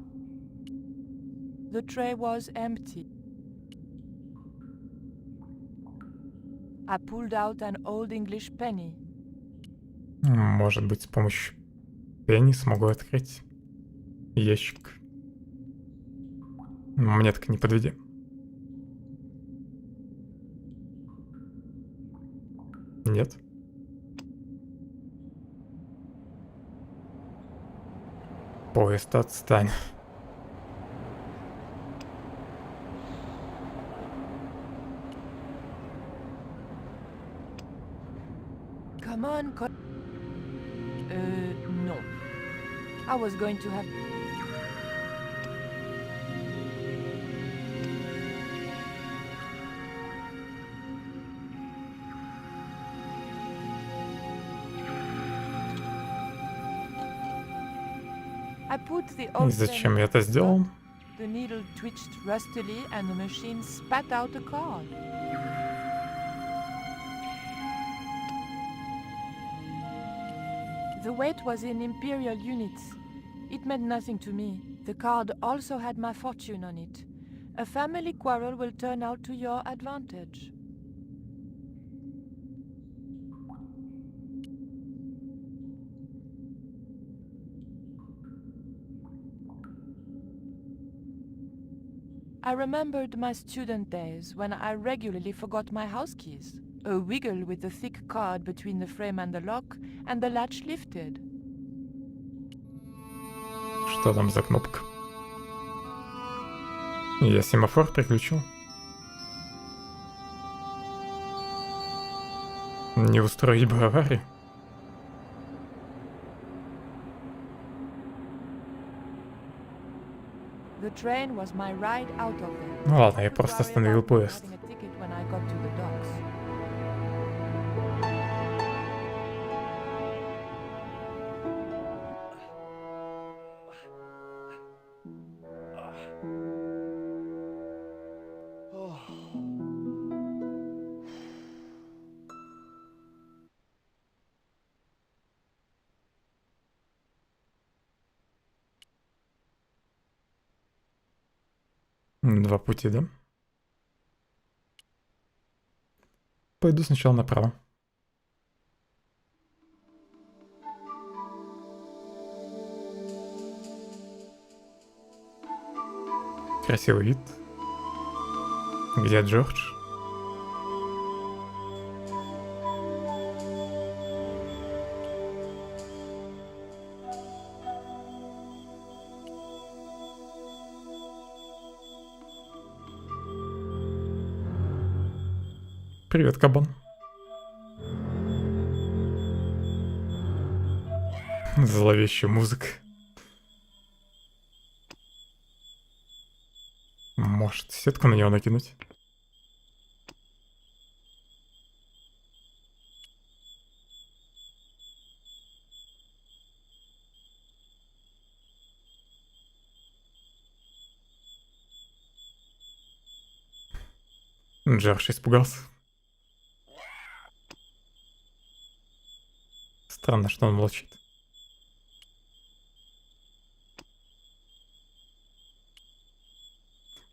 The tray was empty. I pulled out an old English penny. Может быть, с помощью пенни смогу открыть ящик. Монетка не подведи. Нет. Поезд, отстань. Come on, no. I was going to have... I put the И зачем я это сделал? The needle twitched rustily and the machine spat out a card. The weight was in imperial units. It meant nothing to me. The card also had my fortune on it. A family quarrel will turn out to your advantage. I remembered my student days when I regularly forgot my house keys. A wiggle with the thick card between the frame and the lock, and the latch lifted. Что там за кнопка? Я семафор переключил. Не устроить бы аварию. The train was my ride out of there. Ну ладно, я просто остановил поезд. Having a ticket when I got to the docks. Два пути, да? Пойду сначала направо. Красивый вид. Где Джордж? Привет, кабан. Зловещая музыка. Может, сетку на него накинуть? Джордж испугался. Странно, что он молчит.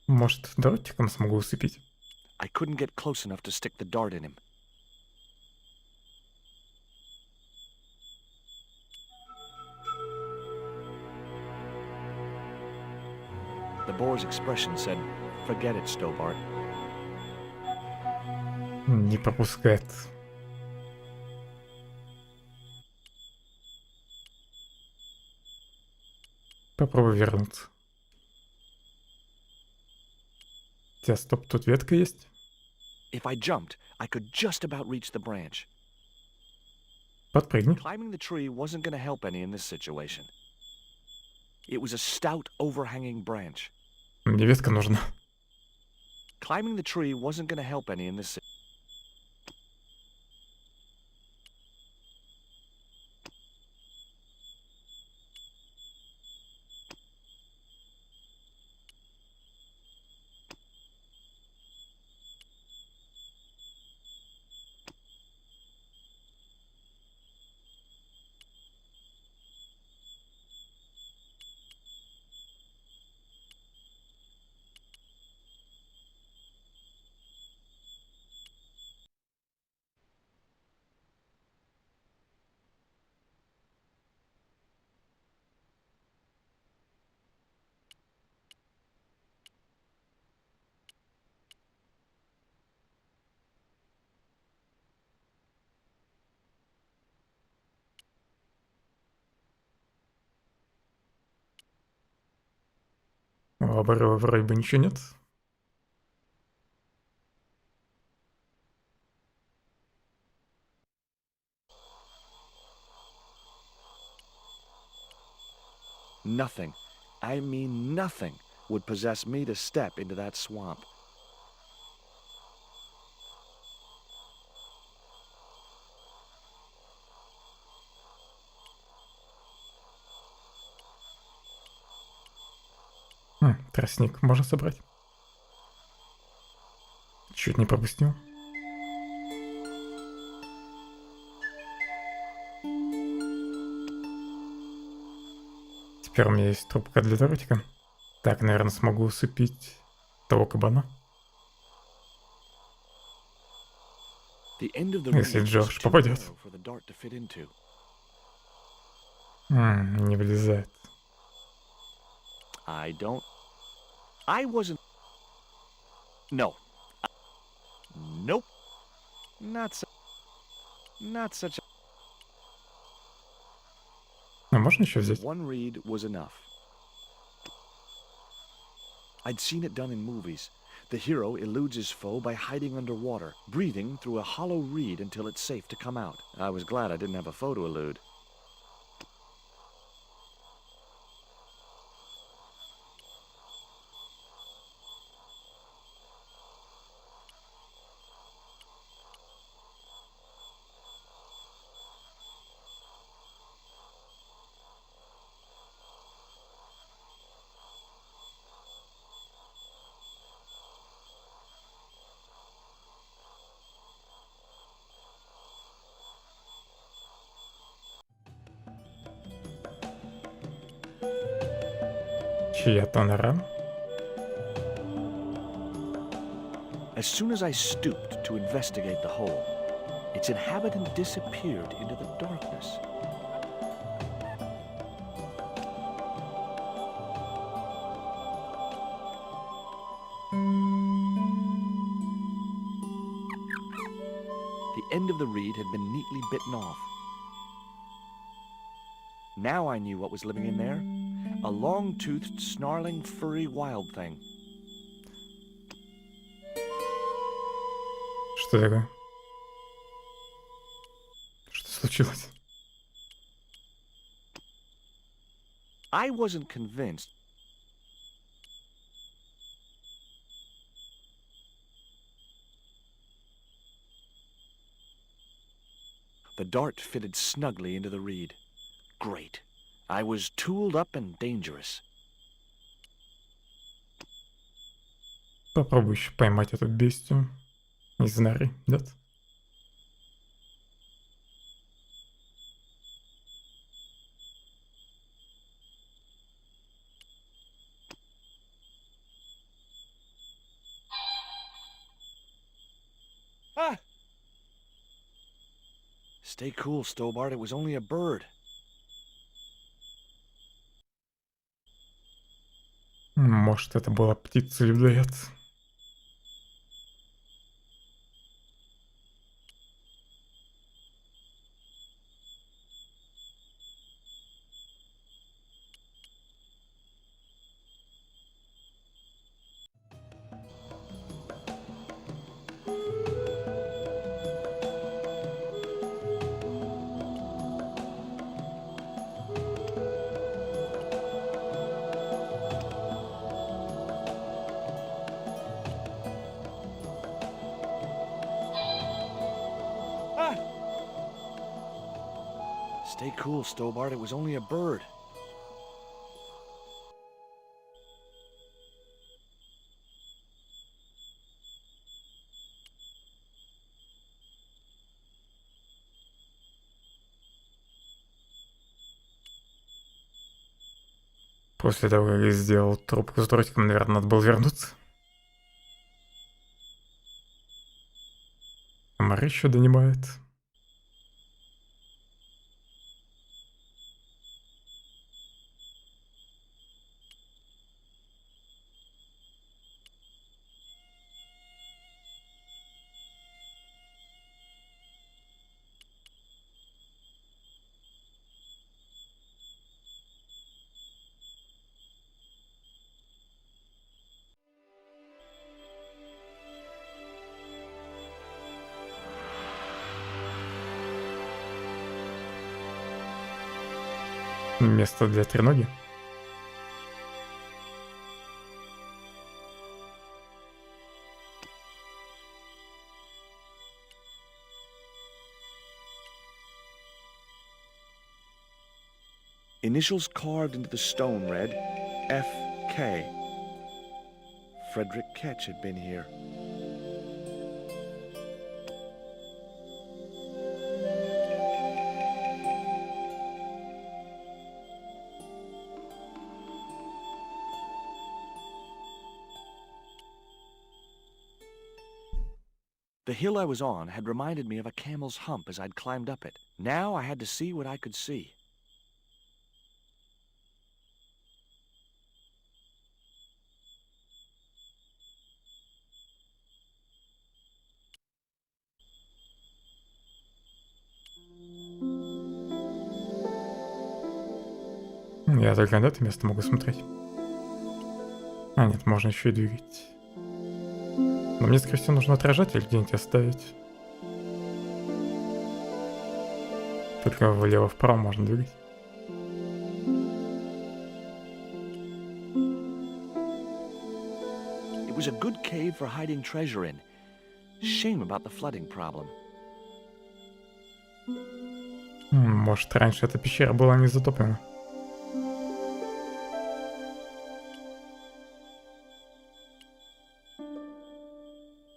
Может, дротиком смогу усыпить? I couldn't get close enough to stick the dart in him. The boar's expression said, "Forget it, Stobart." Не пропускает. Попробуй вернуться. Тебя стоп, тут ветка есть? If I jumped, I could just about reach the branch. Подпрыгни. Climbing the tree wasn't going to help any in this situation. It was a stout, overhanging branch. Мне ветка нужна. Climbing the tree wasn't going to help any in this situation. О, вроде бы ничего нет. Nothing, I mean nothing, would possess me to step into that swamp. Тростник можно собрать. Чуть не пропустил. Теперь у меня есть трубка для тортика. Так, наверное, смогу усыпить того кабана. Если Джордж попадет. Не влезает. I wasn't... No. Nope. Not such a... А можно еще взять? One reed was enough. I'd seen it done in movies. The hero eludes his foe by hiding underwater, breathing through a hollow reed until it's safe to come out. I was glad I didn't have a foe to elude. Чья-то нора. As soon as I stooped to investigate the hole, its inhabitant disappeared into the darkness. The end of the reed had been neatly bitten off. Now I knew what was living in there. A long-toothed, snarling, furry wild thing. Что такое? Что случилось? I wasn't convinced. The dart fitted snugly into the reed. Great. I was tooled up and dangerous. Попробуй еще поймать эту бестию из норы, нет? Stay cool, Stobart. It was only a bird. Может, это была птица-людоед. Stay cool, Stobart. It was only a bird. После того, как я сделал трубку с дротиком, наверное, надо было вернуться. Комары еще донимает. Место для треноги. Initials carved into the stone read F.K. Frederick Ketch had been here. The hill I was on had reminded me of a camel's hump as I'd climbed up it. Now I had to see what I could see. Я только на это место могу смотреть. А, нет, можно еще и двигать. Но мне, скорее всего, нужно отражатель где-нибудь оставить. Только влево-вправо можно двигать. It was a good cave for hiding treasure in. Shame about the flooding problem. Может, раньше эта пещера была не затоплена.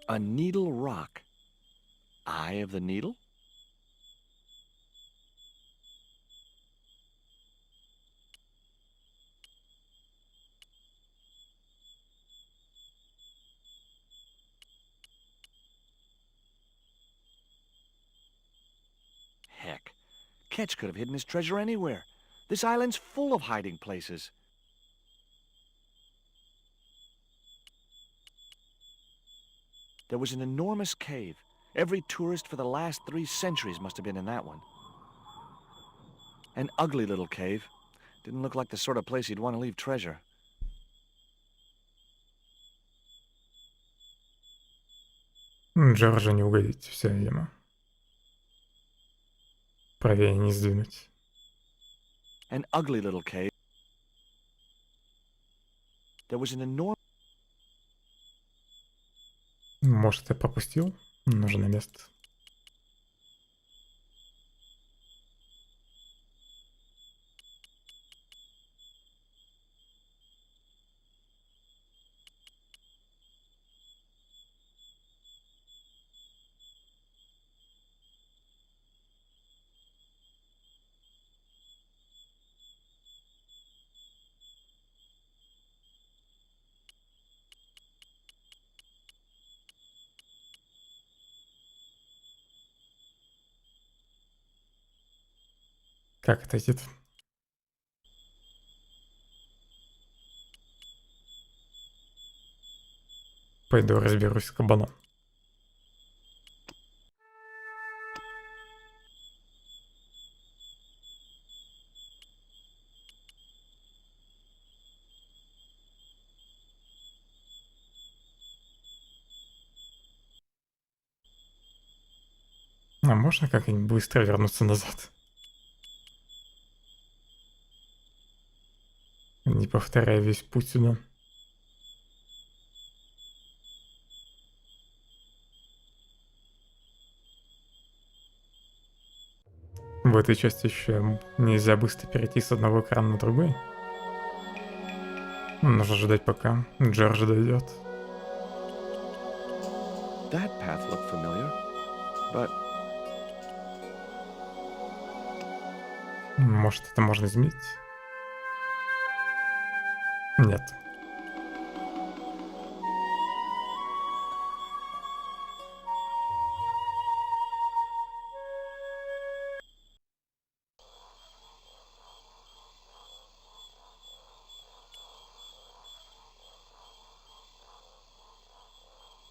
A needle rock. Eye of the needle? Heck, Ketch could have hidden his treasure anywhere. This island's full of hiding places. There was an enormous cave. Every tourist for the last 3 centuries must have been in that one. An ugly little cave. Didn't look like the sort of place you'd want to leave treasure. Джорджа не угодить, все, видимо. Правее не сдвинуть. An ugly little cave. There was an enormous... Может, я пропустил? Нужно место. Как отойти-то? Пойду разберусь с кабаном. А можно как-нибудь быстро вернуться назад? Не повторяя весь путь сюда. В этой части еще нельзя быстро перейти с одного экрана на другой. Нужно ждать, пока Джордж дойдет. That path looked familiar, but Может, это можно изменить? Нет.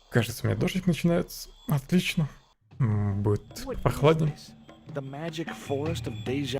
Кажется, у меня дождик начинается. Отлично. Будет прохладнее. the magic forest of deja.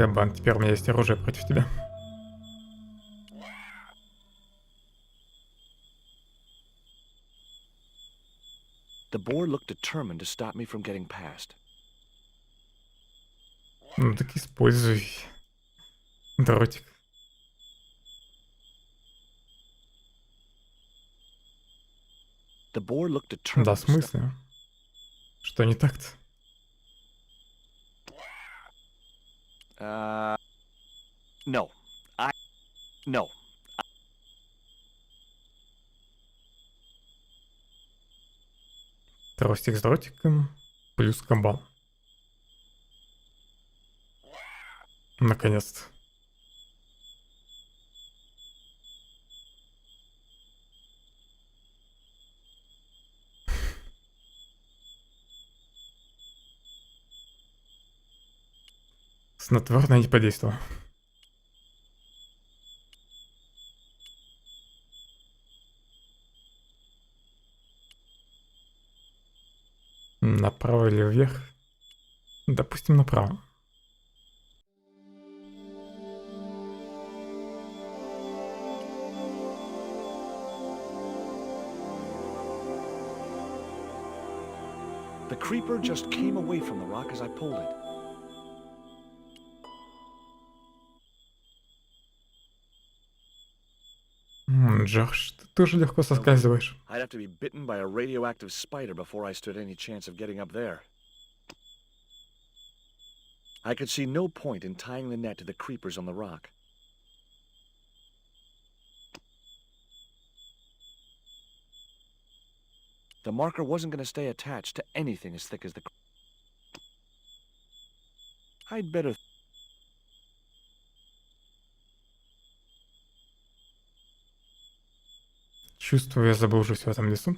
Кабан, теперь у меня есть оружие против тебя. The boar looked determined to stop me from getting past. Ну так используй дротик. The boar looked determined. Да, в смысле? Что не так-то? No. No. Тростик с дротиком плюс кабан. Наконец-то. Снотворное не подействовало. Направо или вверх? Допустим, направо. The creeper just came away from the rock as I pulled it. Джордж, ты тоже легко соскальзываешь. I'd have to be bitten by a radioactive spider before I stood any chance of getting up there. I could see no point in tying the net to the creepers on the rock. The marker wasn't going to stay attached to anything as thick as the... I'd better... Чувствую, я заблужусь в этом лесу.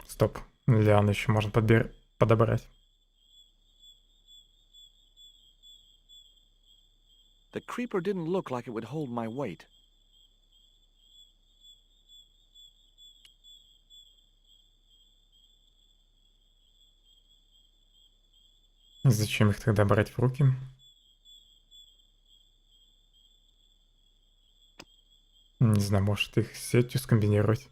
Стоп. Лиану еще можно подобрать. The creeper didn't look like it would hold my weight. Зачем их тогда брать в руки? Не знаю, может их с сетью скомбинировать.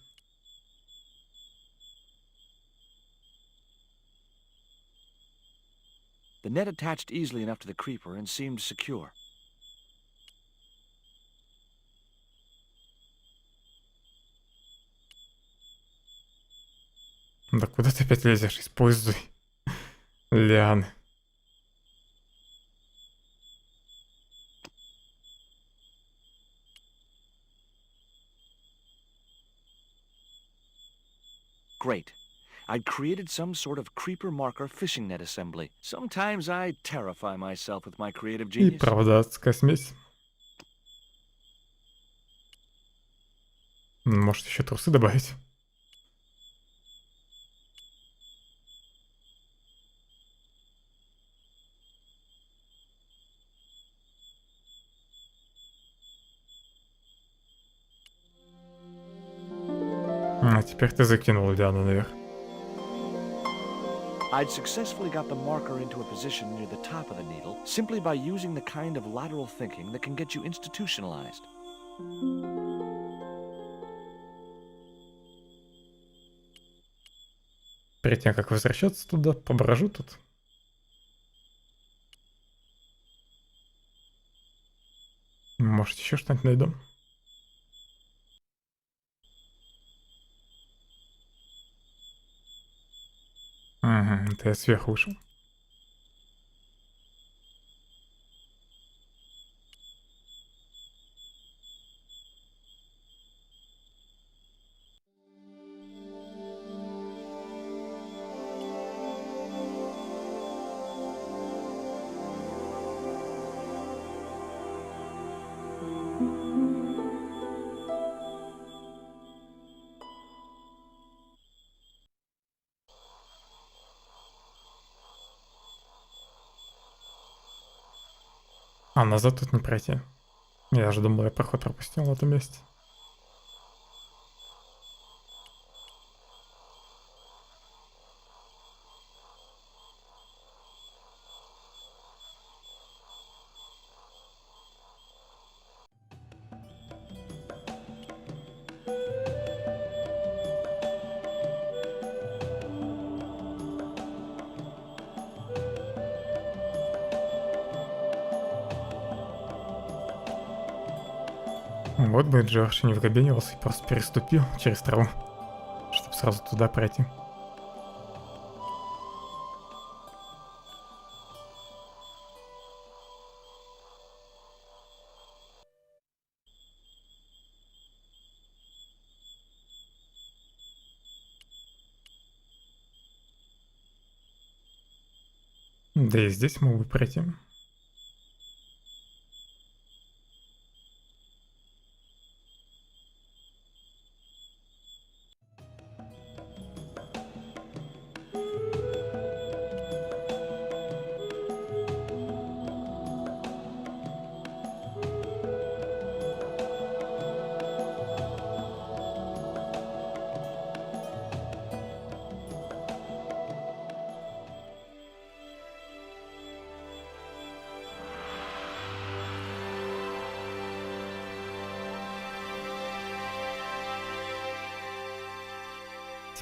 The net attached easily enough to the creeper and seemed secure. Да куда ты опять лезешь? Используй лианы. Great. I'd created some sort of creeper marker fishing net assembly. Sometimes I terrify myself with my creative И genius. правда адская смесь. Может еще трусы добавить? А теперь ты закинул лиану наверх. I'd successfully got the marker into a position near the top of the needle simply by using the kind of lateral thinking that can get you institutionalized. Перед тем, как возвращаться туда, поброжу тут. Может, еще что-нибудь найду? Угу, это я сверху вышел. А, назад тут не пройти. Я же думал, я проход пропустил в этом месте. Вот бы Джордж не вгобенивался и просто переступил через траву, чтобы сразу туда пройти. Да и здесь мог бы пройти.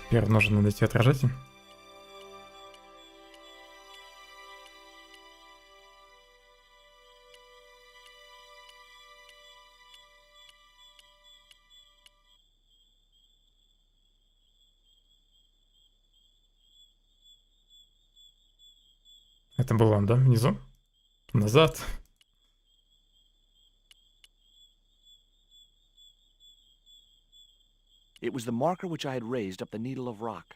Теперь нужно найти отражатель. Это был он, да, внизу? Назад. It was the marker which I had raised up the needle of rock.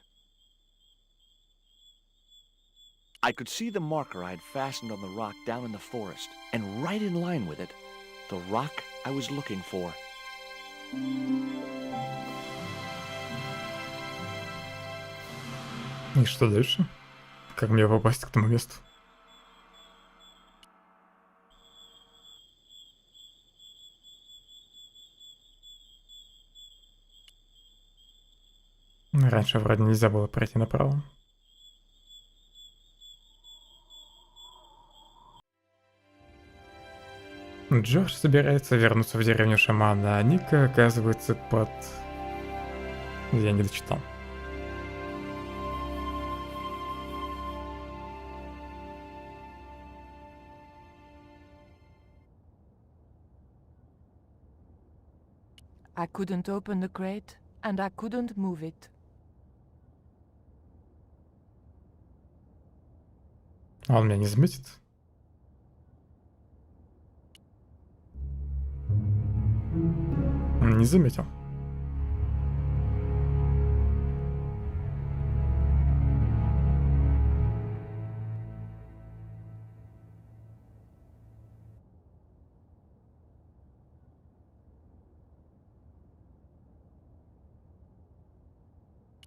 I could see the marker I had fastened on the rock down in the forest, and right in line with it, the rock I was looking for. И что дальше? Как мне попасть к тому месту? Раньше вроде нельзя было пройти направо. Джордж собирается вернуться в деревню шамана, а Ника оказывается под... Я не дочитал. I couldn't open the crate, and I couldn't move it. А он меня не заметит? Не заметил.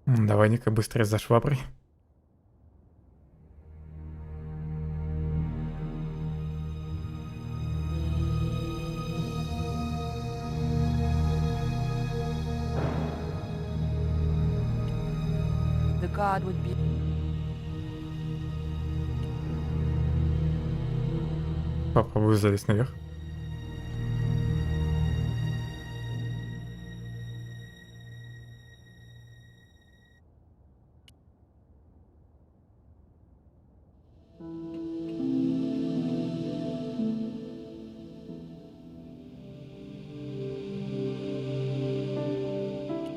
Давай, Ника, быстрее за шваброй. The guard would be... Попробую залезть наверх.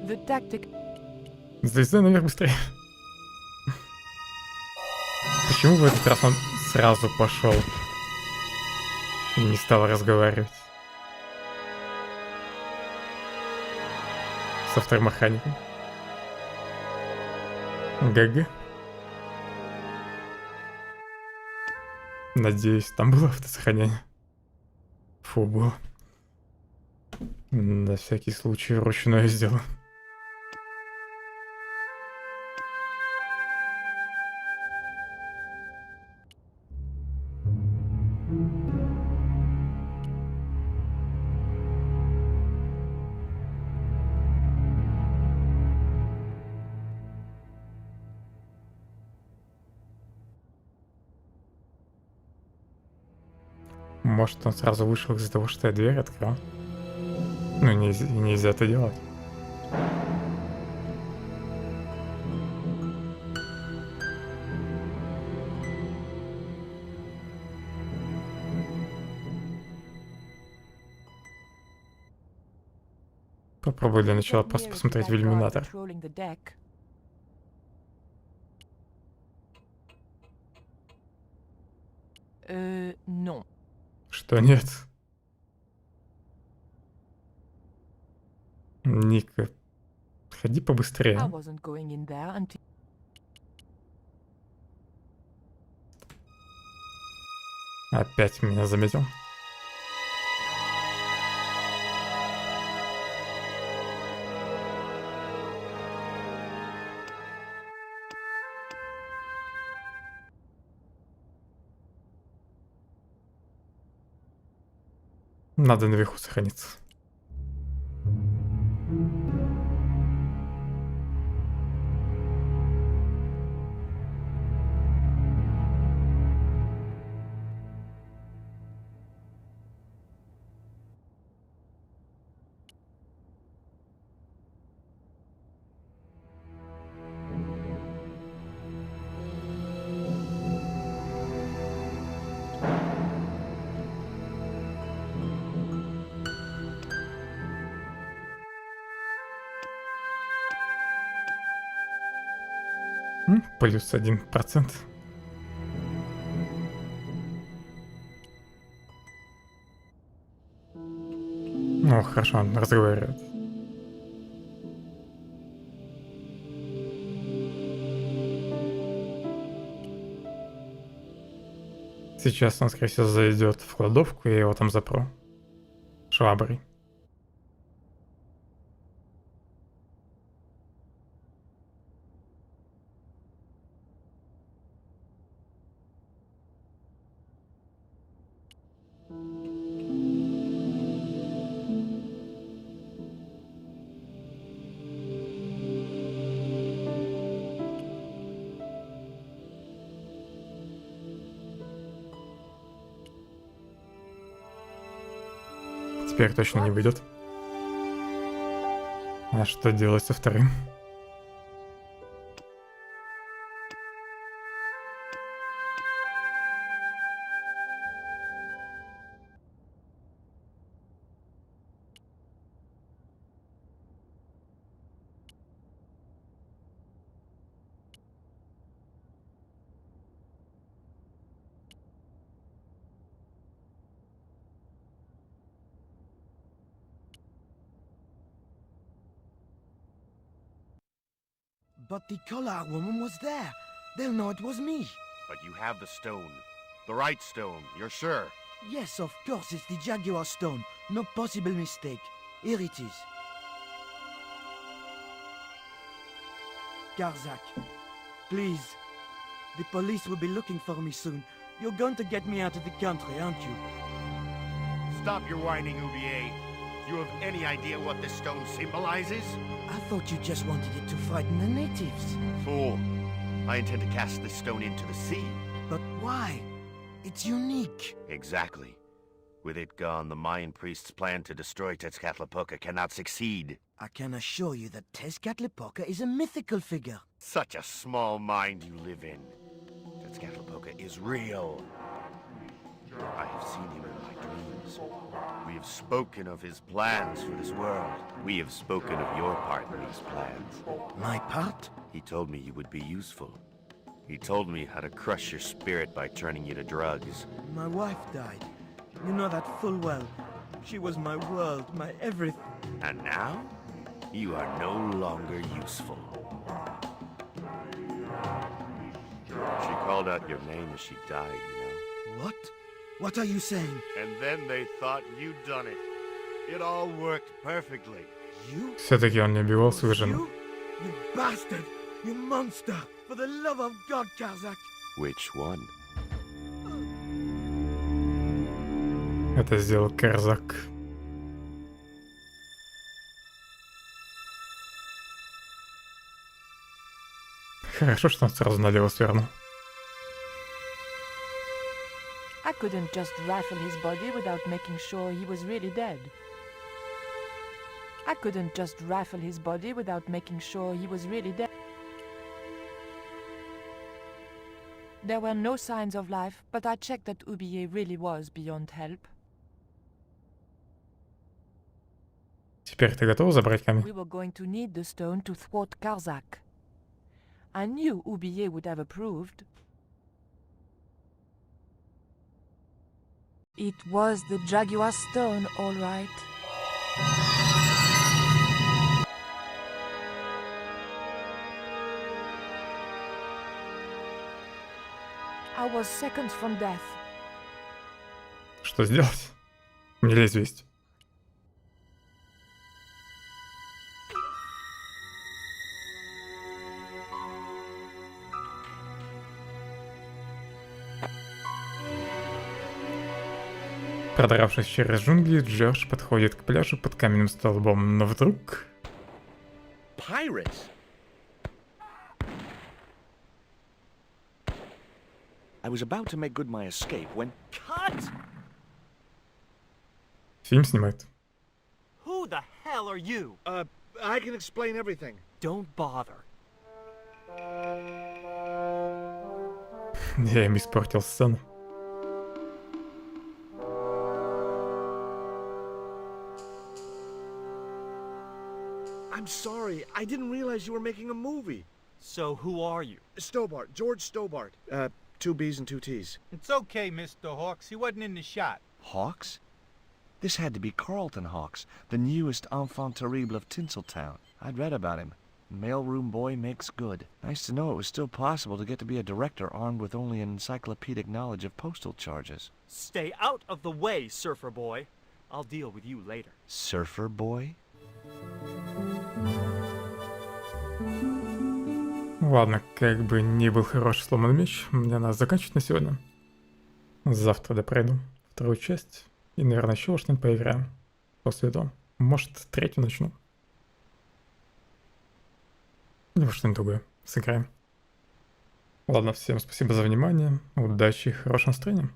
The tactic... Залезай наверх быстрее. Почему в этот раз он сразу пошел и не стал разговаривать со вторым механиком? ГГ. Надеюсь, там было автосохранение. Фу, было. На всякий случай ручное сделаю. Может, он сразу вышел из-за того, что я дверь открыл? Ну, нельзя это делать. Попробую для начала просто посмотреть в иллюминатор. Non. Что нет? Ника, ходи побыстрее. I wasn't going in there until... Опять меня заметил. Надо наверху сохраниться. Плюс 1%. Ну, хорошо, он разговаривает. Сейчас он, скорее всего, зайдет в кладовку, и я его там запру. Шваброй. теперь точно не выйдет. А что делать со вторым? But the collar woman was there. They'll know it was me. But you have the stone. The right stone, you're sure? Yes, of course, it's the Jaguar stone. No possible mistake. Here it is. Garzak, please. The police will be looking for me soon. You're going to get me out of the country, aren't you? Stop your whining, Ubier. Do you have any idea what this stone symbolizes? I thought you just wanted it to frighten the natives. Fool. I intend to cast this stone into the sea. But why? It's unique. Exactly. With it gone, the Mayan priest's plan to destroy Tezcatlipoca cannot succeed. I can assure you that Tezcatlipoca is a mythical figure. Such a small mind you live in. Tezcatlipoca is real. I have seen him in my dreams. We have spoken of his plans for this world. We have spoken of your part in these plans. My part? He told me you would be useful. He told me how to crush your spirit by turning you to drugs. My wife died. You know that full well. She was my world, my everything. And now, you are no longer useful. She called out your name as she died, you know. What? What are you saying? And then they thought you'd done it. It all worked perfectly. You? Все-таки он не убивал свою жену. You bastard! You monster! For the love of God, Karzak! Which one? Это сделал Карзак. Хорошо, что он сразу налево свернул. I couldn't just rifle his body without making sure he was really dead. I couldn't just rifle his body without making sure he was really dead. There were no signs of life, but I checked that Ubier really was beyond help. Теперь ты готова забрать камень? We were going to need the stone to thwart Karzak. I knew Ubier would have approved. It was the Jaguar stone, all right. I was seconds from death. Что сделать? Мне лезть весть. Продравшись через джунгли, Джордж подходит к пляжу под каменным столбом, но вдруг... Pirates? I was about to make good my escape when... Cut! Фильм снимает. Who the hell are you? I can explain everything. Don't bother. Я им испортил сцену. I'm sorry. I didn't realize you were making a movie. So who are you? Stobart. George Stobart. 2 B's and 2 T's. It's okay, Mr. Hawks. He wasn't in the shot. Hawks? This had to be Carlton Hawks, the newest enfant terrible of Tinseltown. I'd read about him. Mailroom boy makes good. Nice to know it was still possible to get to be a director armed with only an encyclopedic knowledge of postal charges. Stay out of the way, surfer boy. I'll deal with you later. Surfer boy? Ладно, как бы ни был хороший сломанный меч, мне надо заканчивать на сегодня. Завтра допройду вторую часть. И, наверное, еще что-нибудь поиграем. После этого. Может, третью начну. Или что-нибудь другое сыграем. Ладно, всем спасибо за внимание. Удачи и хорошего настроения.